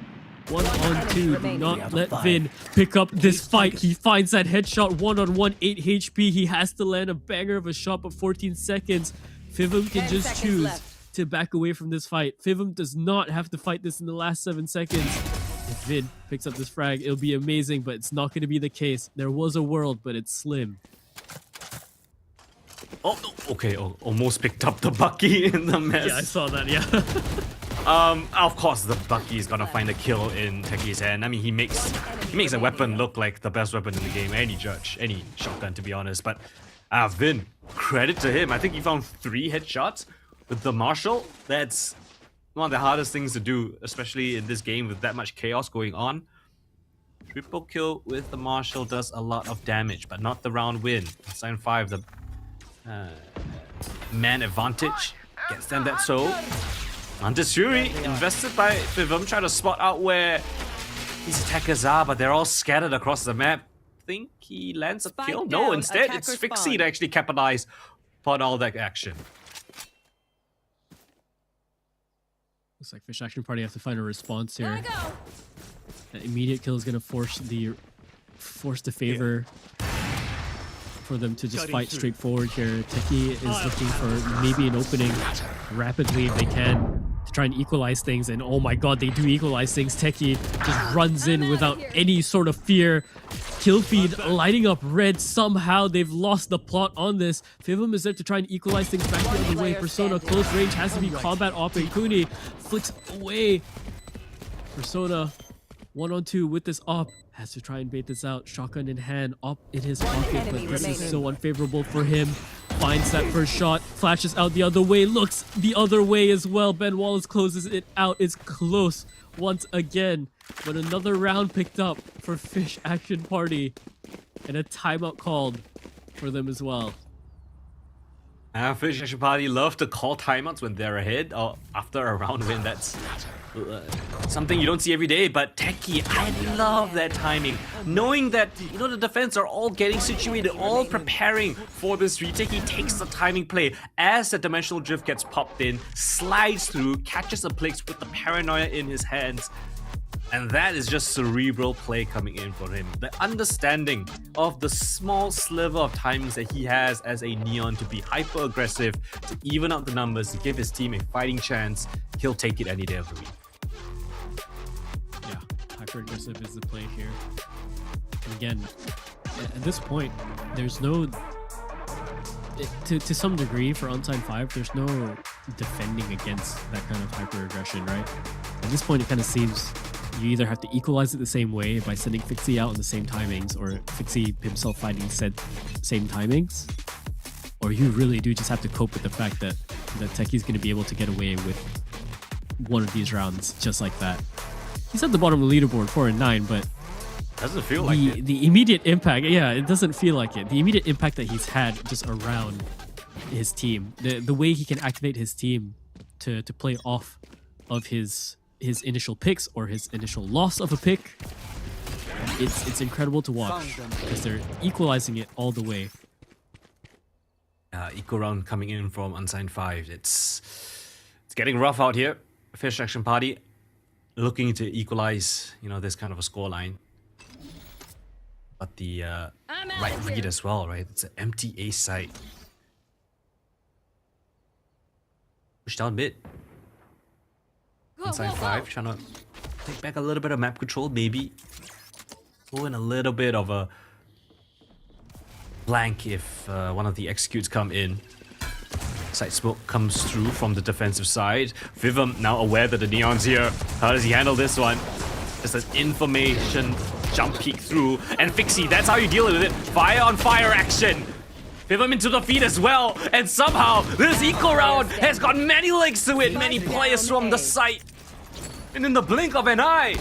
1-on-2. Do not let Vin pick up this fight. He finds that headshot 1-on-1, 8 HP. He has to land a banger of a shot, but 14 seconds. Fivum can just choose to back away from this fight. Fivum does not have to fight this in the last 7 seconds. If Vin picks up this frag, it'll be amazing, but it's not going to be the case. There was a world, but it's slim. Oh, no. Okay, almost picked up the Bucky in the mess. Yeah, I saw that, yeah. Of course, the Bucky is gonna find a kill in Techie's hand. I mean, he makes a weapon look like the best weapon in the game. Any judge, any shotgun, to be honest. But Vin, credit to him. I think he found 3 headshots with the Marshal. That's one of the hardest things to do, especially in this game with that much chaos going on. Triple kill with the Marshal does a lot of damage, but not the round win. Sign 5, the man advantage gets them that so. Antisuri, invested by Fivum, trying to spot out where these attackers are, but they're all scattered across the map. Think he lands a kill? No, instead it's Fixie to actually capitalize upon all that action. Looks like Fish Action Party have to find a response here. That immediate kill is going to force the favor for them to just fight straight forward here. Techie is looking for maybe an opening rapidly if they can to try and equalize things, and oh my god, they do equalize things. Techie just runs in without any sort of fear. Kill feed lighting up red. Somehow they've lost the plot on this. Fivum is there to try and equalize things back the other way. Persona close range has to be combat op, and Kuni flicks away. Persona 1-on-2 with this op. Has to try and bait this out. Shotgun in hand, op in his pocket, but this is so unfavorable for him. Finds that first shot, flashes out the other way, looks the other way as well. Ben Wallace closes it out. It's close once again, but another round picked up for Fish Action Party, and a timeout called for them as well. Fish Action Party love to call timeouts when they're ahead or after a round win. That's something you don't see every day, but Techie, I love that timing. Knowing that, you know, the defense are all getting situated, all preparing for this retake. He takes the timing play as the dimensional drift gets popped in, slides through, catches a Plix with the paranoia in his hands. And that is just cerebral play coming in for him. The understanding of the small sliver of timings that he has as a Neon to be hyper aggressive, to even up the numbers, to give his team a fighting chance. He'll take it any day of the week. Yeah, hyper aggressive is the play here. And again, at this point, there's no... To some degree, for Unsigned 5, there's no defending against that kind of hyper aggression, right? At this point, it kind of seems you either have to equalize it the same way by sending Fixie out in the same timings, or Fixie himself fighting said same timings, or you really do just have to cope with the fact that Techie's going to be able to get away with one of these rounds just like that. He's at the bottom of the leaderboard, 4-9, but doesn't feel like it. The immediate impact, yeah, it doesn't feel like it. The immediate impact that he's had just around his team, the way he can activate his team to play off of his initial picks or his initial loss of a pick, it's incredible to watch because they're equalizing it all the way. Eco round coming in from Unsigned 5. It's getting rough out here. Fish Action Party looking to equalize, you know, this kind of a scoreline. But the right read as well, right? It's an empty A site. Push down mid. Inside 5, trying to take back a little bit of map control, maybe. throw in a little bit of a blank if one of the executes come in. Side smoke comes through from the defensive side. Vivum now aware that the Neon's here. How does he handle this one? Just an information jump peek through. And Fixie, that's how you deal with it. Fire on fire action. Vivum into the feed as well. And somehow this eco round has got many legs to it. Many players from the site. And in the blink of an eye,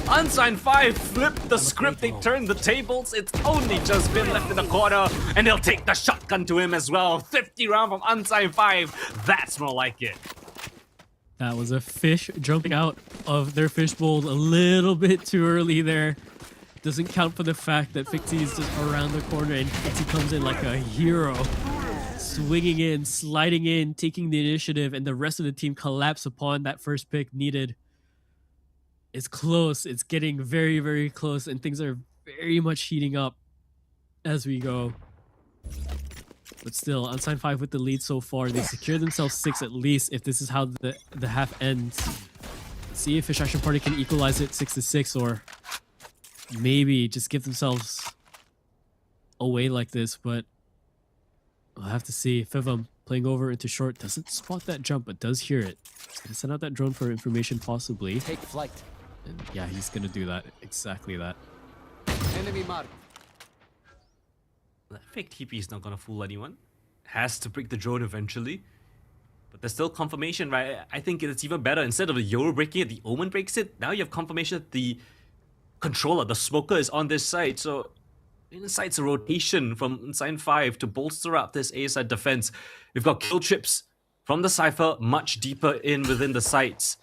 Unsigned 5 flipped the script, they turned the tables. It's only just been left in the corner, and they'll take the shotgun to him as well. 50 round from Unsigned 5. That's more like it. That was a fish jumping out of their fishbowl a little bit too early there. Doesn't count for the fact that Fixie is just around the corner and Fixie comes in like a hero. Swinging in, sliding in, taking the initiative, and the rest of the team collapse upon that first pick needed. It's close. It's getting very, very close, and things are very much heating up as we go. But still, Unsigned 5 with the lead so far. They secure themselves 6 at least if this is how the half ends. Let's see if Fish Action Party can equalize it 6-6 or maybe just give themselves away like this, but we'll have to see. Fivum playing over into short, doesn't spot that jump, but does hear it. He's gonna send out that drone for information possibly. Take flight. And yeah, he's gonna do that. Exactly that. Enemy mark. That fake TP is not gonna fool anyone. Has to break the drone eventually. But there's still confirmation, right? I think it's even better. Instead of the Yoru breaking it, the Omen breaks it. Now you have confirmation that the controller, the smoker, is on this side. So Insight's a rotation from Unsigned 5 to bolster up this A side defense. We've got kill trips from the Cypher much deeper in within the sites,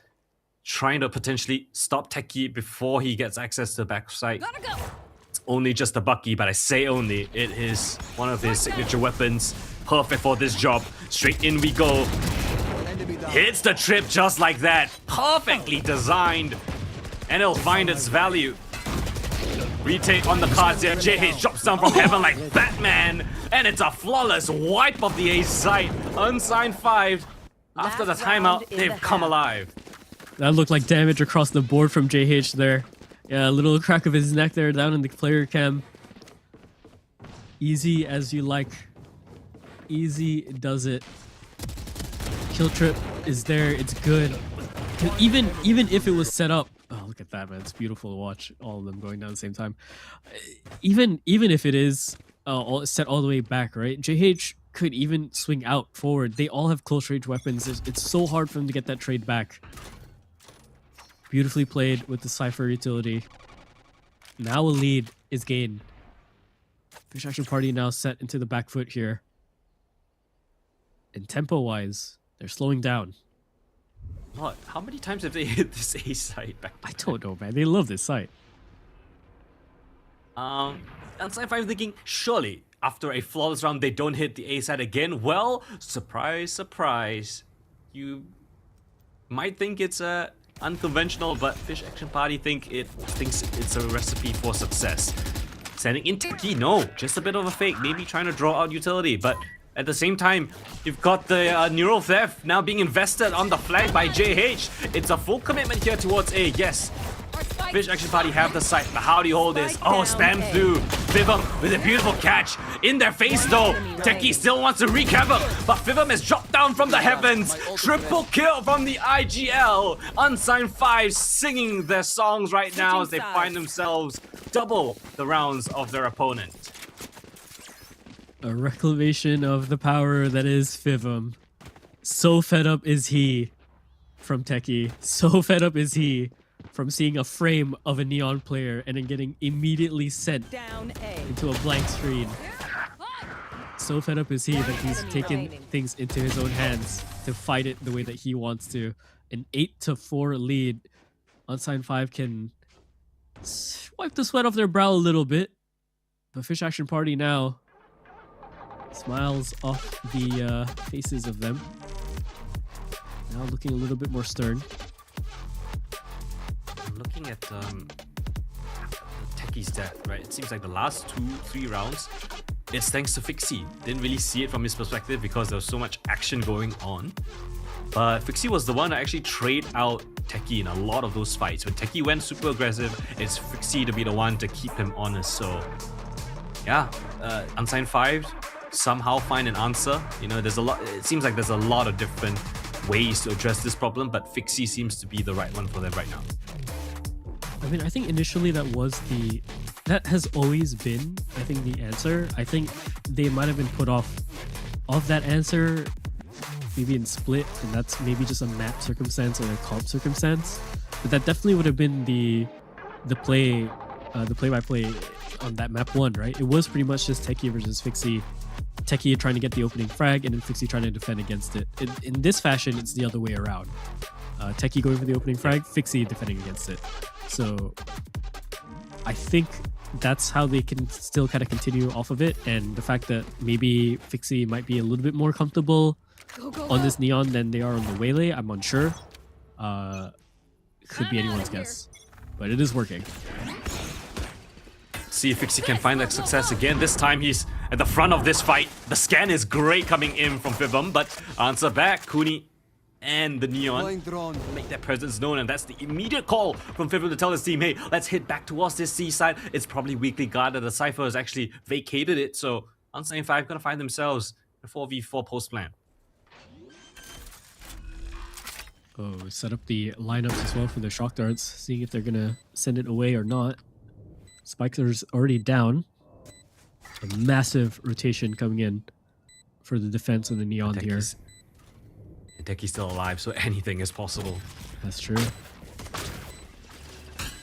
trying to potentially stop Techie before he gets access to the backside. Gotta go. It's only just a Bucky, but I say only. It is one of his signature weapons. Perfect for this job. Straight in we go. Hits the trip just like that. Perfectly designed. And it'll find its value. Retake on the cards here. JH drops down from heaven like Batman. And it's a flawless wipe of the ace site. Unsigned 5. After the timeout, they've come alive. That looked like damage across the board from JH there. Yeah, a little crack of his neck there down in the player cam. Easy as you like. Easy does it. Kill trip is there. It's good. Even if it was set up. Oh, look at that, man. It's beautiful to watch all of them going down at the same time. Even if it is all set all the way back, right? JH could even swing out forward. They all have close range weapons. It's so hard for them to get that trade back. Beautifully played with the Cypher utility. Now a lead is gained. Fish Action Party now set into the back foot here. And tempo-wise, they're slowing down. What? How many times have they hit this A site back? I don't know, man. They love this site. Unsigned 5 thinking, surely after a flawless round they don't hit the A side again. Well, surprise, surprise. You might think it's unconventional, but Fish Action Party thinks it's a recipe for success. Sending in Techie, no, just a bit of a fake, maybe trying to draw out utility, but at the same time, you've got the Neural Theft now being invested on the flag by JH. It's a full commitment here towards A, yes. Fish Action Party have the site, but how do you hold this? Oh, spam through. Fivum with a beautiful catch. In their face though. Techie still wants to wreak havoc, but Fivum has dropped down from the heavens. Triple kill from the IGL. Unsigned 5 singing their songs right now as they find themselves double the rounds of their opponent. A reclamation of the power that is Fivum. So fed up is he from Techie. So fed up is he from seeing a frame of a Neon player and then getting immediately sent into a blank screen. So fed up is he that he's taken things into his own hands to fight it the way that he wants to. An 8-4 lead. Unsigned 5 can wipe the sweat off their brow a little bit. But Fish Action Party now smiles off the faces of them. Now looking a little bit more stern. I'm looking at Techie's stat, right? It seems like the last 2-3 rounds, it's thanks to Fixie. Didn't really see it from his perspective because there was so much action going on. But Fixie was the one to actually trade out Techie in a lot of those fights. When Techie went super aggressive, it's Fixie to be the one to keep him honest. So yeah, Unsigned 5 somehow find an answer. You know, there's a lot. It seems like there's a lot of different ways to address this problem, but Fixie seems to be the right one for them right now. I mean, I think initially that has always been, I think, the answer. I think they might have been put off that answer maybe in Split, and that's maybe just a map circumstance or a comp circumstance. But that definitely would have been the play-by-play on that map 1, right? It was pretty much just Techie versus Fixie. Techie trying to get the opening frag, and then Fixie trying to defend against it. In this fashion, it's the other way around. Techie going for the opening frag, Fixie defending against it. So I think that's how they can still kind of continue off of it. And the fact that maybe Fixie might be a little bit more comfortable on this Neon than they are on the Waylay, I'm unsure. Could be anyone's guess, but it is working. See if Fixie can find that success again. This time he's at the front of this fight. The scan is great coming in from Fibum, but answer back, Kuni and the Neon make their presence known, and that's the immediate call from Fibum to tell his team, hey, let's hit back towards this seaside. It's probably weakly guarded. The Cypher has actually vacated it, so Unsigned 5 gonna find themselves in a 4v4 post plan. Oh, set up the lineups as well for the shock darts, seeing if they're gonna send it away or not. Spiker's already down. A massive rotation coming in for the defense of the Neon here. And Techie's still alive, so anything is possible. That's true.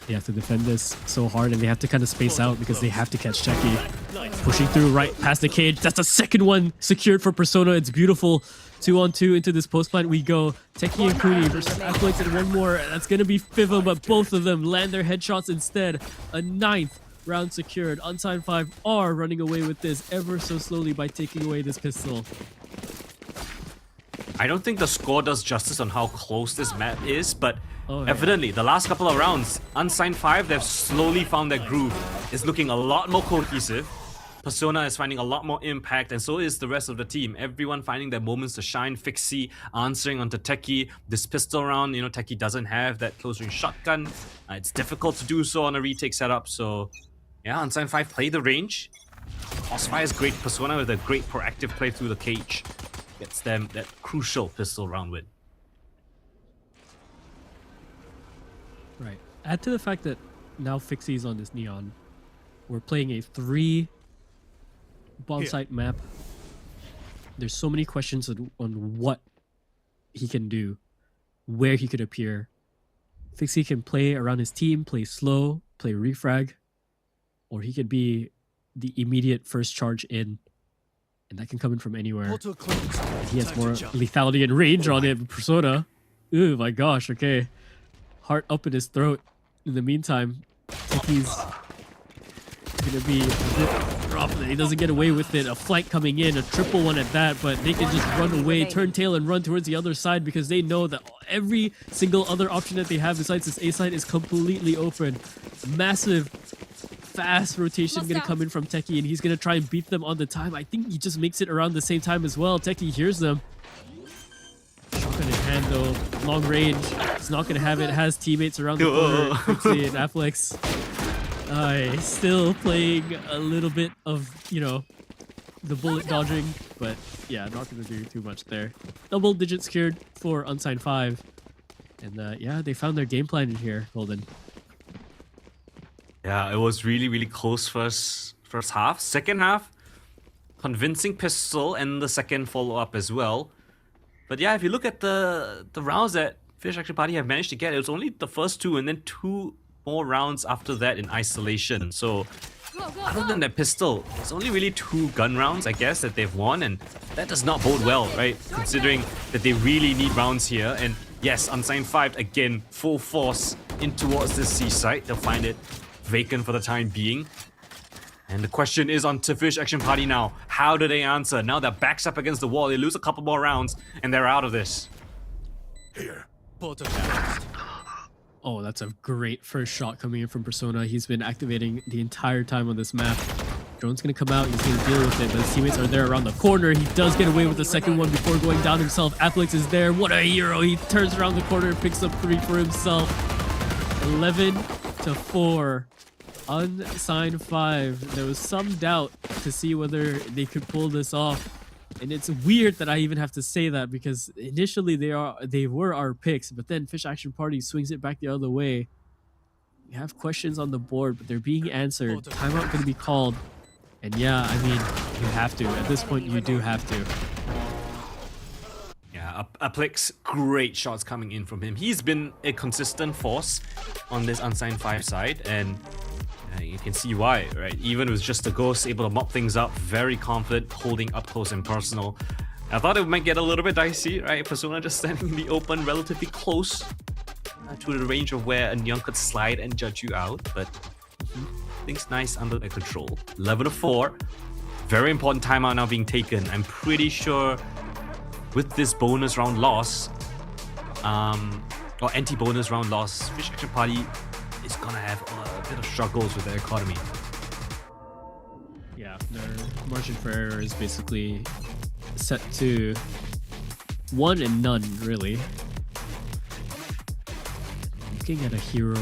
They have to defend this so hard, and they have to kind of space out because they have to catch Techie. Pushing through right past the cage. That's the second one secured for Persona. It's beautiful. 2-on-2 into this post plant we go. Techie and Kuni versus Afflex, and one more. That's going to be Fivum, but both of them land their headshots instead. A 9th round secured. Unsigned 5 are running away with this ever so slowly by taking away this pistol. I don't think the score does justice on how close this map is, but evidently the last couple of rounds, Unsigned 5, they've slowly found their groove. It's looking a lot more cohesive. Persona is finding a lot more impact, and so is the rest of the team. Everyone finding their moments to shine. Fixie answering onto Techie. This pistol round, you know, Techie doesn't have that close range shotgun. It's difficult to do so on a retake setup, so yeah, Unsigned 5 play the range. Crossfire is great. Persona with a great proactive play through the cage gets them that crucial pistol round win. Right. Add to the fact that now Fixie's on this Neon. We're playing a 3 bomb site map. There's so many questions on what he can do, where he could appear. Fixie can play around his team, play slow, play refrag, or he could be the immediate first charge in, and that can come in from anywhere. And he has more lethality and range on it. Persona, ooh my gosh, okay. Heart up in his throat. In the meantime, Techie's gonna be a bit rough. He doesn't get away with it. A flank coming in, a triple one at that, but they can just run away, turn tail, and run towards the other side because they know that every single other option that they have besides this A side is completely open. Massive, fast rotation gonna come in from Techie, and he's gonna try and beat them on the time. I think he just makes it around the same time as well. Techie hears them. Shotgun in hand though, long range. It's not gonna have it. Has teammates around the corner. Fixie and Afflex. Still playing a little bit of, you know, the bullet dodging, but yeah, not gonna do too much there. Double digit secured for Unsigned 5, and yeah, they found their game plan in here, Golden. Yeah, it was really close first half. Second half, convincing pistol, and the second follow-up as well. But yeah, if you look at the rounds that Fish Action Party have managed to get, it was only the first 2 and then 2 more rounds after that in isolation. So other than that pistol, it's only really 2 gun rounds, I guess, that they've won, and that does not bode well, right? Considering that they really need rounds here. And yes, Unsigned 5 again, full force in towards this seaside. They'll find it vacant for the time being. And the question is on to Fish Action Party now. How do they answer? Now their backs up against the wall. They lose a couple more rounds, and they're out of this. Here. Oh, that's a great first shot coming in from Persona. He's been activating the entire time on this map. Drone's gonna come out, he's gonna deal with it, but his teammates are there around the corner. He does get away with the second one before going down himself. Applix is there. What a hero. He turns around the corner and picks up 3 for himself. 11-4. Unsigned 5. There was some doubt to see whether they could pull this off. And it's weird that I even have to say that because initially they were our picks, but then Fish Action Party swings it back the other way. We have questions on the board, but they're being answered. Timeout going to be called. And yeah, I mean, you have to. At this point, you do have to. Yeah, Applix, great shots coming in from him. He's been a consistent force on this Unsigned 5 side, and you can see why, right? Even with just a ghost, able to mop things up, very confident, holding up close and personal. I thought it might get a little bit dicey, right? Persona just standing in the open, relatively close to the range of where a Nyong could slide and judge you out, but things nice under their control. 11-4. Very important timeout now being taken. I'm pretty sure with this bonus round loss, or anti-bonus round loss, Fish Action Party is gonna have a bit of struggles with their economy. Yeah, their margin for error is basically set to 1 and none, really. Looking at a hero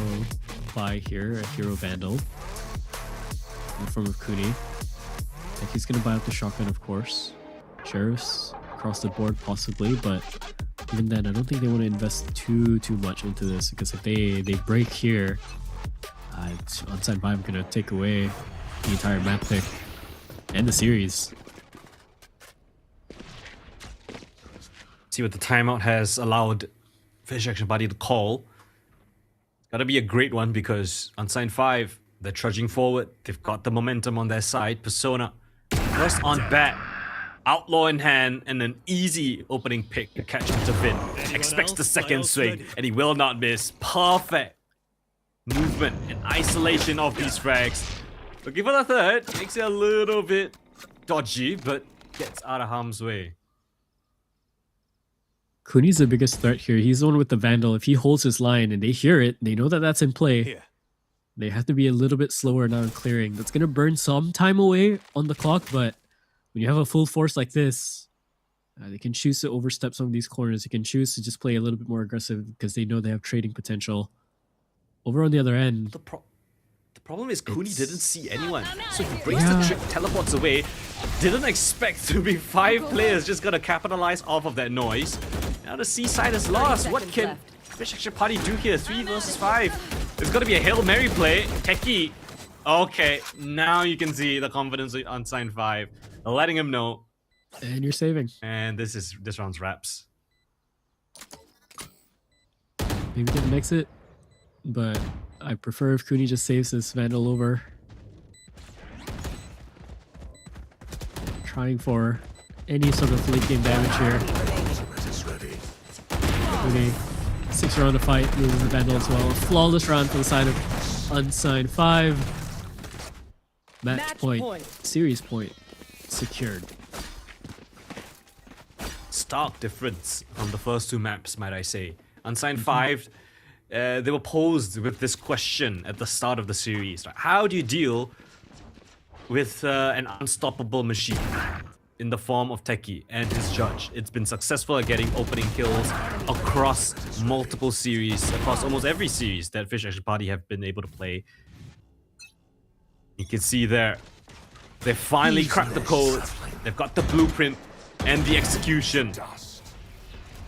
buy here, a hero vandal in the form of Kuni. I think he's gonna buy up the shotgun, of course. Sheriffs across the board, possibly, but even then, I don't think they want to invest too much into this because if they break here, Unsigned 5 I'm gonna take away the entire map pick and the series. See what the timeout has allowed Fish Action Party to call. It's gotta be a great one because Unsigned 5, they're trudging forward. They've got the momentum on their side. Persona first on bat, Outlaw in hand, and an easy opening pick to catch up to Vin. Expects the second swing, and he will not miss. Perfect movement and isolation of these frags. Looking for the third, makes it a little bit dodgy, but gets out of harm's way. Kuni's the biggest threat here. He's the one with the Vandal. If he holds his line and they hear it, they know that that's in play. Here. They have to be a little bit slower now in clearing. That's going to burn some time away on the clock, but when you have a full force like this, they can choose to overstep some of these corners. They can choose to just play a little bit more aggressive because they know they have trading potential. Over on the other end, The problem is Kuni didn't see anyone, so he breaks the trick, teleports away. Didn't expect to be 5 players just gonna capitalize off of that noise. Now the seaside is lost. What can Fish Action Party do here? 3 versus 5. There's gonna be a Hail Mary play. Techie. Okay, now you can see the confidence of Unsigned 5. Letting him know. and you're saving. And this round's wraps. Maybe get an exit, but I prefer if Kuni just saves this Vandal over. Trying for any sort of late game damage here. Kuni, 6 round of fight, loses the Vandal as well. A flawless round for the side of Unsigned 5. Match point, series point secured. Stark difference from the first 2 maps, might I say. Unsigned 5, they were posed with this question at the start of the series. How do you deal with an unstoppable machine in the form of Techie and his judge? It's been successful at getting opening kills across multiple series, across almost every series that Fish Action Party have been able to play. You can see there, they finally cracked the code. They've got the blueprint and the execution.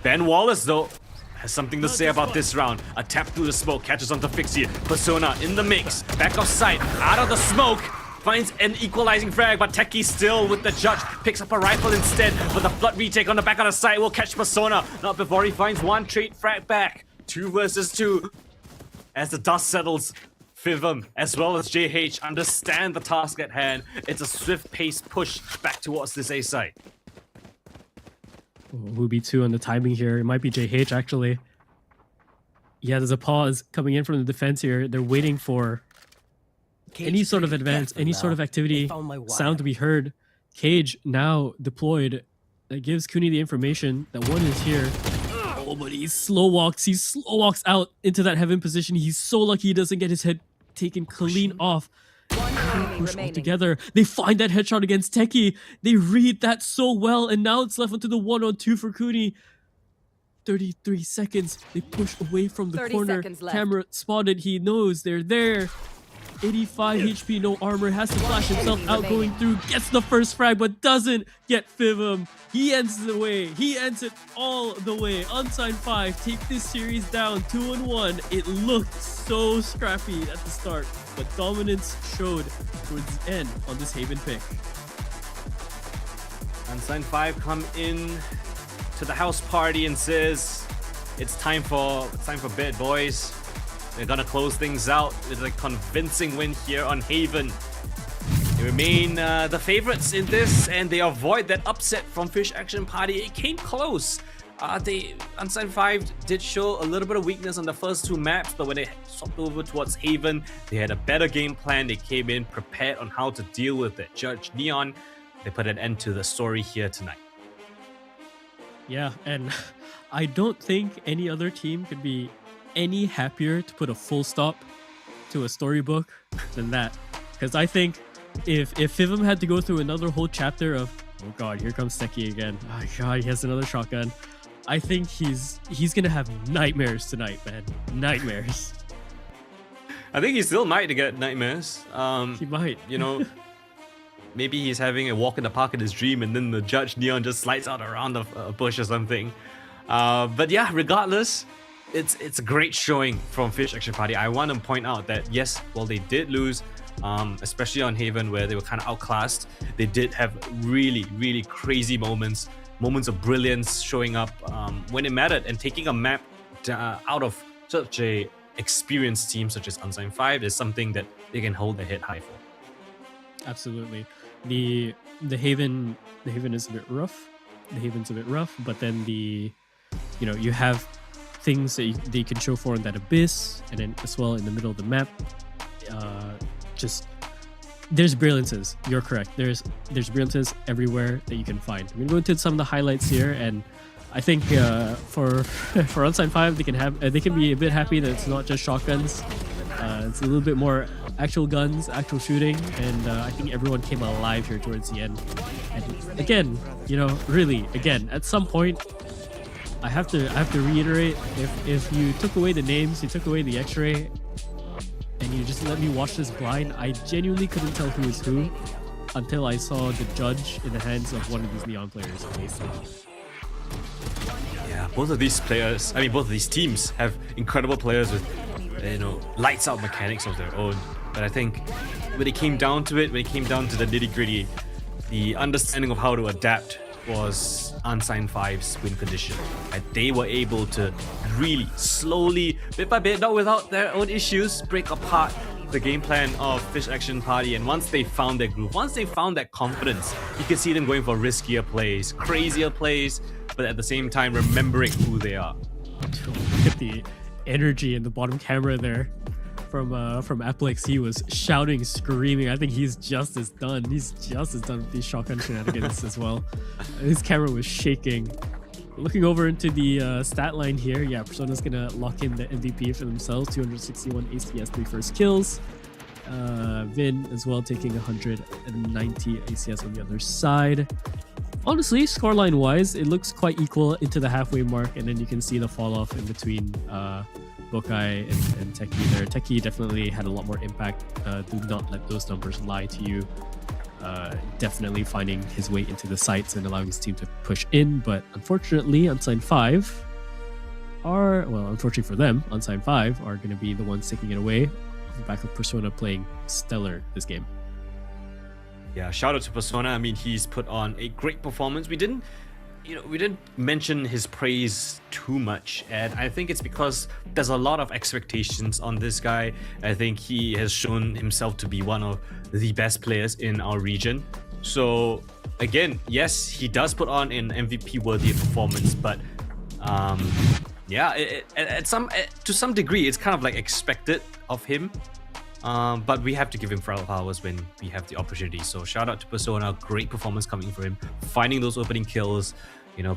Ben Wallace, though, has something to say about this round. A tap through the smoke, catches onto Fixie. Persona in the mix, back off sight, out of the smoke. Finds an equalizing frag, but Techie still with the judge. Picks up a rifle instead, but the flood retake on the back of the side will catch Persona. Not before he finds 1 trade frag back. 2 versus 2. As the dust settles, Fivum as well as JH understand the task at hand. It's a swift paced push back towards this A site. Who be 2 on the timing here? It might be JH actually. Yeah, there's a pause coming in from the defense here. They're waiting for any sort of advance, any sort of activity, sound to be heard. Cage now deployed. That gives Kuni the information that one is here. Oh, but he slow walks. He slow walks out into that heaven position. He's so lucky he doesn't get his head taken clean off. One enemy Push all remaining. together. They find that headshot against Teki. They read that so well, and now it's left onto the 1-on-2 for Cooney. 33 seconds. They push away from the 30 corner. seconds left. Camera spotted. He knows they're there. 85 HP, no armor. Has to flash himself enemy out, going remaining. through. Gets the first frag, but doesn't get Fivum. He ends the way. He ends it all the way. Unsigned 5 take this series down 2-1. It looked so scrappy at the start, but dominance showed towards the end on this Haven pick. Unsigned 5 come in to the house party and says, it's time for bed, boys. They're gonna close things out with a convincing win here on Haven. They remain the favorites in this, and they avoid that upset from Fish Action Party. It came close. Unsigned 5 did show a little bit of weakness on the first 2 maps, but when they swapped over towards Haven, they had a better game plan. They came in prepared on how to deal with it. Judge Neon, they put an end to the story here tonight. Yeah, and I don't think any other team could be any happier to put a full stop to a storybook than that. Because I think if Fivum had to go through another whole chapter of, oh god, here comes Teki again. Oh god, he has another shotgun. I think he's gonna have nightmares tonight, man. Nightmares. I think he still might get nightmares. He might. You know, maybe he's having a walk in the park in his dream, and then the Judge Neon just slides out around a bush or something. But yeah, regardless, it's a great showing from Fish Action Party. I want to point out that yes, while they did lose, especially on Haven where they were kind of outclassed, they did have really, really crazy moments of brilliance showing up when it mattered, and taking a map out of such a experienced team such as Unsigned 5 is something that they can hold their head high for. Absolutely. The Haven is a bit rough. The Haven's a bit rough, but then you have things that they can show for in that abyss, and then as well in the middle of the map. There's brilliances. You're correct. There's brilliances everywhere that you can find. I'm gonna go into some of the highlights here, and I think for Unsigned 5 they can be a bit happy that it's not just shotguns. It's a little bit more actual guns, actual shooting, and I think everyone came alive here towards the end. And again, really, at some point, I have to reiterate, if you took away the names, you took away the X-ray, and you just let me watch this blind, I genuinely couldn't tell who is who until I saw the judge in the hands of one of these Neon players. Yeah, both of these teams have incredible players with, lights out mechanics of their own. But I think when it came down to it, when it came down to the nitty-gritty, the understanding of how to adapt was Unsigned 5's win condition. And they were able to really slowly, bit by bit, not without their own issues, break apart the game plan of Fish Action Party. And once they found their groove, once they found that confidence, you could see them going for riskier plays, crazier plays, but at the same time remembering who they are. Look at the energy in the bottom camera there from Applix. He was shouting, screaming. I think he's just as done. He's just as done with these shotgun shenanigans as well. His camera was shaking. Looking over into the stat line here, yeah, Persona's gonna lock in the MVP for themselves. 261 ACS, 3 first kills. Vin as well taking 190 ACS on the other side. Honestly, scoreline wise, it looks quite equal into the halfway mark, and then you can see the fall off in between Bokai and Teki there. Teki definitely had a lot more impact. Do not let those numbers lie to you. Definitely finding his way into the sights and allowing his team to push in, but unfortunately, Unsigned 5 unfortunately for them, Unsigned 5 are going to be the ones taking it away off the back of Persona playing stellar this game. Yeah, shout out to Persona. I mean, he's put on a great performance. We didn't mention his praise too much, and I think it's because there's a lot of expectations on this guy. I think he has shown himself to be one of the best players in our region. So again, yes, he does put on an MVP worthy performance, but to some degree, it's kind of like expected of him. But we have to give him flowers when we have the opportunity. So shout out to Persona, great performance coming from him, finding those opening kills,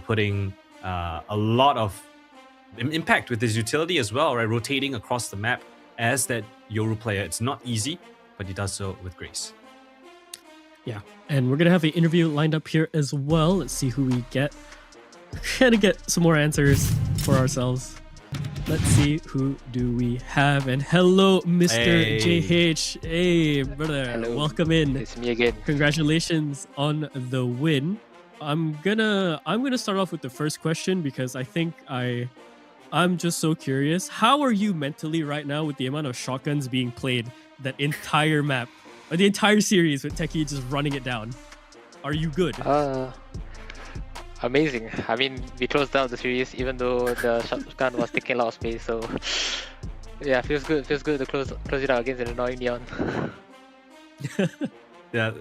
putting a lot of impact with his utility as well, right? Rotating across the map as that Yoru player. It's not easy. but he does so with grace. Yeah, and we're gonna have an interview lined up here as well. Let's see who we get. We're gonna get some more answers for ourselves. Let's see, who do we have? And hello, Mr. JH. Hey, brother. Hello. Welcome in. It's me again. Congratulations on the win. I'm gonna start off with the first question because I think I'm just so curious. How are you mentally right now with the amount of shotguns being played that entire map, or the entire series with Techie just running it down? Are you good? Amazing. I mean, we closed down the series even though the shotgun was taking a lot of space. So yeah, feels good. Feels good to close it out against an annoying Neon. Yeah,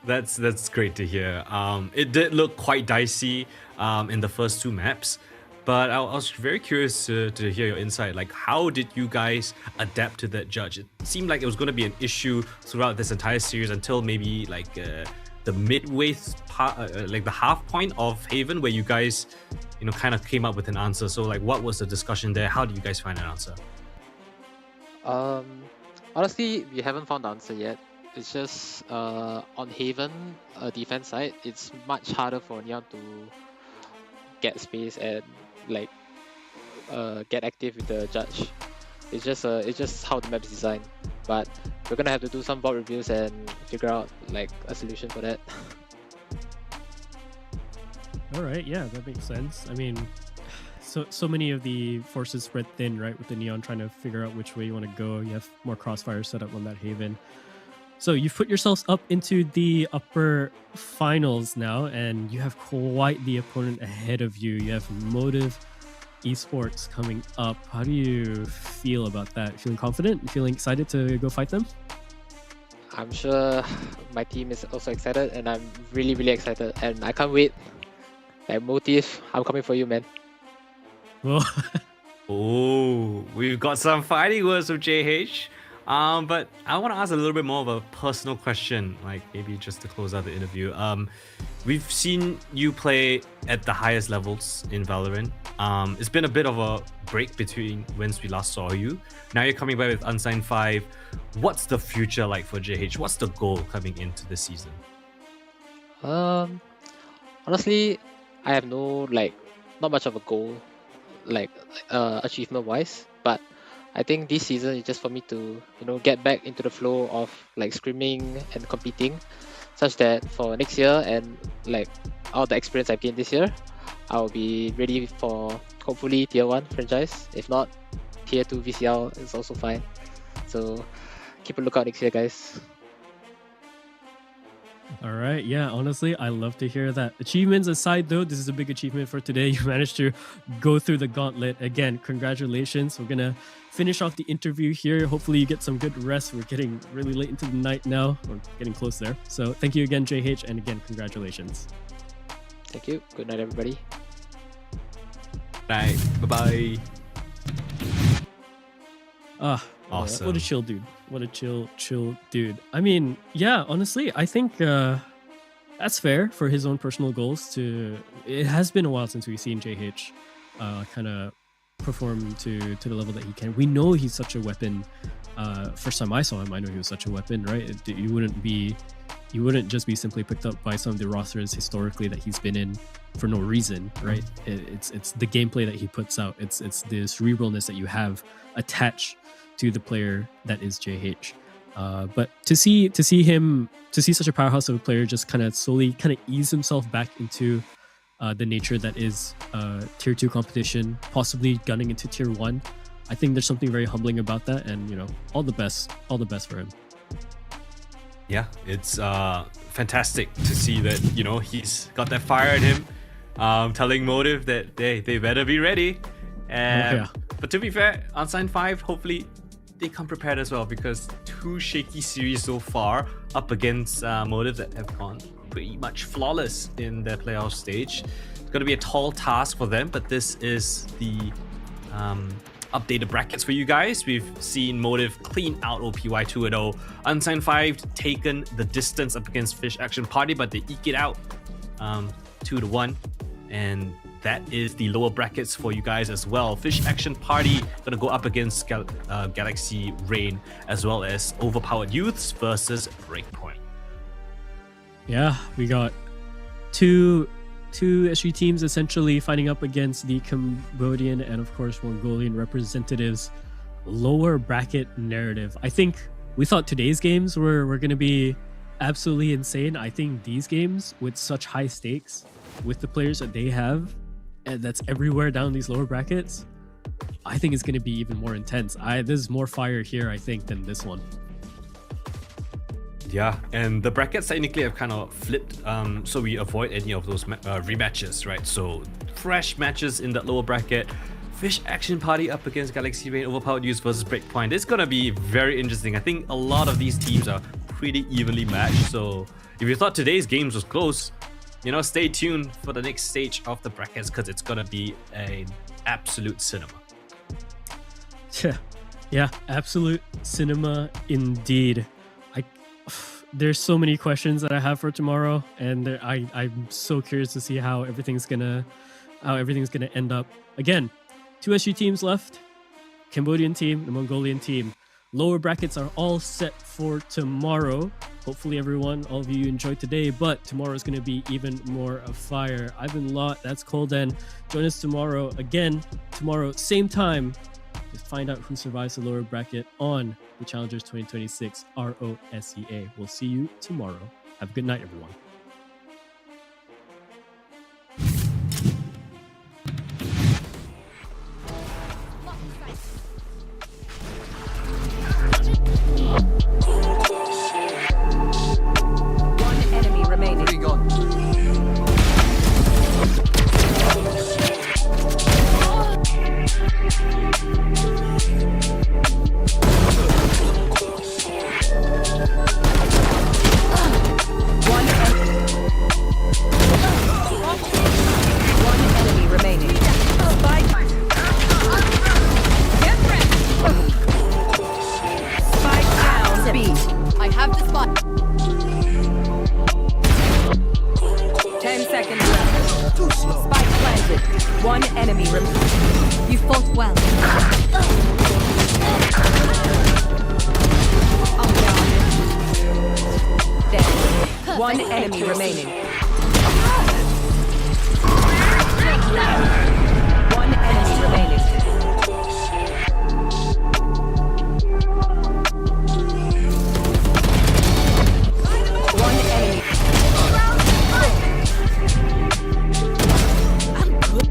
that's great to hear. It did look quite dicey in the first two maps, but I was very curious to hear your insight. Like, how did you guys adapt to that judge? It seemed like it was going to be an issue throughout this entire series until maybe like the midway part, like the half point of Haven, where you guys, kind of came up with an answer. So like, what was the discussion there? How did you guys find an answer? Honestly, we haven't found the answer yet. It's just on Haven defense side, it's much harder for Neon to get space and like get active with the judge. It's just how the map is designed. But we're gonna have to do some bot reviews and figure out like a solution for that. All right, yeah, that makes sense. I mean, so many of the forces spread thin, right? With the Neon trying to figure out which way you want to go. You have more crossfire set up on that Haven. So you've put yourselves up into the upper finals now, and you have quite the opponent ahead of you. You have Motive Esports coming up. How do you feel about that? Feeling confident? Feeling excited to go fight them? I'm sure my team is also excited, and I'm really, really excited, and I can't wait. Like Motive, I'm coming for you, man. Well, oh, we've got some fighting words from JH. But I want to ask a little bit more of a personal question, like maybe just to close out the interview. We've seen you play at the highest levels in Valorant. It's been a bit of a break between whence we last saw you. Now you're coming back with Unsigned 5. What's the future like for JH? What's the goal coming into the season? Honestly, I have not much of a goal, like achievement wise, but I think this season is just for me to get back into the flow of like screaming and competing, such that for next year and like all the experience I've gained this year, I'll be ready for hopefully tier 1 franchise. If not, tier 2 VCL is also fine. So keep a lookout next year, guys. all right, yeah, honestly, I love to hear that. Achievements aside though, this is a big achievement for today. You managed to go through the gauntlet. Again, congratulations. We're gonna finish off the interview here. Hopefully you get some good rest. We're getting really late into the night now. We're getting close there. So thank you again, JH, and again, congratulations. Thank you. Good night, everybody. Right, bye-bye. Awesome. What a chill dude. What a chill dude. I mean, yeah, honestly, I think that's fair for his own personal goals. It has been a while since we've seen JH kind of perform to the level that he can. We know he's such a weapon. First time I saw him, I know he was such a weapon, right? You wouldn't just be simply picked up by some of the rosters historically that he's been in for no reason, right? It's the gameplay that he puts out. It's the cerebralness that you have attached to the player that is JH. But to see such a powerhouse of a player just kind of slowly ease himself back into the nature that is tier 2 competition, possibly gunning into tier 1. I think there's something very humbling about that, and all the best for him. Yeah, it's fantastic to see that he's got that fire in him, telling Motive that they better be ready. But to be fair, Unsigned 5, hopefully they come prepared as well, because 2 shaky series so far up against Motive that have gone pretty much flawless in their playoff stage. It's going to be a tall task for them, but this is the updated brackets for you guys. We've seen Motive clean out OPY 2-0. Unsigned 5 taken the distance up against Fish Action Party, but they eke it out 2-1. And that is the lower brackets for you guys as well. Fish Action Party gonna go up against Galaxy Rain, as well as Overpowered Youths versus Breakpoint. Yeah, we got two SG teams essentially fighting up against the Cambodian and of course Mongolian representatives. Lower bracket narrative. I think we thought today's games were going to be absolutely insane. I think these games with such high stakes, with the players that they have, and that's everywhere down these lower brackets, I think it's going to be even more intense. There's more fire here, I think, than this one. Yeah, and the brackets technically have kind of flipped, so we avoid any of those rematches, right? So fresh matches in that lower bracket. Fish Action Party up against Galaxy Rain, Overpowered Youth versus Breakpoint. It's gonna be very interesting. I think a lot of these teams are pretty evenly matched. So if you thought today's games was close, you know, stay tuned for the next stage of the brackets because it's gonna be an absolute cinema. Yeah, absolute cinema indeed. There's so many questions that I have for tomorrow, and I'm so curious to see how everything's gonna end up. Again, 2 SG teams left, Cambodian team, the Mongolian team. Lower brackets are all set for tomorrow. Hopefully all of you enjoyed today, but tomorrow is going to be even more of fire. I've been Lot, that's Colden. Join us tomorrow, same time, to find out who survives the lower bracket on the Challengers 2026 RoSEA. We'll see you tomorrow. Have a good night, everyone. One enemy remaining. Pretty gone. One enemy remaining. Spike. Get ready. Spike down. B. I have the spot. 10 seconds left. Spike planted. One enemy remaining. You fought well. Dead. One enemy remaining. One enemy remaining. One enemy. I'm good.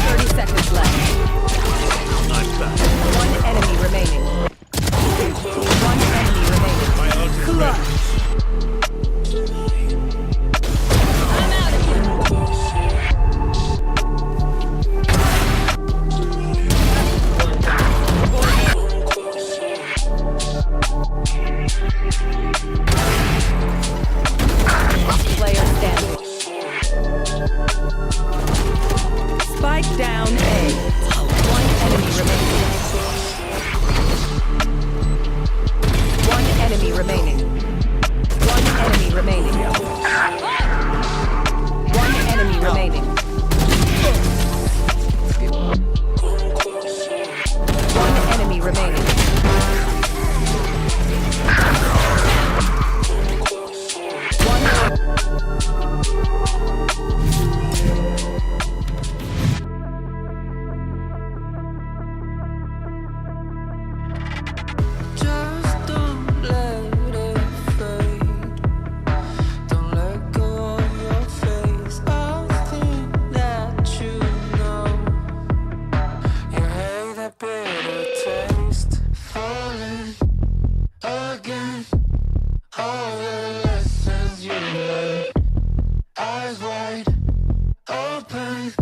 30 seconds left. I'm back. One enemy remaining. One enemy remaining. My ult is ready. I'm out of here. Player standing. Spike down A. One enemy remaining. One enemy remaining. One enemy remaining. One enemy remaining. One enemy remaining. Just don't let it fade. Don't let go of your face. I think that you know. You hate that bitter taste. Falling again. All the lessons you learned. Eyes wide open.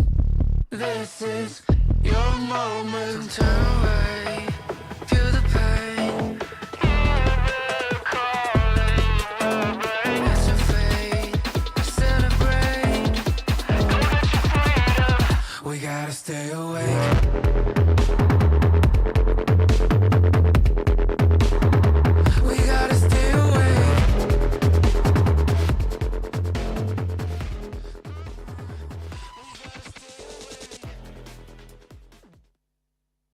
This is your moment. Turn away. Feel the pain. It's your fate. Celebrate. We gotta stay awake.